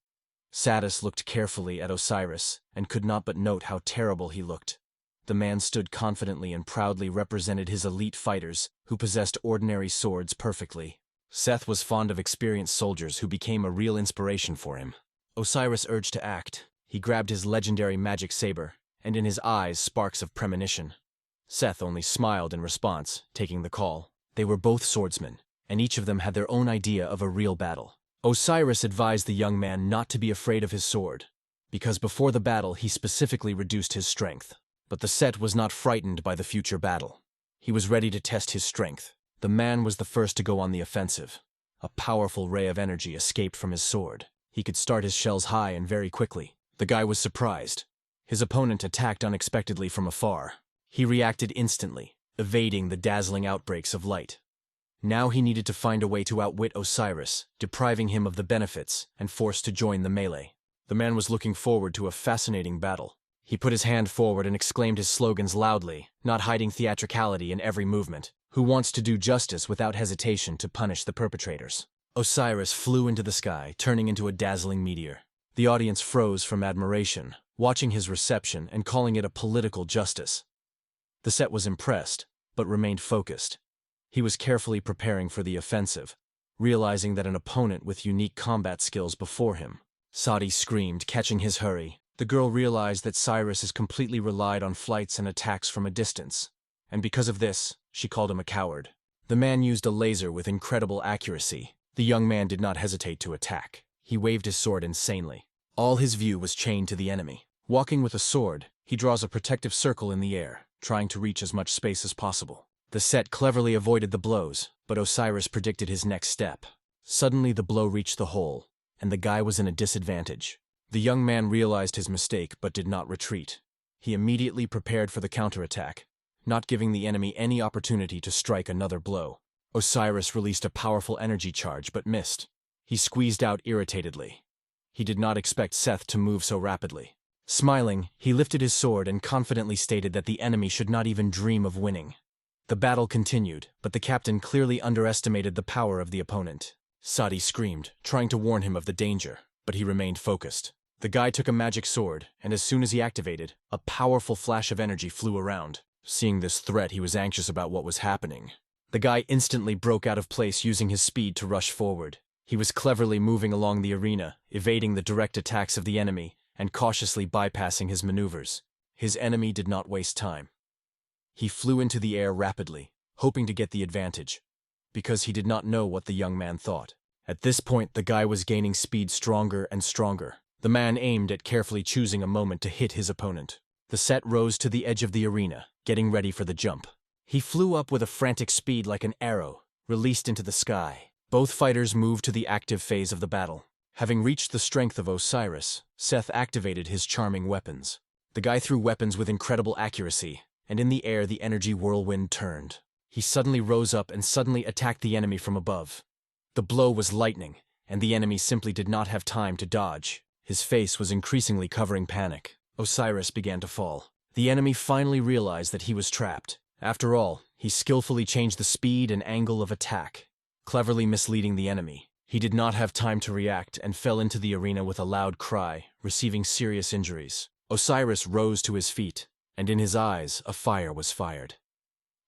Satis looked carefully at Osiris, and could not but note how terrible he looked. The man stood confidently and proudly represented his elite fighters, who possessed ordinary swords perfectly. Seth was fond of experienced soldiers who became a real inspiration for him. Osiris urged to act. He grabbed his legendary magic saber, and in his eyes sparks of premonition. Seth only smiled in response, taking the call. They were both swordsmen, and each of them had their own idea of a real battle. Osiris advised the young man not to be afraid of his sword, because before the battle he specifically reduced his strength. But the Set was not frightened by the future battle. He was ready to test his strength. The man was the first to go on the offensive. A powerful ray of energy escaped from his sword. He could start his shells high and very quickly. The guy was surprised. His opponent attacked unexpectedly from afar. He reacted instantly, evading the dazzling outbreaks of light. Now he needed to find a way to outwit Osiris, depriving him of the benefits and forced to join the melee. The man was looking forward to a fascinating battle. He put his hand forward and exclaimed his slogans loudly, not hiding theatricality in every movement. Who wants to do justice without hesitation to punish the perpetrators? Osiris flew into the sky, turning into a dazzling meteor. The audience froze from admiration, watching his reception and calling it a political justice. The set was impressed, but remained focused. He was carefully preparing for the offensive, realizing that an opponent with unique combat skills before him. Satis screamed, catching his hurry. The girl realized that Cyrus is completely relied on flights and attacks from a distance, and because of this, she called him a coward. The man used a laser with incredible accuracy. The young man did not hesitate to attack. He waved his sword insanely. All his view was chained to the enemy. Walking with a sword, he draws a protective circle in the air, trying to reach as much space as possible. The set cleverly avoided the blows, but Osiris predicted his next step. Suddenly the blow reached the hole, and the guy was in a disadvantage. The young man realized his mistake but did not retreat. He immediately prepared for the counterattack, not giving the enemy any opportunity to strike another blow. Osiris released a powerful energy charge but missed. He squeezed out irritatedly. He did not expect Seth to move so rapidly. Smiling, he lifted his sword and confidently stated that the enemy should not even dream of winning. The battle continued, but the captain clearly underestimated the power of the opponent. Satis screamed, trying to warn him of the danger, but he remained focused. The guy took a magic sword, and as soon as he activated, a powerful flash of energy flew around. Seeing this threat, he was anxious about what was happening. The guy instantly broke out of place using his speed to rush forward. He was cleverly moving along the arena, evading the direct attacks of the enemy, and cautiously bypassing his maneuvers. His enemy did not waste time. He flew into the air rapidly, hoping to get the advantage, because he did not know what the young man thought. At this point, the guy was gaining speed stronger and stronger. The man aimed at carefully choosing a moment to hit his opponent. The set rose to the edge of the arena, getting ready for the jump. He flew up with a frantic speed like an arrow, released into the sky. Both fighters moved to the active phase of the battle. Having reached the strength of Osiris, Seth activated his charming weapons. The guy threw weapons with incredible accuracy, and in the air the energy whirlwind turned. He suddenly rose up and suddenly attacked the enemy from above. The blow was lightning, and the enemy simply did not have time to dodge. His face was increasingly covering panic. Osiris began to fall. The enemy finally realized that he was trapped. After all, he skillfully changed the speed and angle of attack, cleverly misleading the enemy. He did not have time to react and fell into the arena with a loud cry, receiving serious injuries. Osiris rose to his feet, and in his eyes a fire was fired.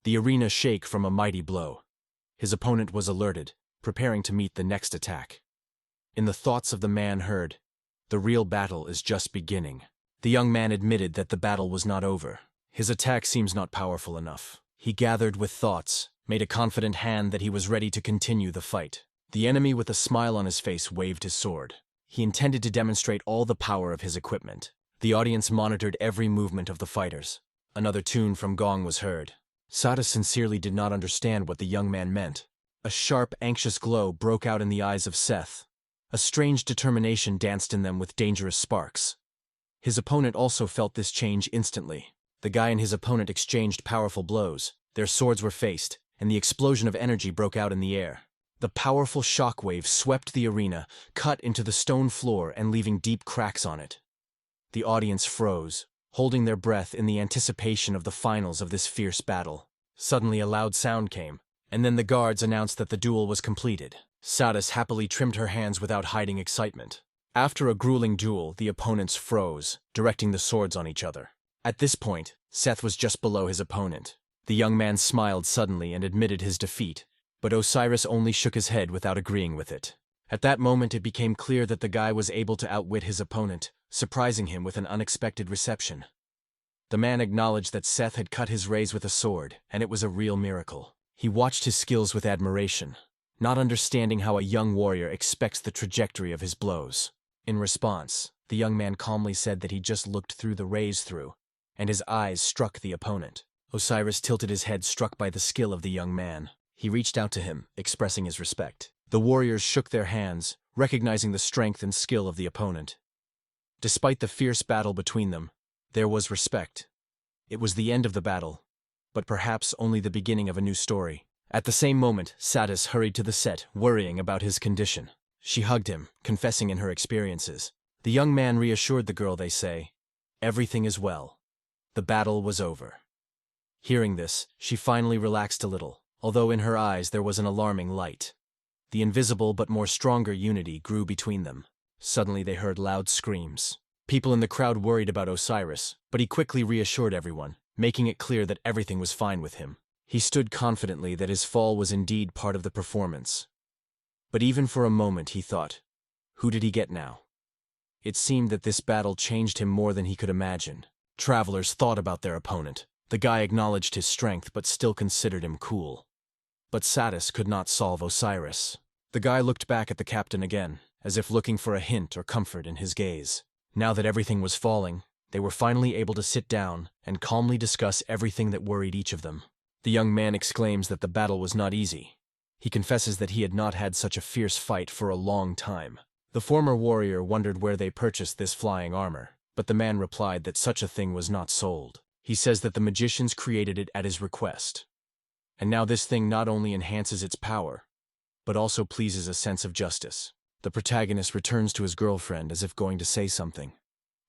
The arena shook from a mighty blow. His opponent was alerted, preparing to meet the next attack. In the thoughts of the man heard, "The real battle is just beginning." The young man admitted that the battle was not over. His attack seems not powerful enough. He gathered with thoughts, made a confident hand that he was ready to continue the fight. The enemy with a smile on his face waved his sword. He intended to demonstrate all the power of his equipment. The audience monitored every movement of the fighters. Another tune from Gong was heard. Satis sincerely did not understand what the young man meant. A sharp, anxious glow broke out in the eyes of Seth. A strange determination danced in them with dangerous sparks. His opponent also felt this change instantly. The guy and his opponent exchanged powerful blows. Their swords were faced, and the explosion of energy broke out in the air. The powerful shockwave swept the arena, cut into the stone floor and leaving deep cracks on it. The audience froze, holding their breath in the anticipation of the finals of this fierce battle. Suddenly a loud sound came, and then the guards announced that the duel was completed. Satis happily trimmed her hands without hiding excitement. After a grueling duel, the opponents froze, directing the swords on each other. At this point, Seth was just below his opponent. The young man smiled suddenly and admitted his defeat, but Osiris only shook his head without agreeing with it. At that moment it became clear that the guy was able to outwit his opponent, surprising him with an unexpected reception. The man acknowledged that Seth had cut his rays with a sword, and it was a real miracle. He watched his skills with admiration, not understanding how a young warrior expects the trajectory of his blows. In response, the young man calmly said that he just looked through the rays through, and his eyes struck the opponent. Osiris tilted his head, struck by the skill of the young man. He reached out to him, expressing his respect. The warriors shook their hands, recognizing the strength and skill of the opponent. Despite the fierce battle between them, there was respect. It was the end of the battle, but perhaps only the beginning of a new story. At the same moment, Satis hurried to the set, worrying about his condition. She hugged him, confessing in her experiences. The young man reassured the girl, they say, "Everything is well. The battle was over." Hearing this, she finally relaxed a little, although in her eyes there was an alarming light. The invisible but more stronger unity grew between them. Suddenly they heard loud screams. People in the crowd worried about Osiris, but he quickly reassured everyone, making it clear that everything was fine with him. He stood confidently that his fall was indeed part of the performance. But even for a moment he thought, who did he get now? It seemed that this battle changed him more than he could imagine. Travelers thought about their opponent. The guy acknowledged his strength but still considered him cool. But Satis could not solve Osiris. The guy looked back at the captain again, as if looking for a hint or comfort in his gaze. Now that everything was falling, they were finally able to sit down and calmly discuss everything that worried each of them. The young man exclaims that the battle was not easy. He confesses that he had not had such a fierce fight for a long time. The former warrior wondered where they purchased this flying armor, but the man replied that such a thing was not sold. He says that the magicians created it at his request. And now this thing not only enhances its power, but also pleases a sense of justice. The protagonist returns to his girlfriend as if going to say something,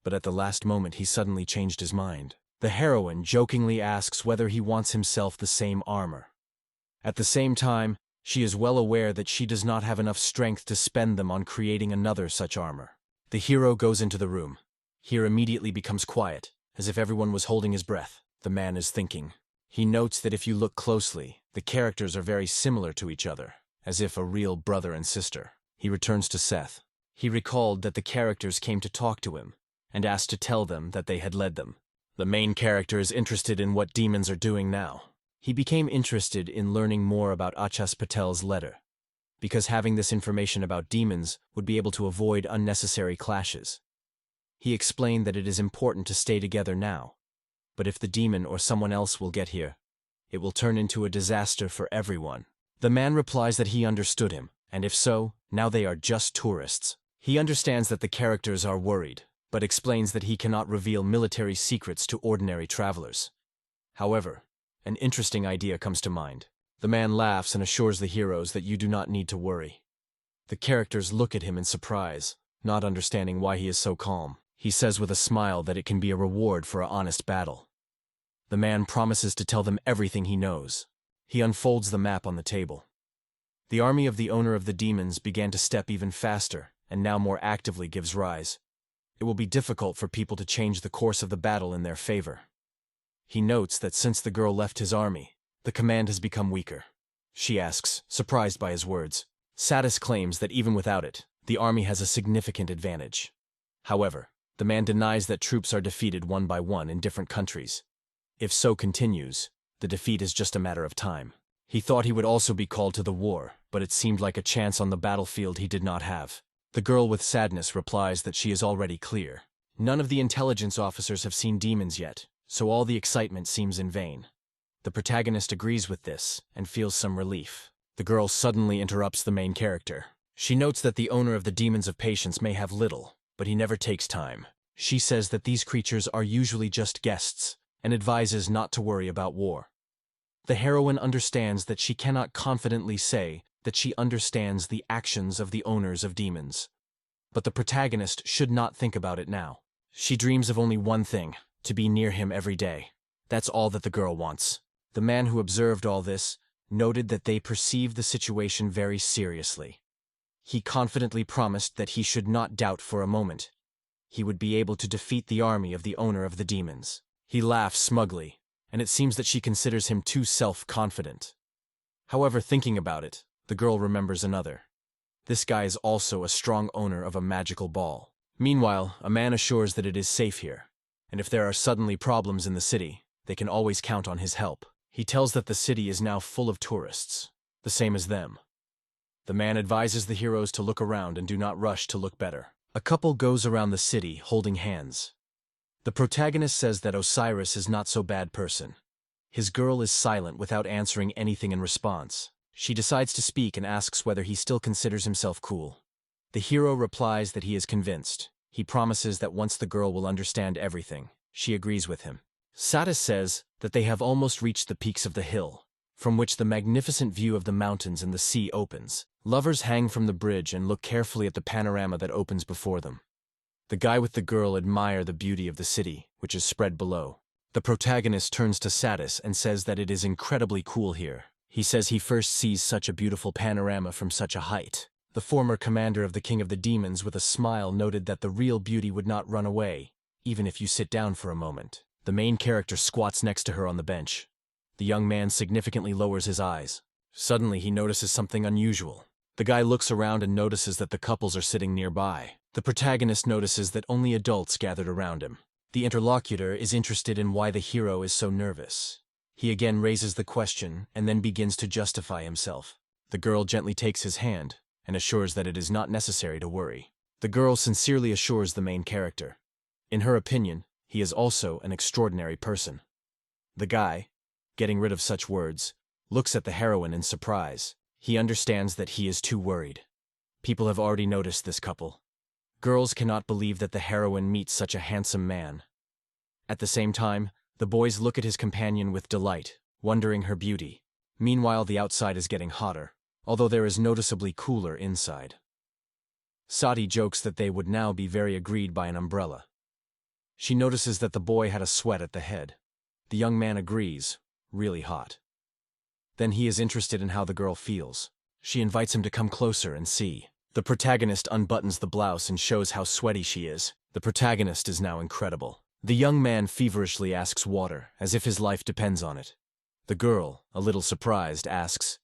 but at the last moment he suddenly changed his mind. The heroine jokingly asks whether he wants himself the same armor. At the same time, she is well aware that she does not have enough strength to spend them on creating another such armor. The hero goes into the room. Here immediately becomes quiet, as if everyone was holding his breath. The man is thinking. He notes that if you look closely, the characters are very similar to each other, as if a real brother and sister. He returns to Seth. He recalled that the characters came to talk to him, and asked to tell them that they had led them. The main character is interested in what demons are doing now. He became interested in learning more about Achas Patel's letter, because having this information about demons would be able to avoid unnecessary clashes. He explained that it is important to stay together now, but if the demon or someone else will get here, it will turn into a disaster for everyone. The man replies that he understood him, and if so, now they are just tourists. He understands that the characters are worried, but explains that he cannot reveal military secrets to ordinary travelers. However, an interesting idea comes to mind. The man laughs and assures the heroes that you do not need to worry. The characters look at him in surprise, not understanding why he is so calm. He says with a smile that it can be a reward for an honest battle. The man promises to tell them everything he knows. He unfolds the map on the table. The army of the owner of the demons began to step even faster, and now more actively gives rise. It will be difficult for people to change the course of the battle in their favor. He notes that since the girl left his army, the command has become weaker. She asks, surprised by his words. Satis claims that even without it, the army has a significant advantage. However, the man denies that troops are defeated one by one in different countries. If so continues, the defeat is just a matter of time. He thought he would also be called to the war, but it seemed like a chance on the battlefield he did not have. The girl with sadness replies that she is already clear. None of the intelligence officers have seen demons yet, so all the excitement seems in vain. The protagonist agrees with this and feels some relief. The girl suddenly interrupts the main character. She notes that the owner of the demons of patience may have little, but he never takes time. She says that these creatures are usually just guests, and advises not to worry about war. The heroine understands that she cannot confidently say that she understands the actions of the owners of demons. But the protagonist should not think about it now. She dreams of only one thing, to be near him every day. That's all that the girl wants. The man who observed all this noted that they perceived the situation very seriously. He confidently promised that he should not doubt for a moment. He would be able to defeat the army of the owner of the demons. He laughs smugly, and it seems that she considers him too self-confident. However, thinking about it, the girl remembers another. This guy is also a strong owner of a magical ball. Meanwhile, a man assures that it is safe here, and if there are suddenly problems in the city, they can always count on his help. He tells that the city is now full of tourists, the same as them. The man advises the heroes to look around and do not rush to look better. A couple goes around the city holding hands. The protagonist says that Osiris is not so bad person. His girl is silent without answering anything in response. She decides to speak and asks whether he still considers himself cool. The hero replies that he is convinced. He promises that once the girl will understand everything, she agrees with him. Satis says that they have almost reached the peaks of the hill, from which the magnificent view of the mountains and the sea opens. Lovers hang from the bridge and look carefully at the panorama that opens before them. The guy with the girl admire the beauty of the city, which is spread below. The protagonist turns to Satis and says that it is incredibly cool here. He says he first sees such a beautiful panorama from such a height. The former commander of the King of the Demons with a smile noted that the real beauty would not run away, even if you sit down for a moment. The main character squats next to her on the bench. The young man significantly lowers his eyes. Suddenly he notices something unusual. The guy looks around and notices that the couples are sitting nearby. The protagonist notices that only adults gathered around him. The interlocutor is interested in why the hero is so nervous. He again raises the question and then begins to justify himself. The girl gently takes his hand and assures that it is not necessary to worry. The girl sincerely assures the main character. In her opinion, he is also an extraordinary person. The guy, getting rid of such words, looks at the heroine in surprise. He understands that he is too worried. People have already noticed this couple. Girls cannot believe that the heroine meets such a handsome man. At the same time, the boys look at his companion with delight, wondering her beauty. Meanwhile, the outside is getting hotter, although there is noticeably cooler inside. Satis jokes that they would now be very agreed by an umbrella. She notices that the boy had a sweat at the head. The young man agrees, really hot. Then he is interested in how the girl feels. She invites him to come closer and see. The protagonist unbuttons the blouse and shows how sweaty she is. The protagonist is now incredible. The young man feverishly asks water, as if his life depends on it. The girl, a little surprised, asks,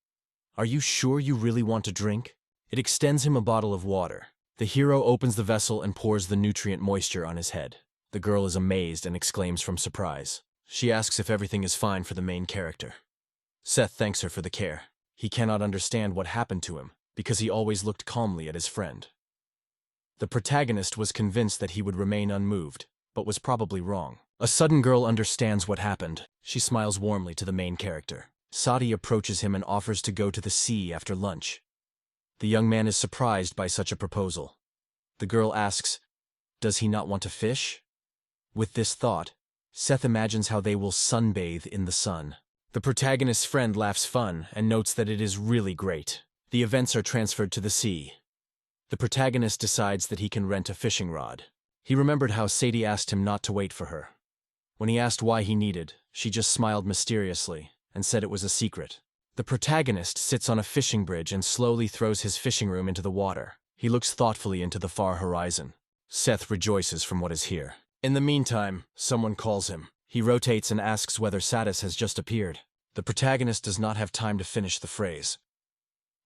"Are you sure you really want to drink?" It extends him a bottle of water. The hero opens the vessel and pours the nutrient moisture on his head. The girl is amazed and exclaims from surprise. She asks if everything is fine for the main character. Seth thanks her for the care. He cannot understand what happened to him, because he always looked calmly at his friend. The protagonist was convinced that he would remain unmoved, but was probably wrong. A sudden girl understands what happened. She smiles warmly to the main character. Satis approaches him and offers to go to the sea after lunch. The young man is surprised by such a proposal. The girl asks, does he not want to fish? With this thought, Seth imagines how they will sunbathe in the sun. The protagonist's friend laughs fun and notes that it is really great. The events are transferred to the sea. The protagonist decides that he can rent a fishing rod. He remembered how Sadie asked him not to wait for her. When he asked why he needed, she just smiled mysteriously and said it was a secret. The protagonist sits on a fishing bridge and slowly throws his fishing room into the water. He looks thoughtfully into the far horizon. Seth rejoices from what is here. In the meantime, someone calls him. He rotates and asks whether Satis has just appeared. The protagonist does not have time to finish the phrase.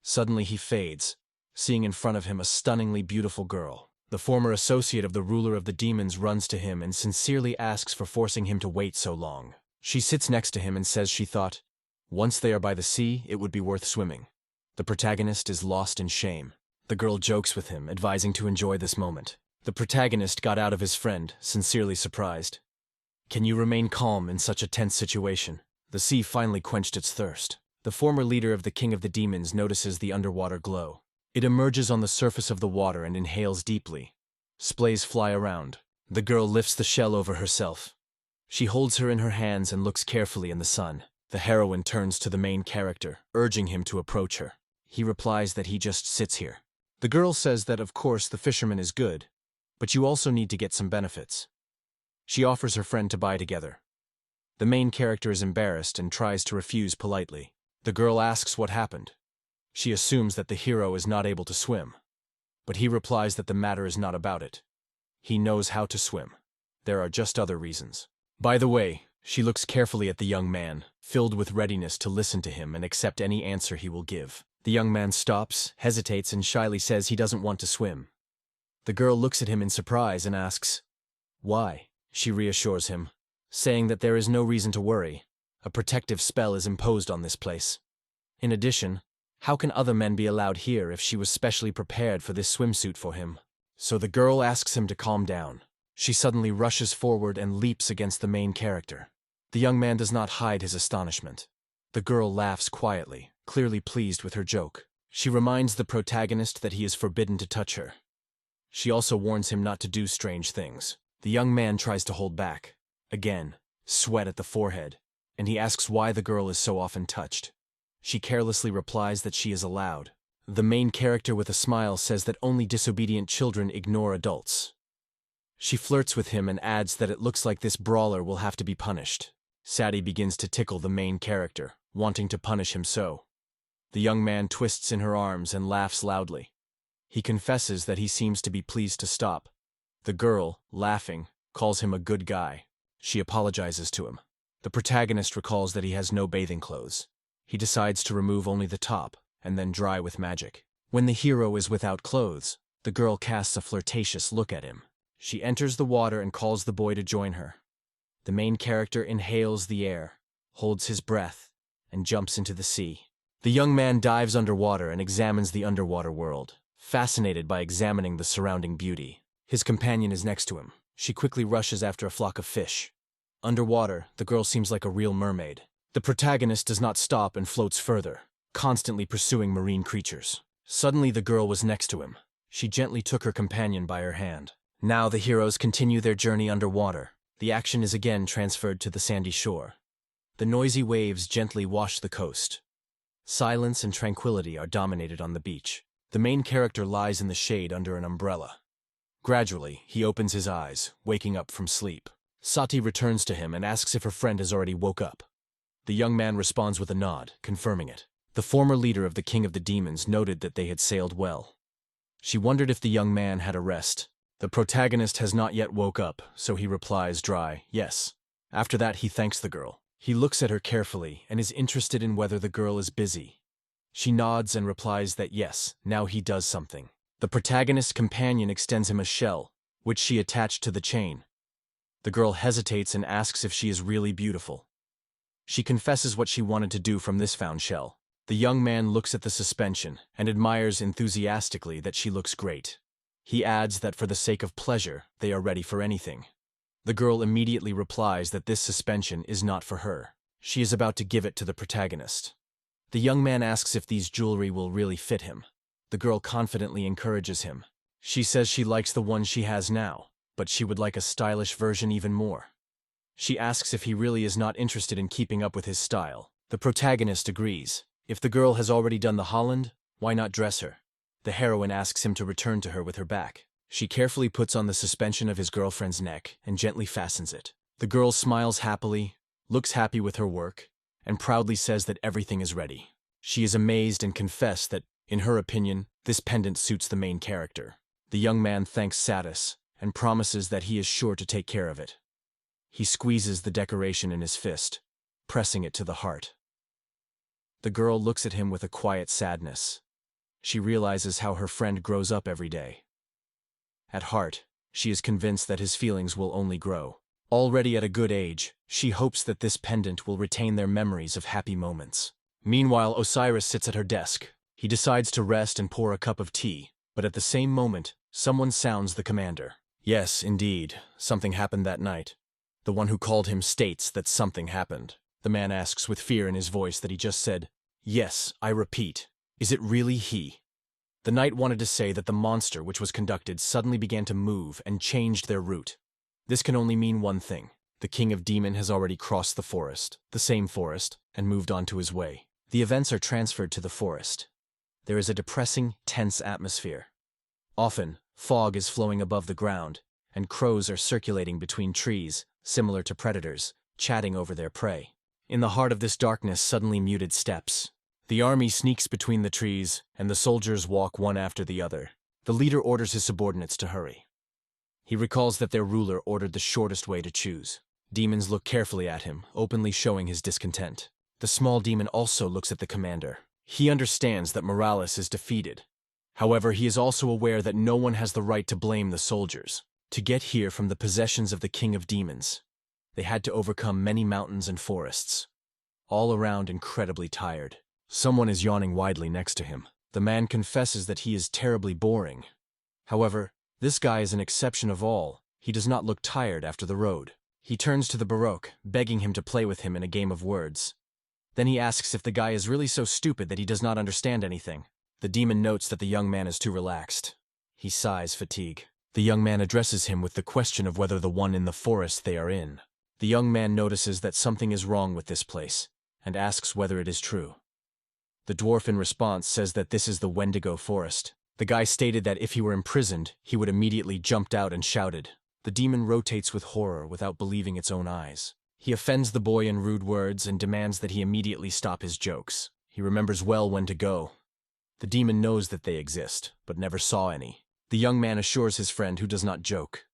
Suddenly he fades, seeing in front of him a stunningly beautiful girl. The former associate of the ruler of the demons runs to him and sincerely asks for forcing him to wait so long. She sits next to him and says she thought, once they are by the sea, it would be worth swimming. The protagonist is lost in shame. The girl jokes with him, advising to enjoy this moment. The protagonist got out of his friend, sincerely surprised. Can you remain calm in such a tense situation? The sea finally quenched its thirst. The former leader of the King of the Demons notices the underwater glow. It emerges on the surface of the water and inhales deeply. Splays fly around. The girl lifts the shell over herself. She holds her in her hands and looks carefully in the sun. The heroine turns to the main character, urging him to approach her. He replies that he just sits here. The girl says that of course the fisherman is good, but you also need to get some benefits. She offers her friend to buy together. The main character is embarrassed and tries to refuse politely. The girl asks what happened. She assumes that the hero is not able to swim, but he replies that the matter is not about it. He knows how to swim. There are just other reasons. By the way, she looks carefully at the young man, filled with readiness to listen to him and accept any answer he will give. The young man stops, hesitates, and shyly says he doesn't want to swim. The girl looks at him in surprise and asks, why? She reassures him, saying that there is no reason to worry. A protective spell is imposed on this place. In addition, how can other men be allowed here if she was specially prepared for this swimsuit for him? So the girl asks him to calm down. She suddenly rushes forward and leaps against the main character. The young man does not hide his astonishment. The girl laughs quietly, clearly pleased with her joke. She reminds the protagonist that he is forbidden to touch her. She also warns him not to do strange things. The young man tries to hold back. Again, sweat at the forehead, and he asks why the girl is so often touched. She carelessly replies that she is allowed. The main character with a smile says that only disobedient children ignore adults. She flirts with him and adds that it looks like this brawler will have to be punished. Satis begins to tickle the main character, wanting to punish him so. The young man twists in her arms and laughs loudly. He confesses that he seems to be pleased to stop. The girl, laughing, calls him a good guy. She apologizes to him. The protagonist recalls that he has no bathing clothes. He decides to remove only the top, and then dry with magic. When the hero is without clothes, the girl casts a flirtatious look at him. She enters the water and calls the boy to join her. The main character inhales the air, holds his breath, and jumps into the sea. The young man dives underwater and examines the underwater world, fascinated by examining the surrounding beauty. His companion is next to him. She quickly rushes after a flock of fish. Underwater, the girl seems like a real mermaid. The protagonist does not stop and floats further, constantly pursuing marine creatures. Suddenly the girl was next to him. She gently took her companion by her hand. Now the heroes continue their journey underwater. The action is again transferred to the sandy shore. The noisy waves gently wash the coast. Silence and tranquility are dominated on the beach. The main character lies in the shade under an umbrella. Gradually, he opens his eyes, waking up from sleep. Satis returns to him and asks if her friend has already woke up. The young man responds with a nod, confirming it. The former leader of the King of the Demons noted that they had sailed well. She wondered if the young man had a rest. The protagonist has not yet woke up, so he replies dry, yes. After that, he thanks the girl. He looks at her carefully and is interested in whether the girl is busy. She nods and replies that yes, now he does something. The protagonist's companion extends him a shell, which she attached to the chain. The girl hesitates and asks if she is really beautiful. She confesses what she wanted to do from this found shell. The young man looks at the suspension and admires enthusiastically that she looks great. He adds that for the sake of pleasure, they are ready for anything. The girl immediately replies that this suspension is not for her. She is about to give it to the protagonist. The young man asks if these jewelry will really fit him. The girl confidently encourages him. She says she likes the one she has now, but she would like a stylish version even more. She asks if he really is not interested in keeping up with his style. The protagonist agrees. If the girl has already done the Holland, why not dress her? The heroine asks him to return to her with her back. She carefully puts on the suspension of his girlfriend's neck and gently fastens it. The girl smiles happily, looks happy with her work, and proudly says that everything is ready. She is amazed and confesses that, in her opinion, this pendant suits the main character. The young man thanks Satis and promises that he is sure to take care of it. He squeezes the decoration in his fist, pressing it to the heart. The girl looks at him with a quiet sadness. She realizes how her friend grows up every day. At heart, she is convinced that his feelings will only grow. Already at a good age, she hopes that this pendant will retain their memories of happy moments. Meanwhile, Osiris sits at her desk. He decides to rest and pour a cup of tea, but at the same moment, someone sounds the commander. Yes, indeed, something happened that night. The one who called him states that something happened. The man asks with fear in his voice that he just said, "Yes, I repeat, is it really he?" The knight wanted to say that the monster which was conducted suddenly began to move and changed their route. This can only mean one thing. The King of Demon has already crossed the forest, the same forest, and moved on to his way. The events are transferred to the forest. There is a depressing, tense atmosphere. Often, fog is flowing above the ground, and crows are circulating between trees, similar to predators, chatting over their prey. In the heart of this darkness, suddenly muted steps. The army sneaks between the trees, and the soldiers walk one after the other. The leader orders his subordinates to hurry. He recalls that their ruler ordered the shortest way to choose. Demons look carefully at him, openly showing his discontent. The small demon also looks at the commander. He understands that Morales is defeated. However, he is also aware that no one has the right to blame the soldiers. To get here from the possessions of the King of Demons, they had to overcome many mountains and forests. All around incredibly tired. Someone is yawning widely next to him. The man confesses that he is terribly boring. However, this guy is an exception of all. He does not look tired after the road. He turns to the Baroque, begging him to play with him in a game of words. Then he asks if the guy is really so stupid that he does not understand anything. The demon notes that the young man is too relaxed. He sighs fatigue. The young man addresses him with the question of whether the one in the forest they are in. The young man notices that something is wrong with this place, and asks whether it is true. The dwarf in response says that this is the Wendigo forest. The guy stated that if he were imprisoned, he would immediately jumped out and shouted. The demon rotates with horror without believing its own eyes. He offends the boy in rude words and demands that he immediately stop his jokes. He remembers well when to go. The demon knows that they exist, but never saw any. The young man assures his friend who does not joke.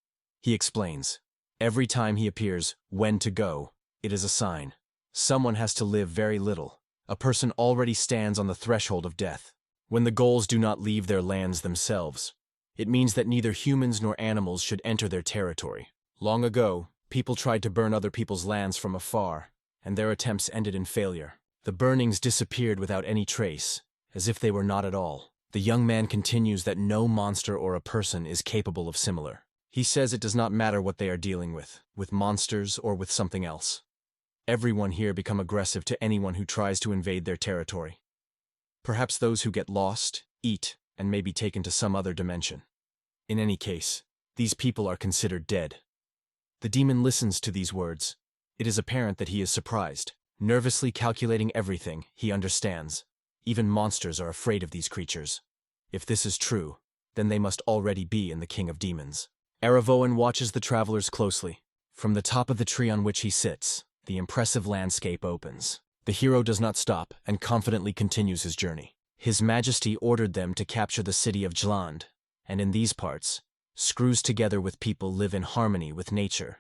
He explains. Every time he appears, when to go, it is a sign. Someone has to live very little. A person already stands on the threshold of death. When the goals do not leave their lands themselves, it means that neither humans nor animals should enter their territory. Long ago, people tried to burn other people's lands from afar, and their attempts ended in failure. The burnings disappeared without any trace, as if they were not at all. The young man continues that no monster or a person is capable of similar. He says it does not matter what they are dealing with monsters or with something else. Everyone here become aggressive to anyone who tries to invade their territory. Perhaps those who get lost, eat, and may be taken to some other dimension. In any case, these people are considered dead. The demon listens to these words. It is apparent that he is surprised. Nervously calculating everything, he understands. Even monsters are afraid of these creatures. If this is true, then they must already be in the King of Demons. Aravoan watches the travelers closely. From the top of the tree on which he sits, the impressive landscape opens. The hero does not stop and confidently continues his journey. His Majesty ordered them to capture the city of Jland, and in these parts, screws together with people live in harmony with nature.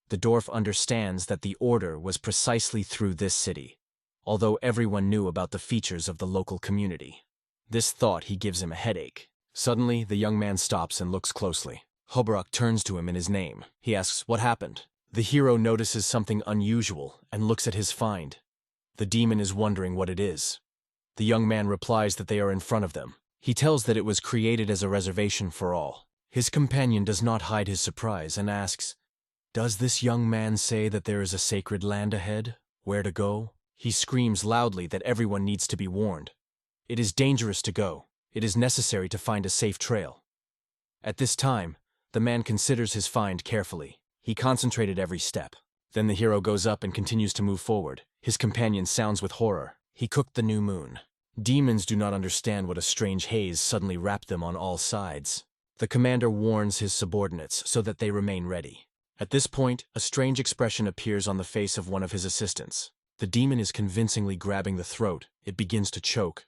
The dwarf understands that the order was precisely through this city, although everyone knew about the features of the local community. This thought gives him a headache. Suddenly, the young man stops and looks closely. Hobarok turns to him in his name. He asks, "What happened?" The hero notices something unusual and looks at his find. The demon is wondering what it is. The young man replies that they are in front of them. He tells that it was created as a reservation for all. His companion does not hide his surprise and asks, "Does this young man say that there is a sacred land ahead? Where to go?" He screams loudly that everyone needs to be warned. It is dangerous to go. It is necessary to find a safe trail. At this time, the man considers his find carefully. He concentrated every step. Then the hero goes up and continues to move forward. His companion sounds with horror. He cooked the new moon. Demons do not understand what a strange haze suddenly wrapped them on all sides. The commander warns his subordinates so that they remain ready. At this point, a strange expression appears on the face of one of his assistants. The demon is convincingly grabbing the throat. It begins to choke.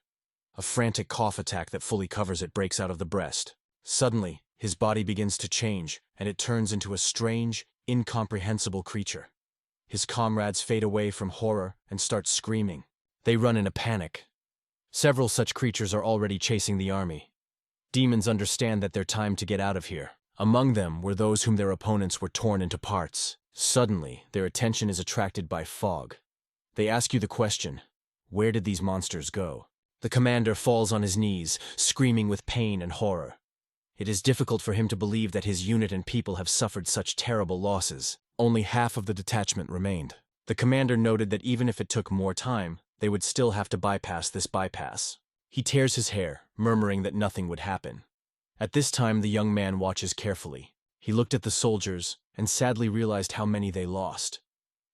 A frantic cough attack that fully covers it breaks out of the breast. Suddenly, his body begins to change, and it turns into a strange, incomprehensible creature. His comrades fade away from horror and start screaming. They run in a panic. Several such creatures are already chasing the army. Demons understand that their time to get out of here. Among them were those whom their opponents were torn into parts. Suddenly, their attention is attracted by fog. They ask you the question, where did these monsters go? The commander falls on his knees, screaming with pain and horror. It is difficult for him to believe that his unit and people have suffered such terrible losses. Only half of the detachment remained. The commander noted that even if it took more time, they would still have to bypass this bypass. He tears his hair, murmuring that nothing would happen. At this time, the young man watches carefully. He looked at the soldiers and sadly realized how many they lost.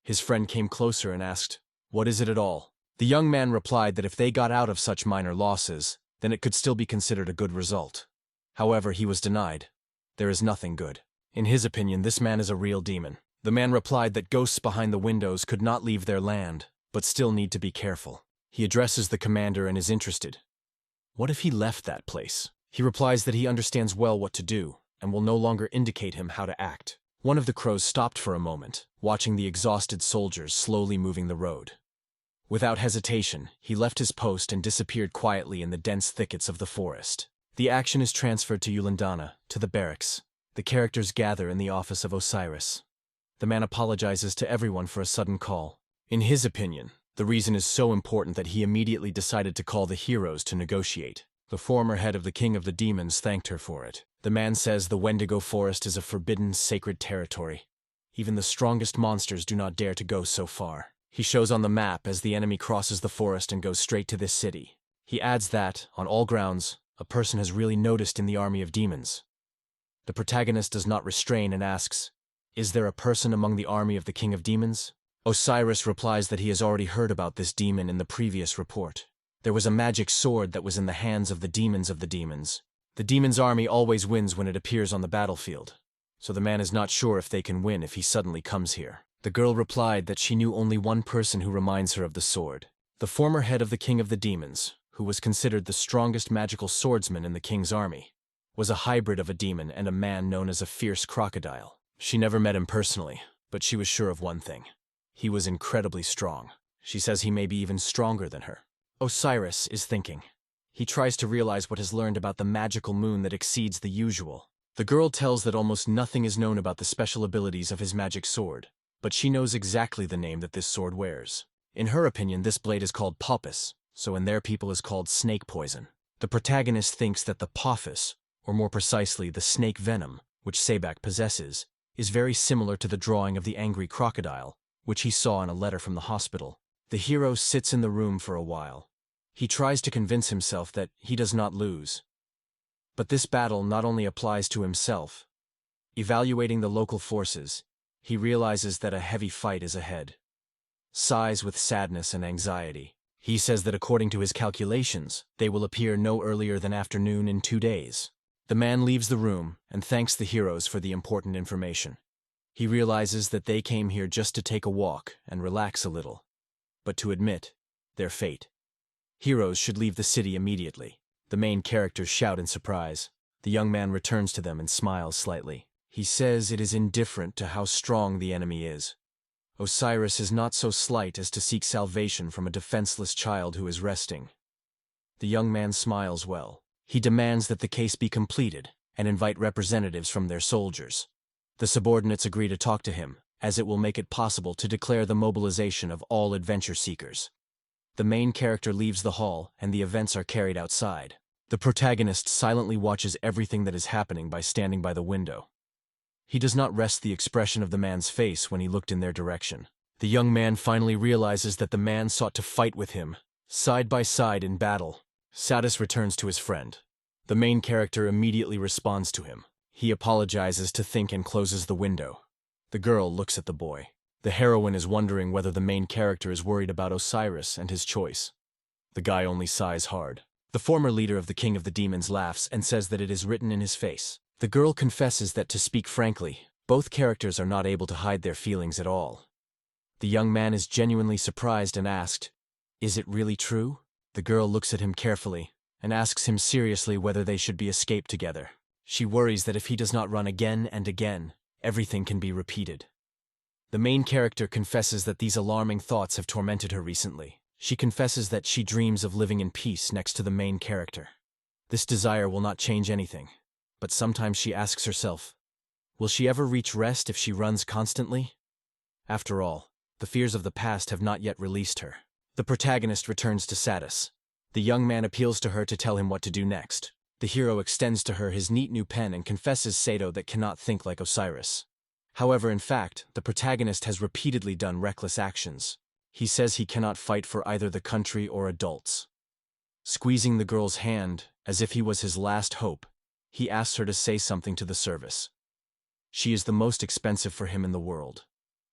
His friend came closer and asked, "What is it at all?" The young man replied that if they got out of such minor losses, then it could still be considered a good result. However, he was denied. There is nothing good. In his opinion, this man is a real demon. The man replied that ghosts behind the windows could not leave their land, but still need to be careful. He addresses the commander and is interested. What if he left that place? He replies that he understands well what to do, and will no longer indicate him how to act. One of the crows stopped for a moment, watching the exhausted soldiers slowly moving the road. Without hesitation, he left his post and disappeared quietly in the dense thickets of the forest. The action is transferred to Yulandana, to the barracks. The characters gather in the office of Osiris. The man apologizes to everyone for a sudden call. In his opinion, the reason is so important that he immediately decided to call the heroes to negotiate. The former head of the King of the Demons thanked her for it. The man says the Wendigo forest is a forbidden, sacred territory. Even the strongest monsters do not dare to go so far. He shows on the map as the enemy crosses the forest and goes straight to this city. He adds that, on all grounds, a person has really noticed in the army of demons. The protagonist does not restrain and asks, Is there a person among the army of the King of Demons? Osiris replies that he has already heard about this demon in the previous report. There was a magic sword that was in the hands of the demons of the demons. The demon's army always wins when it appears on the battlefield, so the man is not sure if they can win if he suddenly comes here. The girl replied that she knew only one person who reminds her of the sword. The former head of the King of the Demons, who was considered the strongest magical swordsman in the king's army, was a hybrid of a demon and a man known as a fierce crocodile. She never met him personally, but she was sure of one thing. He was incredibly strong. She says he may be even stronger than her. Osiris is thinking. He tries to realize what has learned about the magical moon that exceeds the usual. The girl tells that almost nothing is known about the special abilities of his magic sword, but she knows exactly the name that this sword wears. In her opinion, this blade is called Paupus, so in their people is called snake poison. The protagonist thinks that the Paupus, or more precisely the snake venom, which Sebek possesses, is very similar to the drawing of the angry crocodile, which he saw in a letter from the hospital. The hero sits in the room for a while. He tries to convince himself that he does not lose. But this battle not only applies to himself. Evaluating the local forces, he realizes that a heavy fight is ahead. Sighs with sadness and anxiety. He says that according to his calculations, they will appear no earlier than afternoon in 2 days. The man leaves the room and thanks the heroes for the important information. He realizes that they came here just to take a walk and relax a little, but to admit their fate. Heroes should leave the city immediately. The main characters shout in surprise. The young man returns to them and smiles slightly. He says it is indifferent to how strong the enemy is. Osiris is not so slight as to seek salvation from a defenseless child who is resting. The young man smiles well. He demands that the case be completed and invite representatives from their soldiers. The subordinates agree to talk to him, as it will make it possible to declare the mobilization of all adventure seekers. The main character leaves the hall and the events are carried outside. The protagonist silently watches everything that is happening by standing by the window. He does not rest the expression of the man's face when he looked in their direction. The young man finally realizes that the man sought to fight with him, side by side in battle. Satis returns to his friend. The main character immediately responds to him. He apologizes to think and closes the window. The girl looks at the boy. The heroine is wondering whether the main character is worried about Osiris and his choice. The guy only sighs hard. The former leader of the King of the Demons laughs and says that it is written in his face. The girl confesses that, to speak frankly, both characters are not able to hide their feelings at all. The young man is genuinely surprised and asked, "Is it really true?" The girl looks at him carefully and asks him seriously whether they should be escaped together. She worries that if he does not run again and again, everything can be repeated. The main character confesses that these alarming thoughts have tormented her recently. She confesses that she dreams of living in peace next to the main character. This desire will not change anything, but sometimes she asks herself, will she ever reach rest if she runs constantly? After all, the fears of the past have not yet released her. The protagonist returns to Satis. The young man appeals to her to tell him what to do next. The hero extends to her his neat new pen and confesses Sato that cannot think like Osiris. However, in fact, the protagonist has repeatedly done reckless actions. He says he cannot fight for either the country or adults. Squeezing the girl's hand, as if he was his last hope, he asks her to say something to the service. She is the most expensive for him in the world,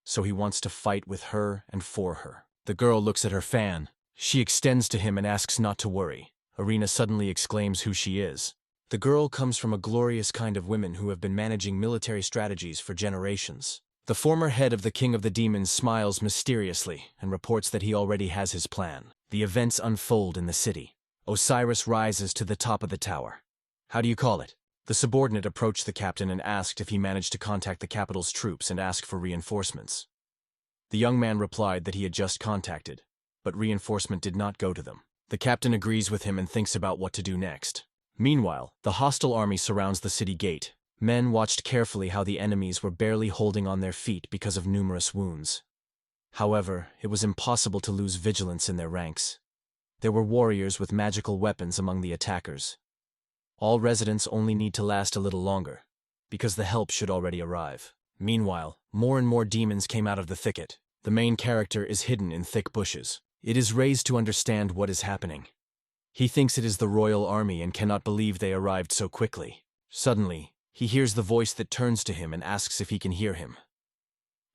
so he wants to fight with her and for her. The girl looks at her fan. She extends to him and asks not to worry. Arena suddenly exclaims who she is. The girl comes from a glorious kind of women who have been managing military strategies for generations. The former head of the King of the Demons smiles mysteriously and reports that he already has his plan. The events unfold in the city. Osiris rises to the top of the tower. How do you call it? The subordinate approached the captain and asked if he managed to contact the capital's troops and ask for reinforcements. The young man replied that he had just contacted, but reinforcement did not go to them. The captain agrees with him and thinks about what to do next. Meanwhile, the hostile army surrounds the city gate. Men watched carefully how the enemies were barely holding on their feet because of numerous wounds. However, it was impossible to lose vigilance in their ranks. There were warriors with magical weapons among the attackers. All residents only need to last a little longer, because the help should already arrive. Meanwhile, more and more demons came out of the thicket. The main character is hidden in thick bushes. It is raised to understand what is happening. He thinks it is the royal army and cannot believe they arrived so quickly. Suddenly, he hears the voice that turns to him and asks if he can hear him.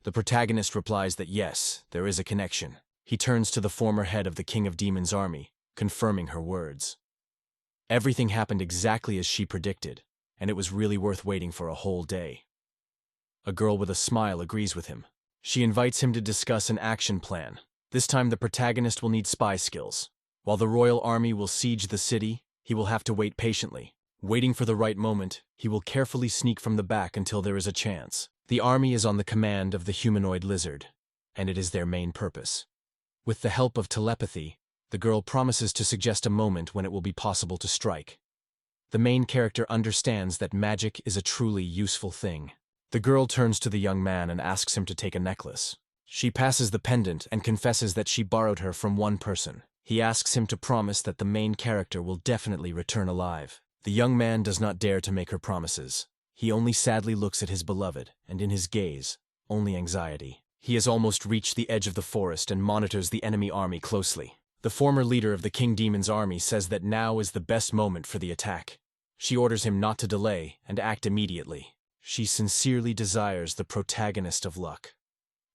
The protagonist replies that yes, there is a connection. He turns to the former head of the King of Demons' army, confirming her words. Everything happened exactly as she predicted, and it was really worth waiting for a whole day. A girl with a smile agrees with him. She invites him to discuss an action plan. This time the protagonist will need spy skills. While the royal army will siege the city, he will have to wait patiently. Waiting for the right moment, he will carefully sneak from the back until there is a chance. The army is on the command of the humanoid lizard, and it is their main purpose. With the help of telepathy, the girl promises to suggest a moment when it will be possible to strike. The main character understands that magic is a truly useful thing. The girl turns to the young man and asks him to take a necklace. She passes the pendant and confesses that she borrowed her from one person. He asks him to promise that the main character will definitely return alive. The young man does not dare to make her promises. He only sadly looks at his beloved, and in his gaze, only anxiety. He has almost reached the edge of the forest and monitors the enemy army closely. The former leader of the King Demon's army says that now is the best moment for the attack. She orders him not to delay and act immediately. She sincerely desires the protagonist of luck.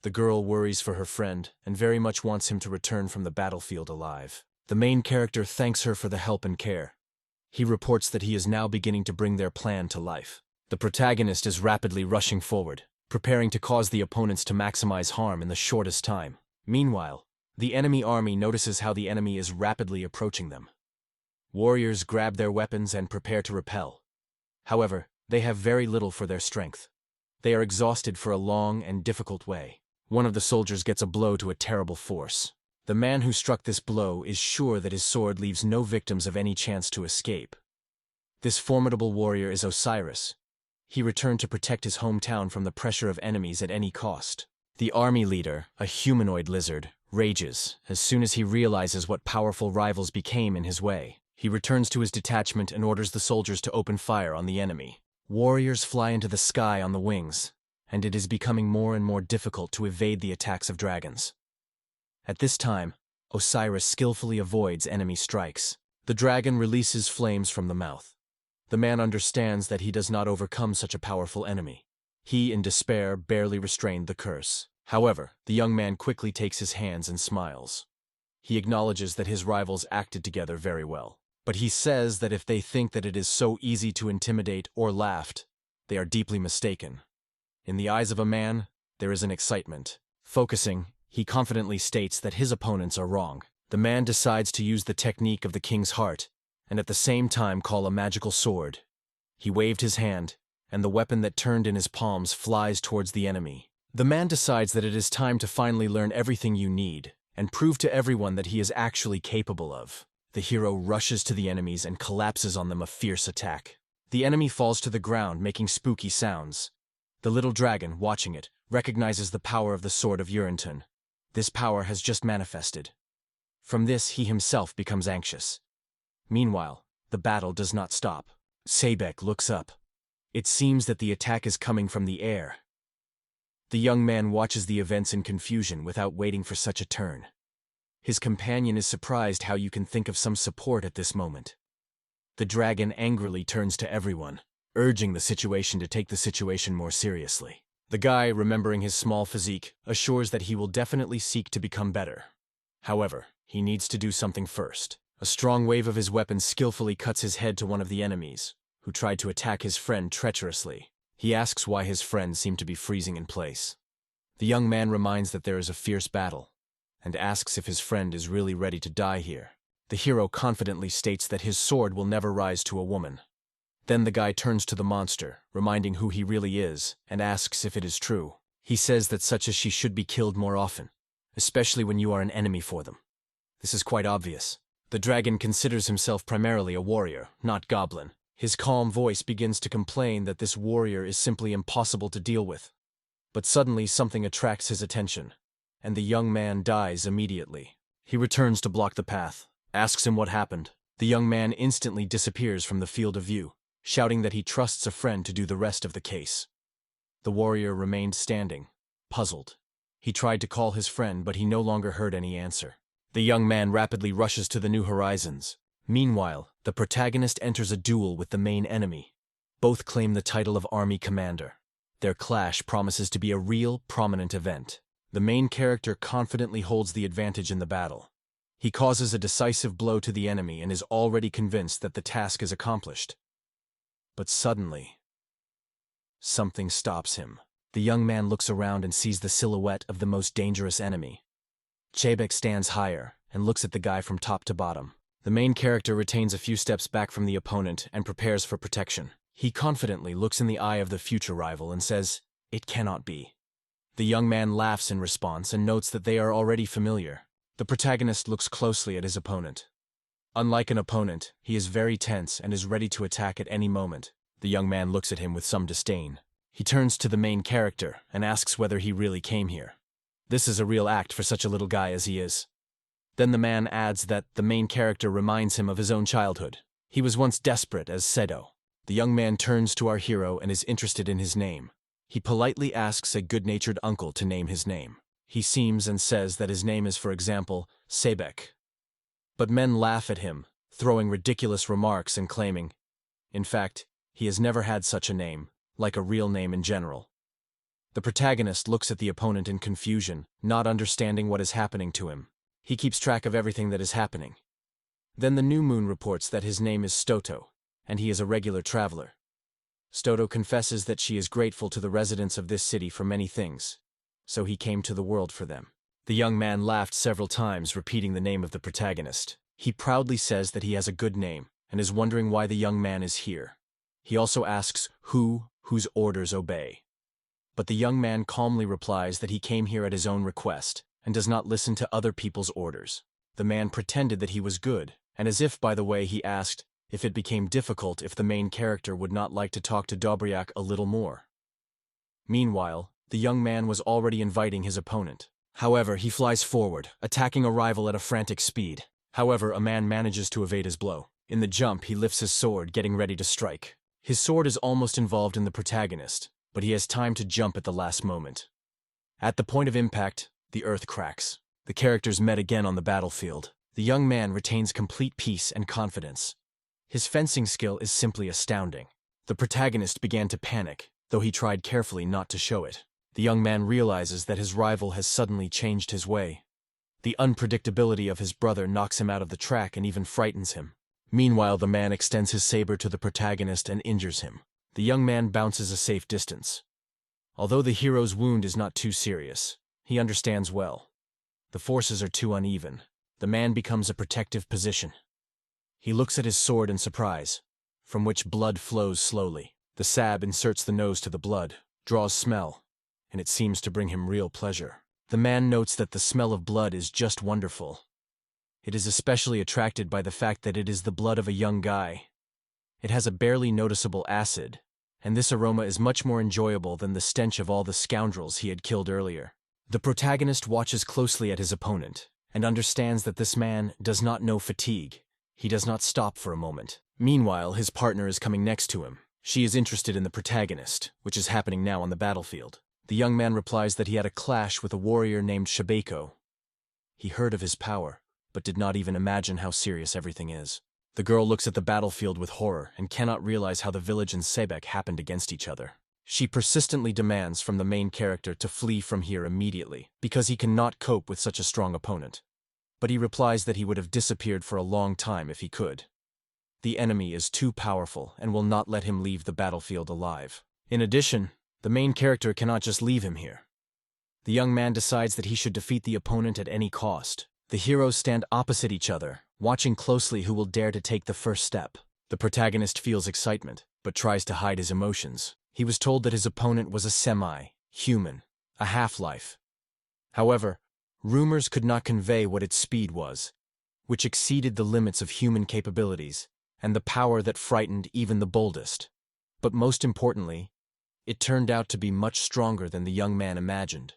The girl worries for her friend and very much wants him to return from the battlefield alive. The main character thanks her for the help and care. He reports that he is now beginning to bring their plan to life. The protagonist is rapidly rushing forward, preparing to cause the opponents to maximize harm in the shortest time. Meanwhile, the enemy army notices how the enemy is rapidly approaching them. Warriors grab their weapons and prepare to repel. However, they have very little for their strength. They are exhausted for a long and difficult way. One of the soldiers gets a blow to a terrible force. The man who struck this blow is sure that his sword leaves no victims of any chance to escape. This formidable warrior is Osiris. He returned to protect his hometown from the pressure of enemies at any cost. The army leader, a humanoid lizard, rages as soon as he realizes what powerful rivals became in his way. He returns to his detachment and orders the soldiers to open fire on the enemy. Warriors fly into the sky on the wings, and it is becoming more and more difficult to evade the attacks of dragons. At this time, Osiris skillfully avoids enemy strikes. The dragon releases flames from the mouth. The man understands that he does not overcome such a powerful enemy. He, in despair, barely restrained the curse. However, the young man quickly takes his hands and smiles. He acknowledges that his rivals acted together very well. But he says that if they think that it is so easy to intimidate or laughed, they are deeply mistaken. In the eyes of a man, there is an excitement. Focusing, he confidently states that his opponents are wrong. The man decides to use the technique of the king's heart, and at the same time call a magical sword. He waved his hand, and the weapon that turned in his palms flies towards the enemy. The man decides that it is time to finally learn everything you need, and prove to everyone that he is actually capable of. The hero rushes to the enemies and collapses on them a fierce attack. The enemy falls to the ground, making spooky sounds. The little dragon, watching it, recognizes the power of the sword of Urinton. This power has just manifested. From this, he himself becomes anxious. Meanwhile, the battle does not stop. Sebek looks up. It seems that the attack is coming from the air. The young man watches the events in confusion without waiting for such a turn. His companion is surprised how you can think of some support at this moment. The dragon angrily turns to everyone, urging the situation to take the situation more seriously. The guy, remembering his small physique, assures that he will definitely seek to become better. However, he needs to do something first. A strong wave of his weapon skillfully cuts his head to one of the enemies, who tried to attack his friend treacherously. He asks why his friend seemed to be freezing in place. The young man reminds that there is a fierce battle, and asks if his friend is really ready to die here. The hero confidently states that his sword will never rise to a woman. Then the guy turns to the monster, reminding who he really is, and asks if it is true. He says that such as she should be killed more often, especially when you are an enemy for them. This is quite obvious. The dragon considers himself primarily a warrior, not goblin. His calm voice begins to complain that this warrior is simply impossible to deal with. But suddenly something attracts his attention, and the young man dies immediately. He returns to block the path, asks him what happened. The young man instantly disappears from the field of view, shouting that he trusts a friend to do the rest of the case. The warrior remained standing, puzzled. He tried to call his friend, but he no longer heard any answer. The young man rapidly rushes to the new horizons. Meanwhile, the protagonist enters a duel with the main enemy. Both claim the title of army commander. Their clash promises to be a real, prominent event. The main character confidently holds the advantage in the battle. He causes a decisive blow to the enemy and is already convinced that the task is accomplished. But suddenly, something stops him. The young man looks around and sees the silhouette of the most dangerous enemy. Sebek stands higher and looks at the guy from top to bottom. The main character retains a few steps back from the opponent and prepares for protection. He confidently looks in the eye of the future rival and says, "It cannot be." The young man laughs in response and notes that they are already familiar. The protagonist looks closely at his opponent. Unlike an opponent, he is very tense and is ready to attack at any moment. The young man looks at him with some disdain. He turns to the main character and asks whether he really came here. This is a real act for such a little guy as he is. Then the man adds that the main character reminds him of his own childhood. He was once desperate as Sedo. The young man turns to our hero and is interested in his name. He politely asks a good-natured uncle to name his name. He seems and says that his name is, for example, Sebek. But men laugh at him, throwing ridiculous remarks and claiming, in fact, he has never had such a name, like a real name in general. The protagonist looks at the opponent in confusion, not understanding what is happening to him. He keeps track of everything that is happening. Then the new moon reports that his name is Stoto, and he is a regular traveler. Stoto confesses that she is grateful to the residents of this city for many things, so he came to the world for them. The young man laughed several times, repeating the name of the protagonist. He proudly says that he has a good name, and is wondering why the young man is here. He also asks whose orders obey. But the young man calmly replies that he came here at his own request, and does not listen to other people's orders. The man pretended that he was good, and as if by the way he asked if it became difficult if the main character would not like to talk to Dobriak a little more. Meanwhile, the young man was already inviting his opponent. However, he flies forward, attacking a rival at a frantic speed. However, a man manages to evade his blow. In the jump, he lifts his sword, getting ready to strike. His sword is almost involved in the protagonist, but he has time to jump at the last moment. At the point of impact, the earth cracks. The characters met again on the battlefield. The young man retains complete peace and confidence. His fencing skill is simply astounding. The protagonist began to panic, though he tried carefully not to show it. The young man realizes that his rival has suddenly changed his way. The unpredictability of his brother knocks him out of the track and even frightens him. Meanwhile, the man extends his saber to the protagonist and injures him. The young man bounces a safe distance. Although the hero's wound is not too serious, he understands well. The forces are too uneven. The man becomes a protective position. He looks at his sword in surprise, from which blood flows slowly. The sab inserts the nose to the blood, draws smell, and it seems to bring him real pleasure. The man notes that the smell of blood is just wonderful. It is especially attracted by the fact that it is the blood of a young guy. It has a barely noticeable acid, and this aroma is much more enjoyable than the stench of all the scoundrels he had killed earlier. The protagonist watches closely at his opponent, and understands that this man does not know fatigue. He does not stop for a moment. Meanwhile, his partner is coming next to him. She is interested in the protagonist, which is happening now on the battlefield. The young man replies that he had a clash with a warrior named Shabeko. He heard of his power, but did not even imagine how serious everything is. The girl looks at the battlefield with horror and cannot realize how the village and Sebek happened against each other. She persistently demands from the main character to flee from here immediately, because he cannot cope with such a strong opponent. But he replies that he would have disappeared for a long time if he could. The enemy is too powerful and will not let him leave the battlefield alive. In addition, the main character cannot just leave him here. The young man decides that he should defeat the opponent at any cost. The heroes stand opposite each other, watching closely who will dare to take the first step. The protagonist feels excitement, but tries to hide his emotions. He was told that his opponent was a semi-human, a half-life. However, rumors could not convey what its speed was, which exceeded the limits of human capabilities, and the power that frightened even the boldest. But most importantly, it turned out to be much stronger than the young man imagined,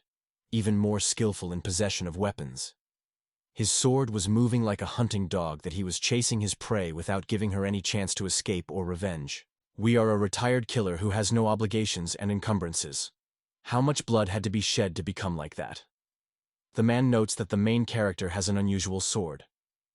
even more skillful in possession of weapons. His sword was moving like a hunting dog that he was chasing his prey without giving her any chance to escape or revenge. We are a retired killer who has no obligations and encumbrances. How much blood had to be shed to become like that? The man notes that the main character has an unusual sword.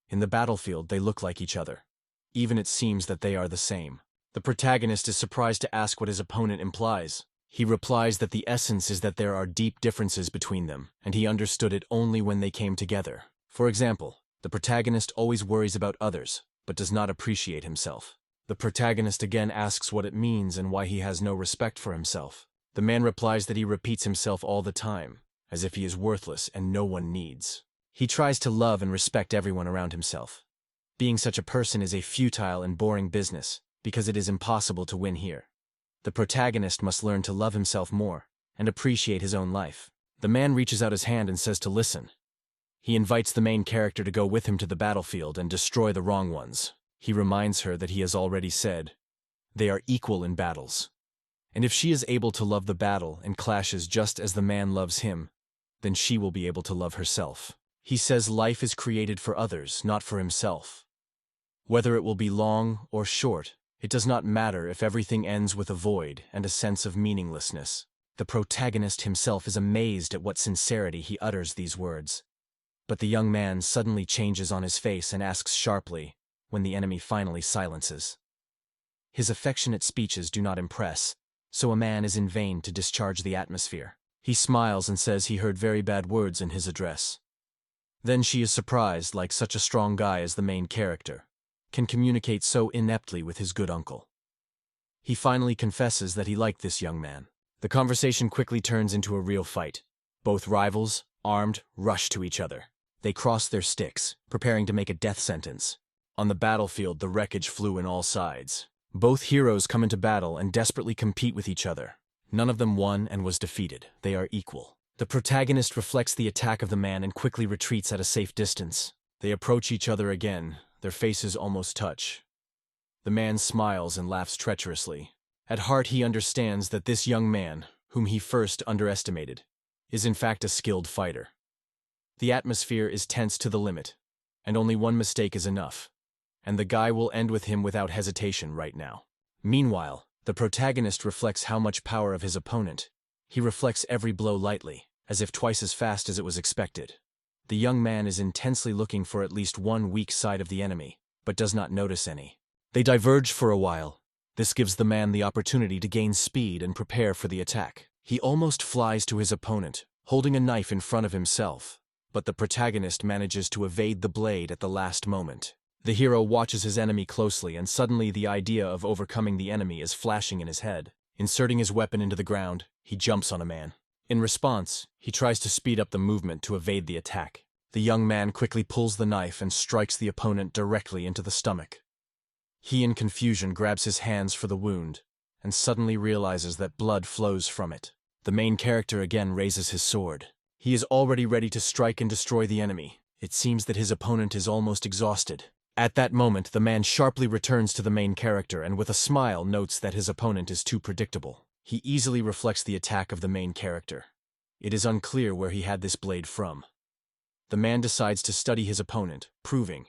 In the battlefield, they look like each other. Even it seems that they are the same. The protagonist is surprised to ask what his opponent implies. He replies that the essence is that there are deep differences between them, and he understood it only when they came together. For example, the protagonist always worries about others, but does not appreciate himself. The protagonist again asks what it means and why he has no respect for himself. The man replies that he repeats himself all the time, as if he is worthless and no one needs. He tries to love and respect everyone around himself. Being such a person is a futile and boring business, because it is impossible to win here. The protagonist must learn to love himself more and appreciate his own life. The man reaches out his hand and says to listen. He invites the main character to go with him to the battlefield and destroy the wrong ones. He reminds her that he has already said, they are equal in battles. And if she is able to love the battle and clashes just as the man loves him, then she will be able to love herself. He says life is created for others, not for himself. Whether it will be long or short, it does not matter if everything ends with a void and a sense of meaninglessness. The protagonist himself is amazed at what sincerity he utters these words. But the young man suddenly changes on his face and asks sharply, when the enemy finally silences. His affectionate speeches do not impress, so a man is in vain to discharge the atmosphere. He smiles and says he heard very bad words in his address. Then she is surprised, like such a strong guy as the main character can communicate so ineptly with his good uncle. He finally confesses that he liked this young man. The conversation quickly turns into a real fight. Both rivals, armed, rush to each other. They cross their sticks, preparing to make a death sentence. On the battlefield, the wreckage flew in all sides. Both heroes come into battle and desperately compete with each other. None of them won and was defeated. They are equal. The protagonist reflects the attack of the man and quickly retreats at a safe distance. They approach each other again. Their faces almost touch. The man smiles and laughs treacherously. At heart he understands that this young man, whom he first underestimated, is in fact a skilled fighter. The atmosphere is tense to the limit, and only one mistake is enough, and the guy will end with him without hesitation right now. Meanwhile, the protagonist reflects how much power of his opponent. He reflects every blow lightly, as if twice as fast as it was expected. The young man is intensely looking for at least one weak side of the enemy, but does not notice any. They diverge for a while. This gives the man the opportunity to gain speed and prepare for the attack. He almost flies to his opponent, holding a knife in front of himself, but the protagonist manages to evade the blade at the last moment. The hero watches his enemy closely, and suddenly the idea of overcoming the enemy is flashing in his head. Inserting his weapon into the ground, he jumps on a man. In response, he tries to speed up the movement to evade the attack. The young man quickly pulls the knife and strikes the opponent directly into the stomach. He, in confusion, grabs his hands for the wound, and suddenly realizes that blood flows from it. The main character again raises his sword. He is already ready to strike and destroy the enemy. It seems that his opponent is almost exhausted. At that moment, the man sharply returns to the main character and with a smile notes that his opponent is too predictable. He easily reflects the attack of the main character. It is unclear where he had this blade from. The man decides to study his opponent, proving,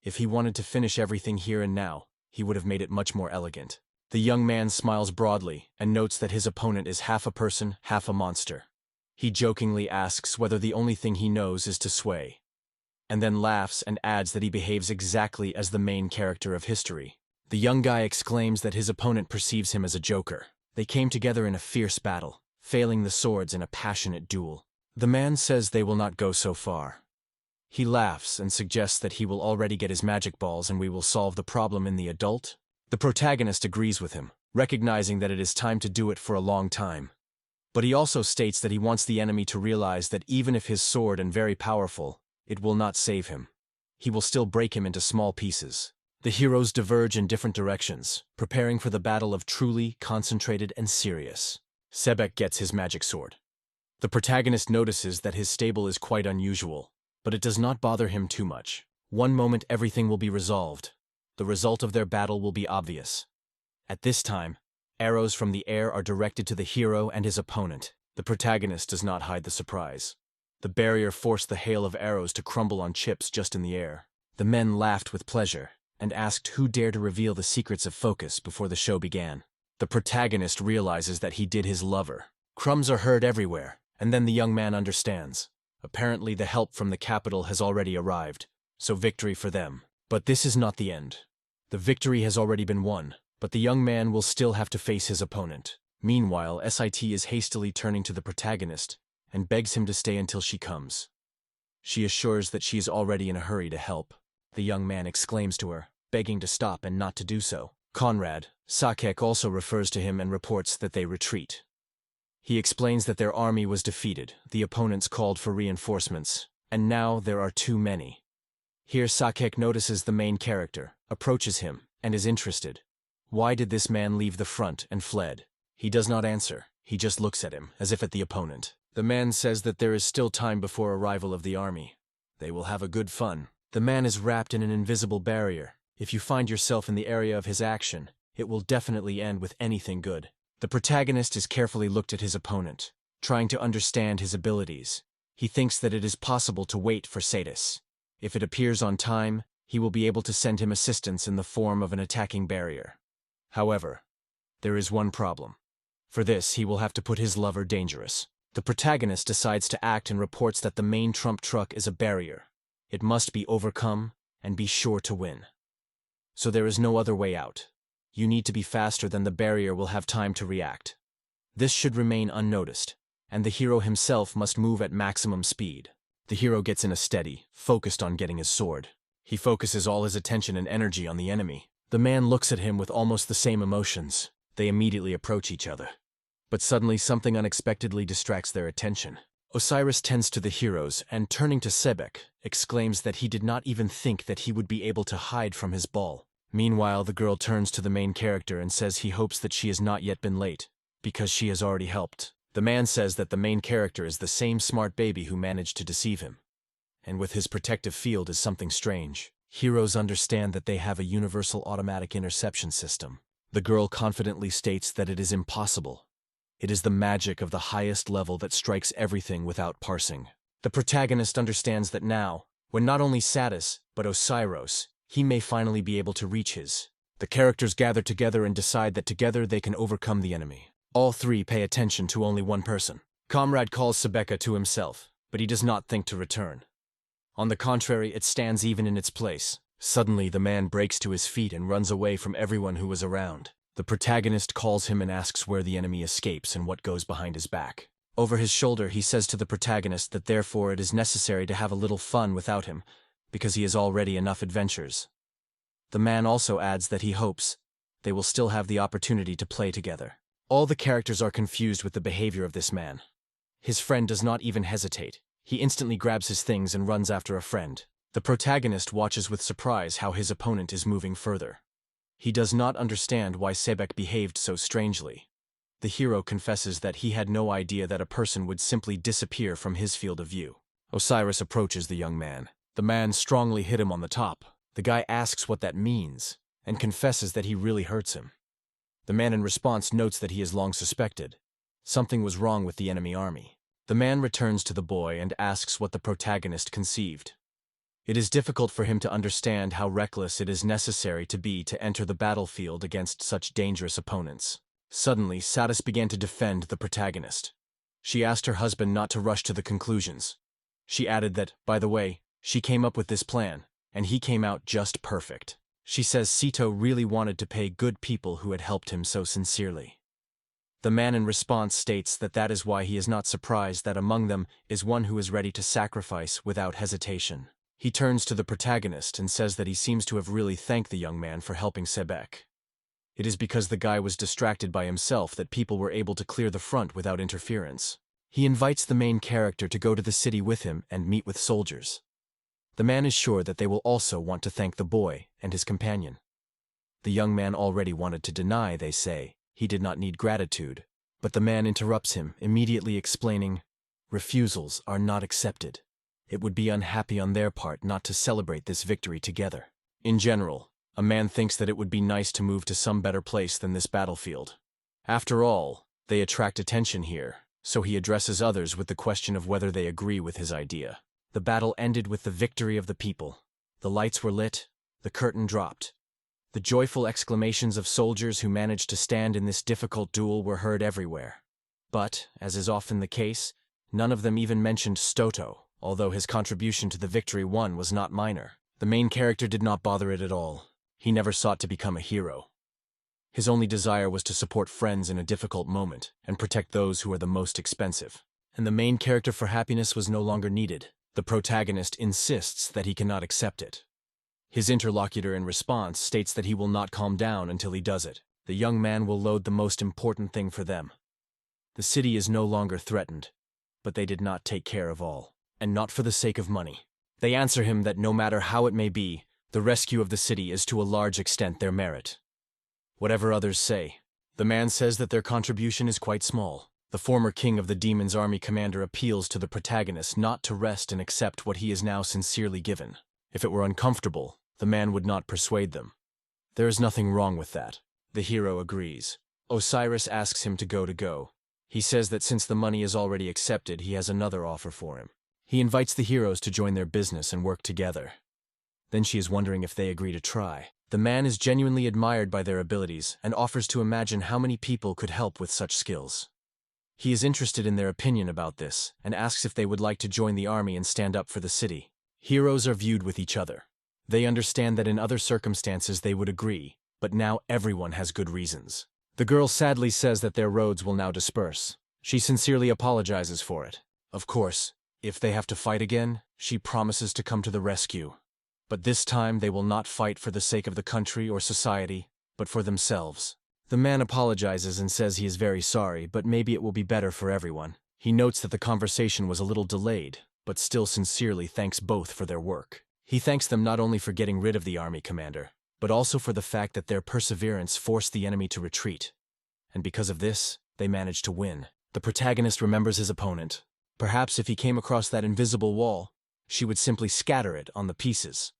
if he wanted to finish everything here and now, he would have made it much more elegant. The young man smiles broadly and notes that his opponent is half a person, half a monster. He jokingly asks whether the only thing he knows is to sway, and then laughs and adds that he behaves exactly as the main character of history. The young guy exclaims that his opponent perceives him as a joker. They came together in a fierce battle, failing the swords in a passionate duel. The man says they will not go so far. He laughs and suggests that he will already get his magic balls and we will solve the problem in the adult. The protagonist agrees with him, recognizing that it is time to do it for a long time. But he also states that he wants the enemy to realize that even if his sword and very powerful, it will not save him. He will still break him into small pieces. The heroes diverge in different directions, preparing for the battle of truly concentrated and serious. Sebek gets his magic sword. The protagonist notices that his stable is quite unusual, but it does not bother him too much. One moment everything will be resolved. The result of their battle will be obvious. At this time, arrows from the air are directed to the hero and his opponent. The protagonist does not hide the surprise. The barrier forced the hail of arrows to crumble on chips just in the air. The men laughed with pleasure and asked who dared to reveal the secrets of focus before the show began. The protagonist realizes that he did his lover. Crumbs are heard everywhere, and then the young man understands. Apparently the help from the capital has already arrived, so victory for them. But this is not the end. The victory has already been won, but the young man will still have to face his opponent. Meanwhile, Sit is hastily turning to the protagonist and begs him to stay until she comes. She assures that she is already in a hurry to help. The young man exclaims to her, begging to stop and not to do so. Conrad, Sakek also refers to him and reports that they retreat. He explains that their army was defeated, the opponents called for reinforcements, and now there are too many. Here Sakek notices the main character, approaches him, and is interested. Why did this man leave the front and fled? He does not answer, he just looks at him, as if at the opponent. The man says that there is still time before arrival of the army. They will have a good fun. The man is wrapped in an invisible barrier. If you find yourself in the area of his action, it will definitely end with anything good. The protagonist is carefully looked at his opponent, trying to understand his abilities. He thinks that it is possible to wait for Satis. If it appears on time, he will be able to send him assistance in the form of an attacking barrier. However, there is one problem. For this, he will have to put his lover dangerous. The protagonist decides to act and reports that the main trump truck is a barrier. It must be overcome and be sure to win. So there is no other way out. You need to be faster than the barrier will have time to react. This should remain unnoticed, and the hero himself must move at maximum speed. The hero gets in a steady, focused on getting his sword. He focuses all his attention and energy on the enemy. The man looks at him with almost the same emotions. They immediately approach each other. But suddenly something unexpectedly distracts their attention. Osiris tends to the heroes and, turning to Sebek, exclaims that he did not even think that he would be able to hide from his ball. Meanwhile, the girl turns to the main character and says he hopes that she has not yet been late, because she has already helped. The man says that the main character is the same smart baby who managed to deceive him. And with his protective field is something strange. Heroes understand that they have a universal automatic interception system. The girl confidently states that it is impossible. It is the magic of the highest level that strikes everything without parsing. The protagonist understands that now, when not only Satis, but Osiris, he may finally be able to reach his. The characters gather together and decide that together they can overcome the enemy. All three pay attention to only one person. Comrade calls Sebek to himself, but he does not think to return. On the contrary, it stands even in its place. Suddenly, the man breaks to his feet and runs away from everyone who was around. The protagonist calls him and asks where the enemy escapes and what goes behind his back. Over his shoulder, he says to the protagonist that therefore it is necessary to have a little fun without him, because he has already enough adventures. The man also adds that he hopes they will still have the opportunity to play together. All the characters are confused with the behavior of this man. His friend does not even hesitate. He instantly grabs his things and runs after a friend. The protagonist watches with surprise how his opponent is moving further. He does not understand why Sebek behaved so strangely. The hero confesses that he had no idea that a person would simply disappear from his field of view. Osiris approaches the young man. The man strongly hit him on the top. The guy asks what that means, and confesses that he really hurts him. The man in response notes that he has long suspected. Something was wrong with the enemy army. The man returns to the boy and asks what the protagonist conceived. It is difficult for him to understand how reckless it is necessary to be to enter the battlefield against such dangerous opponents. Suddenly, Satis began to defend the protagonist. She asked her husband not to rush to the conclusions. She added that, by the way, she came up with this plan, and he came out just perfect. She says Sito really wanted to pay good people who had helped him so sincerely. The man in response states that that is why he is not surprised that among them is one who is ready to sacrifice without hesitation. He turns to the protagonist and says that he seems to have really thanked the young man for helping Sebek. It is because the guy was distracted by himself that people were able to clear the front without interference. He invites the main character to go to the city with him and meet with soldiers. The man is sure that they will also want to thank the boy and his companion. The young man already wanted to deny, they say. He did not need gratitude, but the man interrupts him, immediately explaining, refusals are not accepted. It would be unhappy on their part not to celebrate this victory together. In general, a man thinks that it would be nice to move to some better place than this battlefield. After all, they attract attention here, so he addresses others with the question of whether they agree with his idea. The battle ended with the victory of the people. The lights were lit, the curtain dropped. The joyful exclamations of soldiers who managed to stand in this difficult duel were heard everywhere. But, as is often the case, none of them even mentioned Stoto, although his contribution to the victory won was not minor. The main character did not bother it at all. He never sought to become a hero. His only desire was to support friends in a difficult moment and protect those who are the most expensive. And the main character for happiness was no longer needed. The protagonist insists that he cannot accept it. His interlocutor in response states that he will not calm down until he does it. The young man will load the most important thing for them. The city is no longer threatened, but they did not take care of all, and not for the sake of money. They answer him that no matter how it may be, the rescue of the city is to a large extent their merit. Whatever others say, the man says that their contribution is quite small. The former king of the demon's army commander appeals to the protagonist not to rest and accept what he is now sincerely given. If it were uncomfortable, the man would not persuade them. There is nothing wrong with that. The hero agrees. Osiris asks him to go. He says that since the money is already accepted, he has another offer for him. He invites the heroes to join their business and work together. Then she is wondering if they agree to try. The man is genuinely admired by their abilities and offers to imagine how many people could help with such skills. He is interested in their opinion about this and asks if they would like to join the army and stand up for the city. Heroes are viewed with each other. They understand that in other circumstances they would agree, but now everyone has good reasons. The girl sadly says that their roads will now disperse. She sincerely apologizes for it. Of course, if they have to fight again, she promises to come to the rescue. But this time they will not fight for the sake of the country or society, but for themselves. The man apologizes and says he is very sorry, but maybe it will be better for everyone. He notes that the conversation was a little delayed, but still sincerely thanks both for their work. He thanks them not only for getting rid of the army commander, but also for the fact that their perseverance forced the enemy to retreat. And because of this, they managed to win. The protagonist remembers his opponent. Perhaps if he came across that invisible wall, she would simply scatter it on the pieces.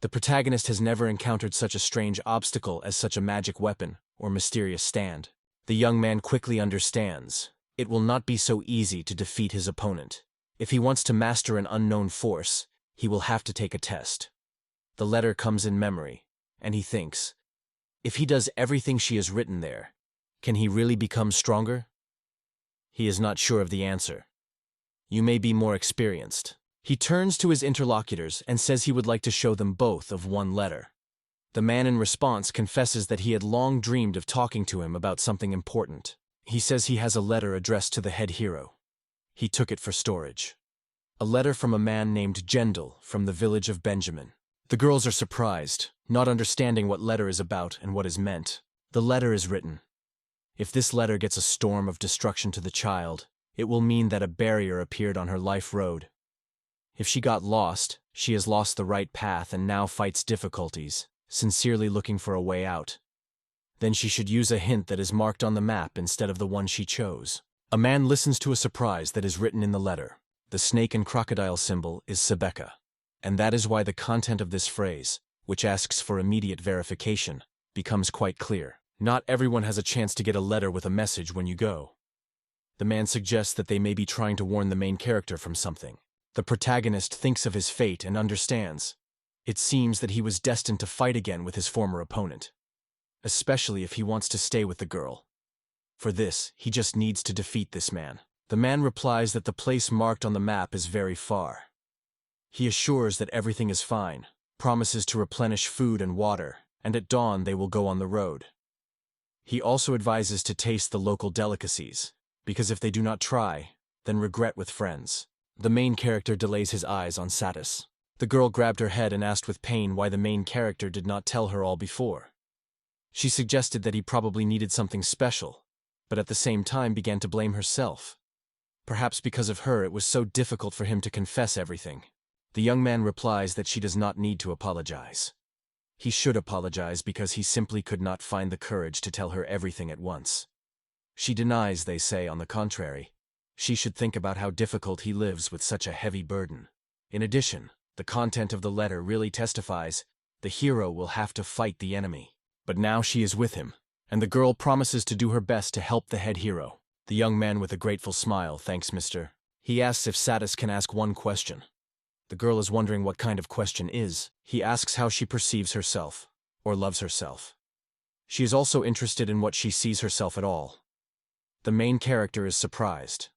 The protagonist has never encountered such a strange obstacle as such a magic weapon or mysterious stand. The young man quickly understands. It will not be so easy to defeat his opponent. If he wants to master an unknown force, he will have to take a test. The letter comes in memory, and he thinks, if he does everything she has written there, can he really become stronger? He is not sure of the answer. You may be more experienced. He turns to his interlocutors and says he would like to show them both of one letter. The man in response confesses that he had long dreamed of talking to him about something important. He says he has a letter addressed to the head hero. He took it for storage. A letter from a man named Gendel from the village of Benjamin. The girls are surprised, not understanding what letter is about and what is meant. The letter is written. If this letter gets a storm of destruction to the child, it will mean that a barrier appeared on her life road. If she got lost, she has lost the right path and now fights difficulties, sincerely looking for a way out. Then she should use a hint that is marked on the map instead of the one she chose. A man listens to a surprise that is written in the letter. The snake and crocodile symbol is Sebek, and that is why the content of this phrase, which asks for immediate verification, becomes quite clear. Not everyone has a chance to get a letter with a message when you go. The man suggests that they may be trying to warn the main character from something. The protagonist thinks of his fate and understands. It seems that he was destined to fight again with his former opponent, especially if he wants to stay with the girl. For this, he just needs to defeat this man. The man replies that the place marked on the map is very far. He assures that everything is fine, promises to replenish food and water, and at dawn they will go on the road. He also advises to taste the local delicacies, because if they do not try, then regret with friends. The main character delays his eyes on Satis. The girl grabbed her head and asked with pain why the main character did not tell her all before. She suggested that he probably needed something special, but at the same time began to blame herself. Perhaps because of her it was so difficult for him to confess everything. The young man replies that she does not need to apologize. He should apologize because he simply could not find the courage to tell her everything at once. She denies, they say, on the contrary. She should think about how difficult he lives with such a heavy burden. In addition, the content of the letter really testifies the hero will have to fight the enemy. But now she is with him, and the girl promises to do her best to help the head hero. The young man with a grateful smile thanks Mr. He asks if Satis can ask one question. The girl is wondering what kind of question is. He asks how she perceives herself, or loves herself. She is also interested in what she sees herself at all. The main character is surprised.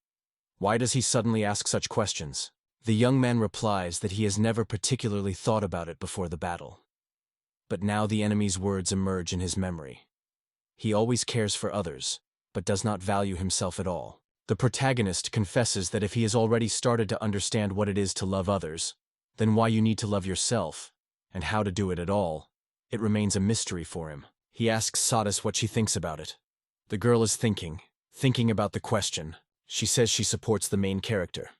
Why does he suddenly ask such questions? The young man replies that he has never particularly thought about it before the battle. But now the enemy's words emerge in his memory. He always cares for others, but does not value himself at all. The protagonist confesses that if he has already started to understand what it is to love others, then why you need to love yourself, and how to do it at all, it remains a mystery for him. He asks Satis what she thinks about it. The girl is thinking about the question. She says she supports the main character.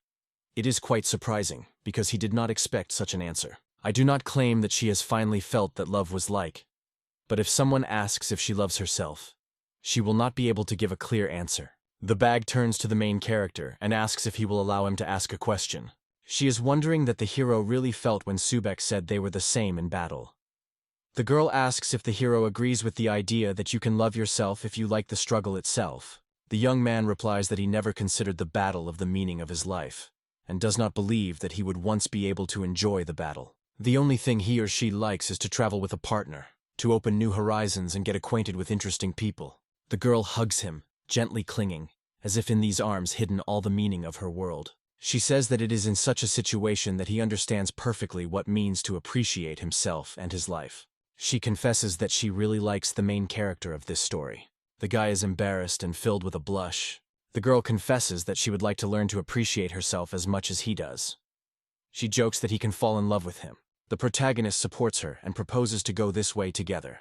It is quite surprising, because he did not expect such an answer. I do not claim that she has finally felt that love was like, but if someone asks if she loves herself, she will not be able to give a clear answer. The bag turns to the main character and asks if he will allow him to ask a question. She is wondering that the hero really felt when Sebek said they were the same in battle. The girl asks if the hero agrees with the idea that you can love yourself if you like the struggle itself. The young man replies that he never considered the battle of the meaning of his life, and does not believe that he would once be able to enjoy the battle. The only thing he or she likes is to travel with a partner, to open new horizons and get acquainted with interesting people. The girl hugs him, gently clinging, as if in these arms hidden all the meaning of her world. She says that it is in such a situation that he understands perfectly what means to appreciate himself and his life. She confesses that she really likes the main character of this story. The guy is embarrassed and filled with a blush. The girl confesses that she would like to learn to appreciate herself as much as he does. She jokes that he can fall in love with him. The protagonist supports her and proposes to go this way together.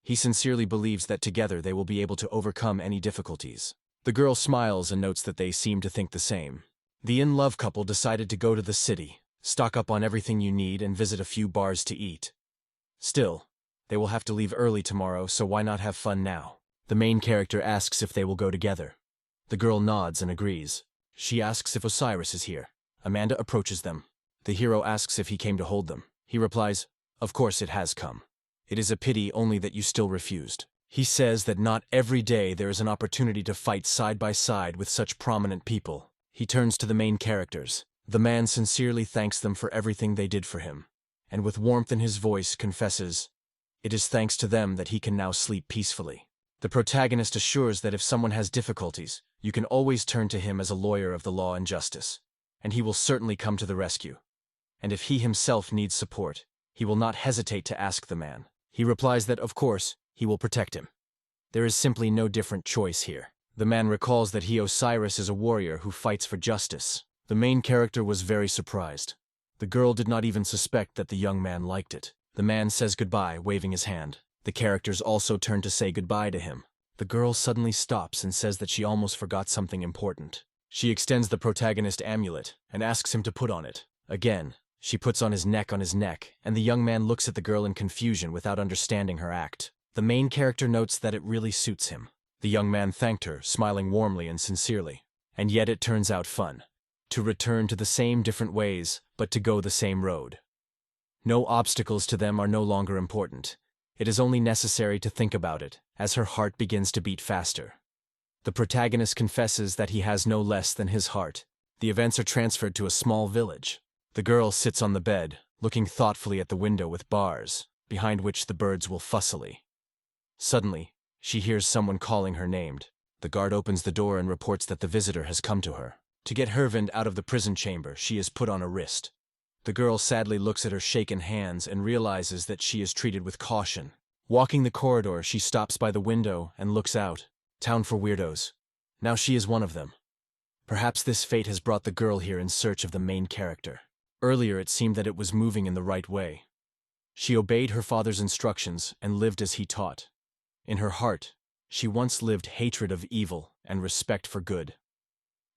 He sincerely believes that together they will be able to overcome any difficulties. The girl smiles and notes that they seem to think the same. The in-love couple decided to go to the city, stock up on everything you need, and visit a few bars to eat. Still, they will have to leave early tomorrow, so why not have fun now? The main character asks if they will go together. The girl nods and agrees. She asks if Osiris is here. Amanda approaches them. The hero asks if he came to hold them. He replies, "Of course it has come. It is a pity only that you still refused." He says that not every day there is an opportunity to fight side by side with such prominent people. He turns to the main characters. The man sincerely thanks them for everything they did for him, and with warmth in his voice confesses, it is thanks to them that he can now sleep peacefully. The protagonist assures that if someone has difficulties, you can always turn to him as a lawyer of the law and justice, and he will certainly come to the rescue. And if he himself needs support, he will not hesitate to ask the man. He replies that, of course, he will protect him. There is simply no different choice here. The man recalls that he, Osiris, is a warrior who fights for justice. The main character was very surprised. The girl did not even suspect that the young man liked it. The man says goodbye, waving his hand. The characters also turn to say goodbye to him. The girl suddenly stops and says that she almost forgot something important. She extends the protagonist amulet and asks him to put on it. Again, she puts on his neck, and the young man looks at the girl in confusion without understanding her act. The main character notes that it really suits him. The young man thanked her, smiling warmly and sincerely. And yet it turns out fun. To return to the same different ways, but to go the same road. No obstacles to them are no longer important. It is only necessary to think about it, as her heart begins to beat faster. The protagonist confesses that he has no less than his heart. The events are transferred to a small village. The girl sits on the bed, looking thoughtfully at the window with bars, behind which the birds will fussily. Suddenly, she hears someone calling her named. The guard opens the door and reports that the visitor has come to her. To get Hervind out of the prison chamber, she is put on a wrist. The girl sadly looks at her shaken hands and realizes that she is treated with caution. Walking the corridor, she stops by the window and looks out. Town for weirdos. Now she is one of them. Perhaps this fate has brought the girl here in search of the main character. Earlier it seemed that it was moving in the right way. She obeyed her father's instructions and lived as he taught. In her heart, she once lived hatred of evil and respect for good.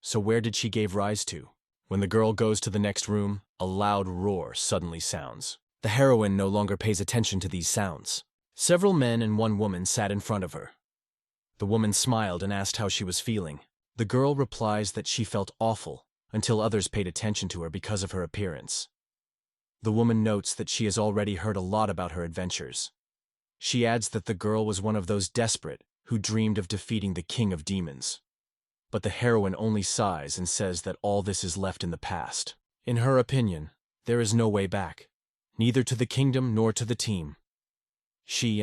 So where did she give rise to? When the girl goes to the next room, a loud roar suddenly sounds. The heroine no longer pays attention to these sounds. Several men and one woman sat in front of her. The woman smiled and asked how she was feeling. The girl replies that she felt awful until others paid attention to her because of her appearance. The woman notes that she has already heard a lot about her adventures. She adds that the girl was one of those desperate who dreamed of defeating the king of demons. But the heroine only sighs and says that all this is left in the past. In her opinion, there is no way back, neither to the kingdom nor to the team. He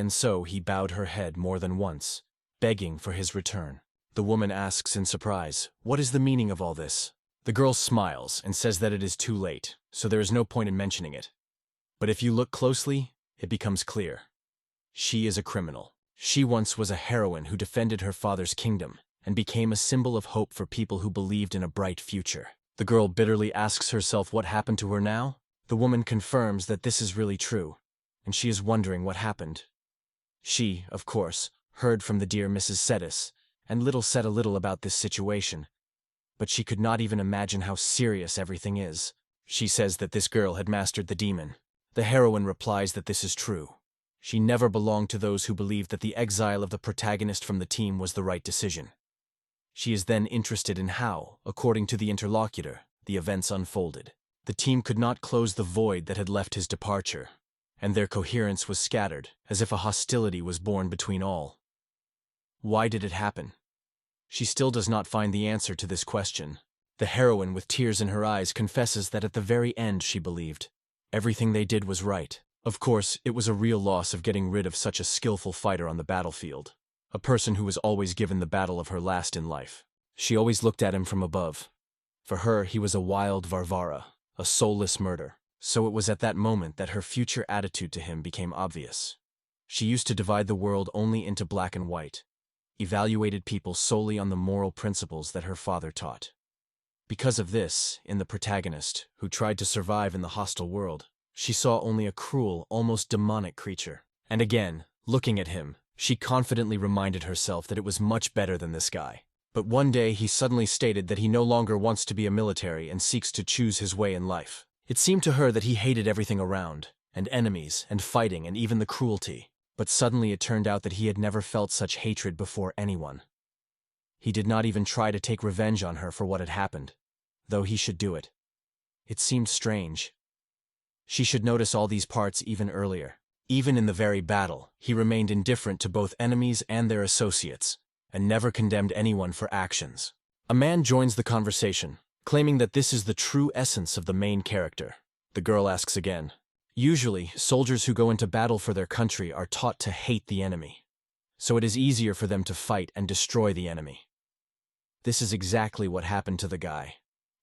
bowed her head more than once, begging for his return. The woman asks in surprise, "What is the meaning of all this?" The girl smiles and says that it is too late, so there is no point in mentioning it. But if you look closely, it becomes clear. She is a criminal. She once was a heroine who defended her father's kingdom and became a symbol of hope for people who believed in a bright future. The girl bitterly asks herself what happened to her now. The woman confirms that this is really true, and she is wondering what happened. She, of course, heard from the dear Mrs. Satis, and said a little about this situation, but she could not even imagine how serious everything is. She says that this girl had mastered the demon. The heroine replies that this is true. She never belonged to those who believed that the exile of the protagonist from the team was the right decision. She is then interested in how, according to the interlocutor, the events unfolded. The team could not close the void that had left his departure, and their coherence was scattered, as if a hostility was born between all. Why did it happen? She still does not find the answer to this question. The heroine, with tears in her eyes, confesses that at the very end she believed everything they did was right. Of course, it was a real loss of getting rid of such a skillful fighter on the battlefield, a person who was always given the battle of her last in life. She always looked at him from above. For her, he was a wild Varvara, a soulless murder. So it was at that moment that her future attitude to him became obvious. She used to divide the world only into black and white, evaluated people solely on the moral principles that her father taught. Because of this, in the protagonist, who tried to survive in the hostile world, she saw only a cruel, almost demonic creature. And again, looking at him, she confidently reminded herself that it was much better than this guy. But one day he suddenly stated that he no longer wants to be a military and seeks to choose his way in life. It seemed to her that he hated everything around, and enemies, and fighting, and even the cruelty. But suddenly it turned out that he had never felt such hatred before anyone. He did not even try to take revenge on her for what had happened, though he should do it. It seemed strange. She should notice all these parts even earlier. Even in the very battle, he remained indifferent to both enemies and their associates, and never condemned anyone for actions. A man joins the conversation, claiming that this is the true essence of the main character. The girl asks again. Usually, soldiers who go into battle for their country are taught to hate the enemy, so it is easier for them to fight and destroy the enemy. This is exactly what happened to the guy,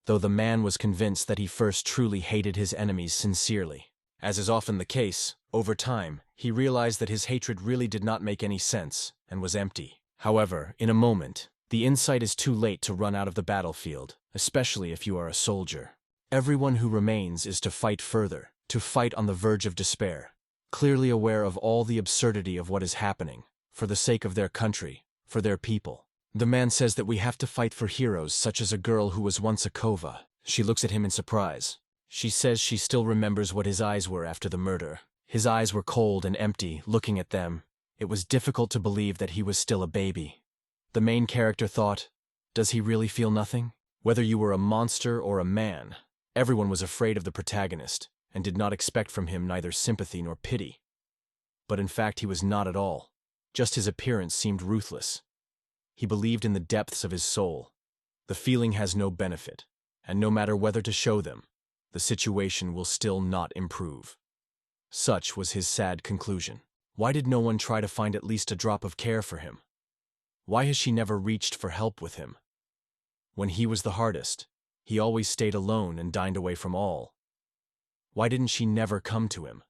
though the man was convinced that he first truly hated his enemies sincerely. As is often the case, over time, he realized that his hatred really did not make any sense and was empty. However, in a moment, the insight is too late to run out of the battlefield, especially if you are a soldier. Everyone who remains is to fight further, to fight on the verge of despair, clearly aware of all the absurdity of what is happening, for the sake of their country, for their people. The man says that we have to fight for heroes such as a girl who was once a Kova. She looks at him in surprise. She says she still remembers what his eyes were after the murder. His eyes were cold and empty. Looking at them, it was difficult to believe that he was still a baby. The main character thought, does he really feel nothing? Whether you were a monster or a man, everyone was afraid of the protagonist and did not expect from him neither sympathy nor pity. But in fact he was not at all. Just his appearance seemed ruthless. He believed in the depths of his soul. The feeling has no benefit, and no matter whether to show them, the situation will still not improve. Such was his sad conclusion. Why did no one try to find at least a drop of care for him? Why has she never reached for help with him? When he was the hardest, he always stayed alone and dined away from all. Why didn't she never come to him?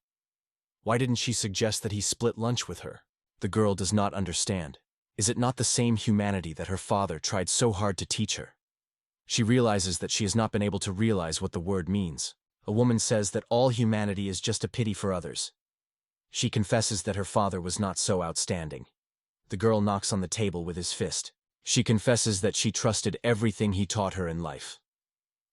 Why didn't she suggest that he split lunch with her? The girl does not understand. Is it not the same humanity that her father tried so hard to teach her? She realizes that she has not been able to realize what the word means. A woman says that all humanity is just a pity for others. She confesses that her father was not so outstanding. The girl knocks on the table with his fist. She confesses that she trusted everything he taught her in life.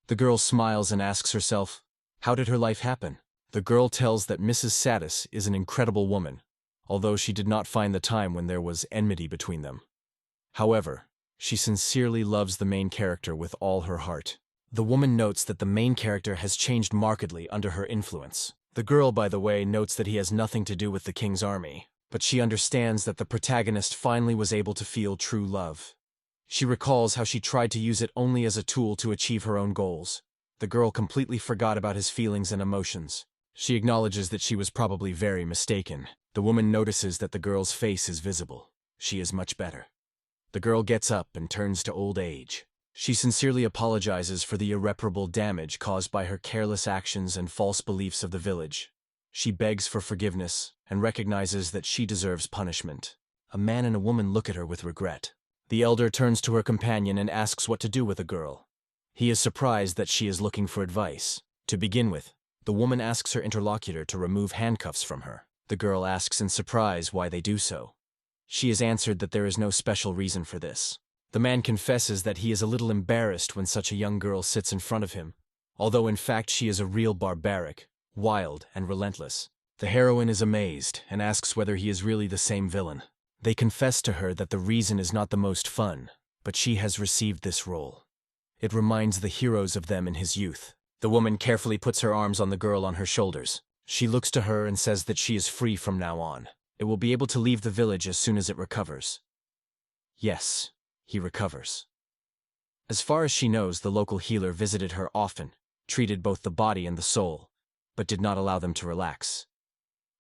The girl smiles and asks herself, how did her life happen? The girl tells that Mrs. Satis is an incredible woman, although she did not find the time when there was enmity between them. However, she sincerely loves the main character with all her heart. The woman notes that the main character has changed markedly under her influence. The girl, by the way, notes that he has nothing to do with the king's army, but she understands that the protagonist finally was able to feel true love. She recalls how she tried to use it only as a tool to achieve her own goals. The girl completely forgot about his feelings and emotions. She acknowledges that she was probably very mistaken. The woman notices that the girl's face is visible. She is much better. The girl gets up and turns to old age. She sincerely apologizes for the irreparable damage caused by her careless actions and false beliefs of the village. She begs for forgiveness and recognizes that she deserves punishment. A man and a woman look at her with regret. The elder turns to her companion and asks what to do with the girl. He is surprised that she is looking for advice. To begin with, the woman asks her interlocutor to remove handcuffs from her. The girl asks in surprise why they do so. She is answered that there is no special reason for this. The man confesses that he is a little embarrassed when such a young girl sits in front of him, although in fact she is a real barbaric, wild, and relentless. The heroine is amazed and asks whether he is really the same villain. They confess to her that the reason is not the most fun, but she has received this role. It reminds the heroes of them in his youth. The woman carefully puts her arms on the girl on her shoulders. She looks to her and says that she is free from now on. It will be able to leave the village as soon as it recovers. Yes, he recovers. As far as she knows, the local healer visited her often, treated both the body and the soul, but did not allow them to relax.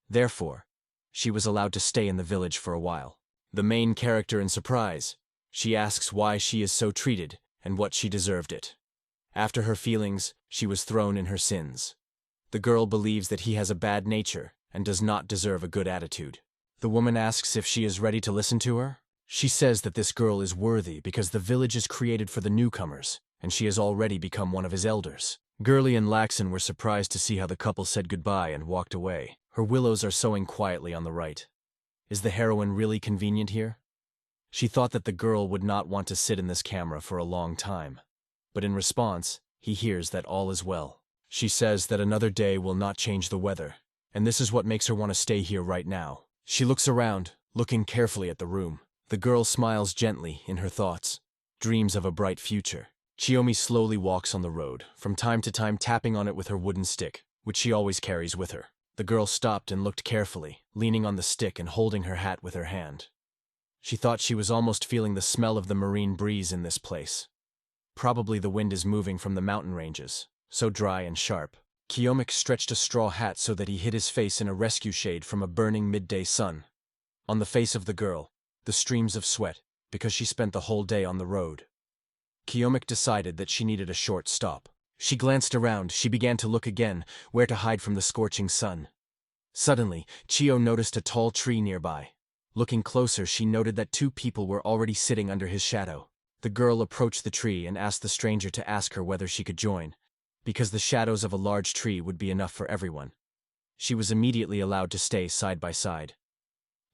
Therefore, she was allowed to stay in the village for a while. The main character in surprise, she asks why she is so treated and what she deserved it. After her feelings, she was thrown in her sins. The girl believes that he has a bad nature and does not deserve a good attitude. The woman asks if she is ready to listen to her. She says that this girl is worthy because the village is created for the newcomers, and she has already become one of his elders. Gurley and Laxon were surprised to see how the couple said goodbye and walked away. Her willows are sowing quietly on the right. Is the heroine really convenient here? She thought that the girl would not want to sit in this camera for a long time. But in response, he hears that all is well. She says that another day will not change the weather, and this is what makes her want to stay here right now. She looks around, looking carefully at the room. The girl smiles gently in her thoughts, dreams of a bright future. Kyomi slowly walks on the road, from time to time tapping on it with her wooden stick, which she always carries with her. The girl stopped and looked carefully, leaning on the stick and holding her hat with her hand. She thought she was almost feeling the smell of the marine breeze in this place. Probably the wind is moving from the mountain ranges, so dry and sharp. Kyomi stretched a straw hat so that he hid his face in a rescue shade from a burning midday sun. On the face of the girl, the streams of sweat, because she spent the whole day on the road. Kyomi decided that she needed a short stop. She glanced around, she began to look again, where to hide from the scorching sun. Suddenly, Chio noticed a tall tree nearby. Looking closer, she noted that two people were already sitting under his shadow. The girl approached the tree and asked the stranger to ask her whether she could join, because the shadows of a large tree would be enough for everyone. She was immediately allowed to stay side by side.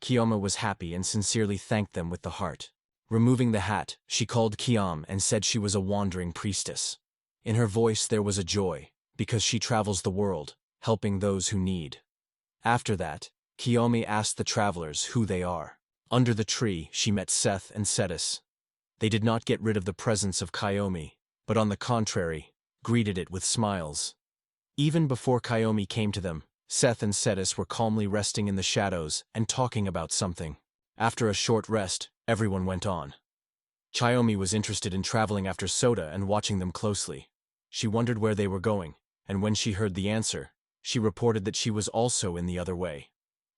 Kyomi was happy and sincerely thanked them with the heart. Removing the hat, she called Kyomi and said she was a wandering priestess. In her voice there was a joy, because she travels the world, helping those who need. After that, Kyomi asked the travelers who they are. Under the tree, she met Seth and Satis. They did not get rid of the presence of Kyomi, but on the contrary, greeted it with smiles. Even before Kyomi came to them, Seth and Satis were calmly resting in the shadows and talking about something. After a short rest, everyone went on. Kyomi was interested in traveling after Soda and watching them closely. She wondered where they were going, and when she heard the answer, she reported that she was also in the other way.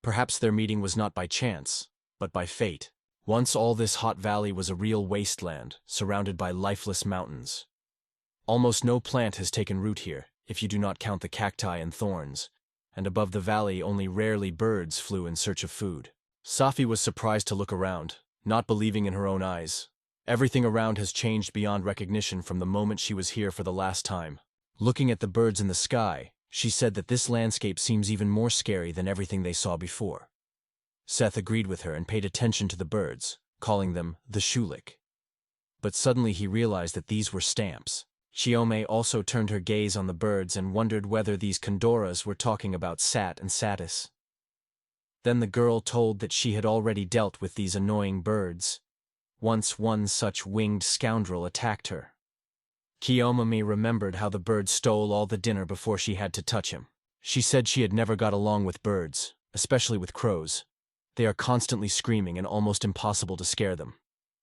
Perhaps their meeting was not by chance, but by fate. Once all this hot valley was a real wasteland, surrounded by lifeless mountains. Almost no plant has taken root here, if you do not count the cacti and thorns, and above the valley only rarely birds flew in search of food. Safi was surprised to look around, not believing in her own eyes. Everything around has changed beyond recognition from the moment she was here for the last time. Looking at the birds in the sky, she said that this landscape seems even more scary than everything they saw before. Seth agreed with her and paid attention to the birds, calling them the shulik. But suddenly he realized that these were stamps. Kyomi also turned her gaze on the birds and wondered whether these Kondoras were talking about Sat and Satis. Then the girl told that she had already dealt with these annoying birds. Once one such winged scoundrel attacked her. Kyomi remembered how the bird stole all the dinner before she had to touch him. She said she had never got along with birds, especially with crows. They are constantly screaming and almost impossible to scare them.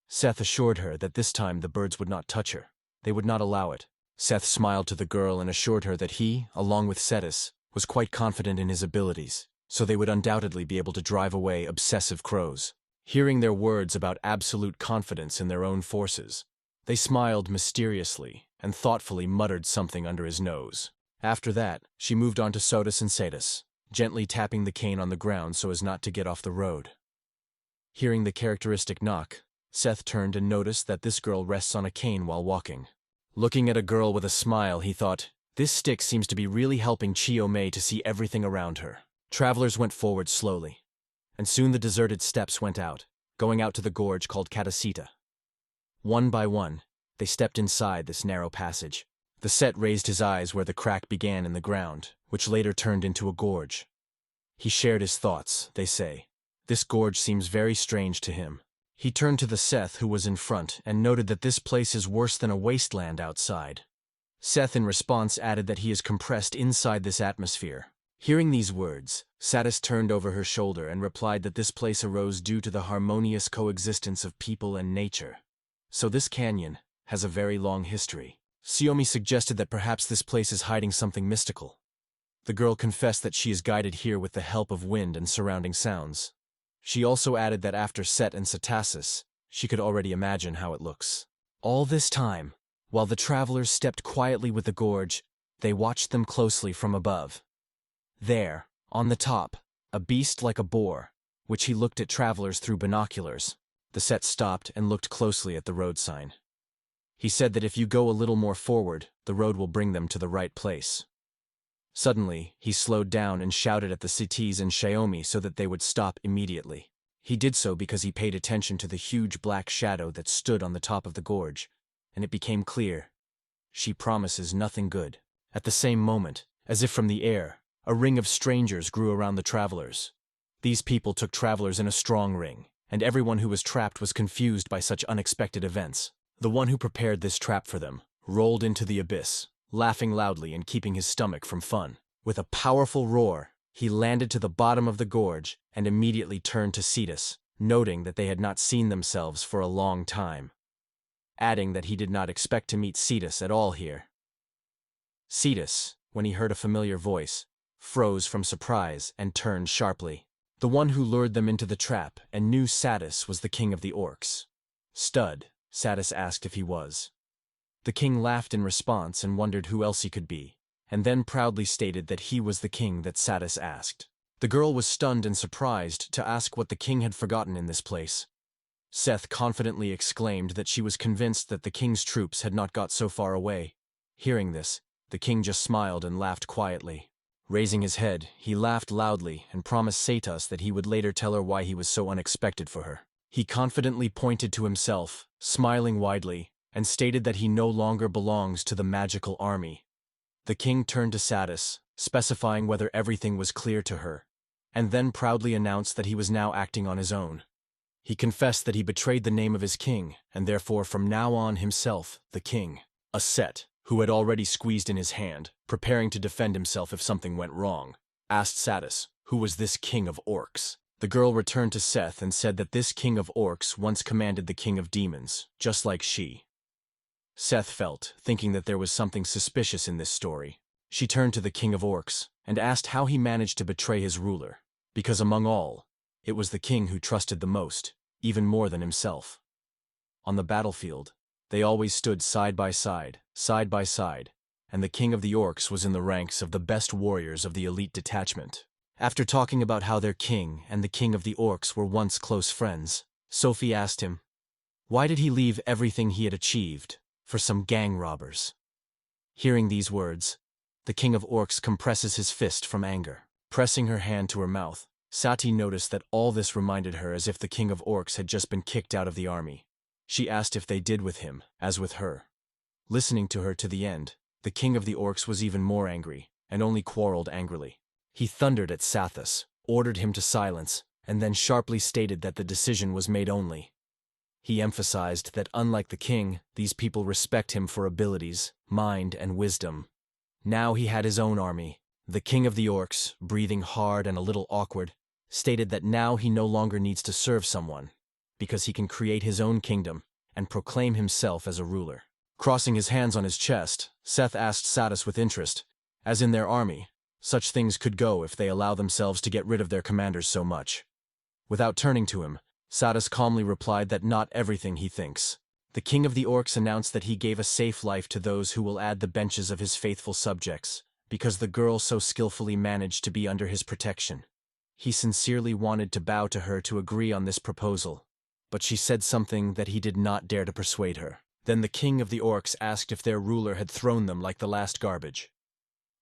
Seth assured her that this time the birds would not touch her. They would not allow it. Seth smiled to the girl and assured her that he, along with Satis, was quite confident in his abilities, so they would undoubtedly be able to drive away obsessive crows. Hearing their words about absolute confidence in their own forces, they smiled mysteriously and thoughtfully muttered something under his nose. After that, she moved on to Satis and Satis, gently tapping the cane on the ground so as not to get off the road. Hearing the characteristic knock, Seth turned and noticed that this girl rests on a cane while walking. Looking at a girl with a smile, he thought, this stick seems to be really helping Kyomi to see everything around her. Travelers went forward slowly, and soon the deserted steps went out, going out to the gorge called Katasita. One by one, they stepped inside this narrow passage. The Set raised his eyes where the crack began in the ground, which later turned into a gorge. He shared his thoughts, they say. This gorge seems very strange to him. He turned to the Seth who was in front and noted that this place is worse than a wasteland outside. Seth in response added that he is compressed inside this atmosphere. Hearing these words, Satis turned over her shoulder and replied that this place arose due to the harmonious coexistence of people and nature. So this canyon has a very long history. Kyomi suggested that perhaps this place is hiding something mystical. The girl confessed that she is guided here with the help of wind and surrounding sounds. She also added that after Set and Satis, she could already imagine how it looks. All this time, while the travelers stepped quietly with the gorge, they watched them closely from above. There, on the top, a beast like a boar, which he looked at travelers through binoculars. The Set stopped and looked closely at the road sign. He said that if you go a little more forward, the road will bring them to the right place. Suddenly, he slowed down and shouted at the Satis and Kyomi so that they would stop immediately. He did so because he paid attention to the huge black shadow that stood on the top of the gorge, and it became clear. She promises nothing good. At the same moment, as if from the air, a ring of strangers grew around the travelers. These people took travelers in a strong ring, and everyone who was trapped was confused by such unexpected events. The one who prepared this trap for them rolled into the abyss, laughing loudly and keeping his stomach from fun. With a powerful roar, he landed to the bottom of the gorge and immediately turned to Satis, noting that they had not seen themselves for a long time, adding that he did not expect to meet Satis at all here. Satis, when he heard a familiar voice, froze from surprise and turned sharply. The one who lured them into the trap and knew Satis was the king of the orcs. Stud, Satis asked if he was. The king laughed in response and wondered who else he could be, and then proudly stated that he was the king that Satis asked. The girl was stunned and surprised to ask what the king had forgotten in this place. Seth confidently exclaimed that she was convinced that the king's troops had not got so far away. Hearing this, the king just smiled and laughed quietly. Raising his head, he laughed loudly and promised Satis that he would later tell her why he was so unexpected for her. He confidently pointed to himself, smiling widely, and stated that he no longer belongs to the magical army. The king turned to Satis, specifying whether everything was clear to her, and then proudly announced that he was now acting on his own. He confessed that he betrayed the name of his king, and therefore from now on himself, the king. A Set, who had already squeezed in his hand, preparing to defend himself if something went wrong, asked Satis, who was this king of orcs. The girl returned to Seth and said that this king of orcs once commanded the king of demons, just like she. Seth felt, thinking that there was something suspicious in this story. She turned to the king of orcs and asked how he managed to betray his ruler, because among all, it was the king who trusted the most, even more than himself. On the battlefield, they always stood side by side, and the king of the orcs was in the ranks of the best warriors of the elite detachment. After talking about how their king and the king of the orcs were once close friends, Sophie asked him, why did he leave everything he had achieved for some gang robbers? Hearing these words, the king of orcs compresses his fist from anger. Pressing her hand to her mouth, Sati noticed that all this reminded her as if the king of orcs had just been kicked out of the army. She asked if they did with him, as with her. Listening to her to the end, the king of the orcs was even more angry, and only quarreled angrily. He thundered at Satis, ordered him to silence, and then sharply stated that the decision was made only. He emphasized that unlike the king, these people respect him for abilities, mind, and wisdom. Now he had his own army. The king of the orcs, breathing hard and a little awkward, stated that now he no longer needs to serve someone, because he can create his own kingdom and proclaim himself as a ruler. Crossing his hands on his chest, Seth asked Satis with interest, as in their army, such things could go if they allow themselves to get rid of their commanders so much. Without turning to him, Satis calmly replied that not everything he thinks. The king of the orcs announced that he gave a safe life to those who will add the benches of his faithful subjects, because the girl so skillfully managed to be under his protection. He sincerely wanted to bow to her to agree on this proposal, but she said something that he did not dare to persuade her. Then the king of the orcs asked if their ruler had thrown them like the last garbage.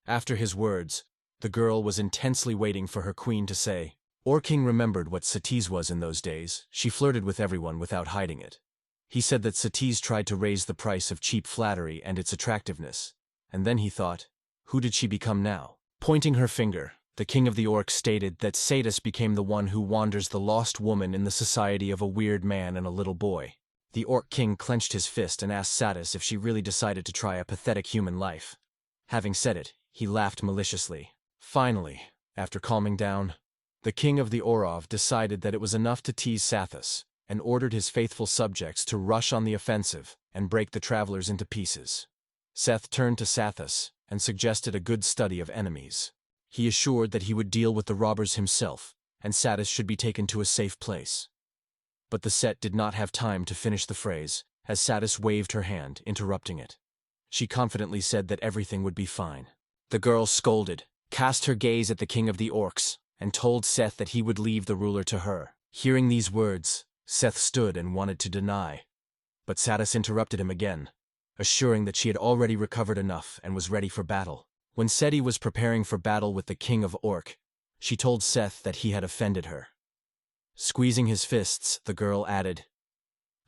After his words, the girl was intensely waiting for her queen to say. Orc King remembered what Satis was in those days. She flirted with everyone without hiding it. He said that Satis tried to raise the price of cheap flattery and its attractiveness, and then he thought, who did she become now? Pointing her finger, the king of the orcs stated that Satis became the one who wanders the lost woman in the society of a weird man and a little boy. The orc king clenched his fist and asked Satis if she really decided to try a pathetic human life. Having said it, he laughed maliciously. Finally, after calming down, the king of the Orov decided that it was enough to tease Satis, and ordered his faithful subjects to rush on the offensive and break the travelers into pieces. Seth turned to Satis and suggested a good study of enemies. He assured that he would deal with the robbers himself, and Satis should be taken to a safe place. But the Set did not have time to finish the phrase, as Satis waved her hand, interrupting it. She confidently said that everything would be fine. The girl scolded, cast her gaze at the king of the orcs, and told Seth that he would leave the ruler to her. Hearing these words, Seth stood and wanted to deny. But Satis interrupted him again, assuring that she had already recovered enough and was ready for battle. When Seti was preparing for battle with the king of Orc, she told Seth that he had offended her. Squeezing his fists, the girl added,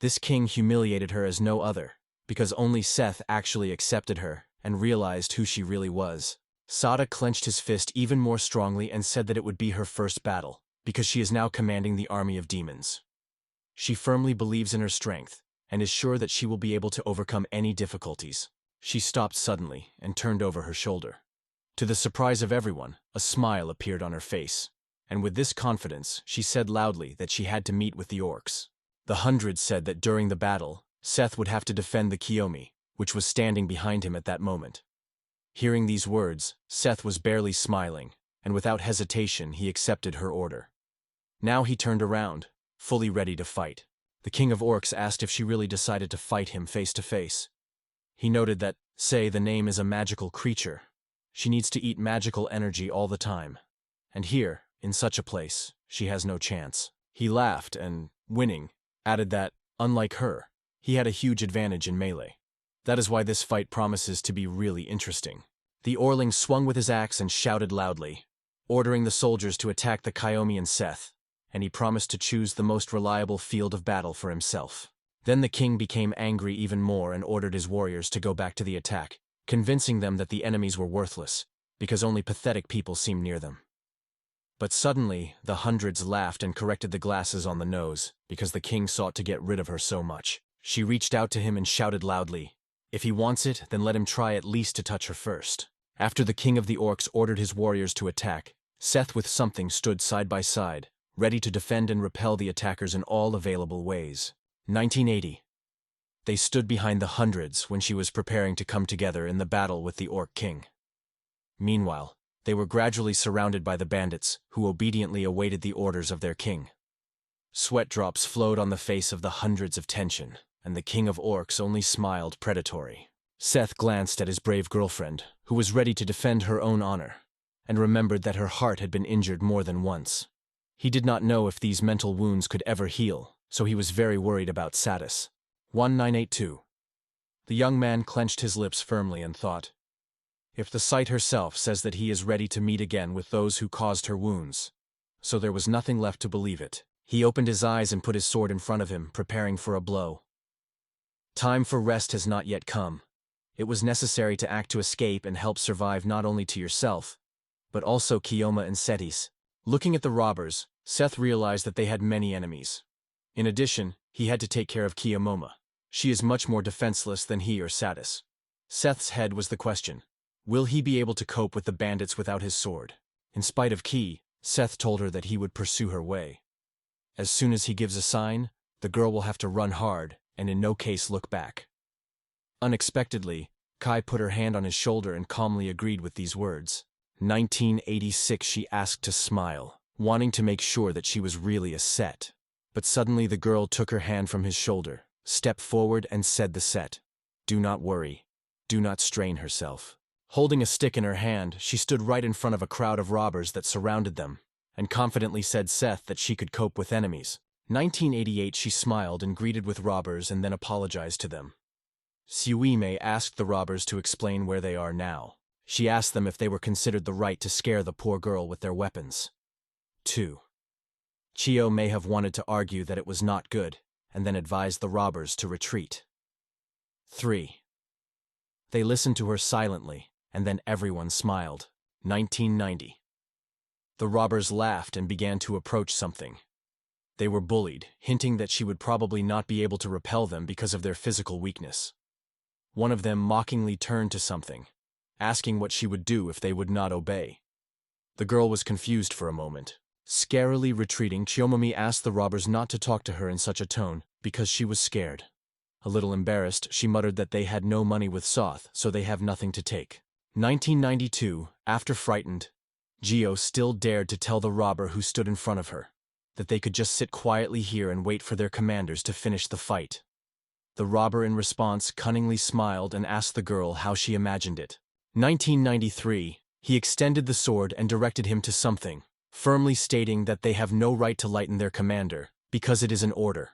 "This king humiliated her as no other, because only Seth actually accepted her and realized who she really was." Sada clenched his fist even more strongly and said that it would be her first battle, because she is now commanding the army of demons. She firmly believes in her strength, and is sure that she will be able to overcome any difficulties. She stopped suddenly and turned over her shoulder. To the surprise of everyone, a smile appeared on her face, and with this confidence, she said loudly that she had to meet with the orcs. The hundreds said that during the battle, Seth would have to defend the Kyomi, which was standing behind him at that moment. Hearing these words, Seth was barely smiling, and without hesitation he accepted her order. Now he turned around, fully ready to fight. The king of orcs asked if she really decided to fight him face to face. He noted that, say, the name is a magical creature. She needs to eat magical energy all the time. And here, in such a place, she has no chance. He laughed and, winning, added that, unlike her, he had a huge advantage in melee. That is why this fight promises to be really interesting. The Orling swung with his axe and shouted loudly, ordering the soldiers to attack the Kyomi and Seth, and he promised to choose the most reliable field of battle for himself. Then the king became angry even more and ordered his warriors to go back to the attack, convincing them that the enemies were worthless, because only pathetic people seemed near them. But suddenly, the hundreds laughed and corrected the glasses on the nose, because the king sought to get rid of her so much. She reached out to him and shouted loudly, "If he wants it, then let him try at least to touch her first." After the king of the orcs ordered his warriors to attack, Seth with something stood side by side, ready to defend and repel the attackers in all available ways. 1980. They stood behind the hundreds when she was preparing to come together in the battle with the Orc King. Meanwhile, they were gradually surrounded by the bandits, who obediently awaited the orders of their king. Sweat drops flowed on the face of the hundreds of tension, and the king of orcs only smiled predatory. Seth glanced at his brave girlfriend, who was ready to defend her own honor, and remembered that her heart had been injured more than once. He did not know if these mental wounds could ever heal, so he was very worried about Satis. 1982. The young man clenched his lips firmly and thought, if the sight herself says that he is ready to meet again with those who caused her wounds, so there was nothing left to believe it. He opened his eyes and put his sword in front of him, preparing for a blow. Time for rest has not yet come. It was necessary to act to escape and help survive not only to yourself, but also Kyomi and Satis. Looking at the robbers, Seth realized that they had many enemies. In addition, he had to take care of Kyomi. She is much more defenseless than he or Satis. Seth's head was the question. Will he be able to cope with the bandits without his sword? In spite of Ki, Seth told her that he would pursue her way. As soon as he gives a sign, the girl will have to run hard and in no case look back. Unexpectedly, Kai put her hand on his shoulder and calmly agreed with these words. 1986. She asked to smile, wanting to make sure that she was really a Set. But suddenly the girl took her hand from his shoulder, stepped forward and said the Set. Do not worry. Do not strain herself. Holding a stick in her hand, she stood right in front of a crowd of robbers that surrounded them, and confidently said Seth that she could cope with enemies. 1988 she smiled and greeted with robbers and then apologized to them. Suime asked the robbers to explain where they are now. She asked them if they were considered the right to scare the poor girl with their weapons. 2. Chio may have wanted to argue that it was not good, and then advised the robbers to retreat. 3. They listened to her silently, and then everyone smiled. 1990. The robbers laughed and began to approach something. They were bullied, hinting that she would probably not be able to repel them because of their physical weakness. One of them mockingly turned to something, asking what she would do if they would not obey. The girl was confused for a moment. Scarily retreating, Kyomi asked the robbers not to talk to her in such a tone, because she was scared. A little embarrassed, she muttered that they had no money with Soth, so they have nothing to take. 1992, after frightened, Gio still dared to tell the robber who stood in front of her that they could just sit quietly here and wait for their commanders to finish the fight. The robber in response cunningly smiled and asked the girl how she imagined it. 1993, he extended the sword and directed him to something, firmly stating that they have no right to lighten their commander, because it is an order.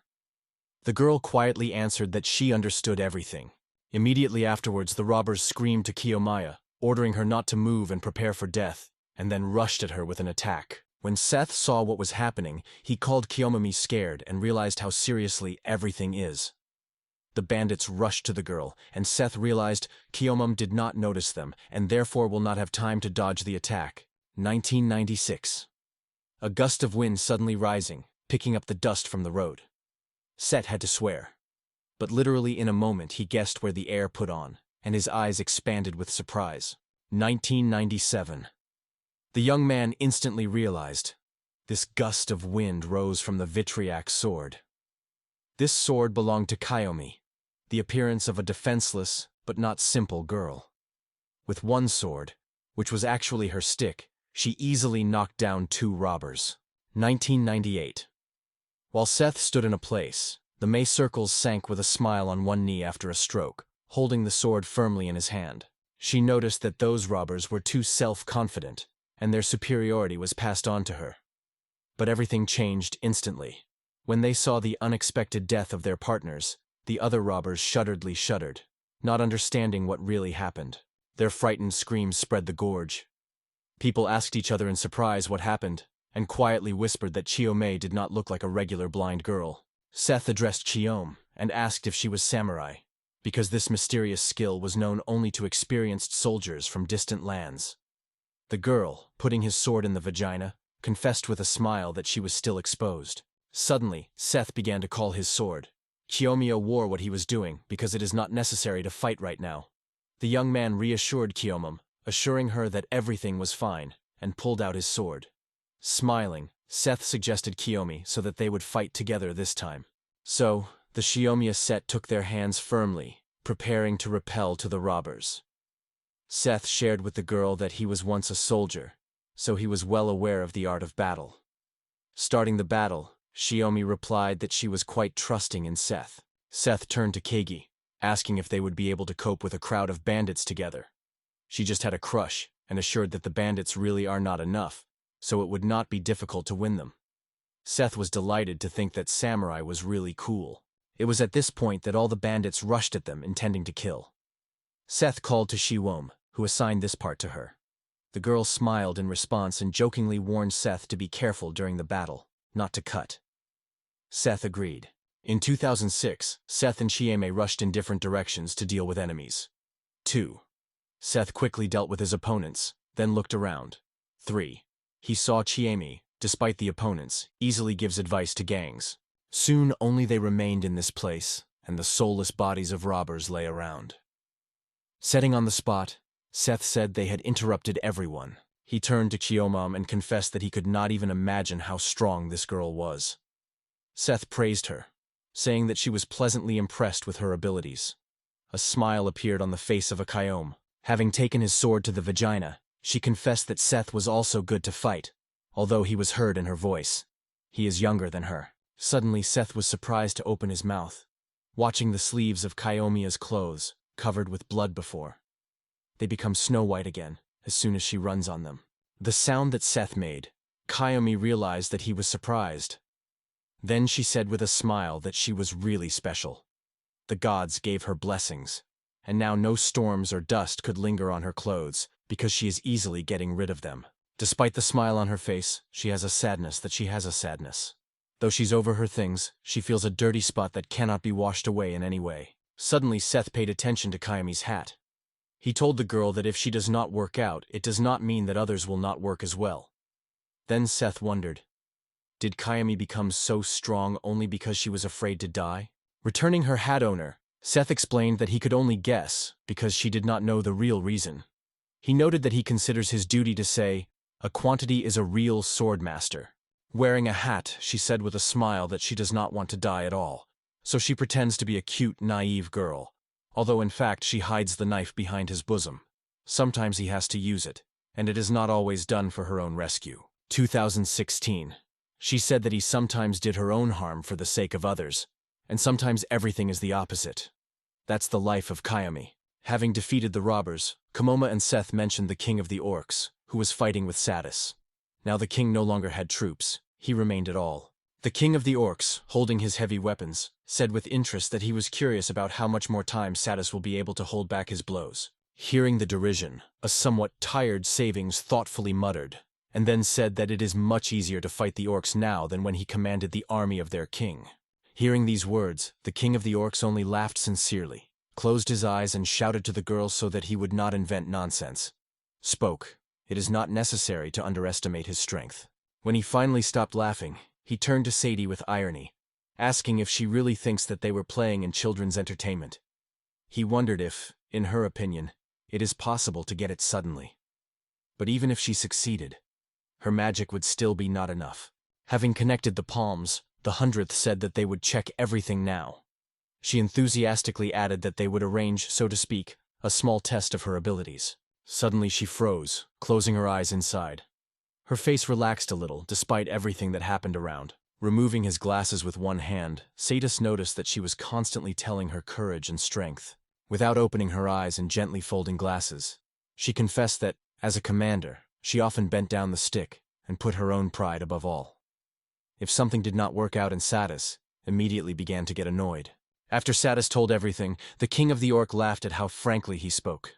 The girl quietly answered that she understood everything. Immediately afterwards, the robbers screamed to Kyomi, ordering her not to move and prepare for death, and then rushed at her with an attack. When Seth saw what was happening, he called Kyomi scared and realized how seriously everything is. The bandits rushed to the girl, and Seth realized Kyomi did not notice them and therefore will not have time to dodge the attack. 1996. A gust of wind suddenly rising, picking up the dust from the road. Seth had to swear. But literally in a moment he guessed where the air put on, and his eyes expanded with surprise. 1997. The young man instantly realized. This gust of wind rose from the vitriac sword. This sword belonged to Kyomi, the appearance of a defenseless but not simple girl. With one sword, which was actually her stick, she easily knocked down 2 robbers. 1998. While Seth stood in a place, the May circles sank with a smile on one knee after a stroke, holding the sword firmly in his hand. She noticed that those robbers were too self-confident, and their superiority was passed on to her. But everything changed instantly. When they saw the unexpected death of their partners, the other robbers shuddered, not understanding what really happened. Their frightened screams spread the gorge. People asked each other in surprise what happened, and quietly whispered that Kyomi did not look like a regular blind girl. Seth addressed Kyomi and asked if she was samurai, because this mysterious skill was known only to experienced soldiers from distant lands. The girl, putting his sword in the vagina, confessed with a smile that she was still exposed. Suddenly, Seth began to call his sword. Kyomi wore what he was doing because it is not necessary to fight right now. The young man reassured Kyomi, assuring her that everything was fine, and pulled out his sword. Smiling, Seth suggested Kyomi so that they would fight together this time. So, the Shiomiya set took their hands firmly, preparing to repel to the robbers. Seth shared with the girl that he was once a soldier, so he was well aware of the art of battle. Starting the battle, Kyomi replied that she was quite trusting in Seth. Seth turned to Kagi, asking if they would be able to cope with a crowd of bandits together. She just had a crush and assured that the bandits really are not enough, so it would not be difficult to win them. Seth was delighted to think that samurai was really cool. It was at this point that all the bandits rushed at them, intending to kill. Seth called to Shiwom, who assigned this part to her. The girl smiled in response and jokingly warned Seth to be careful during the battle, not to cut. Seth agreed. In 2006, Seth and Chieme rushed in different directions to deal with enemies. 2. Seth quickly dealt with his opponents, then looked around. 3. He saw Chieme, despite the opponents, easily gives advice to gangs. Soon only they remained in this place, and the soulless bodies of robbers lay around. Setting on the spot, Seth said they had interrupted everyone. He turned to Chiomam and confessed that he could not even imagine how strong this girl was. Seth praised her, saying that she was pleasantly impressed with her abilities. A smile appeared on the face of a Kyom. Having taken his sword to the vagina, she confessed that Seth was also good to fight, although he was heard in her voice. He is younger than her. Suddenly Seth was surprised to open his mouth, watching the sleeves of Kyomia's clothes, covered with blood before. They become snow white again, as soon as she runs on them. The sound that Seth made, Kyomi realized that he was surprised. Then she said with a smile that she was really special. The gods gave her blessings, and now no storms or dust could linger on her clothes because she is easily getting rid of them. Despite the smile on her face, she has a sadness that she has a sadness. Though she's over her things, she feels a dirty spot that cannot be washed away in any way. Suddenly, Seth paid attention to Kyomi's hat. He told the girl that if she does not work out, it does not mean that others will not work as well. Then Seth wondered, did Kyomi become so strong only because she was afraid to die? Returning her hat owner, Seth explained that he could only guess because she did not know the real reason. He noted that he considers his duty to say, a quantity is a real sword master. Wearing a hat, she said with a smile that she does not want to die at all, so she pretends to be a cute, naive girl, although in fact she hides the knife behind his bosom. Sometimes he has to use it, and it is not always done for her own rescue. 2016. She said that he sometimes did her own harm for the sake of others, and sometimes everything is the opposite. That's the life of Kyomi. Having defeated the robbers, Kamoma and Seth mentioned the king of the orcs, who was fighting with Satis. Now the king no longer had troops, he remained at all. The king of the orcs, holding his heavy weapons, said with interest that he was curious about how much more time Satis will be able to hold back his blows. Hearing the derision, a somewhat tired Savings thoughtfully muttered, and then said that it is much easier to fight the orcs now than when he commanded the army of their king. Hearing these words, the king of the orcs only laughed sincerely, closed his eyes and shouted to the girl so that he would not invent nonsense. Spoke. It is not necessary to underestimate his strength. When he finally stopped laughing, he turned to Sadie with irony, asking if she really thinks that they were playing in children's entertainment. He wondered if, in her opinion, it is possible to get it suddenly. But even if she succeeded, her magic would still be not enough. Having connected the palms, the 100th said that they would check everything now. She enthusiastically added that they would arrange, so to speak, a small test of her abilities. Suddenly she froze, closing her eyes inside. Her face relaxed a little, despite everything that happened around. Removing his glasses with one hand, Satis noticed that she was constantly telling her courage and strength. Without opening her eyes and gently folding glasses, she confessed that, as a commander, she often bent down the stick and put her own pride above all. If something did not work out, and Satis immediately began to get annoyed. After Satis told everything, the king of the orc laughed at how frankly he spoke.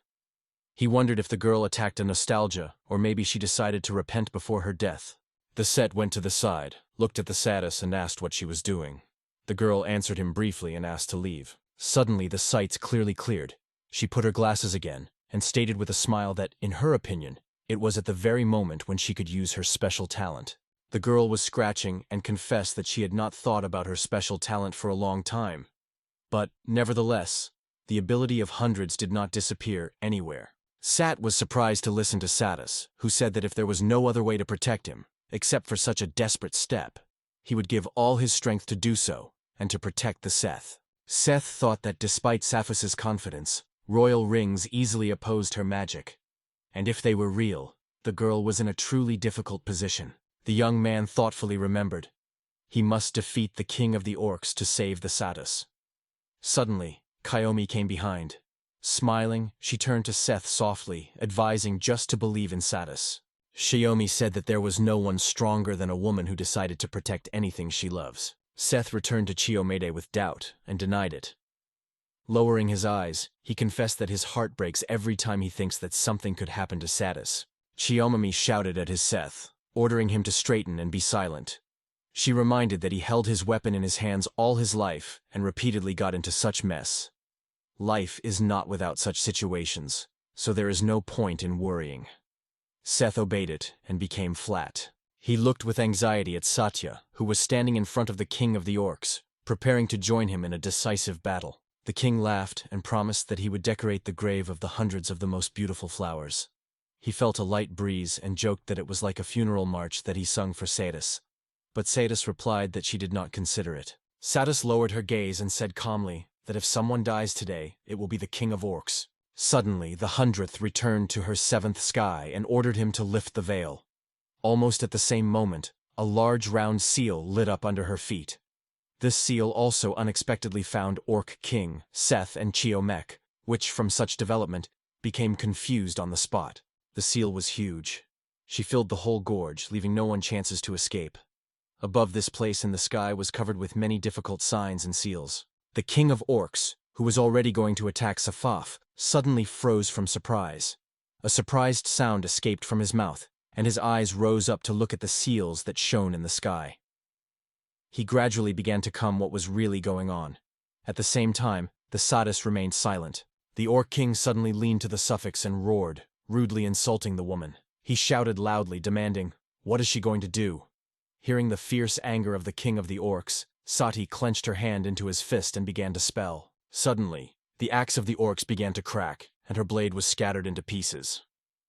He wondered if the girl attacked a nostalgia, or maybe she decided to repent before her death. The Set went to the side, looked at the Satis and asked what she was doing. The girl answered him briefly and asked to leave. Suddenly the sights clearly cleared. She put her glasses again, and stated with a smile that, in her opinion, it was at the very moment when she could use her special talent. The girl was scratching and confessed that she had not thought about her special talent for a long time. But, nevertheless, the ability of hundreds did not disappear anywhere. Sat was surprised to listen to Satis, who said that if there was no other way to protect him, except for such a desperate step, he would give all his strength to do so, and to protect the Seth. Seth thought that despite Saphys's confidence, royal rings easily opposed her magic. And if they were real, the girl was in a truly difficult position. The young man thoughtfully remembered. He must defeat the king of the orcs to save the Satis. Suddenly, Kyomi came behind. Smiling, she turned to Seth softly, advising just to believe in Satis. Kyomi said that there was no one stronger than a woman who decided to protect anything she loves. Seth returned to Chiomede with doubt and denied it. Lowering his eyes, he confessed that his heart breaks every time he thinks that something could happen to Satis. Chiomami shouted at his Seth, ordering him to straighten and be silent. She reminded that he held his weapon in his hands all his life and repeatedly got into such mess. Life is not without such situations, so there is no point in worrying. Seth obeyed it and became flat. He looked with anxiety at Satya, who was standing in front of the king of the orcs, preparing to join him in a decisive battle. The king laughed and promised that he would decorate the grave of the hundreds of the most beautiful flowers. He felt a light breeze and joked that it was like a funeral march that he sung for Satis. But Satis replied that she did not consider it. Satis lowered her gaze and said calmly that if someone dies today, it will be the king of orcs. Suddenly, the 100th returned to her 7th sky and ordered him to lift the veil. Almost at the same moment, a large round seal lit up under her feet. This seal also unexpectedly found Orc King, Seth and Chiomek, which, from such development, became confused on the spot. The seal was huge. She filled the whole gorge, leaving no one chances to escape. Above this place in the sky was covered with many difficult signs and seals. The king of orcs, who was already going to attack Safaf, suddenly froze from surprise. A surprised sound escaped from his mouth, and his eyes rose up to look at the seals that shone in the sky. He gradually began to come what was really going on. At the same time, the Satis remained silent. The orc king suddenly leaned to the suffix and roared, rudely insulting the woman. He shouted loudly, demanding, "What is she going to do?" Hearing the fierce anger of the king of the orcs, Sati clenched her hand into his fist and began to spell. Suddenly, the axe of the orcs began to crack, and her blade was scattered into pieces.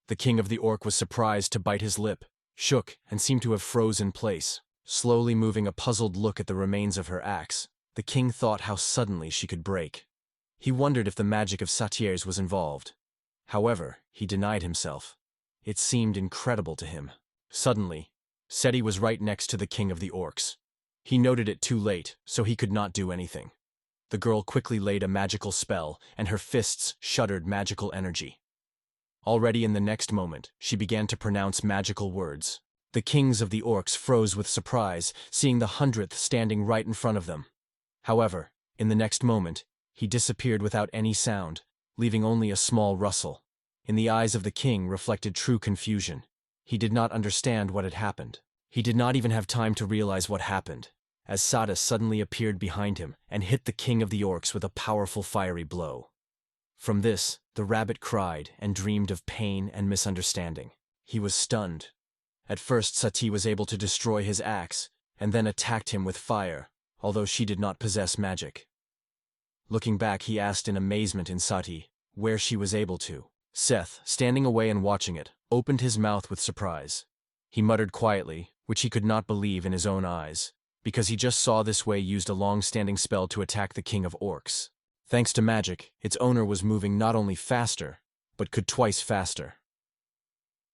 The king of the orc was surprised to bite his lip, shook, and seemed to have froze in place. Slowly moving a puzzled look at the remains of her axe, the king thought how suddenly she could break. He wondered if the magic of Satyrs was involved. However, he denied himself. It seemed incredible to him. Suddenly, Seti was right next to the king of the orcs. He noted it too late, so he could not do anything. The girl quickly laid a magical spell, and her fists shuddered magical energy. Already in the next moment, she began to pronounce magical words. The kings of the orcs froze with surprise, seeing the 100th standing right in front of them. However, in the next moment, he disappeared without any sound, leaving only a small rustle. In the eyes of the king reflected true confusion. He did not understand what had happened. He did not even have time to realize what happened, as Satis suddenly appeared behind him and hit the king of the orcs with a powerful fiery blow. From this, the rabbit cried and dreamed of pain and misunderstanding. He was stunned. At first Sati was able to destroy his axe, and then attacked him with fire, although she did not possess magic. Looking back, he asked in amazement in Sati where she was able to. Seth, standing away and watching it, opened his mouth with surprise. He muttered quietly, which he could not believe in his own eyes, because he just saw this way used a long-standing spell to attack the king of orcs. Thanks to magic, its owner was moving not only faster, but could twice faster.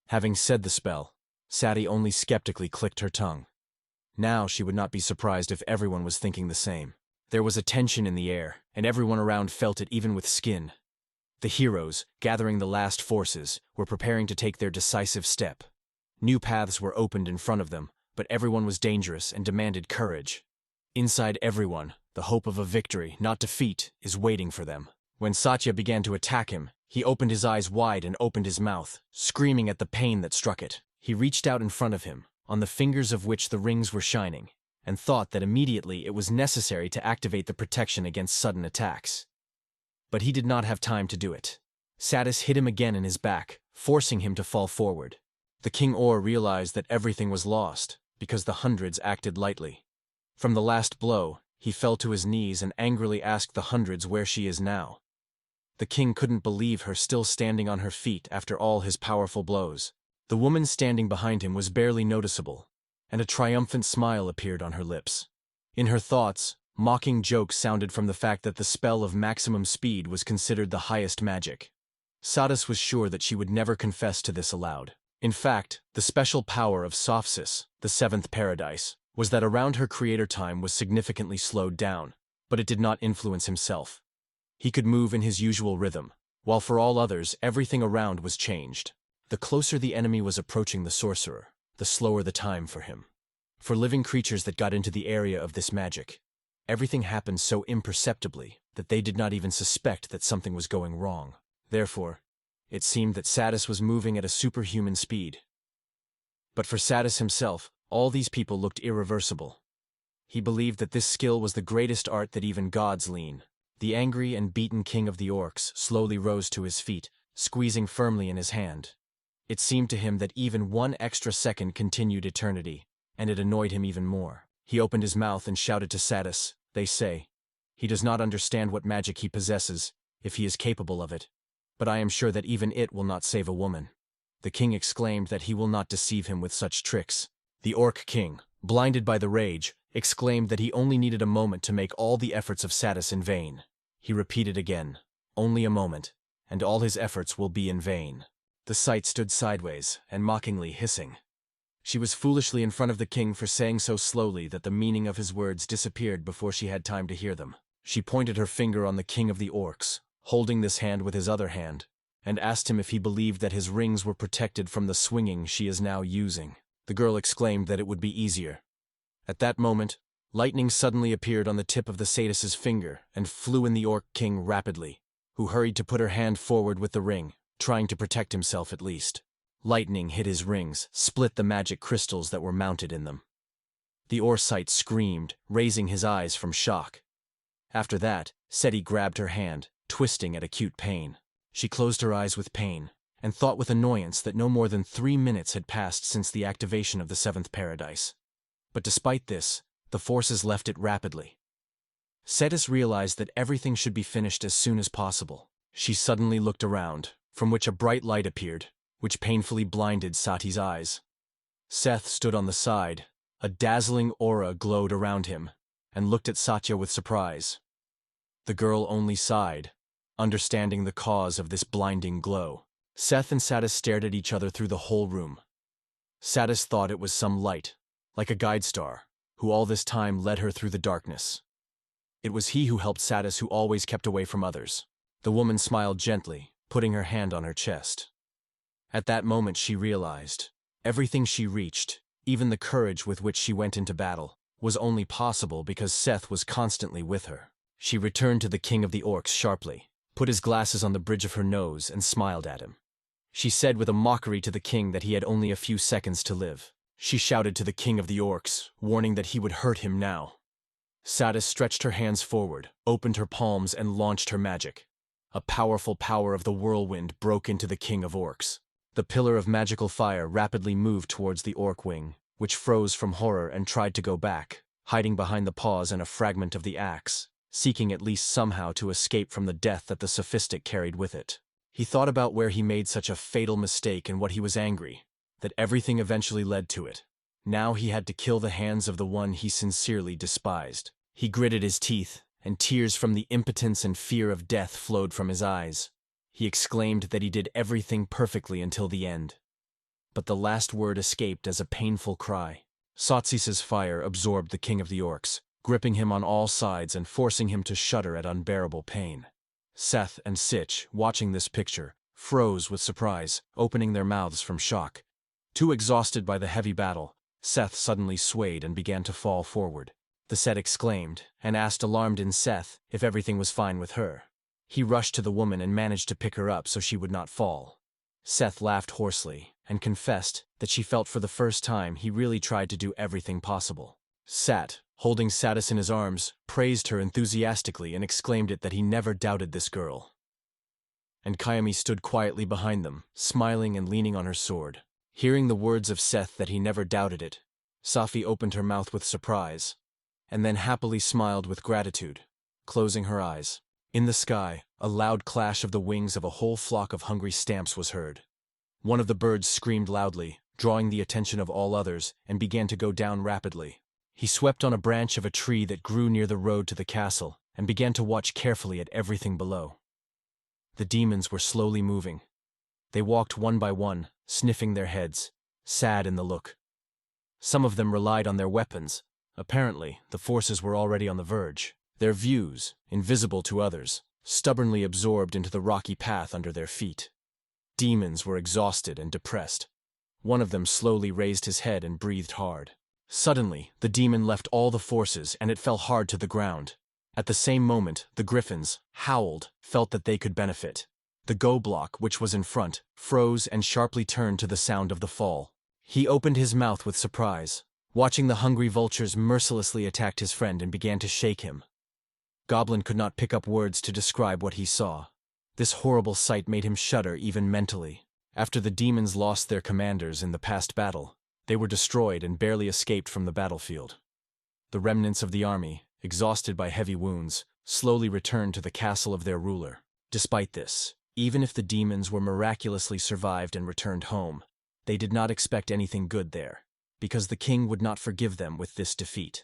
Having said the spell, Sati only skeptically clicked her tongue. Now she would not be surprised if everyone was thinking the same. There was a tension in the air, and everyone around felt it even with skin. The heroes, gathering the last forces, were preparing to take their decisive step. New paths were opened in front of them, but everyone was dangerous and demanded courage. Inside everyone, the hope of a victory, not defeat, is waiting for them. When Satya began to attack him, he opened his eyes wide and opened his mouth, screaming at the pain that struck it. He reached out in front of him, on the fingers of which the rings were shining, and thought that immediately it was necessary to activate the protection against sudden attacks. But he did not have time to do it. Satis hit him again in his back, forcing him to fall forward. The King Or realized that everything was lost, because the hundreds acted lightly. From the last blow, he fell to his knees and angrily asked the hundreds where she is now. The king couldn't believe her still standing on her feet after all his powerful blows. The woman standing behind him was barely noticeable, and a triumphant smile appeared on her lips. In her thoughts, mocking jokes sounded from the fact that the spell of maximum speed was considered the highest magic. Satis was sure that she would never confess to this aloud. In fact, the special power of Sophsis, the seventh paradise, was that around her creator time was significantly slowed down, but it did not influence himself. He could move in his usual rhythm, while for all others everything around was changed. The closer the enemy was approaching the sorcerer, the slower the time for him. For living creatures that got into the area of this magic, everything happened so imperceptibly that they did not even suspect that something was going wrong. Therefore, it seemed that Satis was moving at a superhuman speed. But for Satis himself, all these people looked irreversible. He believed that this skill was the greatest art that even gods lean. The angry and beaten king of the orcs slowly rose to his feet, squeezing firmly in his hand. It seemed to him that even one extra second continued eternity, and it annoyed him even more. He opened his mouth and shouted to Satis, "They say he does not understand what magic he possesses, if he is capable of it, but I am sure that even it will not save a woman." The king exclaimed that he will not deceive him with such tricks. The orc king, blinded by the rage, exclaimed that he only needed a moment to make all the efforts of Satis in vain. He repeated again, "Only a moment, and all his efforts will be in vain." The sight stood sideways and mockingly hissing. She was foolishly in front of the king for saying so slowly that the meaning of his words disappeared before she had time to hear them. She pointed her finger on the king of the orcs, holding this hand with his other hand, and asked him if he believed that his rings were protected from the swinging she is now using. The girl exclaimed that it would be easier. At that moment, lightning suddenly appeared on the tip of the Satis's finger and flew in the Orc King rapidly, who hurried to put her hand forward with the ring, trying to protect himself at least. Lightning hit his rings, split the magic crystals that were mounted in them. The Orsite screamed, raising his eyes from shock. After that, Seti grabbed her hand, twisting at acute pain. She closed her eyes with pain, and thought with annoyance that no more than 3 minutes had passed since the activation of the 7th paradise. But despite this, the forces left it rapidly. Satis realized that everything should be finished as soon as possible. She suddenly looked around, from which a bright light appeared, which painfully blinded Sati's eyes. Seth stood on the side. A dazzling aura glowed around him, and looked at Satya with surprise. The girl only sighed, understanding the cause of this blinding glow. Seth and Satis stared at each other through the whole room. Satis thought it was some light, like a guide star, who all this time led her through the darkness. It was he who helped Satis, who always kept away from others. The woman smiled gently, putting her hand on her chest. At that moment she realized, everything she reached, even the courage with which she went into battle, was only possible because Seth was constantly with her. She returned to the king of the orcs sharply, put his glasses on the bridge of her nose, and smiled at him. She said with a mockery to the king that he had only a few seconds to live. She shouted to the king of the orcs, warning that he would hurt him now. Satis stretched her hands forward, opened her palms, and launched her magic. A powerful power of the whirlwind broke into the king of orcs. The pillar of magical fire rapidly moved towards the orc wing, which froze from horror and tried to go back, hiding behind the paws and a fragment of the axe, seeking at least somehow to escape from the death that the sophistic carried with it. He thought about where he made such a fatal mistake and what he was angry, that everything eventually led to it. Now he had to kill the hands of the one he sincerely despised. He gritted his teeth, and tears from the impotence and fear of death flowed from his eyes. He exclaimed that he did everything perfectly until the end. But the last word escaped as a painful cry. Satis's fire absorbed the king of the orcs, gripping him on all sides and forcing him to shudder at unbearable pain. Seth and Sitch, watching this picture, froze with surprise, opening their mouths from shock. Too exhausted by the heavy battle, Seth suddenly swayed and began to fall forward. The Set exclaimed, and asked alarmed in Seth if everything was fine with her. He rushed to the woman and managed to pick her up so she would not fall. Seth laughed hoarsely, and confessed that she felt for the first time he really tried to do everything possible. Sat, holding Satis in his arms, praised her enthusiastically and exclaimed that he never doubted this girl. And Kyomi stood quietly behind them, smiling and leaning on her sword. Hearing the words of Seth that he never doubted it, Safi opened her mouth with surprise, and then happily smiled with gratitude, closing her eyes. In the sky, a loud clash of the wings of a whole flock of hungry stamps was heard. One of the birds screamed loudly, drawing the attention of all others, and began to go down rapidly. He swept on a branch of a tree that grew near the road to the castle, and began to watch carefully at everything below. The demons were slowly moving. They walked one by one, sniffing their heads, sad in the look. Some of them relied on their weapons. Apparently, the forces were already on the verge. Their views, invisible to others, stubbornly absorbed into the rocky path under their feet. Demons were exhausted and depressed. One of them slowly raised his head and breathed hard. Suddenly, the demon left all the forces and it fell hard to the ground. At the same moment, the griffins, howled, felt that they could benefit. The go block, which was in front, froze and sharply turned to the sound of the fall. He opened his mouth with surprise, watching the hungry vultures mercilessly attack his friend and began to shake him. Goblin could not pick up words to describe what he saw. This horrible sight made him shudder even mentally. After the demons lost their commanders in the past battle, they were destroyed and barely escaped from the battlefield. The remnants of the army, exhausted by heavy wounds, slowly returned to the castle of their ruler. Despite this, even if the demons were miraculously survived and returned home, they did not expect anything good there, because the king would not forgive them with this defeat.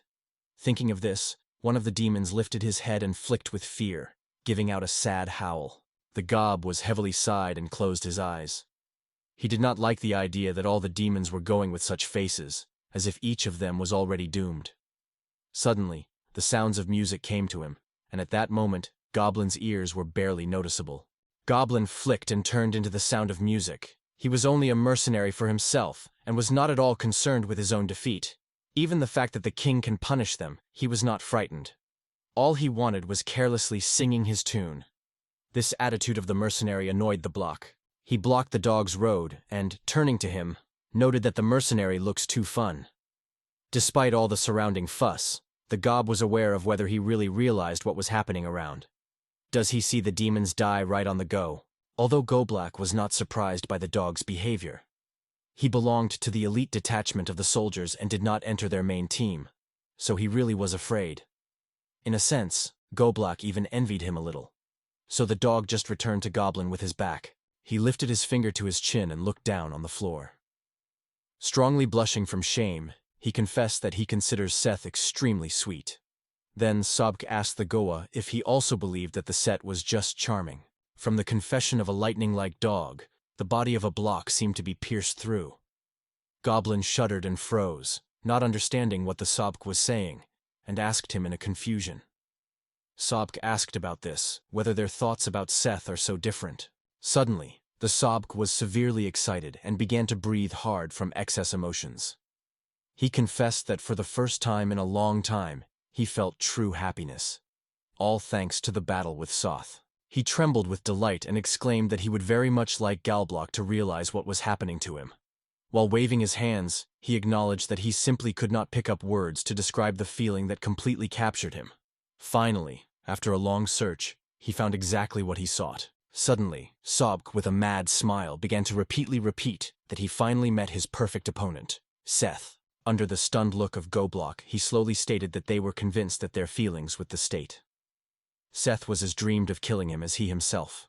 Thinking of this, one of the demons lifted his head and flicked with fear, giving out a sad howl. The gob was heavily sighed and closed his eyes. He did not like the idea that all the demons were going with such faces, as if each of them was already doomed. Suddenly, the sounds of music came to him, and at that moment, Goblin's ears were barely noticeable. Goblin flicked and turned into the sound of music. He was only a mercenary for himself, and was not at all concerned with his own defeat. Even the fact that the king can punish them, he was not frightened. All he wanted was carelessly singing his tune. This attitude of the mercenary annoyed the block. He blocked the dog's road and, turning to him, noted that the mercenary looks too fun. Despite all the surrounding fuss, the gob was aware of whether he really realized what was happening around. Does he see the demons die right on the go? Although Goblak was not surprised by the dog's behavior. He belonged to the elite detachment of the soldiers and did not enter their main team, so he really was afraid. In a sense, Goblak even envied him a little. So the dog just returned to Goblin with his back. He lifted his finger to his chin and looked down on the floor. Strongly blushing from shame, he confessed that he considers Seth extremely sweet. Then Sebek asked the Goa if he also believed that the set was just charming. From the confession of a lightning-like dog, the body of a block seemed to be pierced through. Goblin shuddered and froze, not understanding what the Sebek was saying, and asked him in a confusion. Sebek asked about this, whether their thoughts about Seth are so different. Suddenly, the Sebek was severely excited and began to breathe hard from excess emotions. He confessed that for the first time in a long time, he felt true happiness. All thanks to the battle with Soth. He trembled with delight and exclaimed that he would very much like Galblock to realize what was happening to him. While waving his hands, he acknowledged that he simply could not pick up words to describe the feeling that completely captured him. Finally, after a long search, he found exactly what he sought. Suddenly, Sebek, with a mad smile, began to repeatedly repeat that he finally met his perfect opponent, Seth. Under the stunned look of Goblok, he slowly stated that they were convinced that their feelings with the state. Seth was as dreamed of killing him as he himself.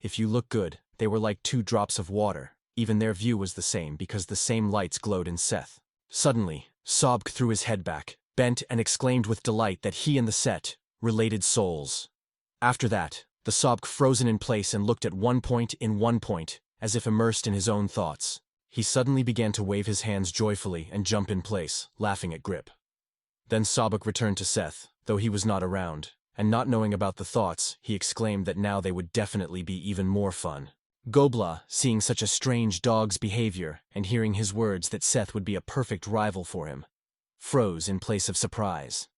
If you look good, they were like 2 drops of water. Even their view was the same because the same lights glowed in Seth. Suddenly, Sebek threw his head back, bent and exclaimed with delight that he and the set related souls. After that, the Sebek frozen in place and looked at one point, as if immersed in his own thoughts. He suddenly began to wave his hands joyfully and jump in place, laughing at Grip. Then Sebek returned to Seth, though he was not around, and not knowing about the thoughts, he exclaimed that now they would definitely be even more fun. Gobla, seeing such a strange dog's behavior and hearing his words that Seth would be a perfect rival for him, froze in place of surprise.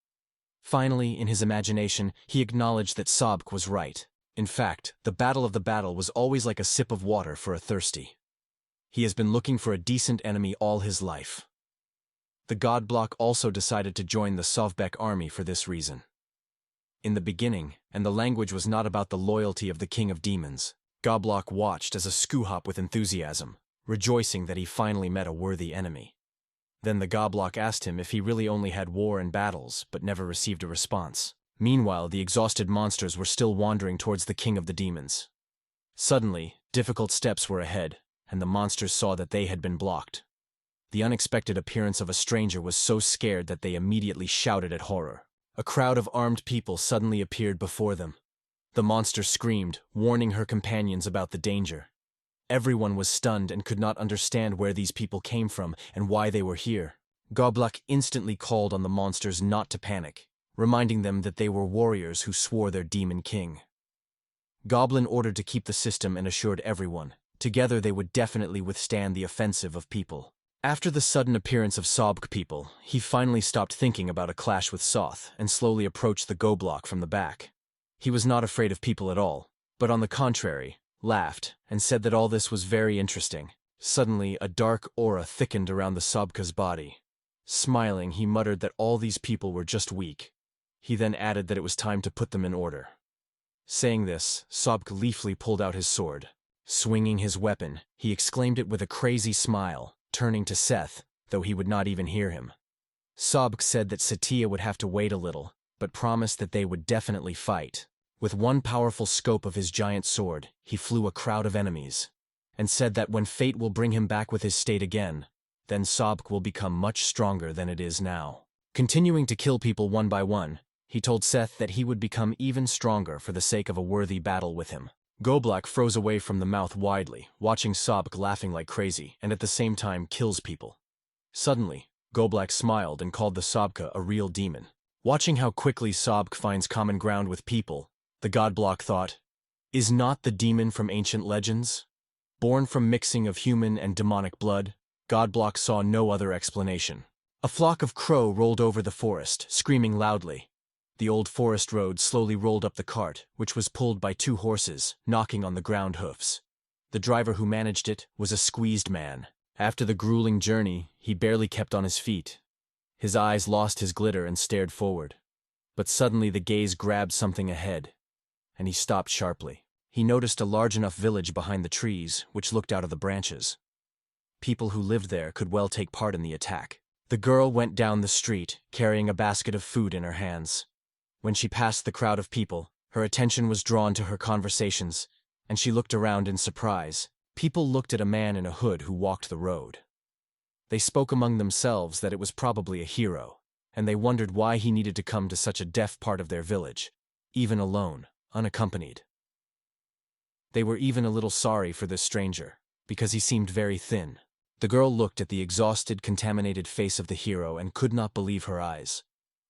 Finally, in his imagination, he acknowledged that Sebek was right. In fact, the battle was always like a sip of water for a thirsty. He has been looking for a decent enemy all his life. The Godblock also decided to join the Sebek army for this reason. In the beginning, and the language was not about the loyalty of the King of Demons, Godblock watched as a skuhop with enthusiasm, rejoicing that he finally met a worthy enemy. Then the Godblock asked him if he really only had war and battles, but never received a response. Meanwhile, the exhausted monsters were still wandering towards the King of the Demons. Suddenly, difficult steps were ahead, and the monsters saw that they had been blocked. The unexpected appearance of a stranger was so scared that they immediately shouted at horror. A crowd of armed people suddenly appeared before them. The monster screamed, warning her companions about the danger. Everyone was stunned and could not understand where these people came from and why they were here. Goblak instantly called on the monsters not to panic, reminding them that they were warriors who swore their demon king. Goblin ordered to keep the system and assured everyone, together they would definitely withstand the offensive of people. After the sudden appearance of Sebek people, he finally stopped thinking about a clash with Soth and slowly approached the Goblok from the back. He was not afraid of people at all, but on the contrary, laughed and said that all this was very interesting. Suddenly, a dark aura thickened around the Sebek's body. Smiling, he muttered that all these people were just weak. He then added that it was time to put them in order. Saying this, Sebek leafly pulled out his sword. Swinging his weapon, he exclaimed it with a crazy smile, turning to Seth, though he would not even hear him. Sebek said that Satya would have to wait a little, but promised that they would definitely fight. With one powerful scope of his giant sword, he flew a crowd of enemies, and said that when fate will bring him back with his state again, then Sebek will become much stronger than it is now. Continuing to kill people one by one, he told Seth that he would become even stronger for the sake of a worthy battle with him. Goblak froze away from the mouth widely, watching Sebek laughing like crazy and at the same time kills people. Suddenly, Goblak smiled and called the Sebek a real demon. Watching how quickly Sebek finds common ground with people, the Godblock thought, Is not the demon from ancient legends? Born from mixing of human and demonic blood, Godblock saw no other explanation. A flock of crow rolled over the forest, screaming loudly. The old forest road slowly rolled up the cart, which was pulled by 2 horses, knocking on the ground hoofs. The driver who managed it was a squeezed man. After the grueling journey, he barely kept on his feet. His eyes lost his glitter and stared forward. But suddenly the gaze grabbed something ahead, and he stopped sharply. He noticed a large enough village behind the trees, which looked out of the branches. People who lived there could well take part in the attack. The girl went down the street, carrying a basket of food in her hands. When she passed the crowd of people, her attention was drawn to her conversations, and she looked around in surprise. People looked at a man in a hood who walked the road. They spoke among themselves that it was probably a hero, and they wondered why he needed to come to such a deaf part of their village, even alone, unaccompanied. They were even a little sorry for this stranger, because he seemed very thin. The girl looked at the exhausted, contaminated face of the hero and could not believe her eyes.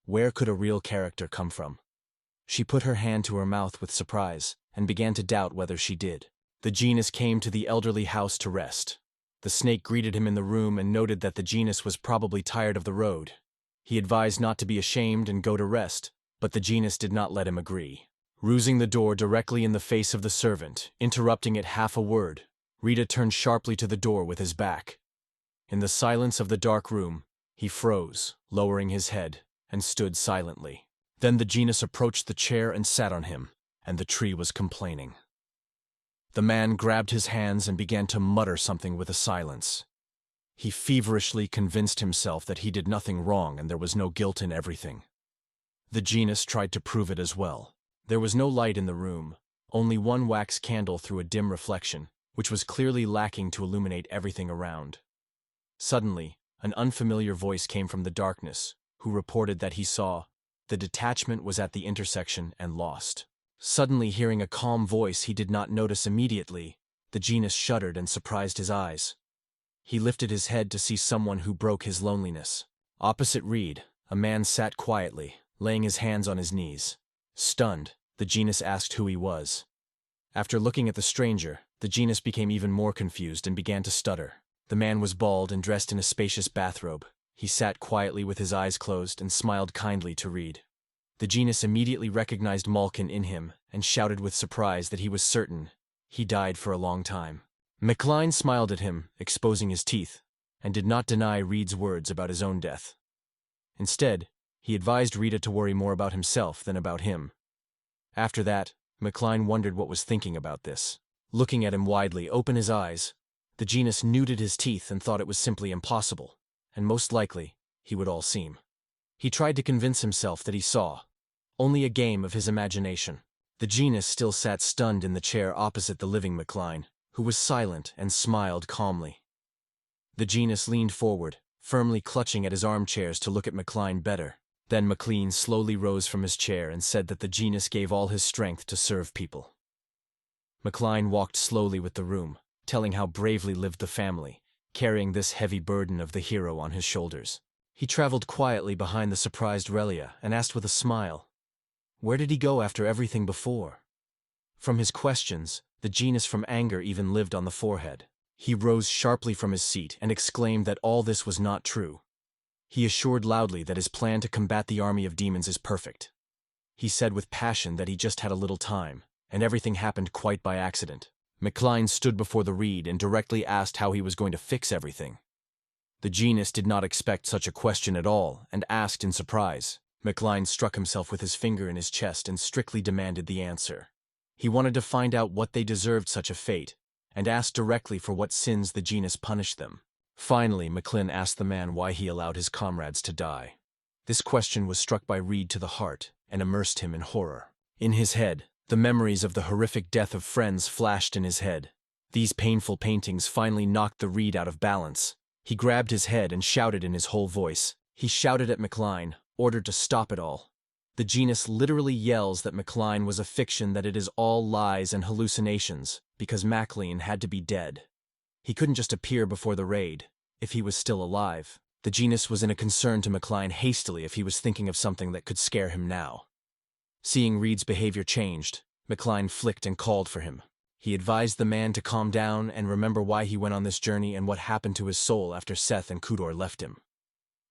Where could a real character come from? She put her hand to her mouth with surprise, and began to doubt whether she did. The genius came to the elderly house to rest. The snake greeted him in the room and noted that the genius was probably tired of the road. He advised not to be ashamed and go to rest, but the genius did not let him agree. Rousing the door directly in the face of the servant, interrupting it half a word, Rita turned sharply to the door with his back. In the silence of the dark room, he froze, lowering his head, and stood silently. Then the genius approached the chair and sat on him, and the tree was complaining. The man grabbed his hands and began to mutter something with a silence. He feverishly convinced himself that he did nothing wrong and there was no guilt in everything. The genius tried to prove it as well. There was no light in the room, only one wax candle through a dim reflection, which was clearly lacking to illuminate everything around. Suddenly, an unfamiliar voice came from the darkness, who reported that he saw the detachment was at the intersection and lost. Suddenly hearing a calm voice he did not notice immediately, the genius shuddered and surprised his eyes. He lifted his head to see someone who broke his loneliness. Opposite Reed, a man sat quietly, laying his hands on his knees. Stunned, the genius asked who he was. After looking at the stranger, the genius became even more confused and began to stutter. The man was bald and dressed in a spacious bathrobe. He sat quietly with his eyes closed and smiled kindly to Reed. The genius immediately recognized Malkin in him and shouted with surprise that he was certain he died for a long time. McLean smiled at him, exposing his teeth, and did not deny Reed's words about his own death. Instead, he advised Rita to worry more about himself than about him. After that, McLean wondered what was thinking about this. Looking at him widely, open his eyes, the genius gnewed his teeth and thought it was simply impossible, and most likely, he would all seem. He tried to convince himself that he saw only a game of his imagination. The genius still sat stunned in the chair opposite the living McLean, who was silent and smiled calmly. The genius leaned forward, firmly clutching at his armchairs to look at McLean better. Then McLean slowly rose from his chair and said that the genius gave all his strength to serve people. McLean walked slowly with the room, telling how bravely lived the family, carrying this heavy burden of the hero on his shoulders. He traveled quietly behind the surprised Relia and asked with a smile, "Where did he go after everything before?" From his questions, the genius from anger even lived on the forehead. He rose sharply from his seat and exclaimed that all this was not true. He assured loudly that his plan to combat the army of demons is perfect. He said with passion that he just had a little time, and everything happened quite by accident. McLean stood before the reed and directly asked how he was going to fix everything. The genius did not expect such a question at all and asked in surprise. McLean struck himself with his finger in his chest and strictly demanded the answer. He wanted to find out what they deserved such a fate, and asked directly for what sins the genius punished them. Finally, McLean asked the man why he allowed his comrades to die. This question was struck by Reed to the heart and immersed him in horror. In his head, the memories of the horrific death of friends flashed in his head. These painful paintings finally knocked the Reed out of balance. He grabbed his head and shouted in his whole voice. He shouted at McLean, ordered to stop it all. The genius literally yells that McLean was a fiction, that it is all lies and hallucinations, because McLean had to be dead. He couldn't just appear before the raid, if he was still alive. The genius was in a concern to McLean hastily if he was thinking of something that could scare him now. Seeing Reed's behavior changed, McLean flicked and called for him. He advised the man to calm down and remember why he went on this journey and what happened to his soul after Seth and Kudor left him.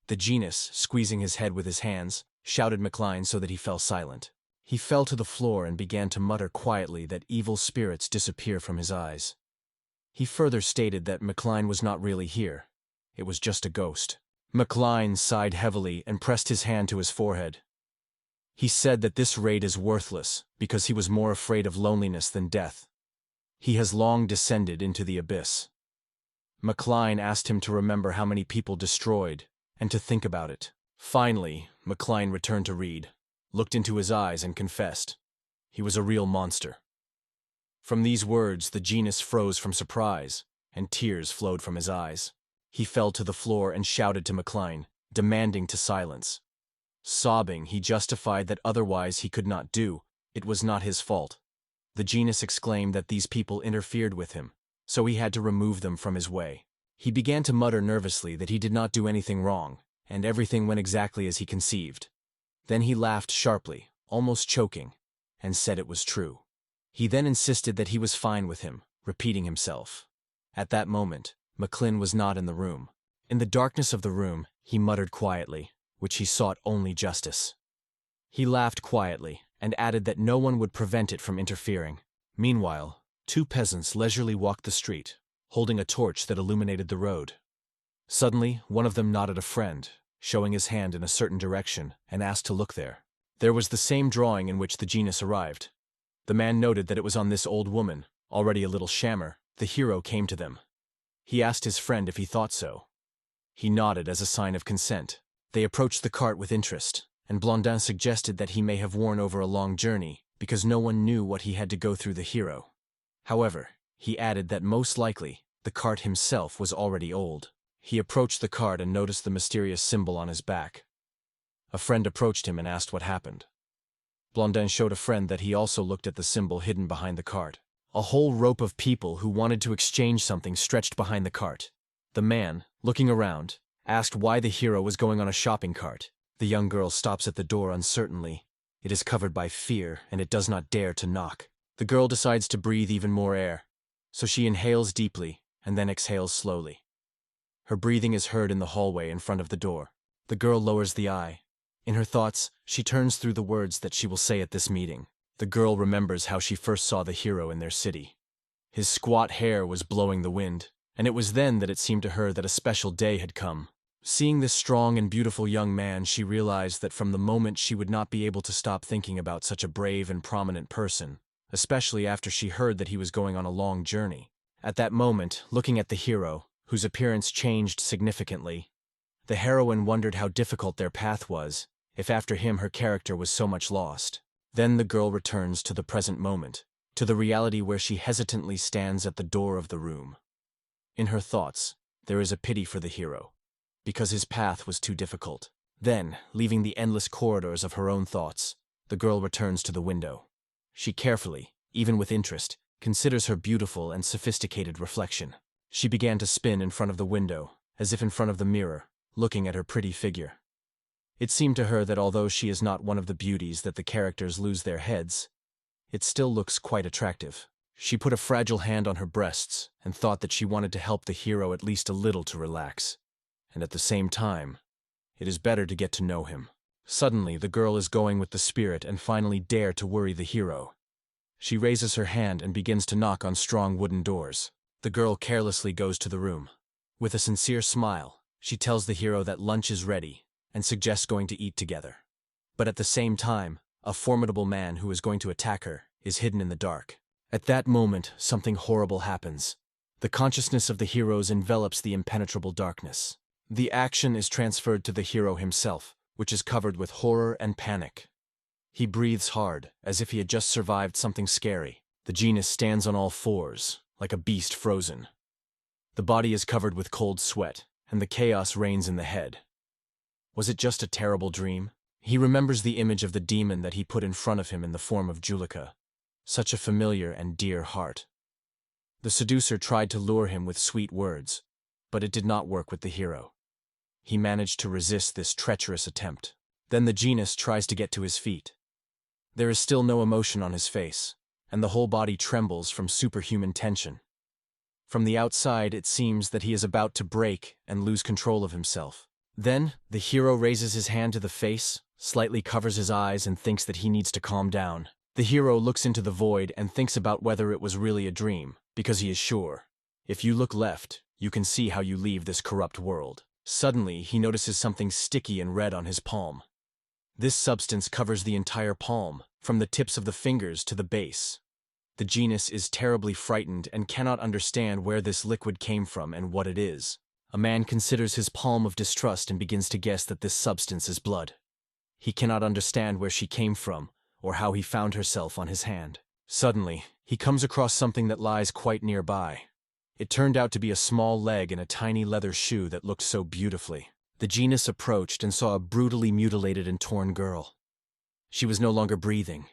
The genius, squeezing his head with his hands, shouted McLean so that he fell silent. He fell to the floor and began to mutter quietly that evil spirits disappear from his eyes. He further stated that McLean was not really here. It was just a ghost. McLean sighed heavily and pressed his hand to his forehead. He said that this raid is worthless because he was more afraid of loneliness than death. He has long descended into the abyss. McLean asked him to remember how many people destroyed and to think about it. Finally, McLean returned to Reed, looked into his eyes and confessed. He was a real monster. From these words, the genius froze from surprise, and tears flowed from his eyes. He fell to the floor and shouted to McLean, demanding to silence. Sobbing, he justified that otherwise he could not do. It was not his fault. The genius exclaimed that these people interfered with him, so he had to remove them from his way. He began to mutter nervously that he did not do anything wrong, and everything went exactly as he conceived. Then he laughed sharply, almost choking, and said it was true. He then insisted that he was fine with him, repeating himself. At that moment, McLean was not in the room. In the darkness of the room, he muttered quietly, which he sought only justice. He laughed quietly, and added that no one would prevent it from interfering. Meanwhile, two peasants leisurely walked the street, holding a torch that illuminated the road. Suddenly, one of them nodded a friend, showing his hand in a certain direction, and asked to look there. There was the same drawing in which the genius arrived. The man noted that it was on this old woman, already a little shammer. The hero came to them. He asked his friend if he thought so. He nodded as a sign of consent. They approached the cart with interest, and Blondin suggested that he may have worn over a long journey, because no one knew what he had to go through the hero. However, he added that most likely, the cart himself was already old. He approached the cart and noticed the mysterious symbol on his back. A friend approached him and asked what happened. Blondin showed a friend that he also looked at the symbol hidden behind the cart. A whole rope of people who wanted to exchange something stretched behind the cart. The man, looking around, asked why the hero was going on a shopping cart. The young girl stops at the door uncertainly. It is covered by fear, and it does not dare to knock. The girl decides to breathe even more air, so she inhales deeply and then exhales slowly. Her breathing is heard in the hallway in front of the door. The girl lowers the eye. In her thoughts, she turns through the words that she will say at this meeting. The girl remembers how she first saw the hero in their city. His squat hair was blowing the wind, and it was then that it seemed to her that a special day had come. Seeing this strong and beautiful young man, she realized that from the moment she would not be able to stop thinking about such a brave and prominent person, especially after she heard that he was going on a long journey. At that moment, looking at the hero, whose appearance changed significantly, the heroine wondered how difficult their path was, if after him her character was so much lost. Then the girl returns to the present moment, to the reality where she hesitantly stands at the door of the room. In her thoughts, there is a pity for the hero, because his path was too difficult. Then, leaving the endless corridors of her own thoughts, the girl returns to the window. She carefully, even with interest, considers her beautiful and sophisticated reflection. She began to spin in front of the window, as if in front of the mirror, looking at her pretty figure. It seemed to her that although she is not one of the beauties that the characters lose their heads, it still looks quite attractive. She put a fragile hand on her breasts and thought that she wanted to help the hero at least a little to relax. And at the same time, it is better to get to know him. Suddenly, the girl is going with the spirit and finally dare to worry the hero. She raises her hand and begins to knock on strong wooden doors. The girl carelessly goes to the room. With a sincere smile, she tells the hero that lunch is ready and suggests going to eat together. But at the same time, a formidable man who is going to attack her is hidden in the dark. At that moment, something horrible happens. The consciousness of the heroes envelops the impenetrable darkness. The action is transferred to the hero himself, which is covered with horror and panic. He breathes hard, as if he had just survived something scary. The genius stands on all fours, like a beast frozen. The body is covered with cold sweat, and the chaos reigns in the head. Was it just a terrible dream? He remembers the image of the demon that he put in front of him in the form of Julika. Such a familiar and dear heart. The seducer tried to lure him with sweet words, but it did not work with the hero. He managed to resist this treacherous attempt. Then the genius tries to get to his feet. There is still no emotion on his face, and the whole body trembles from superhuman tension. From the outside, it seems that he is about to break and lose control of himself. Then, the hero raises his hand to the face, slightly covers his eyes and thinks that he needs to calm down. The hero looks into the void and thinks about whether it was really a dream, because he is sure. If you look left, you can see how you leave this corrupt world. Suddenly, he notices something sticky and red on his palm. This substance covers the entire palm, from the tips of the fingers to the base. The genius is terribly frightened and cannot understand where this liquid came from and what it is. A man considers his palm of distrust and begins to guess that this substance is blood. He cannot understand where she came from, or how he found herself on his hand. Suddenly, he comes across something that lies quite nearby. It turned out to be a small leg in a tiny leather shoe that looked so beautifully. The genius approached and saw a brutally mutilated and torn girl. She was no longer breathing,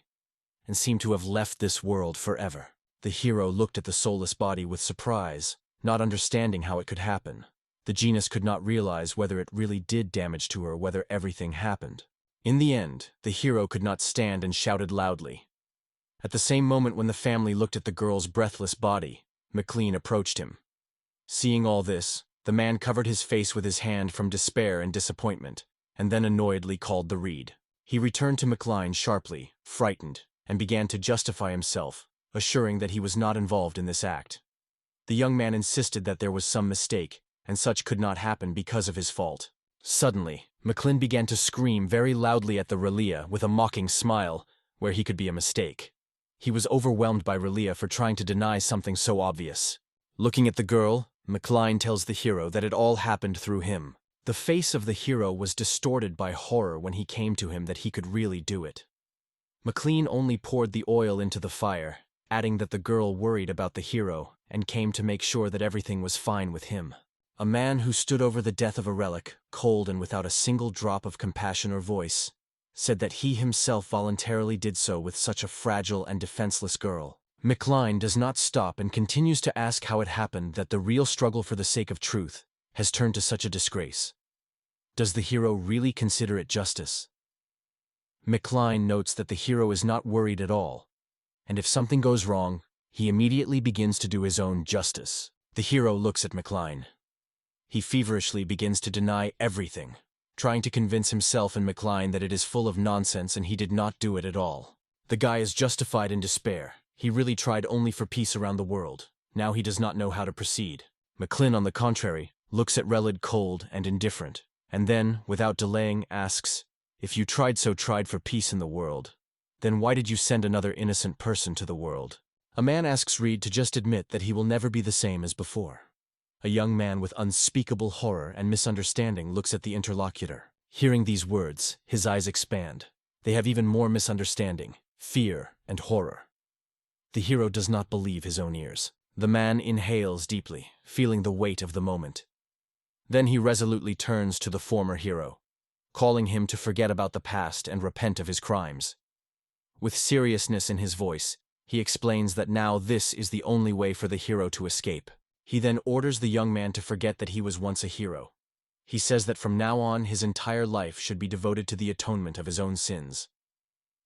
and seemed to have left this world forever. The hero looked at the soulless body with surprise, not understanding how it could happen. The genius could not realize whether it really did damage to her or whether everything happened. In the end, the hero could not stand and shouted loudly. At the same moment when the family looked at the girl's breathless body, McLean approached him. Seeing all this, the man covered his face with his hand from despair and disappointment, and then annoyedly called the reed. He returned to McLean sharply, frightened, and began to justify himself, assuring that he was not involved in this act. The young man insisted that there was some mistake, and such could not happen because of his fault. Suddenly, McLean began to scream very loudly at the Relia with a mocking smile, where he could be a mistake. He was overwhelmed by Relia for trying to deny something so obvious. Looking at the girl, McLean tells the hero that it all happened through him. The face of the hero was distorted by horror when he came to him that he could really do it. McLean only poured the oil into the fire, adding that the girl worried about the hero and came to make sure that everything was fine with him. A man who stood over the death of a relic, cold and without a single drop of compassion or voice, said that he himself voluntarily did so with such a fragile and defenseless girl. McLean does not stop and continues to ask how it happened that the real struggle for the sake of truth has turned to such a disgrace. Does the hero really consider it justice? McLean notes that the hero is not worried at all, and if something goes wrong, he immediately begins to do his own justice. The hero looks at McLean. He feverishly begins to deny everything, trying to convince himself and McLean that it is full of nonsense and he did not do it at all. The guy is justified in despair. He really tried only for peace around the world. Now he does not know how to proceed. McLean, on the contrary, looks at Relid cold and indifferent, and then, without delaying, asks, "If you tried for peace in the world, then why did you send another innocent person to the world?" A man asks Reed to just admit that he will never be the same as before. A young man with unspeakable horror and misunderstanding looks at the interlocutor. Hearing these words, his eyes expand. They have even more misunderstanding, fear, and horror. The hero does not believe his own ears. The man inhales deeply, feeling the weight of the moment. Then he resolutely turns to the former hero, calling him to forget about the past and repent of his crimes. With seriousness in his voice, he explains that now this is the only way for the hero to escape. He then orders the young man to forget that he was once a hero. He says that from now on his entire life should be devoted to the atonement of his own sins.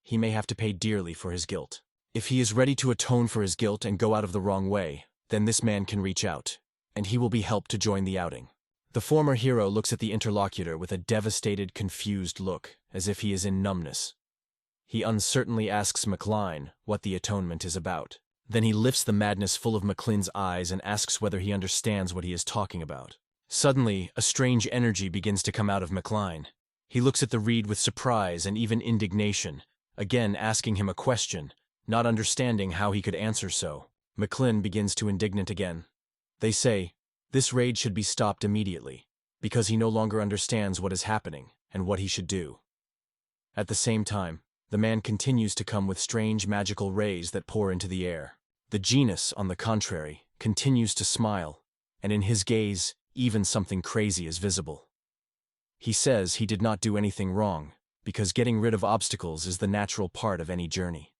He may have to pay dearly for his guilt. If he is ready to atone for his guilt and go out of the wrong way, then this man can reach out, and he will be helped to join the outing. The former hero looks at the interlocutor with a devastated, confused look, as if he is in numbness. He uncertainly asks McLean what the atonement is about. Then he lifts the madness full of McLean's eyes and asks whether he understands what he is talking about. Suddenly, a strange energy begins to come out of McLean. He looks at the reed with surprise and even indignation, again asking him a question, not understanding how he could answer so. McLean begins to indignant again. They say, this raid should be stopped immediately, because he no longer understands what is happening and what he should do. At the same time, the man continues to come with strange magical rays that pour into the air. The genius, on the contrary, continues to smile, and in his gaze, even something crazy is visible. He says he did not do anything wrong, because getting rid of obstacles is the natural part of any journey.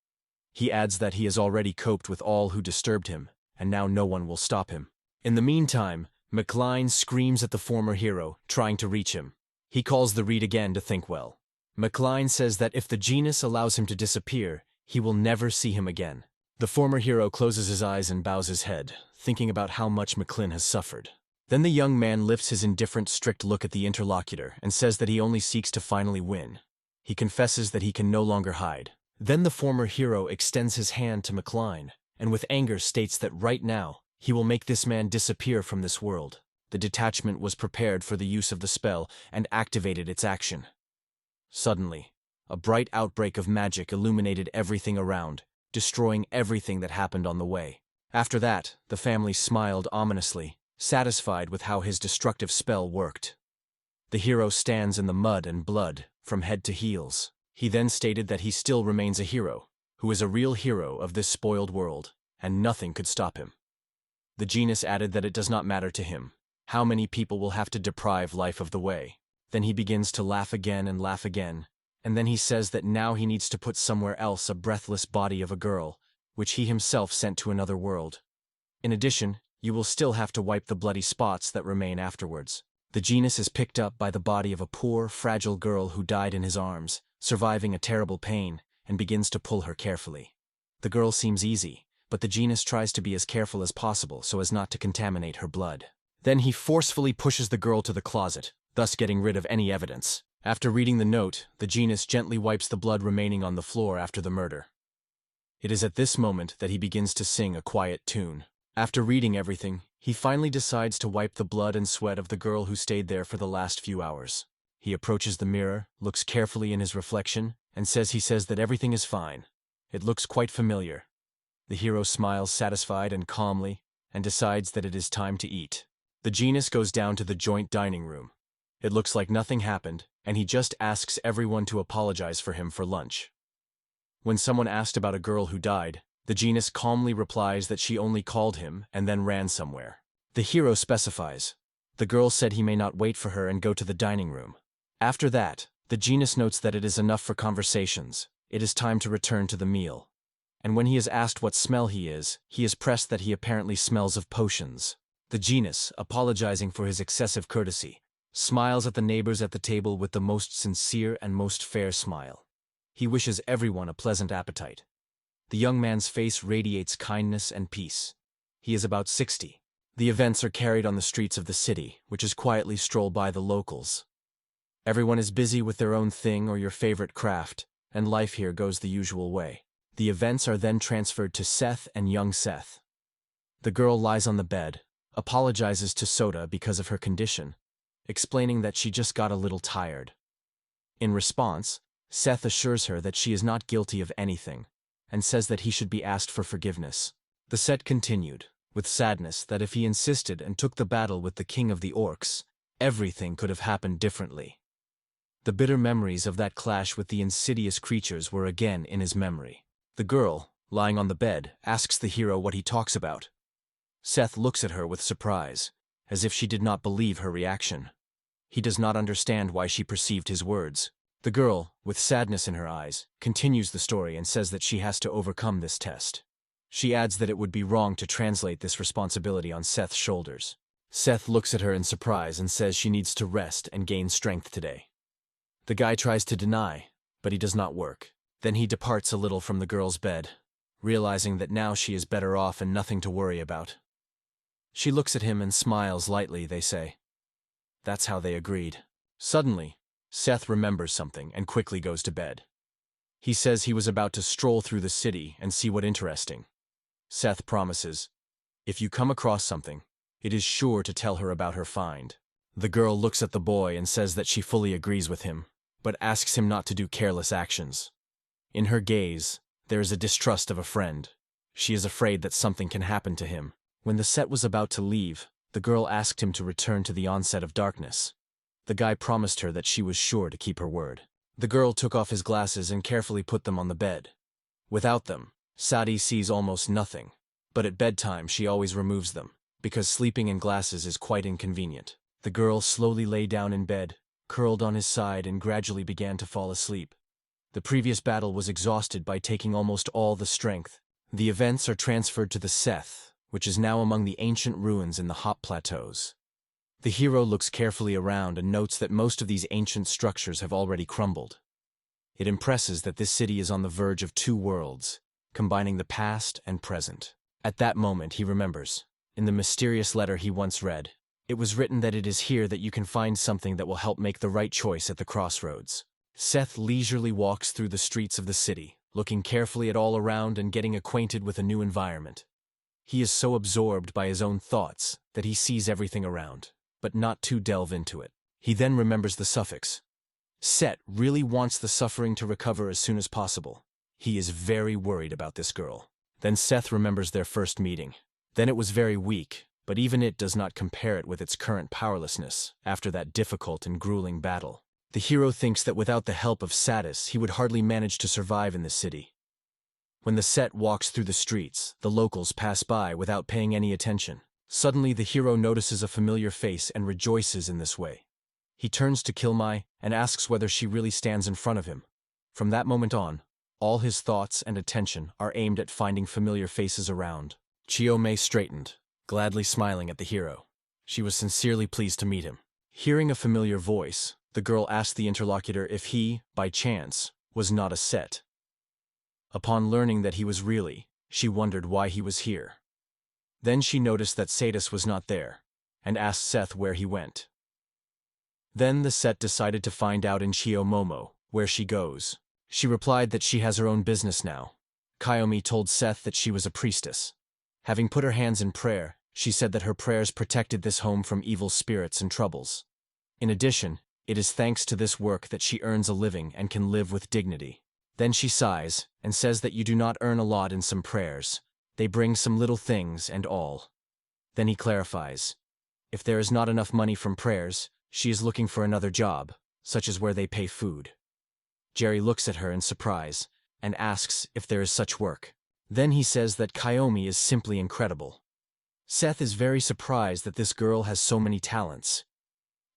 He adds that he has already coped with all who disturbed him, and now no one will stop him. In the meantime, McLean screams at the former hero, trying to reach him. He calls the reed again to think well. McLean says that if the genius allows him to disappear, he will never see him again. The former hero closes his eyes and bows his head, thinking about how much McClin has suffered. Then the young man lifts his indifferent, strict look at the interlocutor and says that he only seeks to finally win. He confesses that he can no longer hide. Then the former hero extends his hand to McClin, and with anger states that right now, he will make this man disappear from this world. The detachment was prepared for the use of the spell and activated its action. Suddenly, a bright outbreak of magic illuminated everything around, destroying everything that happened on the way. After that, the family smiled ominously, satisfied with how his destructive spell worked. The hero stands in the mud and blood, from head to heels. He then stated that he still remains a hero, who is a real hero of this spoiled world, and nothing could stop him. The genius added that it does not matter to him how many people will have to deprive life of the way. Then he begins to laugh again, and then he says that now he needs to put somewhere else a breathless body of a girl, which he himself sent to another world. In addition, you will still have to wipe the bloody spots that remain afterwards. The genius is picked up by the body of a poor, fragile girl who died in his arms, surviving a terrible pain, and begins to pull her carefully. The girl seems easy, but the genius tries to be as careful as possible so as not to contaminate her blood. Then he forcefully pushes the girl to the closet, thus getting rid of any evidence. After reading the note, the genius gently wipes the blood remaining on the floor after the murder. It is at this moment that he begins to sing a quiet tune. After reading everything, he finally decides to wipe the blood and sweat of the girl who stayed there for the last few hours. He approaches the mirror, looks carefully in his reflection, and says that everything is fine. It looks quite familiar. The hero smiles satisfied and calmly, and decides that it is time to eat. The genius goes down to the joint dining room. It looks like nothing happened, and he just asks everyone to apologize for him for lunch. When someone asked about a girl who died, the genius calmly replies that she only called him and then ran somewhere. The hero specifies. The girl said he may not wait for her and go to the dining room. After that, the genius notes that it is enough for conversations. It is time to return to the meal. And when he is asked what smell he is pressed that he apparently smells of potions. The genius, apologizing for his excessive courtesy, smiles at the neighbors at the table with the most sincere and most fair smile. He wishes everyone a pleasant appetite. The young man's face radiates kindness and peace. He is about 60. The events are carried on the streets of the city, which is quietly strolled by the locals. Everyone is busy with their own thing or your favorite craft, and life here goes the usual way. The events are then transferred to Seth and young Seth. The girl lies on the bed, apologizes to Soda because of her condition, explaining that she just got a little tired. In response, Seth assures her that she is not guilty of anything, and says that he should be asked for forgiveness. The set continued, with sadness that if he insisted and took the battle with the king of the orcs, everything could have happened differently. The bitter memories of that clash with the insidious creatures were again in his memory. The girl, lying on the bed, asks the hero what he talks about. Seth looks at her with surprise, as if she did not believe her reaction. He does not understand why she perceived his words. The girl, with sadness in her eyes, continues the story and says that she has to overcome this test. She adds that it would be wrong to translate this responsibility on Seth's shoulders. Seth looks at her in surprise and says she needs to rest and gain strength today. The guy tries to deny, but he does not work. Then he departs a little from the girl's bed, realizing that now she is better off and nothing to worry about. She looks at him and smiles lightly, they say. That's how they agreed. Suddenly, Seth remembers something and quickly goes to bed. He says he was about to stroll through the city and see what interesting. Seth promises, if you come across something, it is sure to tell her about her find. The girl looks at the boy and says that she fully agrees with him, but asks him not to do careless actions. In her gaze, there is a distrust of a friend. She is afraid that something can happen to him. When the set was about to leave, the girl asked him to return to the onset of darkness. The guy promised her that she was sure to keep her word. The girl took off his glasses and carefully put them on the bed. Without them, Satis sees almost nothing, but at bedtime she always removes them, because sleeping in glasses is quite inconvenient. The girl slowly lay down in bed, curled on his side, and gradually began to fall asleep. The previous battle was exhausted by taking almost all the strength. The events are transferred to the Seth, which is now among the ancient ruins in the Hop Plateaus. The hero looks carefully around and notes that most of these ancient structures have already crumbled. It impresses that this city is on the verge of two worlds, combining the past and present. At that moment, he remembers. In the mysterious letter he once read, it was written that it is here that you can find something that will help make the right choice at the crossroads. Seth leisurely walks through the streets of the city, looking carefully at all around and getting acquainted with a new environment. He is so absorbed by his own thoughts that he sees everything around, but not to delve into it. He then remembers the suffix. Seth really wants the suffering to recover as soon as possible. He is very worried about this girl. Then Seth remembers their first meeting. Then it was very weak, but even it does not compare it with its current powerlessness after that difficult and grueling battle. The hero thinks that without the help of Satis, he would hardly manage to survive in this city. When the Set walks through the streets, the locals pass by without paying any attention. Suddenly, the hero notices a familiar face and rejoices in this way. He turns to Kyomi and asks whether she really stands in front of him. From that moment on, all his thoughts and attention are aimed at finding familiar faces around. Kyomi straightened, gladly smiling at the hero. She was sincerely pleased to meet him. Hearing a familiar voice, the girl asked the interlocutor if he, by chance, was not a Set. Upon learning that he was really, she wondered why he was here. Then she noticed that Satis was not there, and asked Seth where he went. Then the Set decided to find out in Momo where she goes. She replied that she has her own business now. Kyomi told Seth that she was a priestess. Having put her hands in prayer, she said that her prayers protected this home from evil spirits and troubles. In addition, it is thanks to this work that she earns a living and can live with dignity. Then she sighs and says that you do not earn a lot in some prayers. They bring some little things and all. Then he clarifies. If there is not enough money from prayers, she is looking for another job, such as where they pay food. Jerry looks at her in surprise and asks if there is such work. Then he says that Kyomi is simply incredible. Seth is very surprised that this girl has so many talents.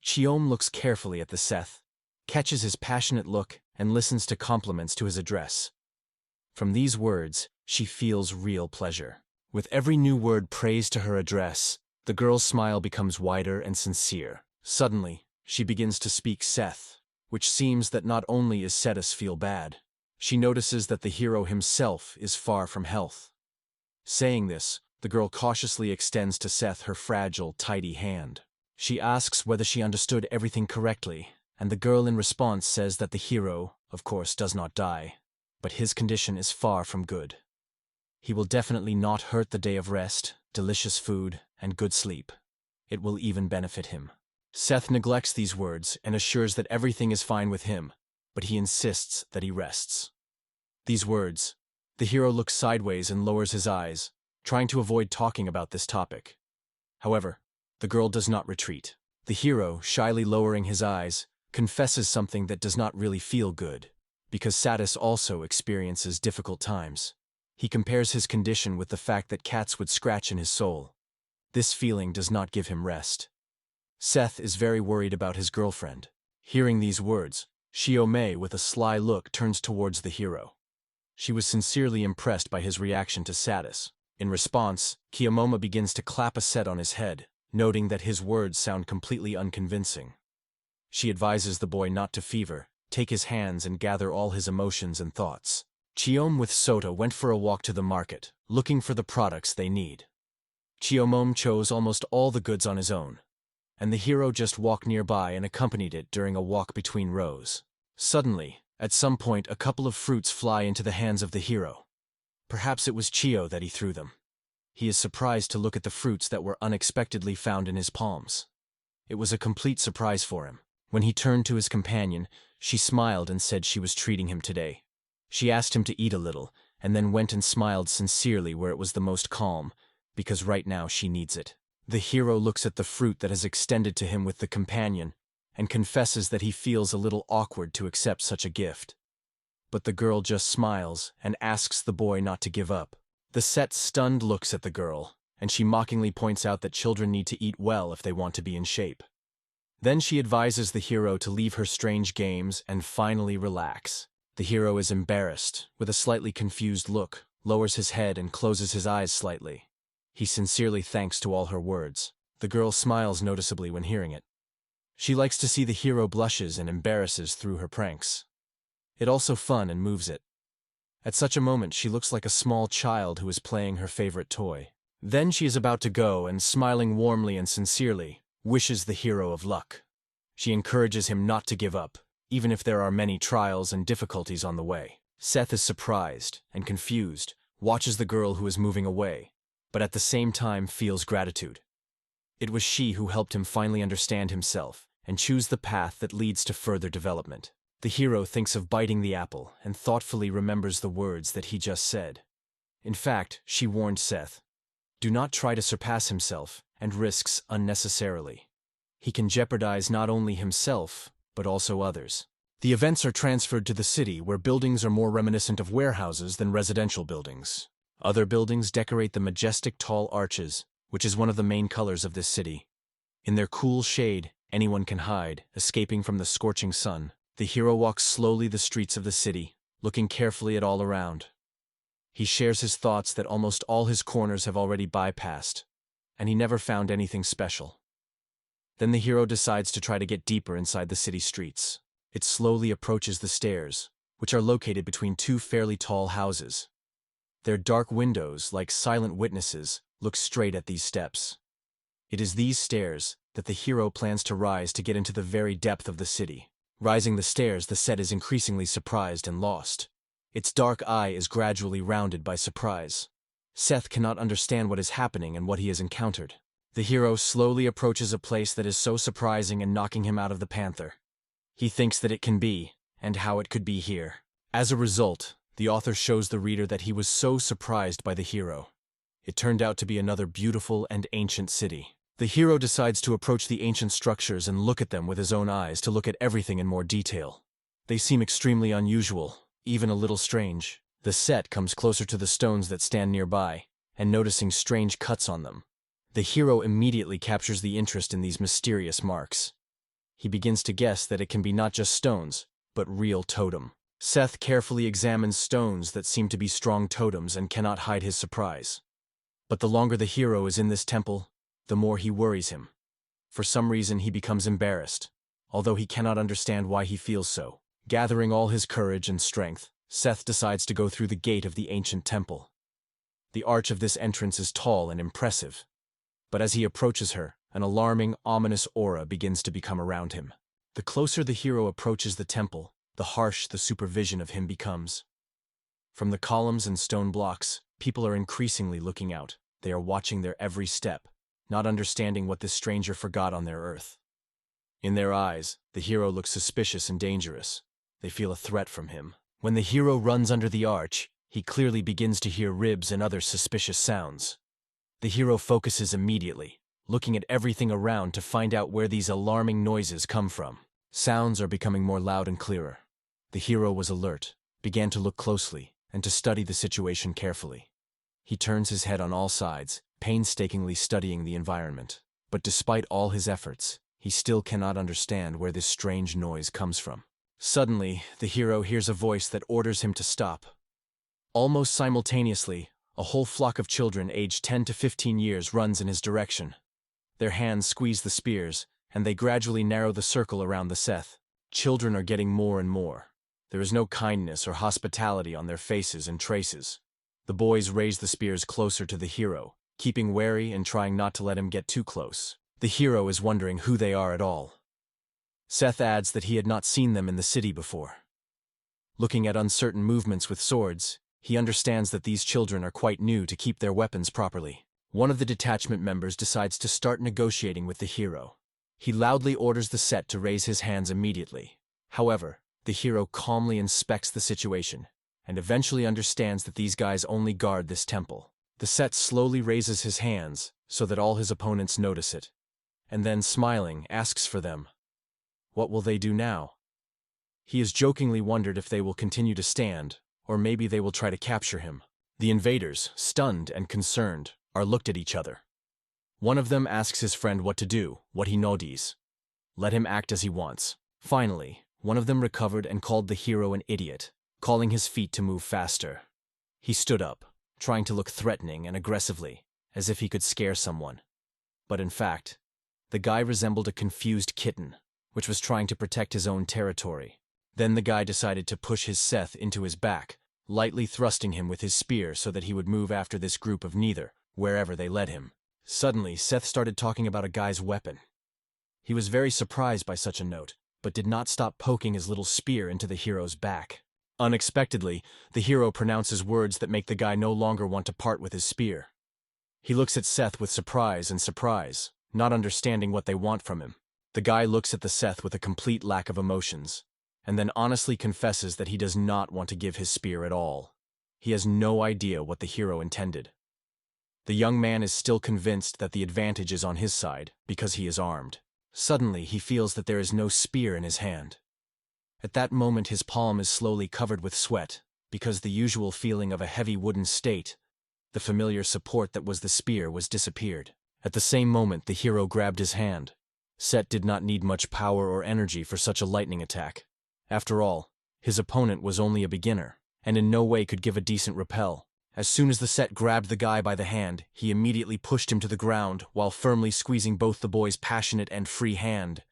Kyomi looks carefully at the Seth, catches his passionate look, and listens to compliments to his address. From these words, she feels real pleasure. With every new word praised to her address, the girl's smile becomes wider and sincere. Suddenly, she begins to speak Seth, which seems that not only is Satis feel bad, she notices that the hero himself is far from health. Saying this, the girl cautiously extends to Seth her fragile, tidy hand. She asks whether she understood everything correctly, and the girl in response says that the hero, of course, does not die, but his condition is far from good. He will definitely not hurt the day of rest, delicious food, and good sleep. It will even benefit him. Seth neglects these words and assures that everything is fine with him, but he insists that he rests. These words, the hero looks sideways and lowers his eyes, trying to avoid talking about this topic. However, the girl does not retreat. The hero, shyly lowering his eyes, confesses something that does not really feel good, because Satis also experiences difficult times. He compares his condition with the fact that cats would scratch in his soul. This feeling does not give him rest. Seth is very worried about his girlfriend. Hearing these words, Kyomi with a sly look turns towards the hero. She was sincerely impressed by his reaction to Satis. In response, Kyomi begins to clap a Set on his head, noting that his words sound completely unconvincing. She advises the boy not to fever, take his hands and gather all his emotions and thoughts. Kyomi with Sota went for a walk to the market, looking for the products they need. Kyomi chose almost all the goods on his own, and the hero just walked nearby and accompanied it during a walk between rows. Suddenly, at some point a couple of fruits fly into the hands of the hero. Perhaps it was Chio that he threw them. He is surprised to look at the fruits that were unexpectedly found in his palms. It was a complete surprise for him. When he turned to his companion, she smiled and said she was treating him today. She asked him to eat a little, and then went and smiled sincerely where it was the most calm, because right now she needs it. The hero looks at the fruit that has extended to him with the companion, and confesses that he feels a little awkward to accept such a gift. But the girl just smiles and asks the boy not to give up. The Set stunned looks at the girl, and she mockingly points out that children need to eat well if they want to be in shape. Then she advises the hero to leave her strange games and finally relax. The hero is embarrassed, with a slightly confused look, lowers his head and closes his eyes slightly. He sincerely thanks to all her words. The girl smiles noticeably when hearing it. She likes to see the hero blushes and embarrasses through her pranks. It also fun and moves it. At such a moment, she looks like a small child who is playing her favorite toy. Then she is about to go and, smiling warmly and sincerely, wishes the hero of luck. She encourages him not to give up, even if there are many trials and difficulties on the way. Seth is surprised and confused, watches the girl who is moving away, but at the same time feels gratitude. It was she who helped him finally understand himself and choose the path that leads to further development. The hero thinks of biting the apple and thoughtfully remembers the words that he just said. In fact, she warned Seth, do not try to surpass himself and risks unnecessarily. He can jeopardize not only himself, but also others. The events are transferred to the city, where buildings are more reminiscent of warehouses than residential buildings. Other buildings decorate the majestic tall arches, which is one of the main colors of this city. In their cool shade, anyone can hide, escaping from the scorching sun. The hero walks slowly the streets of the city, looking carefully at all around. He shares his thoughts that almost all his corners have already bypassed, and he never found anything special. Then the hero decides to try to get deeper inside the city streets. It slowly approaches the stairs, which are located between two fairly tall houses. Their dark windows, like silent witnesses, look straight at these steps. It is these stairs that the hero plans to rise to get into the very depth of the city. Rising the stairs, the Set is increasingly surprised and lost. Its dark eye is gradually rounded by surprise. Seth cannot understand what is happening and what he has encountered. The hero slowly approaches a place that is so surprising and knocking him out of the panther. He thinks that it can be, and how it could be here. As a result, the author shows the reader that he was so surprised by the hero. It turned out to be another beautiful and ancient city. The hero decides to approach the ancient structures and look at them with his own eyes to look at everything in more detail. They seem extremely unusual, even a little strange. The Set comes closer to the stones that stand nearby, and noticing strange cuts on them. The hero immediately captures the interest in these mysterious marks. He begins to guess that it can be not just stones, but real totem. Seth carefully examines stones that seem to be strong totems and cannot hide his surprise. But the longer the hero is in this temple, the more he worries him. For some reason he becomes embarrassed, although he cannot understand why he feels so. Gathering all his courage and strength, Seth decides to go through the gate of the ancient temple. The arch of this entrance is tall and impressive, but as he approaches her, an alarming, ominous aura begins to become around him. The closer the hero approaches the temple, the harsh the supervision of him becomes. From the columns and stone blocks, people are increasingly looking out. They are watching their every step, not understanding what this stranger forgot on their earth. In their eyes, the hero looks suspicious and dangerous. They feel a threat from him. When the hero runs under the arch, he clearly begins to hear ribs and other suspicious sounds. The hero focuses immediately, looking at everything around to find out where these alarming noises come from. Sounds are becoming more loud and clearer. The hero was alert, began to look closely, and to study the situation carefully. He turns his head on all sides, painstakingly studying the environment. But despite all his efforts, he still cannot understand where this strange noise comes from. Suddenly, the hero hears a voice that orders him to stop. Almost simultaneously, a whole flock of children aged 10 to 15 years runs in his direction. Their hands squeeze the spears, and they gradually narrow the circle around the Seth. Children are getting more and more. There is no kindness or hospitality on their faces and traces. The boys raise the spears closer to the hero, keeping wary and trying not to let him get too close. The hero is wondering who they are at all. Seth adds that he had not seen them in the city before. Looking at uncertain movements with swords, he understands that these children are quite new to keep their weapons properly. One of the detachment members decides to start negotiating with the hero. He loudly orders the Set to raise his hands immediately. However, the hero calmly inspects the situation, and eventually understands that these guys only guard this temple. The Set slowly raises his hands so that all his opponents notice it, and then, smiling, asks for them. What will they do now? He has jokingly wondered if they will continue to stand, or maybe they will try to capture him. The invaders, stunned and concerned, are looked at each other. One of them asks his friend what to do, what he notices. Let him act as he wants. Finally, one of them recovered and called the hero an idiot, calling his feet to move faster. He stood up, trying to look threatening and aggressively, as if he could scare someone. But in fact, the guy resembled a confused kitten, which was trying to protect his own territory. Then the guy decided to push his Seth into his back, lightly thrusting him with his spear so that he would move after this group of neither, wherever they led him. Suddenly, Seth started talking about a guy's weapon. He was very surprised by such a note, but did not stop poking his little spear into the hero's back. Unexpectedly, the hero pronounces words that make the guy no longer want to part with his spear. He looks at Seth with surprise, not understanding what they want from him. The guy looks at the Seth with a complete lack of emotions, and then honestly confesses that he does not want to give his spear at all. He has no idea what the hero intended. The young man is still convinced that the advantage is on his side, because he is armed. Suddenly, he feels that there is no spear in his hand. At that moment, his palm is slowly covered with sweat, because the usual feeling of a heavy wooden stake, the familiar support that was the spear, was disappeared. At the same moment, the hero grabbed his hand. Seth did not need much power or energy for such a lightning attack. After all, his opponent was only a beginner, and in no way could give a decent repel. As soon as the Seth grabbed the guy by the hand, he immediately pushed him to the ground while firmly squeezing both the boy's passionate and free hand.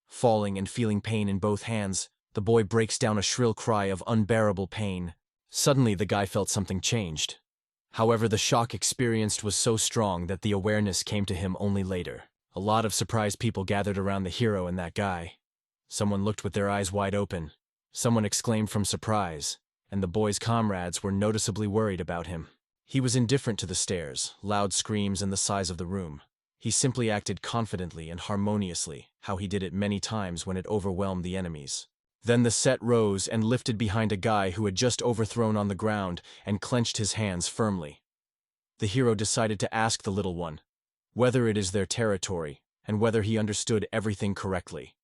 Falling and feeling pain in both hands, the boy breaks down a shrill cry of unbearable pain. Suddenly, the guy felt something changed. However, the shock experienced was so strong that the awareness came to him only later. A lot of surprised people gathered around the hero and that guy. Someone looked with their eyes wide open. Someone exclaimed from surprise, and the boy's comrades were noticeably worried about him. He was indifferent to the stares, loud screams, and the size of the room. He simply acted confidently and harmoniously, how he did it many times when it overwhelmed the enemies. Then the Seth rose and lifted behind a guy who had just overthrown on the ground and clenched his hands firmly. The hero decided to ask the little one whether it is their territory and whether he understood everything correctly.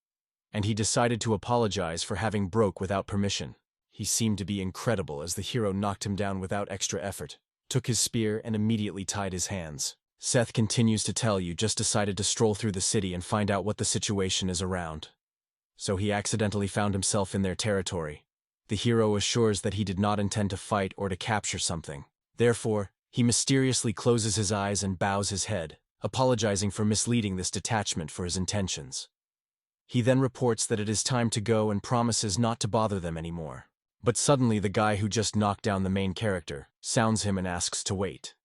And he decided to apologize for having broke without permission. He seemed to be incredible as the hero knocked him down without extra effort, took his spear, and immediately tied his hands. Seth continues to tell you just decided to stroll through the city and find out what the situation is around. So he accidentally found himself in their territory. The hero assures that he did not intend to fight or to capture something. Therefore, he mysteriously closes his eyes and bows his head, apologizing for misleading this detachment for his intentions. He then reports that it is time to go and promises not to bother them anymore. But suddenly the guy who just knocked down the main character sounds him and asks to wait.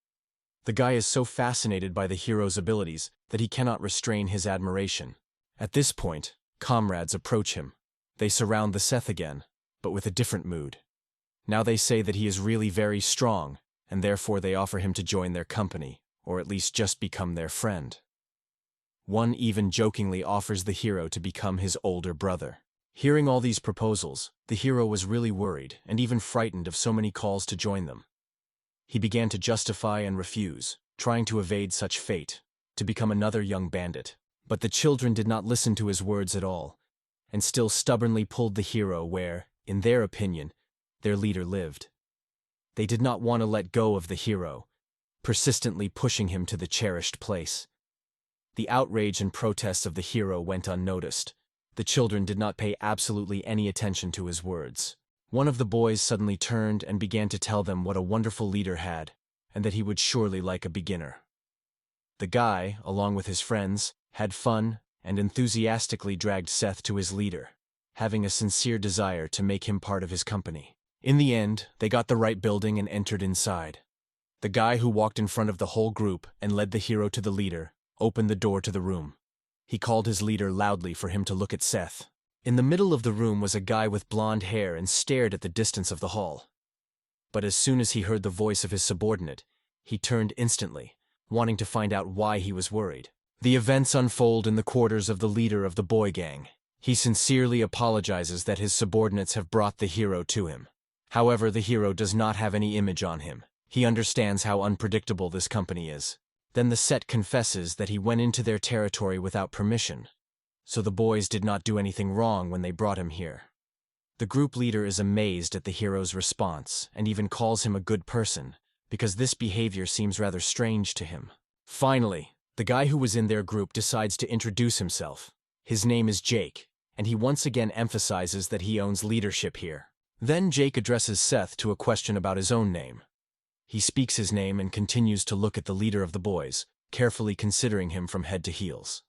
The guy is so fascinated by the hero's abilities that he cannot restrain his admiration. At this point, comrades approach him. They surround the Seth again, but with a different mood. Now they say that he is really very strong, and therefore they offer him to join their company, or at least just become their friend. One even jokingly offers the hero to become his older brother. Hearing all these proposals, the hero was really worried and even frightened of so many calls to join them. He began to justify and refuse, trying to evade such fate, to become another young bandit. But the children did not listen to his words at all, and still stubbornly pulled the hero where, in their opinion, their leader lived. They did not want to let go of the hero, persistently pushing him to the cherished place. The outrage and protests of the hero went unnoticed. The children did not pay absolutely any attention to his words. One of the boys suddenly turned and began to tell them what a wonderful leader had, and that he would surely like a beginner. The guy, along with his friends, had fun and enthusiastically dragged Seth to his leader, having a sincere desire to make him part of his company. In the end, they got the right building and entered inside. The guy who walked in front of the whole group and led the hero to the leader opened the door to the room. He called his leader loudly for him to look at Seth. In the middle of the room was a guy with blonde hair and stared at the distance of the hall. But as soon as he heard the voice of his subordinate, he turned instantly, wanting to find out why he was worried. The events unfold in the quarters of the leader of the boy gang. He sincerely apologizes that his subordinates have brought the hero to him. However, the hero does not have any image on him. He understands how unpredictable this company is. Then the Seth confesses that he went into their territory without permission, so the boys did not do anything wrong when they brought him here. The group leader is amazed at the hero's response and even calls him a good person, because this behavior seems rather strange to him. Finally, the guy who was in their group decides to introduce himself. His name is Jake, and he once again emphasizes that he owns leadership here. Then Jake addresses Seth to a question about his own name. He speaks his name and continues to look at the leader of the boys, carefully considering him from head to heels.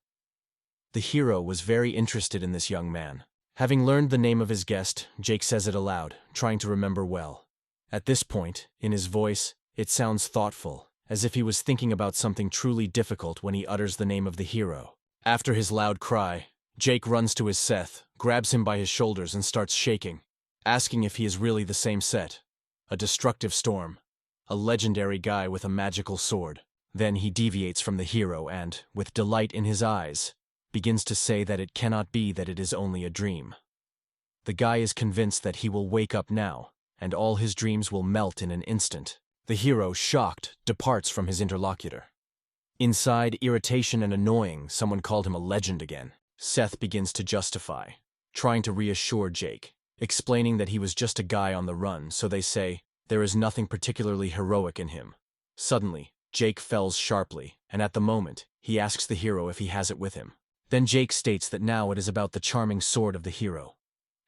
The hero was very interested in this young man. Having learned the name of his guest, Jake says it aloud, trying to remember well. At this point, in his voice, it sounds thoughtful, as if he was thinking about something truly difficult when he utters the name of the hero. After his loud cry, Jake runs to his Seth, grabs him by his shoulders and starts shaking, asking if he is really the same Set. A destructive storm. A legendary guy with a magical sword. Then he deviates from the hero and, with delight in his eyes, begins to say that it cannot be, that it is only a dream. The guy is convinced that he will wake up now, and all his dreams will melt in an instant. The hero, shocked, departs from his interlocutor. Inside, irritation and annoying, someone called him a legend again. Seth begins to justify, trying to reassure Jake, explaining that he was just a guy on the run, so they say, there is nothing particularly heroic in him. Suddenly, Jake fells sharply, and at the moment, he asks the hero if he has it with him. Then Jake states that now it is about the charming sword of the hero.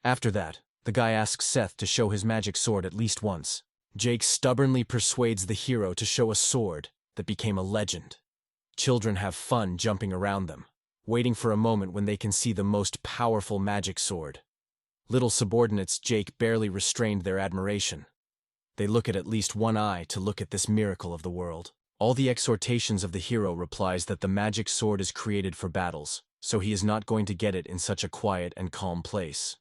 After that, the guy asks Seth to show his magic sword at least once. Jake stubbornly persuades the hero to show a sword that became a legend. Children have fun jumping around them, waiting for a moment when they can see the most powerful magic sword. Little subordinates Jake barely restrained their admiration. They look at least one eye to look at this miracle of the world. All the exhortations of the hero replies that the magic sword is created for battles, so he is not going to get it in such a quiet and calm place.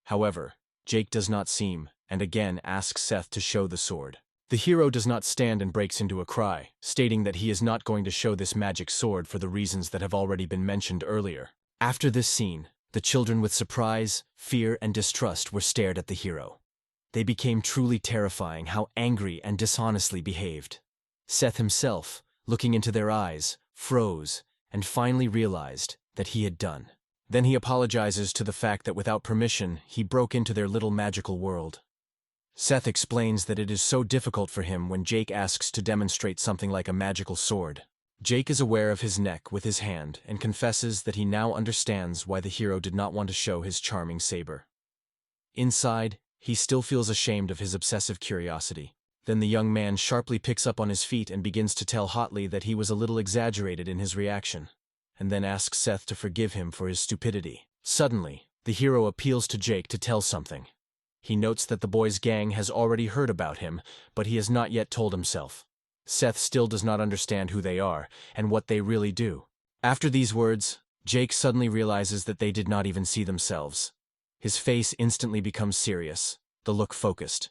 However, Jake does not seem, and again asks Seth to show the sword. The hero does not stand and breaks into a cry, stating that he is not going to show this magic sword for the reasons that have already been mentioned earlier. After this scene, the children with surprise, fear, and distrust were stared at the hero. They became truly terrifying how angry and dishonestly behaved. Seth himself, looking into their eyes, froze, and finally realized that he had done. Then he apologizes to the fact that without permission, he broke into their little magical world. Seth explains that it is so difficult for him when Jake asks to demonstrate something like a magical sword. Jake is aware of his neck with his hand and confesses that he now understands why the hero did not want to show his charming saber. Inside, he still feels ashamed of his obsessive curiosity. Then the young man sharply picks up on his feet and begins to tell hotly that he was a little exaggerated in his reaction, and then asks Seth to forgive him for his stupidity. Suddenly, the hero appeals to Jake to tell something. He notes that the boy's gang has already heard about him, but he has not yet told himself. Seth still does not understand who they are and what they really do. After these words, Jake suddenly realizes that they did not even see themselves. His face instantly becomes serious, the look focused.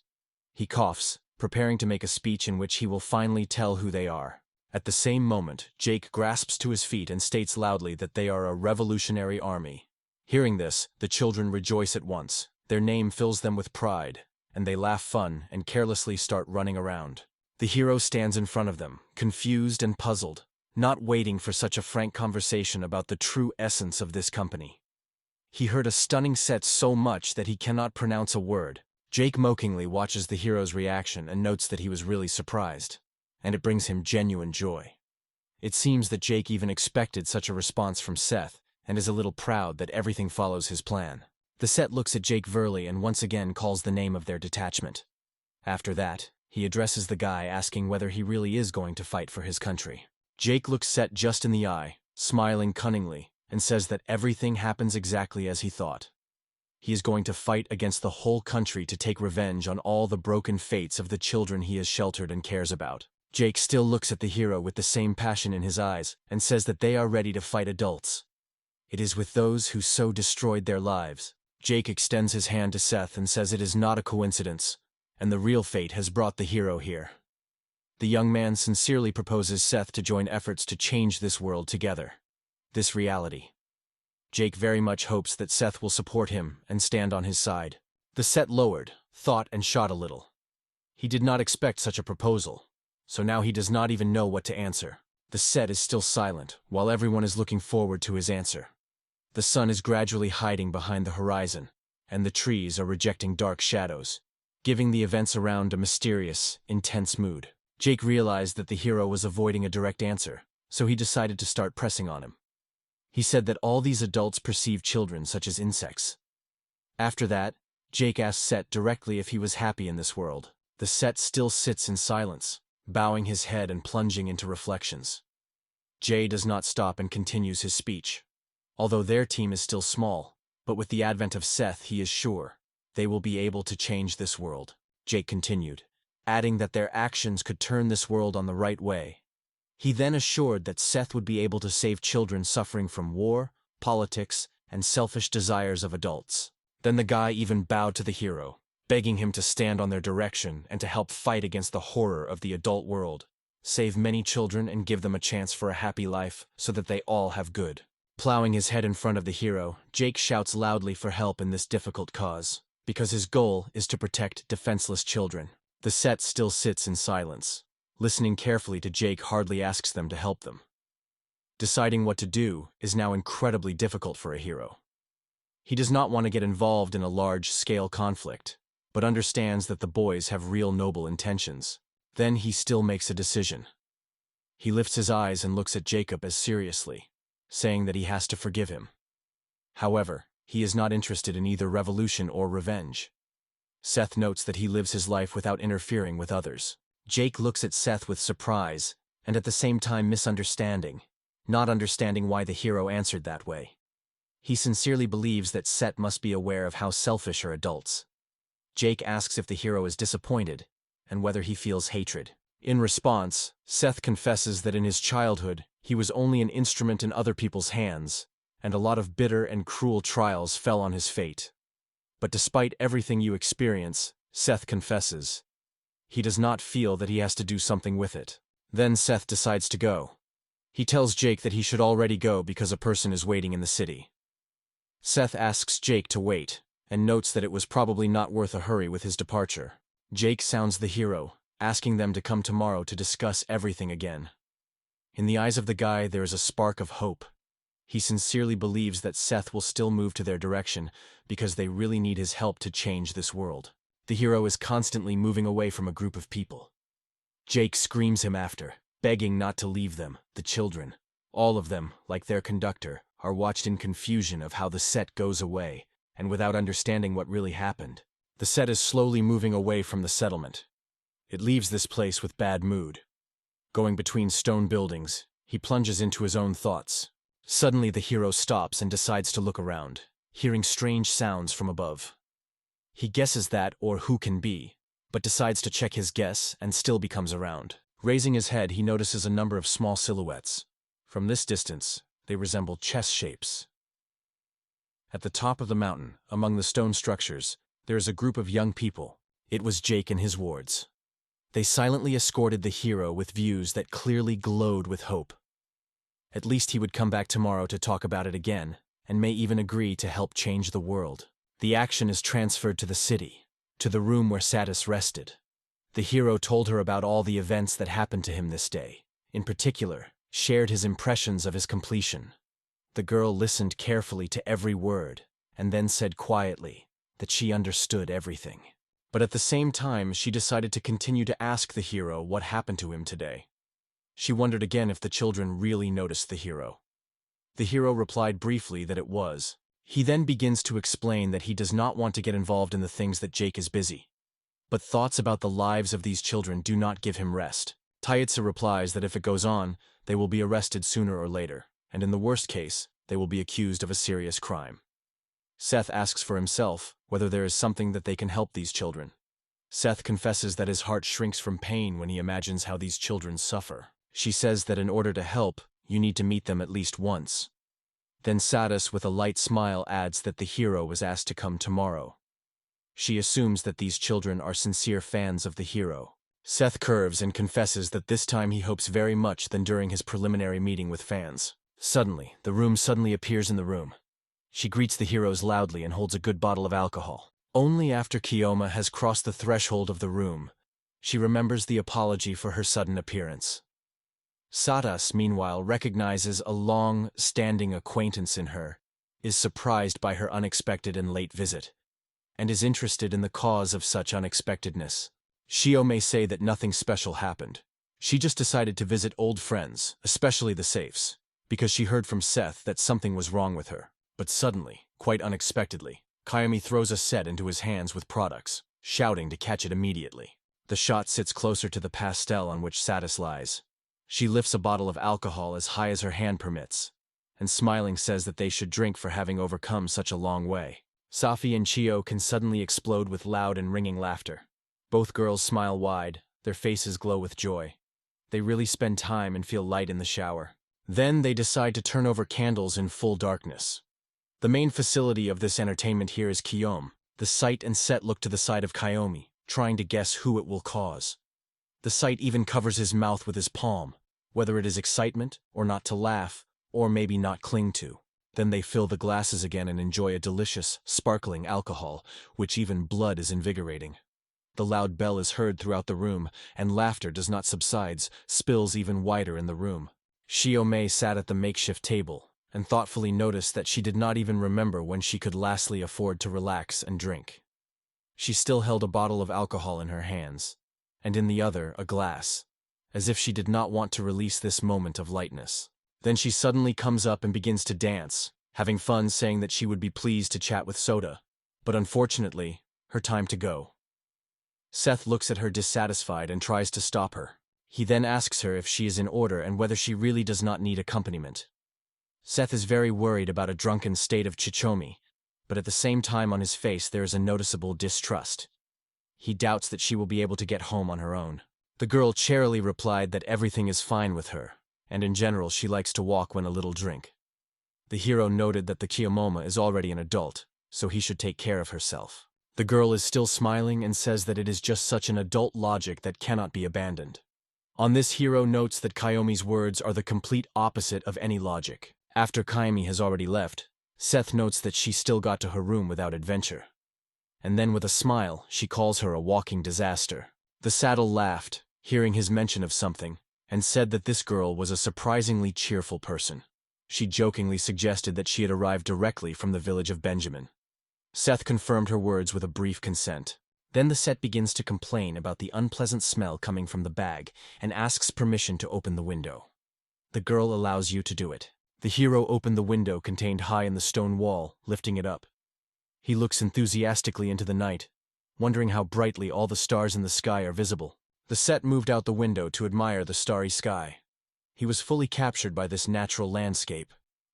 He coughs, preparing to make a speech in which he will finally tell who they are. At the same moment, Jake grasps to his feet and states loudly that they are a revolutionary army. Hearing this, the children rejoice at once. Their name fills them with pride, and they laugh fun and carelessly start running around. The hero stands in front of them, confused and puzzled, not waiting for such a frank conversation about the true essence of this company. He heard a stunning set so much that he cannot pronounce a word. Jake mockingly watches the hero's reaction and notes that he was really surprised, and it brings him genuine joy. It seems that Jake even expected such a response from Seth, and is a little proud that everything follows his plan. The Set looks at Jake Verley and once again calls the name of their detachment. After that, he addresses the guy asking whether he really is going to fight for his country. Jake looks Set just in the eye, smiling cunningly, and says that everything happens exactly as he thought. He is going to fight against the whole country to take revenge on all the broken fates of the children he has sheltered and cares about. Jake still looks at the hero with the same passion in his eyes and says that they are ready to fight adults. It is with those who so destroyed their lives. Jake extends his hand to Seth and says it is not a coincidence, and the real fate has brought the hero here. The young man sincerely proposes Seth to join efforts to change this world together. This reality. Jake very much hopes that Seth will support him and stand on his side. The Set lowered, thought and shot a little. He did not expect such a proposal, so now he does not even know what to answer. The Set is still silent, while everyone is looking forward to his answer. The sun is gradually hiding behind the horizon, and the trees are rejecting dark shadows, giving the events around a mysterious, intense mood. Jake realized that the hero was avoiding a direct answer, so he decided to start pressing on him. He said that all these adults perceive children such as insects. After that, Jake asked Set directly if he was happy in this world. The Set still sits in silence, bowing his head and plunging into reflections. Jay does not stop and continues his speech. Although their team is still small, but with the advent of Seth he is sure they will be able to change this world. Jake continued, adding that their actions could turn this world on the right way. He then assured that Seth would be able to save children suffering from war, politics, and selfish desires of adults. Then the guy even bowed to the hero, begging him to stand on their direction and to help fight against the horror of the adult world, save many children and give them a chance for a happy life so that they all have good. Plowing his head in front of the hero, Jake shouts loudly for help in this difficult cause, because his goal is to protect defenseless children. The set still sits in silence, listening carefully to Jake hardly asks them to help them. Deciding what to do is now incredibly difficult for a hero. He does not want to get involved in a large-scale conflict, but understands that the boys have real noble intentions. Then he still makes a decision. He lifts his eyes and looks at Jacob as seriously, saying that he has to forgive him. However, he is not interested in either revolution or revenge. Seth notes that he lives his life without interfering with others. Jake looks at Seth with surprise, and at the same time misunderstanding, not understanding why the hero answered that way. He sincerely believes that Seth must be aware of how selfish are adults. Jake asks if the hero is disappointed, and whether he feels hatred. In response, Seth confesses that in his childhood, he was only an instrument in other people's hands, and a lot of bitter and cruel trials fell on his fate. But despite everything you experience, Seth confesses, he does not feel that he has to do something with it. Then Seth decides to go. He tells Jake that he should already go because a person is waiting in the city. Seth asks Jake to wait, and notes that it was probably not worth a hurry with his departure. Jake sounds the hero, asking them to come tomorrow to discuss everything again. In the eyes of the guy there is a spark of hope. He sincerely believes that Seth will still move to their direction because they really need his help to change this world. The hero is constantly moving away from a group of people. Jake screams him after, begging not to leave them, the children. All of them, like their conductor, are watched in confusion of how the set goes away, and without understanding what really happened. The set is slowly moving away from the settlement. It leaves this place with bad mood. Going between stone buildings, he plunges into his own thoughts. Suddenly the hero stops and decides to look around, hearing strange sounds from above. He guesses that or who can be, but decides to check his guess and still becomes around. Raising his head, he notices a number of small silhouettes. From this distance, they resemble chess shapes. At the top of the mountain, among the stone structures, there is a group of young people. It was Jake and his wards. They silently escorted the hero with views that clearly glowed with hope. At least he would come back tomorrow to talk about it again, and may even agree to help change the world. The action is transferred to the city, to the room where Satis rested. The hero told her about all the events that happened to him this day. In particular, shared his impressions of his completion. The girl listened carefully to every word, and then said quietly that she understood everything. But at the same time, she decided to continue to ask the hero what happened to him today. She wondered again if the children really noticed the hero. The hero replied briefly that it was. He then begins to explain that he does not want to get involved in the things that Jake is busy. But thoughts about the lives of these children do not give him rest. Taitsa replies that if it goes on, they will be arrested sooner or later, and in the worst case, they will be accused of a serious crime. Seth asks for himself whether there is something that they can help these children. Seth confesses that his heart shrinks from pain when he imagines how these children suffer. She says that in order to help, you need to meet them at least once. Then Satis with a light smile adds that the hero was asked to come tomorrow. She assumes that these children are sincere fans of the hero. Seth curves and confesses that this time he hopes very much than during his preliminary meeting with fans. Suddenly, the room appears in the room. She greets the heroes loudly and holds a good bottle of alcohol. Only after Kyomi has crossed the threshold of the room, she remembers the apology for her sudden appearance. Satis, meanwhile, recognizes a long-standing acquaintance in her, is surprised by her unexpected and late visit, and is interested in the cause of such unexpectedness. Shio may say that nothing special happened. She just decided to visit old friends, especially the safes, because she heard from Seth that something was wrong with her. But suddenly, quite unexpectedly, Kyomi throws a set into his hands with products, shouting to catch it immediately. The shot sits closer to the pastel on which Satis lies. She lifts a bottle of alcohol as high as her hand permits, and smiling says that they should drink for having overcome such a long way. Safi and Chio can suddenly explode with loud and ringing laughter. Both girls smile wide, their faces glow with joy. They really spend time and feel light in the shower. Then they decide to turn over candles in full darkness. The main facility of this entertainment here is Kyomi. The sight and set look to the side of Kyomi, trying to guess who it will cause. The sight even covers his mouth with his palm, whether it is excitement, or not to laugh, or maybe not cling to. Then they fill the glasses again and enjoy a delicious, sparkling alcohol, which even blood is invigorating. The loud bell is heard throughout the room, and laughter does not subsides, spills even wider in the room. Kyomi sat at the makeshift table, and thoughtfully noticed that she did not even remember when she could lastly afford to relax and drink. She still held a bottle of alcohol in her hands, and in the other a glass, as if she did not want to release this moment of lightness. Then she suddenly comes up and begins to dance, having fun, saying that she would be pleased to chat with Soda, but unfortunately, her time to go. Seth looks at her dissatisfied and tries to stop her. He then asks her if she is in order and whether she really does not need accompaniment. Seth is very worried about a drunken state of Kyomi, but at the same time on his face there is a noticeable distrust. He doubts that she will be able to get home on her own. The girl charily replied that everything is fine with her, and in general she likes to walk when a little drink. The hero noted that the Kyomi is already an adult, so he should take care of herself. The girl is still smiling and says that it is just such an adult logic that cannot be abandoned. On this, hero notes that Kyomi's words are the complete opposite of any logic. After Kyomi has already left, Seth notes that she still got to her room without adventure. And then with a smile, she calls her a walking disaster. The saddle laughed, hearing his mention of something, and said that this girl was a surprisingly cheerful person. She jokingly suggested that she had arrived directly from the village of Benjamin. Seth confirmed her words with a brief consent. Then the set begins to complain about the unpleasant smell coming from the bag and asks permission to open the window. The girl allows you to do it. The hero opened the window contained high in the stone wall, lifting it up. He looks enthusiastically into the night, wondering how brightly all the stars in the sky are visible. The set moved out the window to admire the starry sky. He was fully captured by this natural landscape.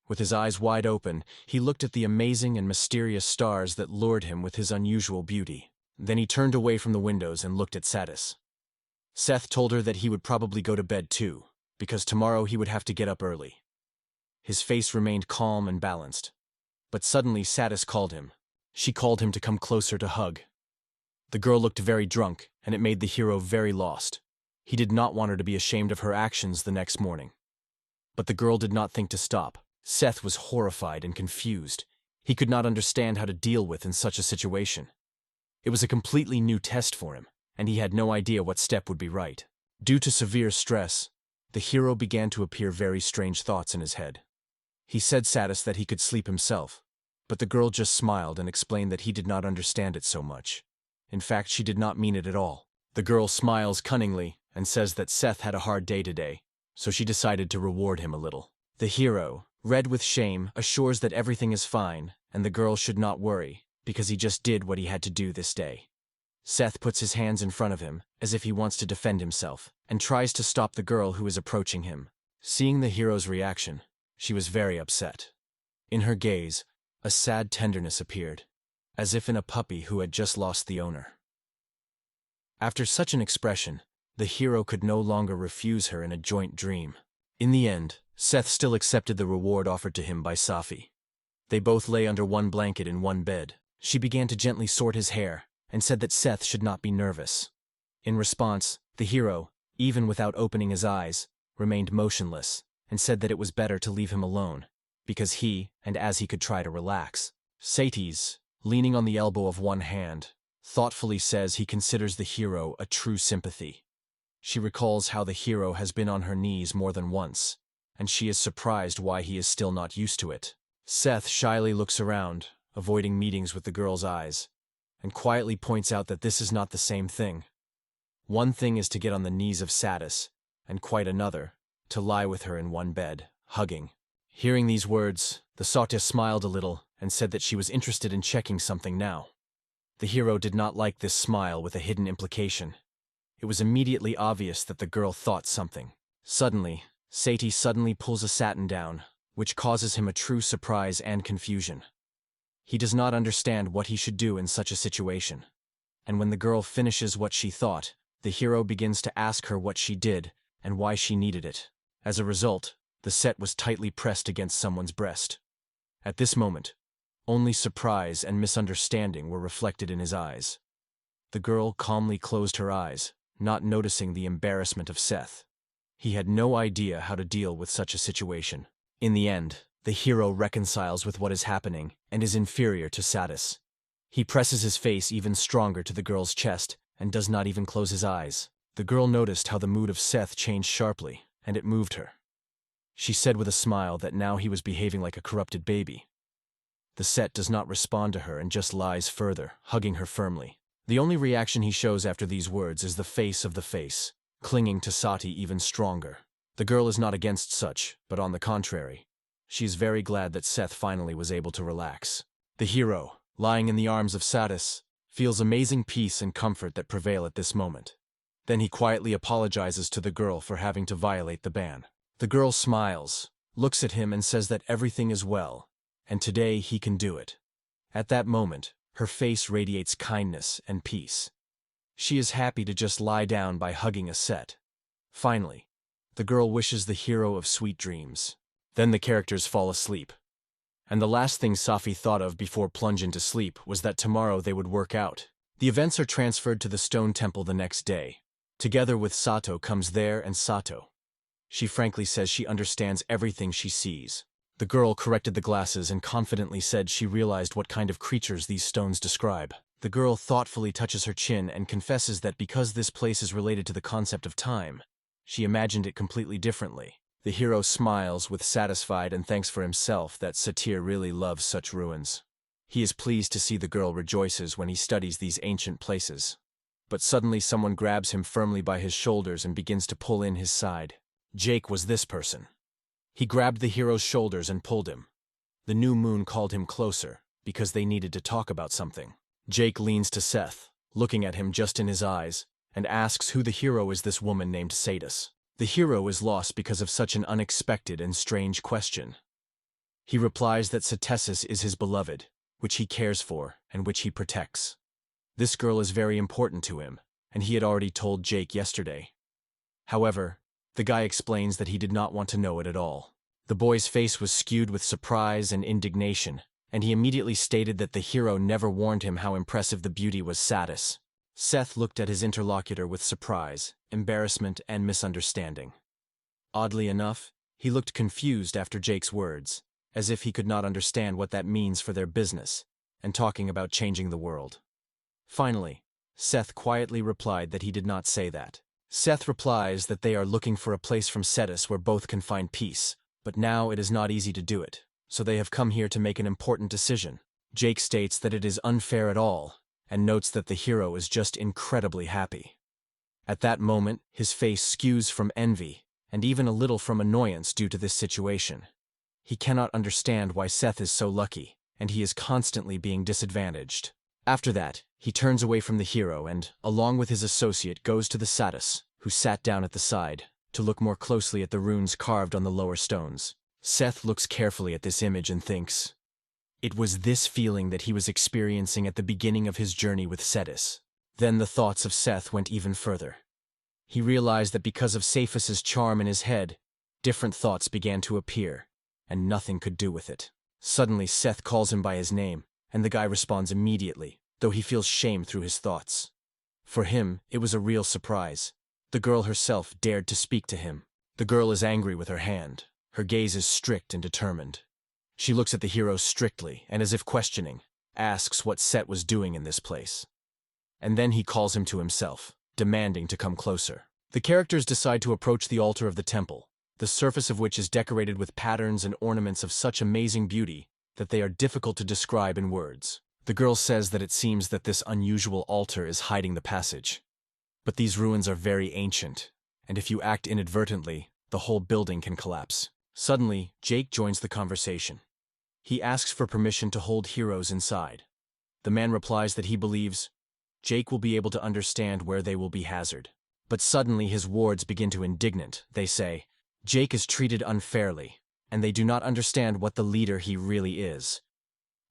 With his eyes wide open, he looked at the amazing and mysterious stars that lured him with his unusual beauty. Then he turned away from the windows and looked at Satis. Seth told her that he would probably go to bed too, because tomorrow he would have to get up early. His face remained calm and balanced. But suddenly Satis called him. She called him to come closer to hug. The girl looked very drunk, and it made the hero very lost. He did not want her to be ashamed of her actions the next morning. But the girl did not think to stop. Seth was horrified and confused. He could not understand how to deal with in such a situation. It was a completely new test for him, and he had no idea what step would be right. Due to severe stress, the hero began to appear very strange thoughts in his head. He said Satis that he could sleep himself, but the girl just smiled and explained that he did not understand it so much. In fact, she did not mean it at all. The girl smiles cunningly and says that Seth had a hard day today, so she decided to reward him a little. The hero, red with shame, assures that everything is fine and the girl should not worry, because he just did what he had to do this day. Seth puts his hands in front of him, as if he wants to defend himself, and tries to stop the girl who is approaching him. Seeing the hero's reaction, she was very upset. In her gaze, a sad tenderness appeared, as if in a puppy who had just lost the owner. After such an expression, the hero could no longer refuse her in a joint dream. In the end, Seth still accepted the reward offered to him by Safi. They both lay under one blanket in one bed. She began to gently sort his hair, and said that Seth should not be nervous. In response, the hero, even without opening his eyes, remained motionless, and said that it was better to leave him alone, because he, and as he could try to relax. Satis, leaning on the elbow of one hand, thoughtfully says he considers the hero a true sympathy. She recalls how the hero has been on her knees more than once, and she is surprised why he is still not used to it. Seth shyly looks around, avoiding meetings with the girl's eyes, and quietly points out that this is not the same thing. One thing is to get on the knees of Satis, and quite another, to lie with her in one bed, hugging. Hearing these words, the Satis smiled a little and said that she was interested in checking something now. The hero did not like this smile with a hidden implication. It was immediately obvious that the girl thought something. Suddenly, Satis suddenly pulls a satin down, which causes him a true surprise and confusion. He does not understand what he should do in such a situation. and when the girl finishes what she thought, the hero begins to ask her what she did and why she needed it. As a result, the set was tightly pressed against someone's breast. At this moment, only surprise and misunderstanding were reflected in his eyes. The girl calmly closed her eyes, not noticing the embarrassment of Seth. He had no idea how to deal with such a situation. In the end, the hero reconciles with what is happening and is inferior to Satis. He presses his face even stronger to the girl's chest and does not even close his eyes. The girl noticed how the mood of Seth changed sharply, and it moved her. She said with a smile that now he was behaving like a corrupted baby. The set does not respond to her and just lies further, hugging her firmly. The only reaction he shows after these words is the face, clinging to Sati even stronger. The girl is not against such, but on the contrary. She is very glad that Seth finally was able to relax. The hero, lying in the arms of Satis, feels amazing peace and comfort that prevail at this moment. Then he quietly apologizes to the girl for having to violate the ban. The girl smiles, looks at him and says that everything is well, and today he can do it. At that moment, her face radiates kindness and peace. She is happy to just lie down by hugging a set. Finally, the girl wishes the hero of sweet dreams. Then the characters fall asleep. And the last thing Safi thought of before plunge into sleep was that tomorrow they would work out. The events are transferred to the stone temple the next day. Together with Sato comes there and Sato. She frankly says she understands everything she sees. The girl corrected the glasses and confidently said she realized what kind of creatures these stones describe. The girl thoughtfully touches her chin and confesses that because this place is related to the concept of time, she imagined it completely differently. The hero smiles with satisfied and thanks for himself that Satir really loves such ruins. He is pleased to see the girl rejoices when he studies these ancient places. But suddenly someone grabs him firmly by his shoulders and begins to pull in his side. Jake was this person. He grabbed the hero's shoulders and pulled him. The new moon called him closer, because they needed to talk about something. Jake leans to Seth, looking at him just in his eyes, and asks who the hero is this woman named Satis. The hero is lost because of such an unexpected and strange question. He replies that Satis is his beloved, which he cares for and which he protects. This girl is very important to him, and he had already told Jake yesterday. However, the guy explains that he did not want to know it at all. The boy's face was skewed with surprise and indignation, and he immediately stated that the hero never warned him how impressive the beauty was Satis. Seth looked at his interlocutor with surprise, embarrassment, and misunderstanding. Oddly enough, he looked confused after Jake's words, as if he could not understand what that means for their business, and talking about changing the world. Finally, Seth quietly replied that he did not say that. Seth replies that they are looking for a place from Satis where both can find peace, but now it is not easy to do it, so they have come here to make an important decision. Jake states that it is unfair at all, and notes that the hero is just incredibly happy. At that moment, his face skews from envy, and even a little from annoyance due to this situation. He cannot understand why Seth is so lucky, and he is constantly being disadvantaged. After that, he turns away from the hero and, along with his associate, goes to the Satis, who sat down at the side, to look more closely at the runes carved on the lower stones. Seth looks carefully at this image and thinks, it was this feeling that he was experiencing at the beginning of his journey with Satis. Then the thoughts of Seth went even further. He realized that because of Saphus's charm in his head, different thoughts began to appear, and nothing could do with it. Suddenly Seth calls him by his name, and the guy responds immediately, though he feels shame through his thoughts. For him, it was a real surprise. The girl herself dared to speak to him. The girl is angry with her hand. Her gaze is strict and determined. She looks at the hero strictly and as if questioning, asks what Set was doing in this place. And then he calls him to himself, demanding to come closer. The characters decide to approach the altar of the temple, the surface of which is decorated with patterns and ornaments of such amazing beauty that they are difficult to describe in words. The girl says that it seems that this unusual altar is hiding the passage. But these ruins are very ancient, and if you act inadvertently, the whole building can collapse. Suddenly, Jake joins the conversation. He asks for permission to hold heroes inside. The man replies that he believes Jake will be able to understand where they will be hazarded. But suddenly his wards begin to indignant. They say, Jake is treated unfairly, and they do not understand what the leader he really is.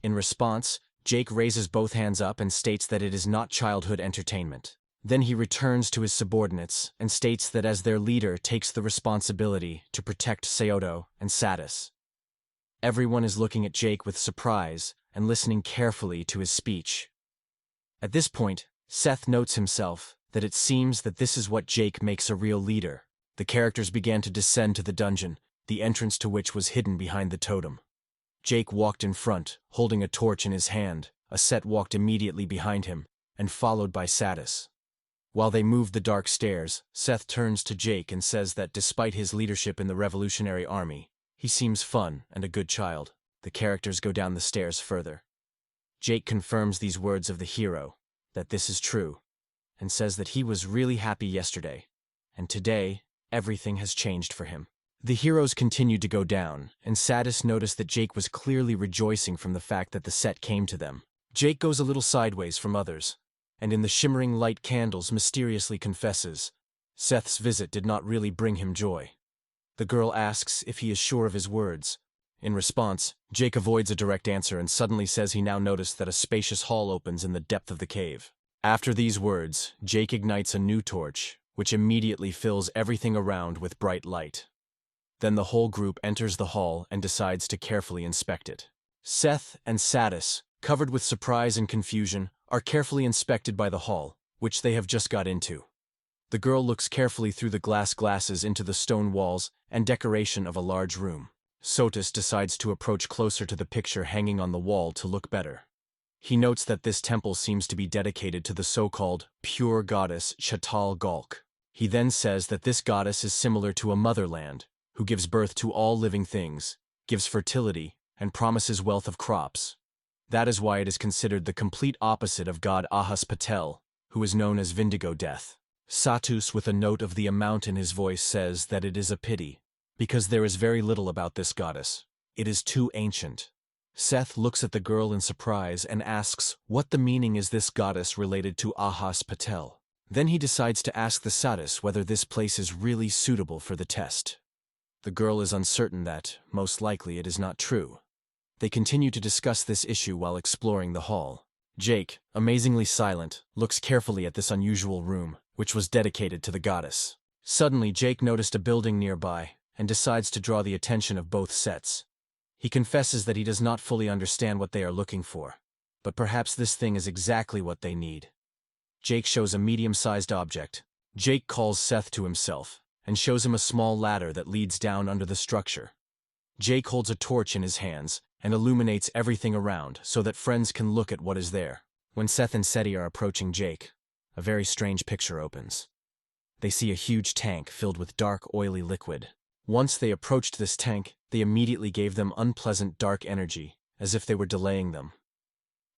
In response, Jake raises both hands up and states that it is not childhood entertainment. Then he returns to his subordinates and states that as their leader takes the responsibility to protect Seodo and Satis. Everyone is looking at Jake with surprise and listening carefully to his speech. At this point, Seth notes himself that it seems that this is what Jake makes a real leader. The characters began to descend to the dungeon, the entrance to which was hidden behind the totem. Jake walked in front, holding a torch in his hand. Set walked immediately behind him, and followed by Satis. While they moved the dark stairs, Seth turns to Jake and says that despite his leadership in the Revolutionary Army, he seems fun and a good child. The characters go down the stairs further. Jake confirms these words of the hero, that this is true, and says that he was really happy yesterday, and today, everything has changed for him. The heroes continued to go down, and Satis noticed that Jake was clearly rejoicing from the fact that the set came to them. Jake goes a little sideways from others, and in the shimmering light candles mysteriously confesses, Seth's visit did not really bring him joy. The girl asks if he is sure of his words. In response, Jake avoids a direct answer and suddenly says he now noticed that a spacious hall opens in the depth of the cave. After these words, Jake ignites a new torch, which immediately fills everything around with bright light. Then the whole group enters the hall and decides to carefully inspect it. Seth and Satis, covered with surprise and confusion, are carefully inspected by the hall, which they have just got into. The girl looks carefully through the glasses into the stone walls and decoration of a large room. Satis decides to approach closer to the picture hanging on the wall to look better. He notes that this temple seems to be dedicated to the so-called pure goddess Chatal Galk. He then says that this goddess is similar to a motherland, who gives birth to all living things, gives fertility, and promises wealth of crops. That is why it is considered the complete opposite of god Ahas Patel, who is known as Vindigo Death. Satis, with a note of the amount in his voice, says that it is a pity, because there is very little about this goddess. It is too ancient. Seth looks at the girl in surprise and asks what the meaning is this goddess related to Ahas Patel. Then he decides to ask the Satis whether this place is really suitable for the test. The girl is uncertain that, most likely, it is not true. They continue to discuss this issue while exploring the hall. Jake, amazingly silent, looks carefully at this unusual room, which was dedicated to the goddess. Suddenly, Jake noticed a building nearby and decides to draw the attention of both sets. He confesses that he does not fully understand what they are looking for, but perhaps this thing is exactly what they need. Jake shows a medium-sized object. Jake calls Seth to himself and shows him a small ladder that leads down under the structure. Jake holds a torch in his hands and illuminates everything around so that friends can look at what is there. When Seth and Seti are approaching Jake, a very strange picture opens. They see a huge tank filled with dark, oily liquid. Once they approached this tank, they immediately gave them unpleasant dark energy, as if they were delaying them.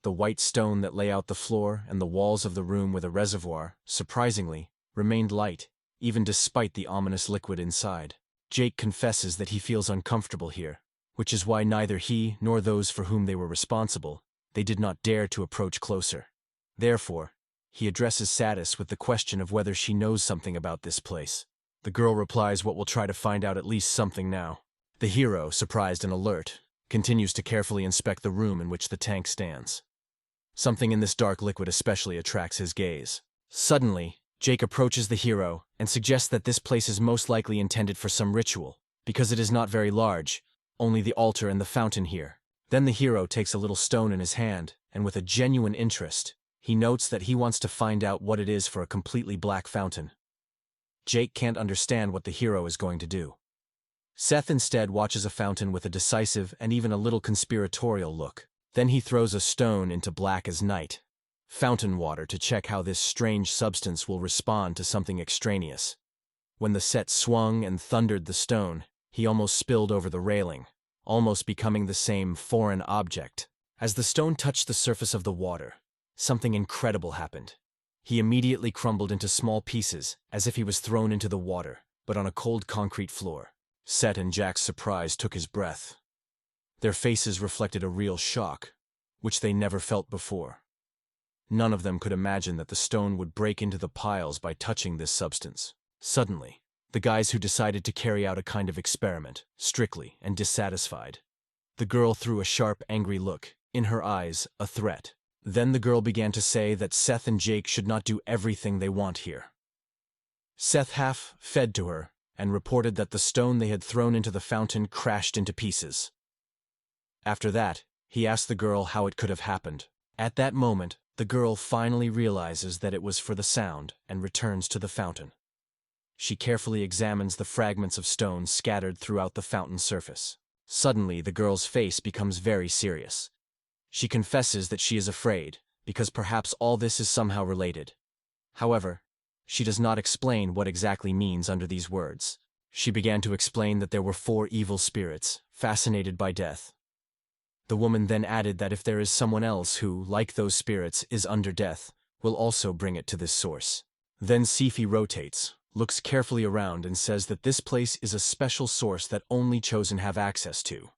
The white stone that lay out the floor and the walls of the room with a reservoir, surprisingly, remained light, even despite the ominous liquid inside. Jake confesses that he feels uncomfortable here, which is why neither he nor those for whom they were responsible, they did not dare to approach closer. Therefore, he addresses Satis with the question of whether she knows something about this place. The girl replies what we'll try to find out at least something now. The hero, surprised and alert, continues to carefully inspect the room in which the tank stands. Something in this dark liquid especially attracts his gaze. Suddenly, Jake approaches the hero and suggests that this place is most likely intended for some ritual, because it is not very large, only the altar and the fountain here. Then the hero takes a little stone in his hand, and with a genuine interest, he notes that he wants to find out what it is for a completely black fountain. Jake can't understand what the hero is going to do. Seth instead watches a fountain with a decisive and even a little conspiratorial look. Then he throws a stone into black as night, fountain water, to check how this strange substance will respond to something extraneous. When the set swung and thundered the stone, he almost spilled over the railing, almost becoming the same foreign object. As the stone touched the surface of the water, something incredible happened. He immediately crumbled into small pieces, as if he was thrown into the water, but on a cold concrete floor. Set and Jack's surprise took his breath. Their faces reflected a real shock, which they never felt before. None of them could imagine that the stone would break into the piles by touching this substance. Suddenly, the guys who decided to carry out a kind of experiment, strictly and dissatisfied. The girl threw a sharp, angry look, in her eyes, a threat. Then the girl began to say that Seth and Jake should not do everything they want here. Seth half fed to her and reported that the stone they had thrown into the fountain crashed into pieces. After that, he asked the girl how it could have happened. At that moment, the girl finally realizes that it was for the sound and returns to the fountain. She carefully examines the fragments of stone scattered throughout the fountain surface. Suddenly, the girl's face becomes very serious. She confesses that she is afraid, because perhaps all this is somehow related. However, she does not explain what exactly means under these words. She began to explain that there were 4 evil spirits, fascinated by death. The woman then added that if there is someone else who, like those spirits, is under death, will also bring it to this source. Then Sifi rotates, looks carefully around and says that this place is a special source that only chosen have access to.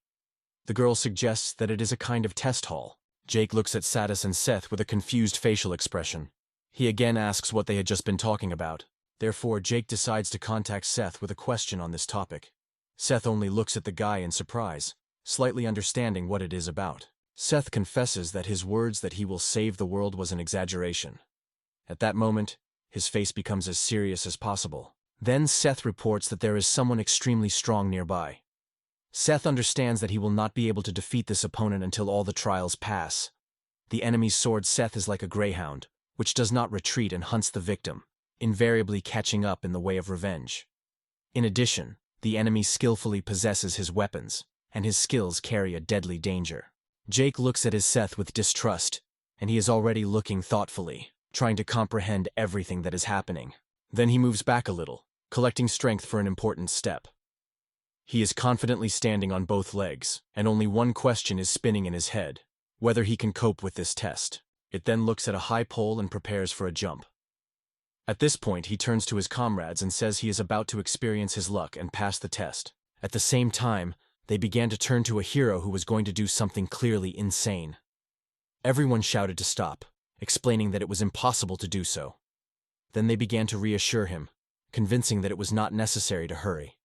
The girl suggests that it is a kind of test hall. Jake looks at Satis and Seth with a confused facial expression. He again asks what they had just been talking about. Therefore, Jake decides to contact Seth with a question on this topic. Seth only looks at the guy in surprise, slightly understanding what it is about. Seth confesses that his words that he will save the world was an exaggeration. At that moment, his face becomes as serious as possible. Then Seth reports that there is someone extremely strong nearby. Seth understands that he will not be able to defeat this opponent until all the trials pass. The enemy's sword Seth is like a greyhound, which does not retreat and hunts the victim, invariably catching up in the way of revenge. In addition, the enemy skillfully possesses his weapons, and his skills carry a deadly danger. Jake looks at his Seth with distrust, and he is already looking thoughtfully, trying to comprehend everything that is happening. Then he moves back a little, collecting strength for an important step. He is confidently standing on both legs, and only one question is spinning in his head: whether he can cope with this test. It then looks at a high pole and prepares for a jump. At this point, he turns to his comrades and says he is about to experience his luck and pass the test. At the same time, they began to turn to a hero who was going to do something clearly insane. Everyone shouted to stop, explaining that it was impossible to do so. Then they began to reassure him, convincing that it was not necessary to hurry.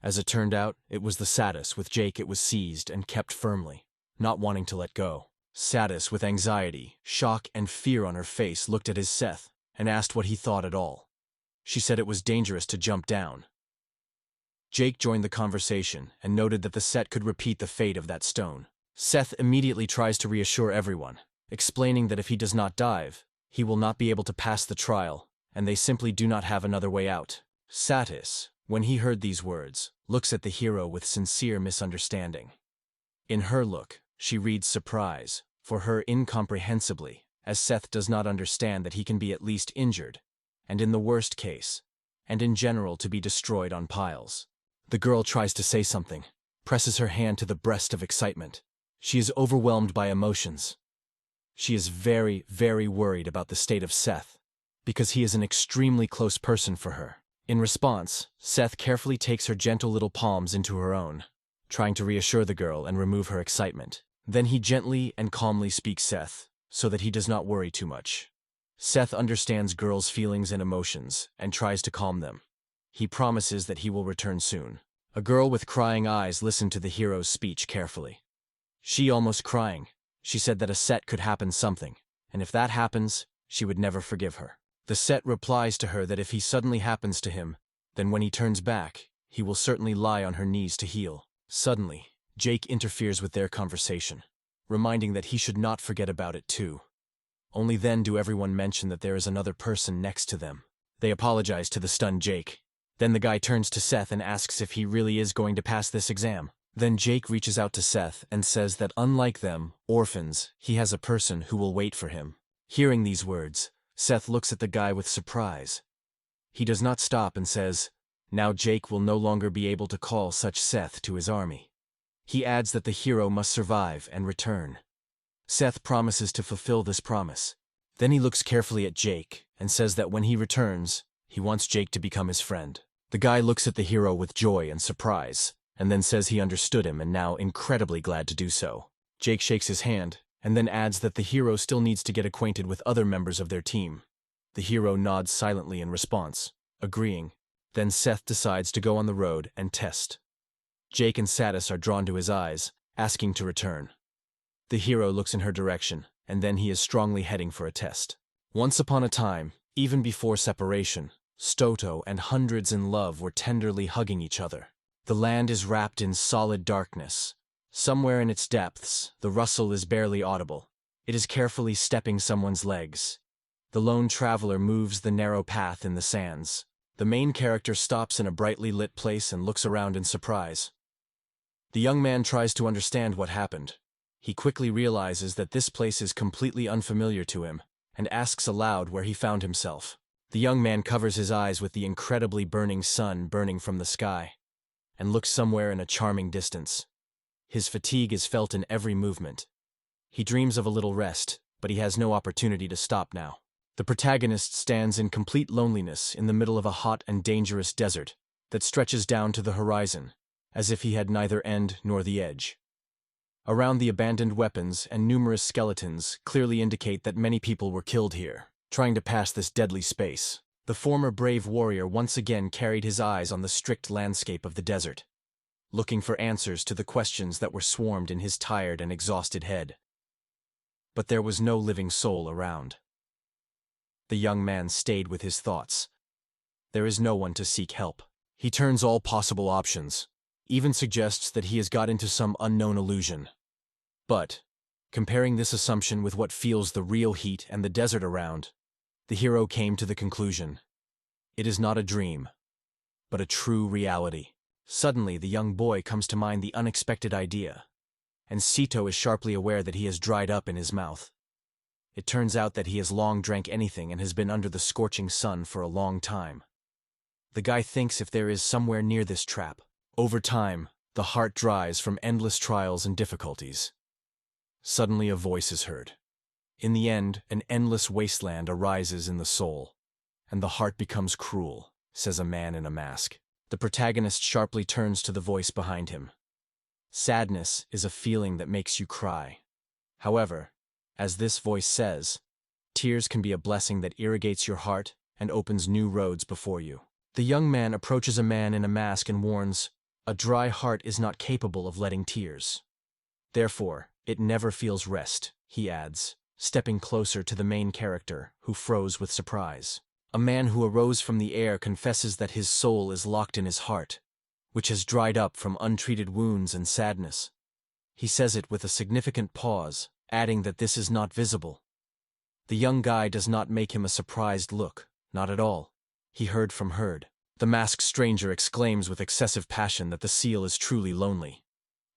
As it turned out, it was the Satis. With Jake it was seized and kept firmly, not wanting to let go. Satis, with anxiety, shock, and fear on her face, looked at his Seth and asked what he thought at all. She said it was dangerous to jump down. Jake joined the conversation and noted that the set could repeat the fate of that stone. Seth immediately tries to reassure everyone, explaining that if he does not dive, he will not be able to pass the trial, and they simply do not have another way out. Satis, when he heard these words, looks at the hero with sincere misunderstanding. In her look, she reads surprise, for her incomprehensibly, as Seth does not understand that he can be at least injured, and in the worst case, and in general to be destroyed on piles. The girl tries to say something, presses her hand to the breast of excitement. She is overwhelmed by emotions. She is very, very worried about the state of Seth, because he is an extremely close person for her. In response, Seth carefully takes her gentle little palms into her own, trying to reassure the girl and remove her excitement. Then he gently and calmly speaks Seth, so that he does not worry too much. Seth understands girls' feelings and emotions and tries to calm them. He promises that he will return soon. A girl with crying eyes listened to the hero's speech carefully. She almost crying, she said that a set could happen something, and if that happens, she would never forgive her. The set replies to her that if he suddenly happens to him, then when he turns back, he will certainly lie on her knees to heal. Suddenly, Jake interferes with their conversation, reminding that he should not forget about it too. Only then do everyone mention that there is another person next to them. They apologize to the stunned Jake. Then the guy turns to Seth and asks if he really is going to pass this exam. Then Jake reaches out to Seth and says that unlike them, orphans, he has a person who will wait for him. Hearing these words, Seth looks at the guy with surprise. He does not stop and says, now Jake will no longer be able to call such Seth to his army. He adds that the hero must survive and return. Seth promises to fulfill this promise. Then he looks carefully at Jake and says that when he returns, he wants Jake to become his friend. The guy looks at the hero with joy and surprise, and then says he understood him and now incredibly glad to do so. Jake shakes his hand, and then adds that the hero still needs to get acquainted with other members of their team. The hero nods silently in response, agreeing. Then Seth decides to go on the road and test. Jake and Satis are drawn to his eyes, asking to return. The hero looks in her direction, and then he is strongly heading for a test. Once upon a time, even before separation, Stoto and hundreds in love were tenderly hugging each other. The land is wrapped in solid darkness. Somewhere in its depths, the rustle is barely audible. It is carefully stepping someone's legs. The lone traveler moves the narrow path in the sands. The main character stops in a brightly lit place and looks around in surprise. The young man tries to understand what happened. He quickly realizes that this place is completely unfamiliar to him, and asks aloud where he found himself. The young man covers his eyes with the incredibly burning sun burning from the sky, and looks somewhere in a charming distance. His fatigue is felt in every movement. He dreams of a little rest, but he has no opportunity to stop now. The protagonist stands in complete loneliness in the middle of a hot and dangerous desert that stretches down to the horizon, as if he had neither end nor the edge. Around the abandoned weapons and numerous skeletons clearly indicate that many people were killed here, trying to pass this deadly space. The former brave warrior once again carried his eyes on the strict landscape of the desert, looking for answers to the questions that were swarmed in his tired and exhausted head. But there was no living soul around. The young man stayed with his thoughts. There is no one to seek help. He turns all possible options, even suggests that he has got into some unknown illusion. But, comparing this assumption with what feels the real heat and the desert around, the hero came to the conclusion. It is not a dream, but a true reality. Suddenly, the young boy comes to mind the unexpected idea, and Sito is sharply aware that he has dried up in his mouth. It turns out that he has long drank anything and has been under the scorching sun for a long time. The guy thinks if there is somewhere near this trap. Over time, the heart dries from endless trials and difficulties. Suddenly a voice is heard. In the end, an endless wasteland arises in the soul, and the heart becomes cruel, says a man in a mask. The protagonist sharply turns to the voice behind him. Sadness is a feeling that makes you cry. However, as this voice says, tears can be a blessing that irrigates your heart and opens new roads before you. The young man approaches a man in a mask and warns, "A dry heart is not capable of letting tears. Therefore, it never feels rest," he adds, stepping closer to the main character, who froze with surprise. A man who arose from the air confesses that his soul is locked in his heart, which has dried up from untreated wounds and sadness. He says it with a significant pause, adding that this is not visible. The young guy does not make him a surprised look, not at all. He heard. The masked stranger exclaims with excessive passion that the seal is truly lonely.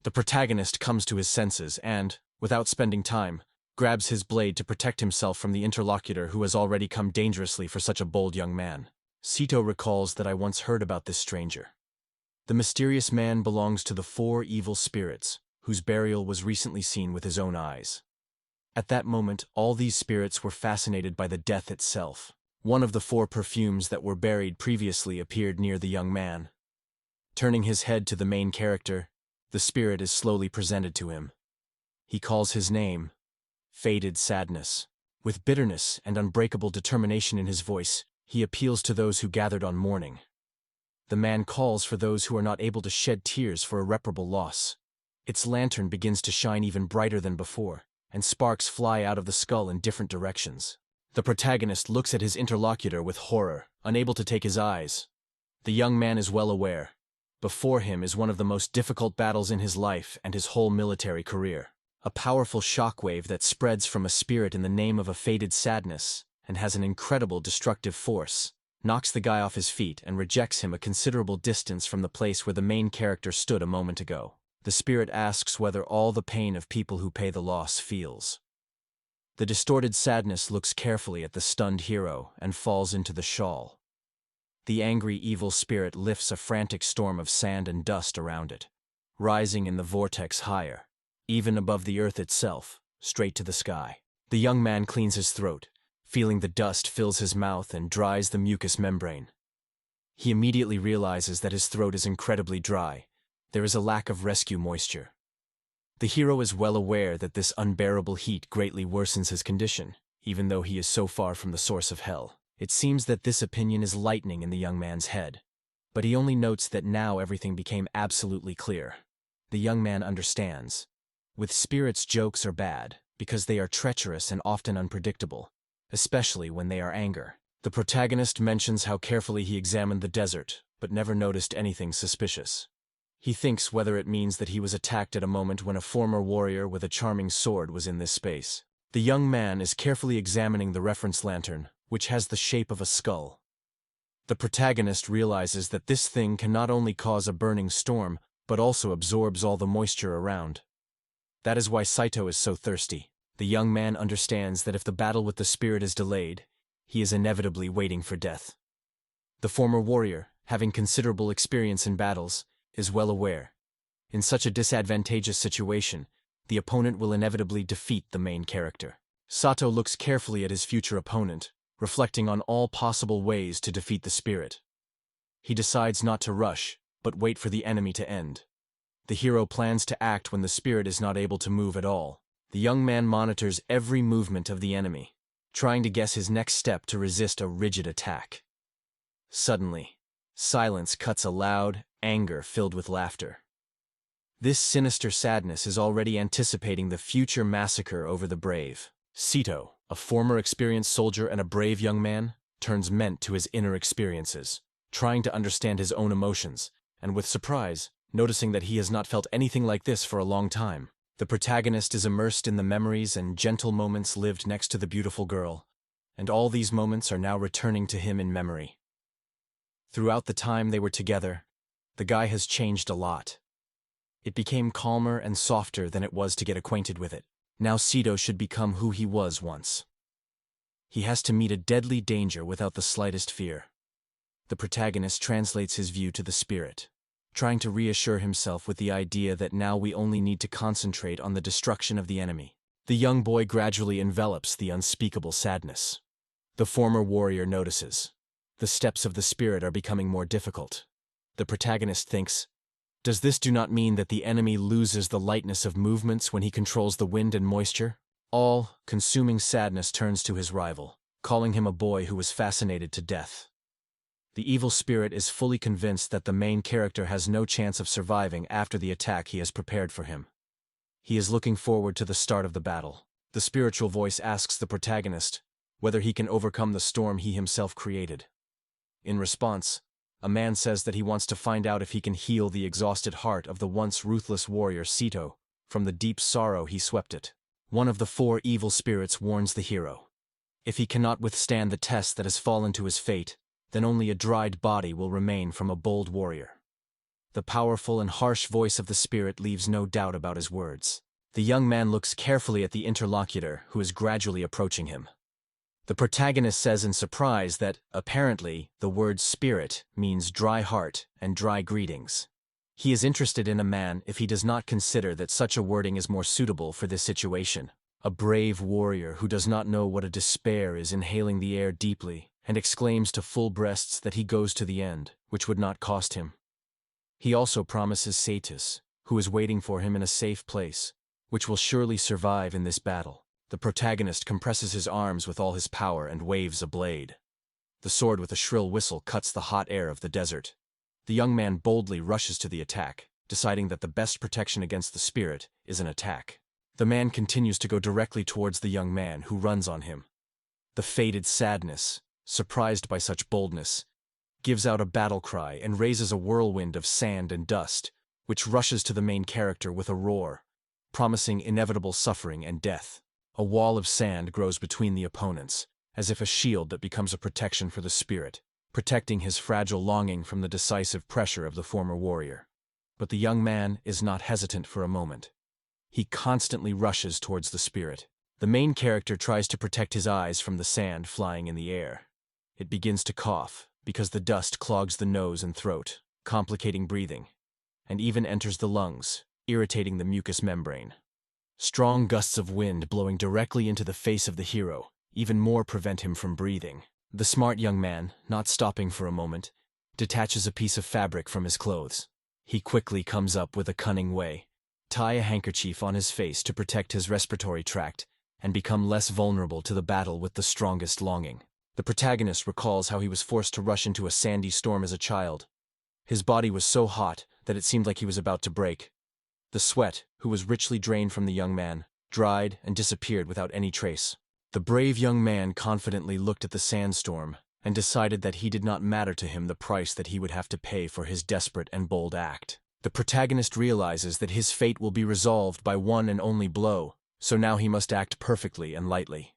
The protagonist comes to his senses and, without spending time, grabs his blade to protect himself from the interlocutor who has already come dangerously for such a bold young man. Sito recalls that I once heard about this stranger. The mysterious man belongs to the 4 evil spirits, whose burial was recently seen with his own eyes. At that moment, all these spirits were fascinated by the death itself. One of the 4 perfumes that were buried previously appeared near the young man. Turning his head to the main character, the spirit is slowly presented to him. He calls his name, Faded Sadness. With bitterness and unbreakable determination in his voice, he appeals to those who gathered on mourning. The man calls for those who are not able to shed tears for irreparable loss. Its lantern begins to shine even brighter than before, and sparks fly out of the skull in different directions. The protagonist looks at his interlocutor with horror, unable to take his eyes. The young man is well aware. Before him is one of the most difficult battles in his life and his whole military career. A powerful shockwave that spreads from a spirit in the name of a faded sadness and has an incredible destructive force, knocks the guy off his feet and rejects him a considerable distance from the place where the main character stood a moment ago. The spirit asks whether all the pain of people who pay the loss feels. The distorted sadness looks carefully at the stunned hero and falls into the shawl. The angry evil spirit lifts a frantic storm of sand and dust around it, rising in the vortex higher, even above the earth itself, straight to the sky. The young man cleans his throat, feeling the dust fills his mouth and dries the mucous membrane. He immediately realizes that his throat is incredibly dry. There is a lack of rescue moisture. The hero is well aware that this unbearable heat greatly worsens his condition, even though he is so far from the source of hell. It seems that this opinion is lightning in the young man's head, but he only notes that now everything became absolutely clear. The young man understands. With spirits, jokes are bad, because they are treacherous and often unpredictable, especially when they are angry. The protagonist mentions how carefully he examined the desert, but never noticed anything suspicious. He thinks whether it means that he was attacked at a moment when a former warrior with a charming sword was in this space. The young man is carefully examining the reference lantern, which has the shape of a skull. The protagonist realizes that this thing can not only cause a burning storm, but also absorbs all the moisture around. That is why Saito is so thirsty. The young man understands that if the battle with the spirit is delayed, he is inevitably waiting for death. The former warrior, having considerable experience in battles, is well aware. In such a disadvantageous situation, the opponent will inevitably defeat the main character. Sato looks carefully at his future opponent, reflecting on all possible ways to defeat the spirit. He decides not to rush, but wait for the enemy to end. The hero plans to act when the spirit is not able to move at all. The young man monitors every movement of the enemy, trying to guess his next step to resist a rigid attack. Suddenly, silence cuts a loud anger filled with laughter. This sinister sadness is already anticipating the future massacre over the brave. Saito, a former experienced soldier and a brave young man, turns ment to his inner experiences, trying to understand his own emotions, and with surprise, noticing that he has not felt anything like this for a long time. The protagonist is immersed in the memories and gentle moments lived next to the beautiful girl, and all these moments are now returning to him in memory. Throughout the time they were together, the guy has changed a lot. It became calmer and softer than it was to get acquainted with it. Now Saito should become who he was once. He has to meet a deadly danger without the slightest fear. The protagonist translates his view to the spirit, trying to reassure himself with the idea that now we only need to concentrate on the destruction of the enemy. The young boy gradually envelops the unspeakable sadness. The former warrior notices. The steps of the spirit are becoming more difficult. The protagonist thinks, does this do not mean that the enemy loses the lightness of movements when he controls the wind and moisture? All consuming sadness turns to his rival, calling him a boy who was fascinated to death. The evil spirit is fully convinced that the main character has no chance of surviving after the attack he has prepared for him. He is looking forward to the start of the battle. The spiritual voice asks the protagonist whether he can overcome the storm he himself created. In response, a man says that he wants to find out if he can heal the exhausted heart of the once ruthless warrior Saito from the deep sorrow he swept it. One of the four evil spirits warns the hero. If he cannot withstand the test that has fallen to his fate, then only a dried body will remain from a bold warrior. The powerful and harsh voice of the spirit leaves no doubt about his words. The young man looks carefully at the interlocutor who is gradually approaching him. The protagonist says in surprise that, apparently, the word spirit means dry heart and dry greetings. He is interested in a man if he does not consider that such a wording is more suitable for this situation. A brave warrior who does not know what a despair is inhaling the air deeply and exclaims to full breasts that he goes to the end, which would not cost him. He also promises Satis, who is waiting for him in a safe place, which will surely survive in this battle. The protagonist compresses his arms with all his power and waves a blade. The sword with a shrill whistle cuts the hot air of the desert. The young man boldly rushes to the attack, deciding that the best protection against the spirit is an attack. The man continues to go directly towards the young man, who runs on him. The faded sadness, surprised by such boldness, gives out a battle cry and raises a whirlwind of sand and dust, which rushes to the main character with a roar, promising inevitable suffering and death. A wall of sand grows between the opponents, as if a shield that becomes a protection for the spirit, protecting his fragile longing from the decisive pressure of the former warrior. But the young man is not hesitant for a moment. He constantly rushes towards the spirit. The main character tries to protect his eyes from the sand flying in the air. It begins to cough, because the dust clogs the nose and throat, complicating breathing, and even enters the lungs, irritating the mucous membrane. Strong gusts of wind blowing directly into the face of the hero even more prevent him from breathing. The smart young man, not stopping for a moment, detaches a piece of fabric from his clothes. He quickly comes up with a cunning way, tie a handkerchief on his face to protect his respiratory tract, and become less vulnerable to the battle with the strongest longing. The protagonist recalls how he was forced to rush into a sandy storm as a child. His body was so hot that it seemed like he was about to break. The sweat, who was richly drained from the young man, dried and disappeared without any trace. The brave young man confidently looked at the sandstorm and decided that he did not matter to him the price that he would have to pay for his desperate and bold act. The protagonist realizes that his fate will be resolved by one and only blow, so now he must act perfectly and lightly.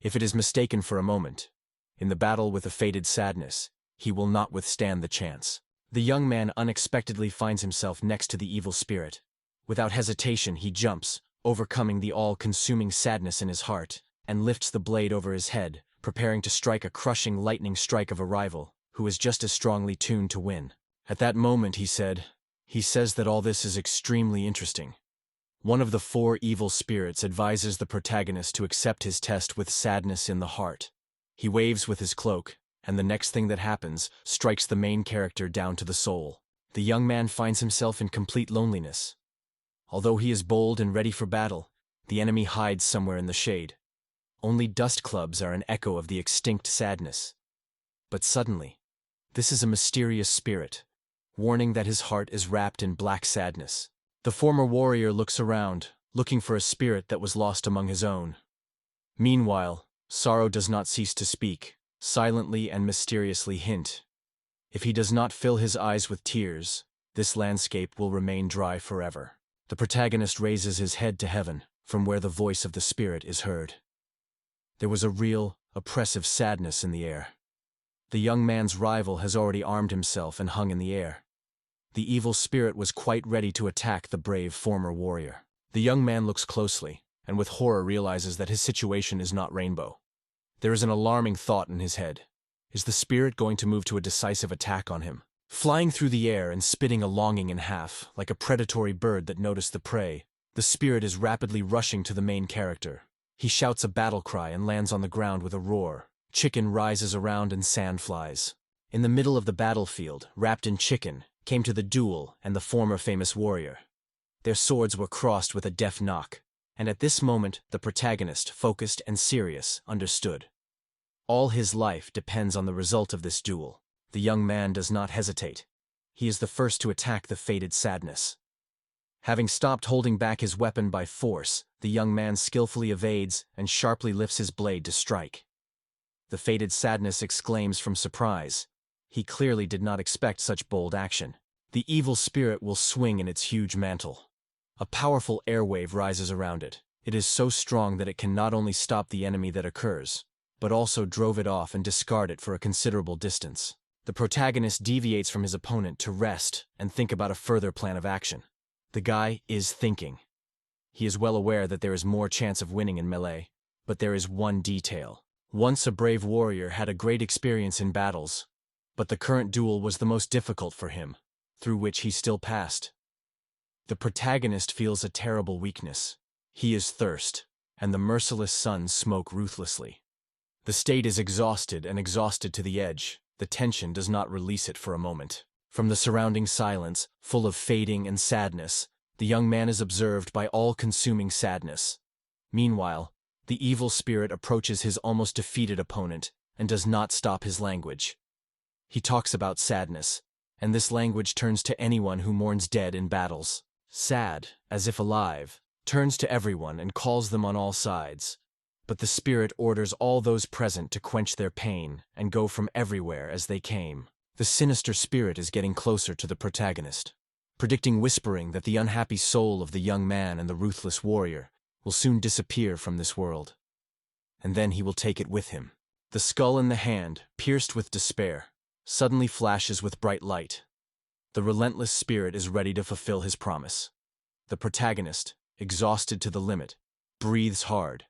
If it is mistaken for a moment, in the battle with the fated sadness, he will not withstand the chance. The young man unexpectedly finds himself next to the evil spirit. Without hesitation, he jumps, overcoming the all-consuming sadness in his heart, and lifts the blade over his head, preparing to strike a crushing lightning strike of a rival, who is just as strongly tuned to win. At that moment, he says that all this is extremely interesting. One of the four evil spirits advises the protagonist to accept his test with sadness in the heart. He waves with his cloak, and the next thing that happens strikes the main character down to the soul. The young man finds himself in complete loneliness. Although he is bold and ready for battle, the enemy hides somewhere in the shade. Only dust clubs are an echo of the extinct sadness. But suddenly, this is a mysterious spirit, warning that his heart is wrapped in black sadness. The former warrior looks around, looking for a spirit that was lost among his own. Meanwhile, sorrow does not cease to speak, silently and mysteriously hint. If he does not fill his eyes with tears, this landscape will remain dry forever. The protagonist raises his head to heaven, from where the voice of the spirit is heard. There was a real, oppressive sadness in the air. The young man's rival has already armed himself and hung in the air. The evil spirit was quite ready to attack the brave former warrior. The young man looks closely, and with horror realizes that his situation is not rainbow. There is an alarming thought in his head. Is the spirit going to move to a decisive attack on him? Flying through the air and spitting a longing in half, like a predatory bird that noticed the prey, the spirit is rapidly rushing to the main character. He shouts a battle cry and lands on the ground with a roar. Chicken rises around and sand flies. In the middle of the battlefield, wrapped in chicken, came to the duel and the former famous warrior. Their swords were crossed with a deft knock, and at this moment the protagonist, focused and serious, understood. All his life depends on the result of this duel. The young man does not hesitate. He is the first to attack the fated sadness. Having stopped holding back his weapon by force, the young man skillfully evades and sharply lifts his blade to strike. The fated sadness exclaims from surprise. He clearly did not expect such bold action. The evil spirit will swing in its huge mantle. A powerful airwave rises around it. It is so strong that it can not only stop the enemy that occurs, but also drove it off and discard it for a considerable distance. The protagonist deviates from his opponent to rest and think about a further plan of action. The guy is thinking. He is well aware that there is more chance of winning in melee, but there is one detail. Once a brave warrior had a great experience in battles, but the current duel was the most difficult for him, through which he still passed. The protagonist feels a terrible weakness. He is thirst, and the merciless suns smoke ruthlessly. The state is exhausted and exhausted to the edge. The tension does not release it for a moment. From the surrounding silence, full of fading and sadness, the young man is observed by all-consuming sadness. Meanwhile, the evil spirit approaches his almost defeated opponent and does not stop his language. He talks about sadness, and this language turns to anyone who mourns dead in battles. Sad, as if alive, turns to everyone and calls them on all sides. But the spirit orders all those present to quench their pain and go from everywhere as they came. The sinister spirit is getting closer to the protagonist, predicting whispering that the unhappy soul of the young man and the ruthless warrior will soon disappear from this world. And then he will take it with him. The skull in the hand, pierced with despair, suddenly flashes with bright light. The relentless spirit is ready to fulfill his promise. The protagonist, exhausted to the limit, breathes hard,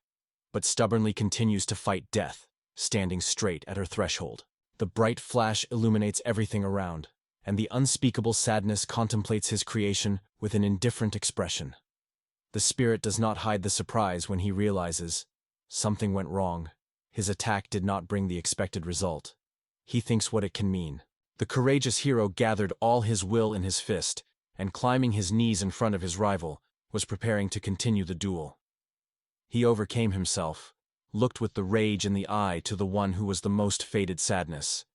but stubbornly continues to fight death, standing straight at her threshold. The bright flash illuminates everything around, and the unspeakable sadness contemplates his creation with an indifferent expression. The spirit does not hide the surprise when he realizes something went wrong. His attack did not bring the expected result. He thinks what it can mean. The courageous hero gathered all his will in his fist, and climbing his knees in front of his rival, was preparing to continue the duel. He overcame himself, looked with the rage in the eye to the one who was the most fated sadness.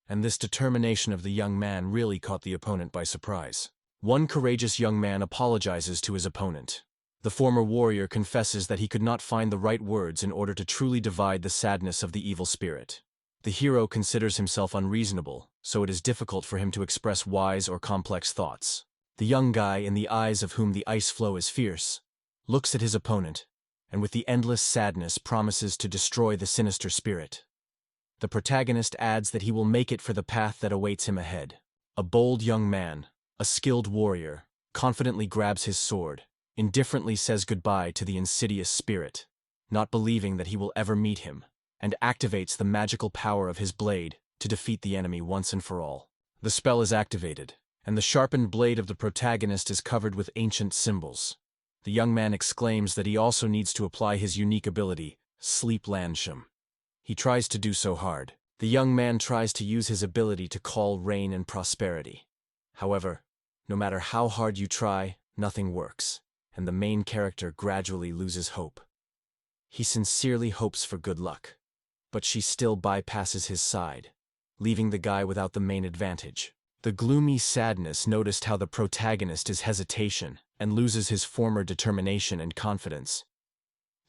And this determination of the young man really caught the opponent by surprise. One courageous young man apologizes to his opponent. The former warrior confesses that he could not find the right words in order to truly divide the sadness of the evil spirit. The hero considers himself unreasonable, so it is difficult for him to express wise or complex thoughts. The young guy, in the eyes of whom the ice flow is fierce, looks at his opponent, and with the endless sadness promises to destroy the sinister spirit. The protagonist adds that he will make it for the path that awaits him ahead. A bold young man, a skilled warrior, confidently grabs his sword, indifferently says goodbye to the insidious spirit, not believing that he will ever meet him, and activates the magical power of his blade to defeat the enemy once and for all. The spell is activated, and the sharpened blade of the protagonist is covered with ancient symbols. The young man exclaims that he also needs to apply his unique ability, Sleep Landsham. He tries to do so hard. The young man tries to use his ability to call rain and prosperity. However, no matter how hard you try, nothing works, and the main character gradually loses hope. He sincerely hopes for good luck, but she still bypasses his side, leaving the guy without the main advantage. The gloomy sadness noticed how the protagonist is hesitation and loses his former determination and confidence.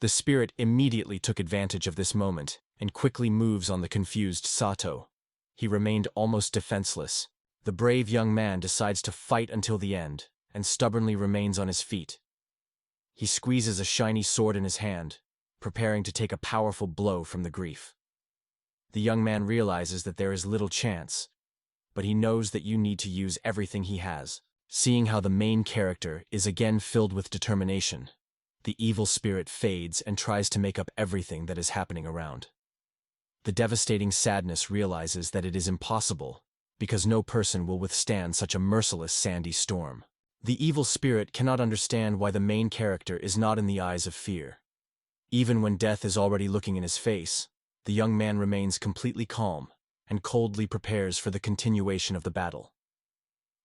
The spirit immediately took advantage of this moment and quickly moves on the confused Sato. He remained almost defenseless. The brave young man decides to fight until the end and stubbornly remains on his feet. He squeezes a shiny sword in his hand, preparing to take a powerful blow from the grief. The young man realizes that there is little chance, but he knows that you need to use everything he has. Seeing how the main character is again filled with determination, the evil spirit fades and tries to make up everything that is happening around. The devastating sadness realizes that it is impossible, because no person will withstand such a merciless sandy storm. The evil spirit cannot understand why the main character is not in the eyes of fear. Even when death is already looking in his face, the young man remains completely calm and coldly prepares for the continuation of the battle.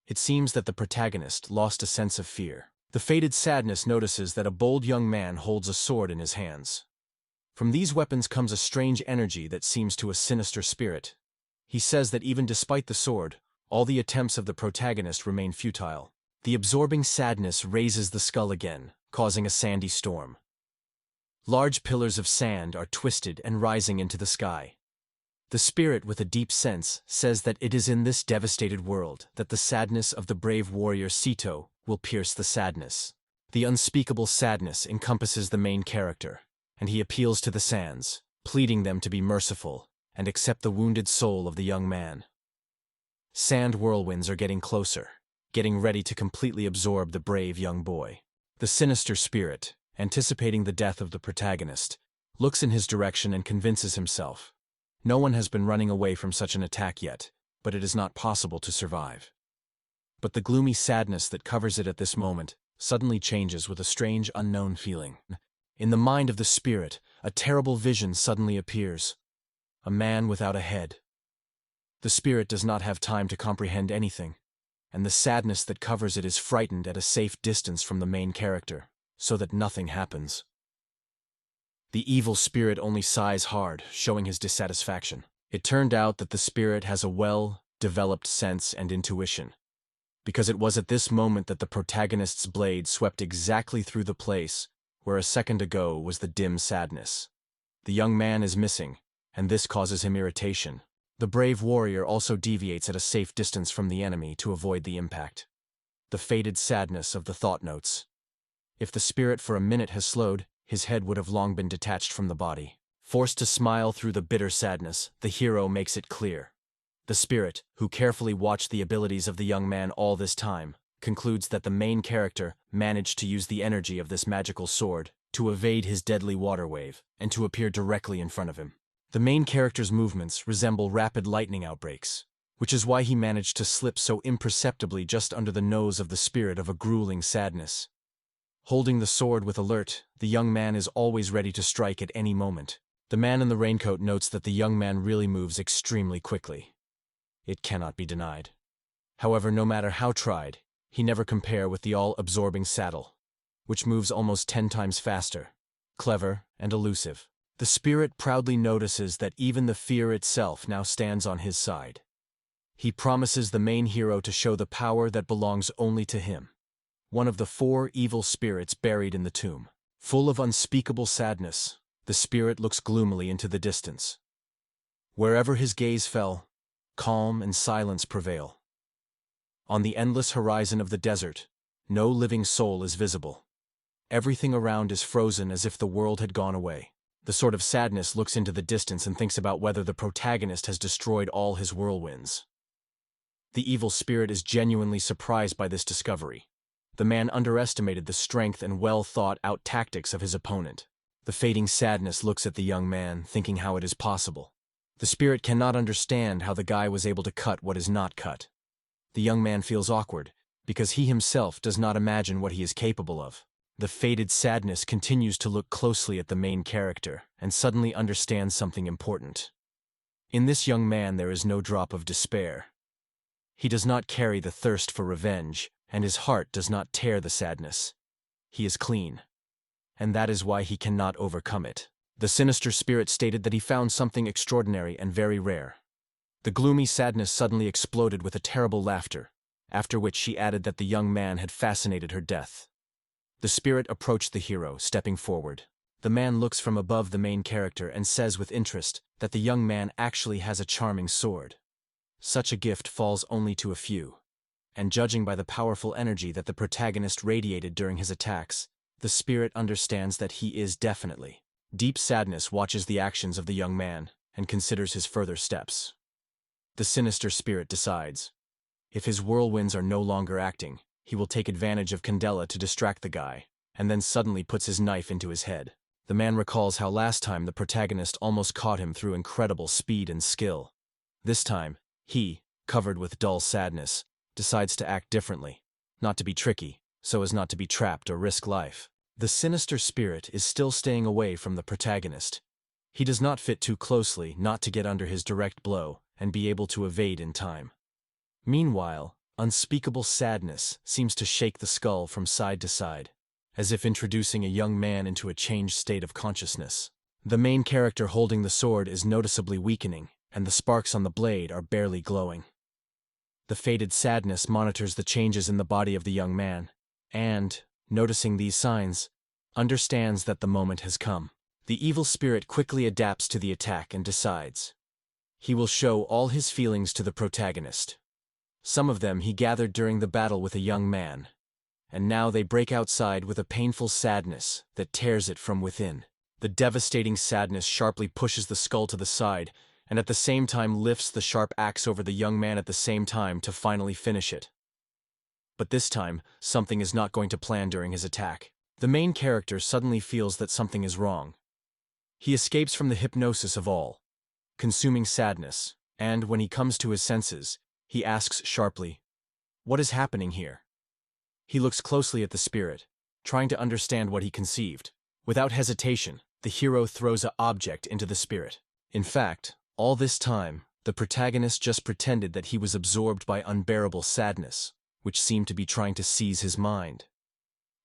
It seems that the protagonist lost a sense of fear. The fated sadness notices that a bold young man holds a sword in his hands. From these weapons comes a strange energy that seems to a sinister spirit. He says that even despite the sword, all the attempts of the protagonist remain futile. The absorbing sadness raises the skull again, causing a sandy storm. Large pillars of sand are twisted and rising into the sky. The spirit, with a deep sense, says that it is in this devastated world that the sadness of the brave warrior Sito will pierce the sadness. The unspeakable sadness encompasses the main character, and he appeals to the sands, pleading them to be merciful and accept the wounded soul of the young man. Sand whirlwinds are getting closer, getting ready to completely absorb the brave young boy. The sinister spirit, anticipating the death of the protagonist, looks in his direction and convinces himself. No one has been running away from such an attack yet, but it is not possible to survive. But the gloomy sadness that covers it at this moment suddenly changes with a strange unknown feeling. In the mind of the spirit, a terrible vision suddenly appears. A man without a head. The spirit does not have time to comprehend anything, and the sadness that covers it is frightened at a safe distance from the main character, so that nothing happens. The evil spirit only sighs hard, showing his dissatisfaction. It turned out that the spirit has a well-developed sense and intuition, because it was at this moment that the protagonist's blade swept exactly through the place where a second ago was the dim sadness. The young man is missing, and this causes him irritation. The brave warrior also deviates at a safe distance from the enemy to avoid the impact. The fated sadness of the thought notes. If the spirit for a minute has slowed, his head would have long been detached from the body. Forced to smile through the bitter sadness, the hero makes it clear. The spirit, who carefully watched the abilities of the young man all this time, concludes that the main character managed to use the energy of this magical sword to evade his deadly water wave and to appear directly in front of him. The main character's movements resemble rapid lightning outbreaks, which is why he managed to slip so imperceptibly just under the nose of the spirit of a grueling sadness. Holding the sword with alert, the young man is always ready to strike at any moment. The man in the raincoat notes that the young man really moves extremely quickly. It cannot be denied. However, no matter how tried, he never compare with the all-absorbing saddle, which moves almost 10 times faster, clever and elusive. The spirit proudly notices that even the fear itself now stands on his side. He promises the main hero to show the power that belongs only to him. One of the 4 evil spirits buried in the tomb. Full of unspeakable sadness, the spirit looks gloomily into the distance. Wherever his gaze fell, calm and silence prevail. On the endless horizon of the desert, no living soul is visible. Everything around is frozen as if the world had gone away. The sort of sadness looks into the distance and thinks about whether the protagonist has destroyed all his whirlwinds. The evil spirit is genuinely surprised by this discovery. The man underestimated the strength and well-thought-out tactics of his opponent. The fading sadness looks at the young man, thinking how it is possible. The spirit cannot understand how the guy was able to cut what is not cut. The young man feels awkward, because he himself does not imagine what he is capable of. The faded sadness continues to look closely at the main character, and suddenly understands something important. In this young man there is no drop of despair. He does not carry the thirst for revenge, and his heart does not tear the sadness. He is clean. And that is why he cannot overcome it. The sinister spirit stated that he found something extraordinary and very rare. The gloomy sadness suddenly exploded with a terrible laughter, after which she added that the young man had fascinated her death. The spirit approached the hero, stepping forward. The man looks from above the main character and says with interest that the young man actually has a charming sword. Such a gift falls only to a few. And judging by the powerful energy that the protagonist radiated during his attacks, the spirit understands that he is definitely. Deep sadness watches the actions of the young man and considers his further steps. The sinister spirit decides. If his whirlwinds are no longer acting, he will take advantage of Candela to distract the guy, and then suddenly puts his knife into his head. The man recalls how last time the protagonist almost caught him through incredible speed and skill. This time, he, covered with dull sadness, decides to act differently, not to be tricky, so as not to be trapped or risk life. The sinister spirit is still staying away from the protagonist. He does not fit too closely not to get under his direct blow and be able to evade in time. Meanwhile, unspeakable sadness seems to shake the skull from side to side, as if introducing a young man into a changed state of consciousness. The main character holding the sword is noticeably weakening, and the sparks on the blade are barely glowing. The faded sadness monitors the changes in the body of the young man, and, noticing these signs, understands that the moment has come. The evil spirit quickly adapts to the attack and decides. He will show all his feelings to the protagonist. Some of them he gathered during the battle with a young man, and now they break outside with a painful sadness that tears it from within. The devastating sadness sharply pushes the skull to the side, and at the same time lifts the sharp axe over the young man at the same time to finally finish it. But this time, something is not going to plan during his attack. The main character suddenly feels that something is wrong. He escapes from the hypnosis of all, consuming sadness, and when he comes to his senses, he asks sharply, "What is happening here?" He looks closely at the spirit, trying to understand what he conceived. Without hesitation, the hero throws an object into the spirit. In fact, all this time, the protagonist just pretended that he was absorbed by unbearable sadness, which seemed to be trying to seize his mind.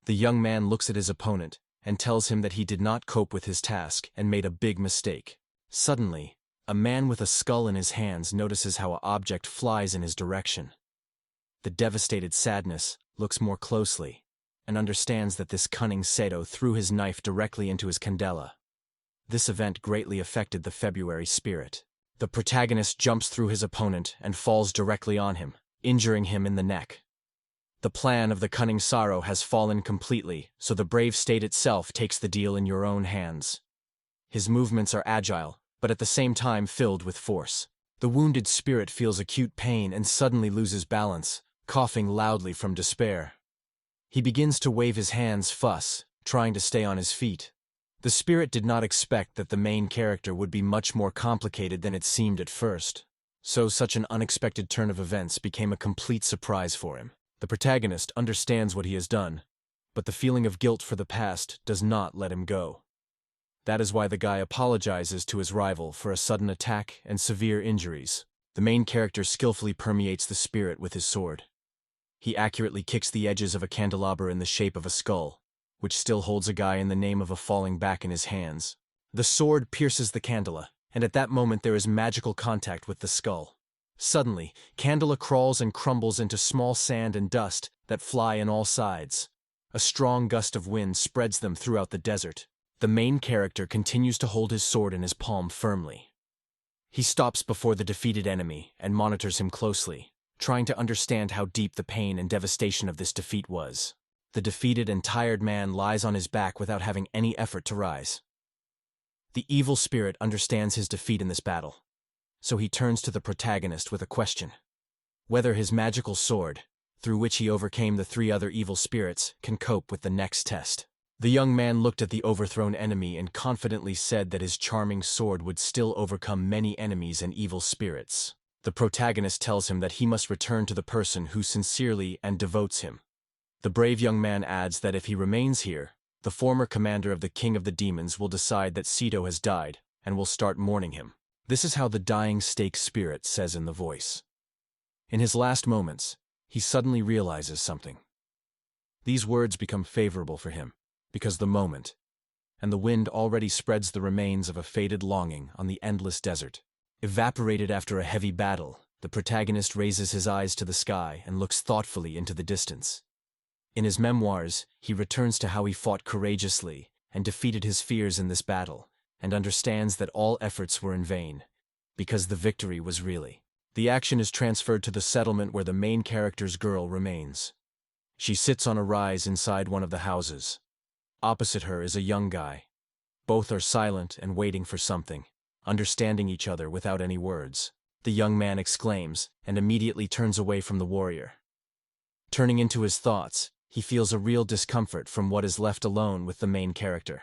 The young man looks at his opponent and tells him that he did not cope with his task and made a big mistake. Suddenly, a man with a skull in his hands notices how an object flies in his direction. The devastated sadness looks more closely and understands that this cunning Sato threw his knife directly into his candela. This event greatly affected the February spirit. The protagonist jumps through his opponent and falls directly on him, injuring him in the neck. The plan of the cunning Sorrow has fallen completely, so the brave state itself takes the deal in your own hands. His movements are agile, but at the same time filled with force. The wounded spirit feels acute pain and suddenly loses balance, coughing loudly from despair. He begins to wave his hands, trying to stay on his feet. The spirit did not expect that the main character would be much more complicated than it seemed at first, so such an unexpected turn of events became a complete surprise for him. The protagonist understands what he has done, but the feeling of guilt for the past does not let him go. That is why the guy apologizes to his rival for a sudden attack and severe injuries. The main character skillfully permeates the spirit with his sword. He accurately kicks the edges of a candelabra in the shape of a skull, which still holds a guy in the name of a falling back in his hands. The sword pierces the candela, and at that moment there is magical contact with the skull. Suddenly, Candela crawls and crumbles into small sand and dust that fly in all sides. A strong gust of wind spreads them throughout the desert. The main character continues to hold his sword in his palm firmly. He stops before the defeated enemy and monitors him closely, trying to understand how deep the pain and devastation of this defeat was. The defeated and tired man lies on his back without having any effort to rise. The evil spirit understands his defeat in this battle, so he turns to the protagonist with a question: whether his magical sword, through which he overcame the 3 other evil spirits, can cope with the next test. The young man looked at the overthrown enemy and confidently said that his charming sword would still overcome many enemies and evil spirits. The protagonist tells him that he must return to the person who sincerely and devotes him. The brave young man adds that if he remains here, the former commander of the King of the Demons will decide that Sito has died and will start mourning him. This is how the dying stake spirit says in the voice. In his last moments, he suddenly realizes something. These words become favorable for him, because the moment, and the wind already spreads the remains of a faded longing on the endless desert. Evaporated after a heavy battle, the protagonist raises his eyes to the sky and looks thoughtfully into the distance. In his memoirs, he returns to how he fought courageously and defeated his fears in this battle, and understands that all efforts were in vain, because the victory was really. The action is transferred to the settlement where the main character's girl remains. She sits on a rise inside one of the houses. Opposite her is a young guy. Both are silent and waiting for something, understanding each other without any words. The young man exclaims and immediately turns away from the warrior. Turning into his thoughts, he feels a real discomfort from what is left alone with the main character.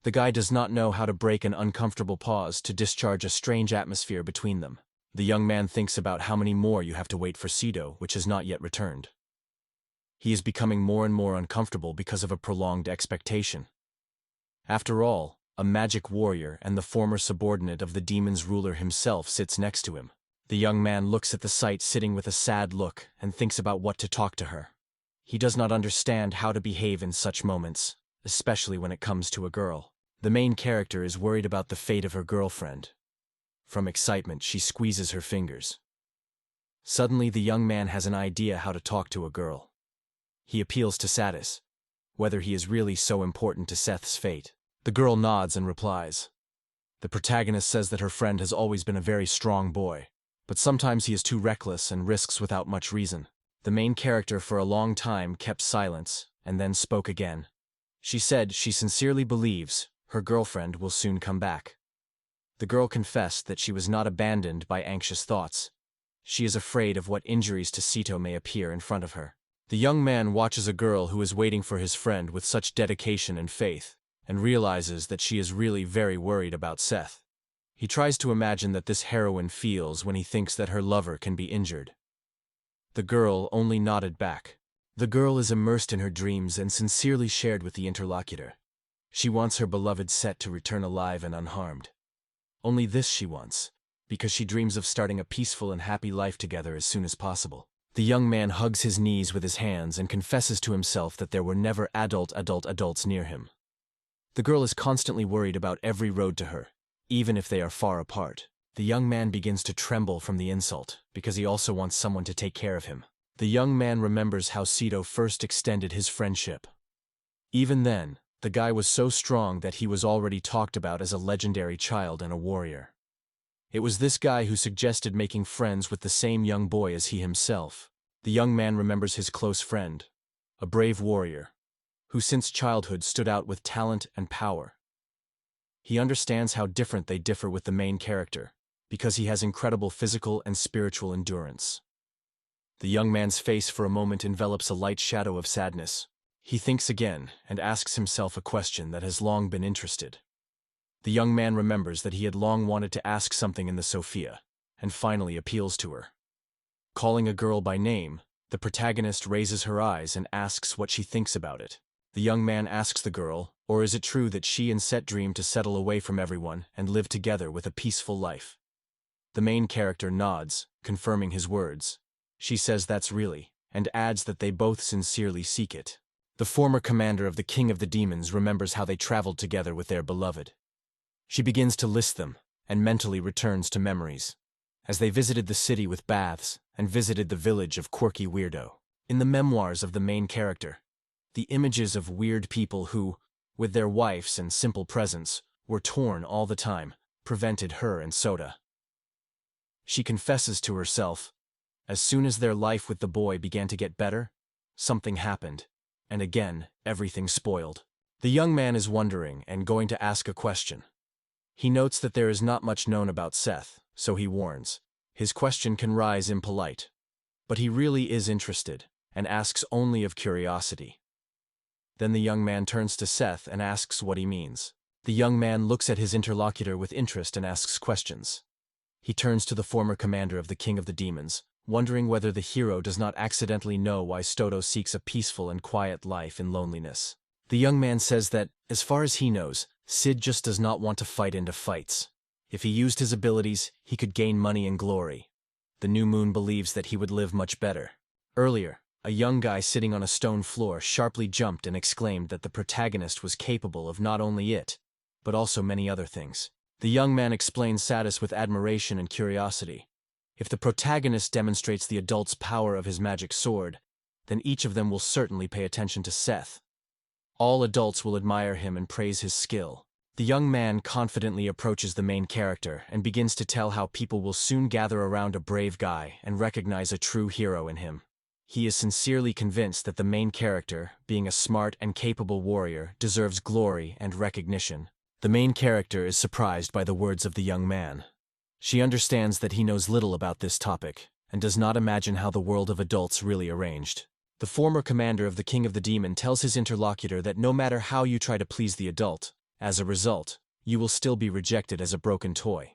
The guy does not know how to break an uncomfortable pause to discharge a strange atmosphere between them. The young man thinks about how many more you have to wait for Sito, which has not yet returned. He is becoming more and more uncomfortable because of a prolonged expectation. After all, a magic warrior and the former subordinate of the demon's ruler himself sits next to him. The young man looks at the sight sitting with a sad look and thinks about what to talk to her. He does not understand how to behave in such moments, especially when it comes to a girl. The main character is worried about the fate of her girlfriend. From excitement, she squeezes her fingers. Suddenly, the young man has an idea how to talk to a girl. He appeals to Satis, whether he is really so important to Seth's fate. The girl nods and replies. The protagonist says that her friend has always been a very strong boy, but sometimes he is too reckless and risks without much reason. The main character for a long time kept silence and then spoke again. She said she sincerely believes her girlfriend will soon come back. The girl confessed that she was not abandoned by anxious thoughts. She is afraid of what injuries to Sito may appear in front of her. The young man watches a girl who is waiting for his friend with such dedication and faith, and realizes that she is really very worried about Seth. He tries to imagine that this heroine feels when he thinks that her lover can be injured. The girl only nodded back. The girl is immersed in her dreams and sincerely shared with the interlocutor. She wants her beloved Seth to return alive and unharmed. Only this she wants, because she dreams of starting a peaceful and happy life together as soon as possible. The young man hugs his knees with his hands and confesses to himself that there were never adults near him. The girl is constantly worried about every road to her, even if they are far apart. The young man begins to tremble from the insult, because he also wants someone to take care of him. The young man remembers how Sito first extended his friendship. Even then, the guy was so strong that he was already talked about as a legendary child and a warrior. It was this guy who suggested making friends with the same young boy as he himself. The young man remembers his close friend, a brave warrior, who since childhood stood out with talent and power. He understands how different they differ with the main character, because he has incredible physical and spiritual endurance. The young man's face for a moment envelops a light shadow of sadness. He thinks again and asks himself a question that has long been interested. The young man remembers that he had long wanted to ask something in the Sophia, and finally appeals to her. Calling a girl by name, the protagonist raises her eyes and asks what she thinks about it. The young man asks the girl, or is it true that she and Set dream to settle away from everyone and live together with a peaceful life? The main character nods, confirming his words. She says that's really, and adds that they both sincerely seek it. The former commander of the King of the Demons remembers how they traveled together with their beloved. She begins to list them, and mentally returns to memories. as they visited the city with baths and visited the village of quirky weirdo. In the memoirs of the main character, the images of weird people who, with their wives and simple presence, were torn all the time, prevented her and Soda. She confesses to herself, as soon as their life with the boy began to get better, something happened, and again, everything spoiled. The young man is wondering and going to ask a question. He notes that there is not much known about Seth, so he warns. His question can rise impolite, but he really is interested, and asks only of curiosity. Then the young man turns to Seth and asks what he means. The young man looks at his interlocutor with interest and asks questions. He turns to the former commander of the King of the Demons, wondering whether the hero does not accidentally know why Stoto seeks a peaceful and quiet life in loneliness. The young man says that, as far as he knows, Sid just does not want to fight into fights. If he used his abilities, he could gain money and glory. The new moon believes that he would live much better. Earlier, a young guy sitting on a stone floor sharply jumped and exclaimed that the protagonist was capable of not only it, but also many other things. The young man explains Satis with admiration and curiosity. If the protagonist demonstrates the adult's power of his magic sword, then each of them will certainly pay attention to Seth. All adults will admire him and praise his skill. The young man confidently approaches the main character and begins to tell how people will soon gather around a brave guy and recognize a true hero in him. He is sincerely convinced that the main character, being a smart and capable warrior, deserves glory and recognition. The main character is surprised by the words of the young man. She understands that he knows little about this topic, and does not imagine how the world of adults really arranged. The former commander of the King of the Demon tells his interlocutor that no matter how you try to please the adult, as a result, you will still be rejected as a broken toy.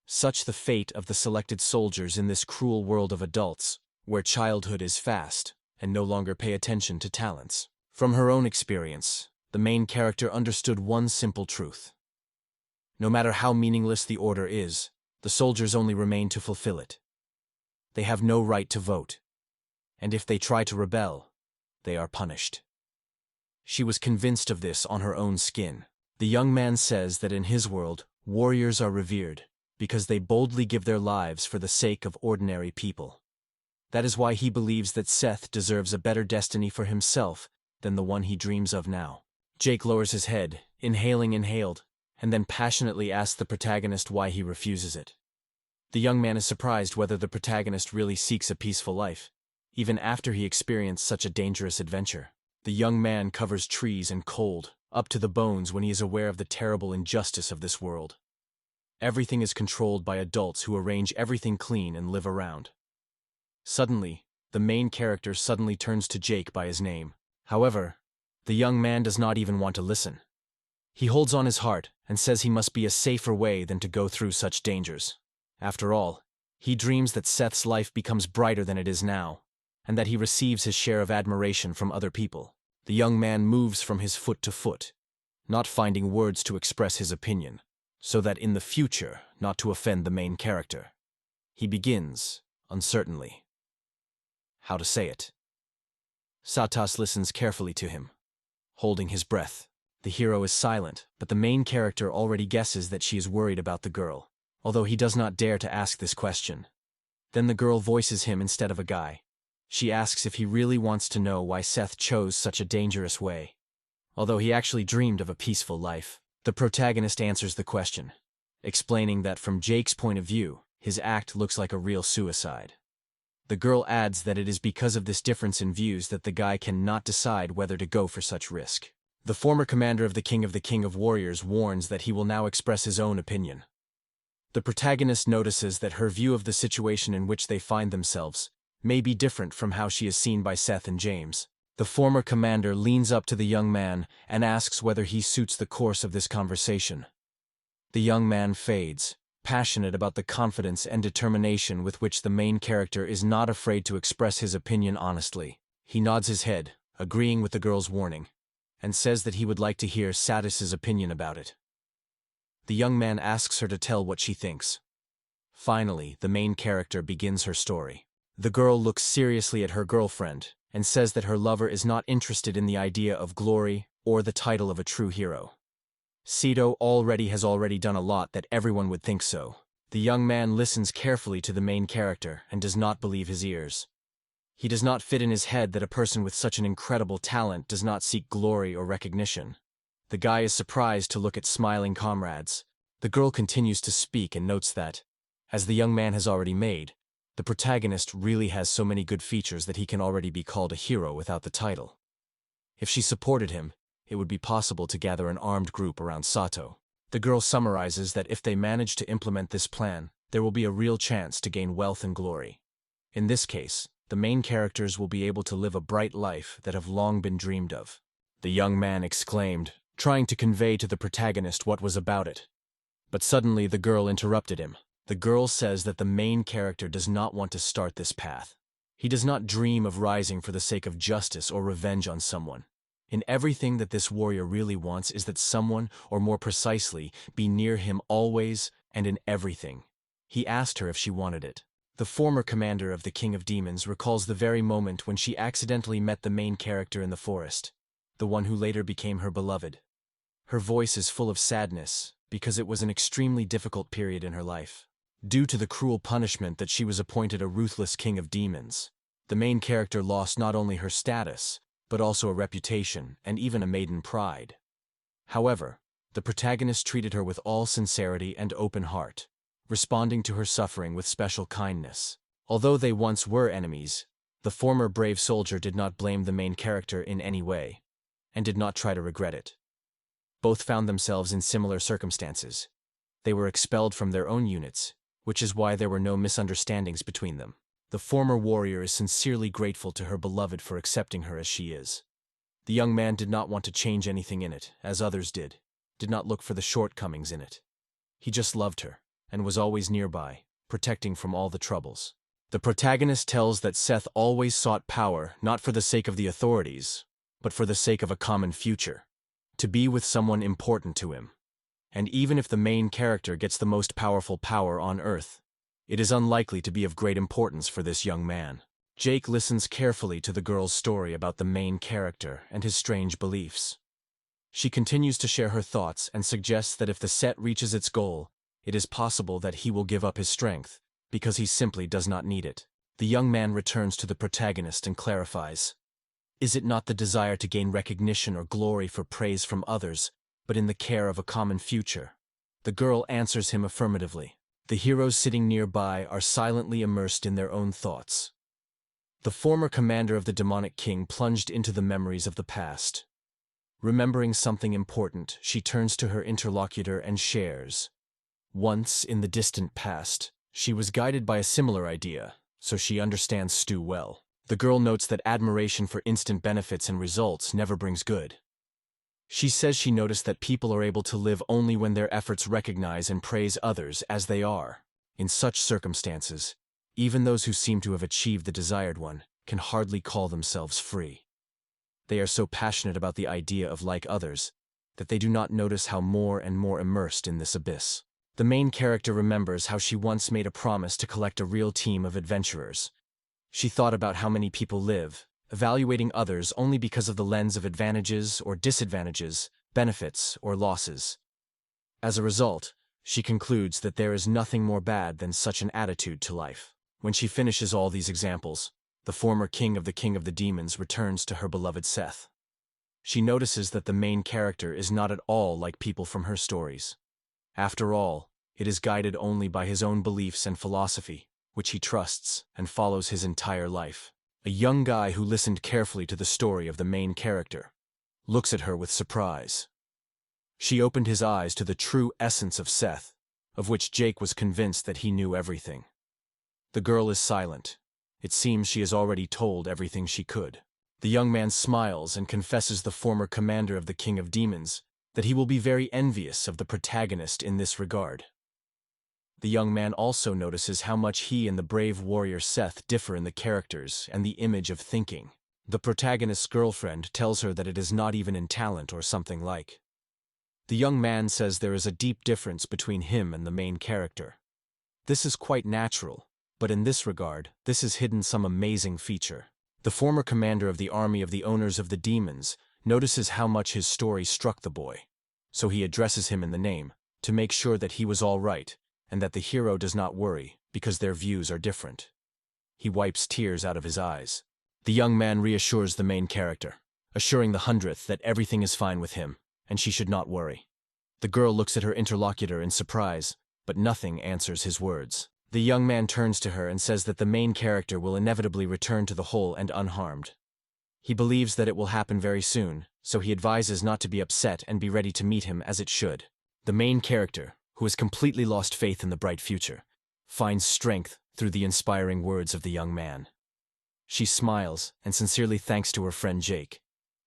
Such the fate of the selected soldiers in this cruel world of adults, where childhood is fast, and no longer pay attention to talents. From her own experience, the main character understood one simple truth. No matter how meaningless the order is, the soldiers only remain to fulfill it. They have no right to vote, and if they try to rebel, they are punished. She was convinced of this on her own skin. The young man says that in his world, warriors are revered, because they boldly give their lives for the sake of ordinary people. That is why he believes that Seth deserves a better destiny for himself than the one he dreams of now. Jake lowers his head, inhaled, and then passionately asks the protagonist why he refuses it. The young man is surprised whether the protagonist really seeks a peaceful life, even after he experienced such a dangerous adventure. The young man covers trees and cold, up to the bones when he is aware of the terrible injustice of this world. Everything is controlled by adults who arrange everything clean and live around. Suddenly, the main character suddenly turns to Jake by his name. However, the young man does not even want to listen. He holds on his heart and says he must be a safer way than to go through such dangers. After all, he dreams that Seth's life becomes brighter than it is now, and that he receives his share of admiration from other people. The young man moves from his foot to foot, not finding words to express his opinion, so that in the future not to offend the main character. He begins, uncertainly, how to say it. Satis listens carefully to him, holding his breath. The hero is silent, but the main character already guesses that she is worried about the girl, although he does not dare to ask this question. Then the girl voices him instead of a guy. She asks if he really wants to know why Seth chose such a dangerous way. Although he actually dreamed of a peaceful life, the protagonist answers the question, explaining that from Jake's point of view, his act looks like a real suicide. The girl adds that it is because of this difference in views that the guy cannot decide whether to go for such risk. The former commander of the King of Warriors warns that he will now express his own opinion. The protagonist notices that her view of the situation in which they find themselves may be different from how she is seen by Seth and James. The former commander leans up to the young man and asks whether he suits the course of this conversation. The young man fades, passionate about the confidence and determination with which the main character is not afraid to express his opinion honestly. He nods his head, agreeing with the girl's warning, and says that he would like to hear Satis's opinion about it. The young man asks her to tell what she thinks. Finally, the main character begins her story. The girl looks seriously at her girlfriend and says that her lover is not interested in the idea of glory or the title of a true hero. Sito has already done a lot that everyone would think so. The young man listens carefully to the main character and does not believe his ears. He does not fit in his head that a person with such an incredible talent does not seek glory or recognition. The guy is surprised to look at smiling comrades. The girl continues to speak and notes that, as the young man has already made, the protagonist really has so many good features that he can already be called a hero without the title. If she supported him, it would be possible to gather an armed group around Sato. The girl summarizes that if they manage to implement this plan, there will be a real chance to gain wealth and glory. In this case, the main characters will be able to live a bright life that have long been dreamed of. The young man exclaimed, trying to convey to the protagonist what was about it. But suddenly the girl interrupted him. The girl says that the main character does not want to start this path. He does not dream of rising for the sake of justice or revenge on someone. In everything that this warrior really wants is that someone, or more precisely, be near him always and in everything. He asked her if she wanted it. The former commander of the King of Demons recalls the very moment when she accidentally met the main character in the forest, the one who later became her beloved. Her voice is full of sadness, because it was an extremely difficult period in her life. Due to the cruel punishment that she was appointed a ruthless king of demons, the main character lost not only her status, but also a reputation and even a maiden pride. However, the protagonist treated her with all sincerity and open heart, responding to her suffering with special kindness. Although they once were enemies, the former brave soldier did not blame the main character in any way, and did not try to regret it. Both found themselves in similar circumstances. They were expelled from their own units, which is why there were no misunderstandings between them. The former warrior is sincerely grateful to her beloved for accepting her as she is. The young man did not want to change anything in it, as others did not look for the shortcomings in it. He just loved her, and was always nearby, protecting from all the troubles. The protagonist tells that Seth always sought power not for the sake of the authorities, but for the sake of a common future, to be with someone important to him. And even if the main character gets the most powerful power on Earth, it is unlikely to be of great importance for this young man. Jake listens carefully to the girl's story about the main character and his strange beliefs. She continues to share her thoughts and suggests that if the set reaches its goal, it is possible that he will give up his strength, because he simply does not need it. The young man returns to the protagonist and clarifies. Is it not the desire to gain recognition or glory for praise from others, but in the care of a common future? The girl answers him affirmatively. The heroes sitting nearby are silently immersed in their own thoughts. The former commander of the demonic king plunged into the memories of the past. Remembering something important, she turns to her interlocutor and shares. Once, in the distant past, she was guided by a similar idea, so she understands Stu well. The girl notes that admiration for instant benefits and results never brings good. She says she noticed that people are able to live only when their efforts recognize and praise others as they are. In such circumstances, even those who seem to have achieved the desired one can hardly call themselves free. They are so passionate about the idea of like others that they do not notice how more and more immersed in this abyss. The main character remembers how she once made a promise to collect a real team of adventurers. She thought about how many people live, evaluating others only because of the lens of advantages or disadvantages, benefits or losses. As a result, she concludes that there is nothing more bad than such an attitude to life. When she finishes all these examples, the former king of the demons returns to her beloved Seth. She notices that the main character is not at all like people from her stories. After all, it is guided only by his own beliefs and philosophy, which he trusts and follows his entire life. A young guy who listened carefully to the story of the main character looks at her with surprise. She opened his eyes to the true essence of Seth, of which Jake was convinced that he knew everything. The girl is silent. It seems she has already told everything she could. The young man smiles and confesses the former commander of the King of Demons that he will be very envious of the protagonist in this regard. The young man also notices how much he and the brave warrior Seth differ in the characters and the image of thinking. The protagonist's girlfriend tells her that it is not even in talent or something like. The young man says there is a deep difference between him and the main character. This is quite natural, but in this regard, this is hidden some amazing feature. The former commander of the army of the owners of the demons notices how much his story struck the boy, so he addresses him in the name, to make sure that he was all right, and that the hero does not worry because their views are different. He wipes tears out of his eyes. The young man reassures the main character, assuring the 100th that everything is fine with him, and she should not worry. The girl looks at her interlocutor in surprise, but nothing answers his words. The young man turns to her and says that the main character will inevitably return to the whole and unharmed. He believes that it will happen very soon, so he advises not to be upset and be ready to meet him as it should. The main character, who has completely lost faith in the bright future, finds strength through the inspiring words of the young man. She smiles and sincerely thanks to her friend Jake,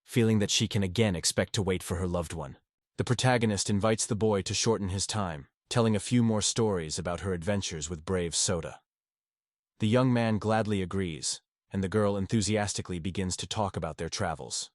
feeling that she can again expect to wait for her loved one. The protagonist invites the boy to shorten his time, telling a few more stories about her adventures with Brave Soda. The young man gladly agrees, and the girl enthusiastically begins to talk about their travels.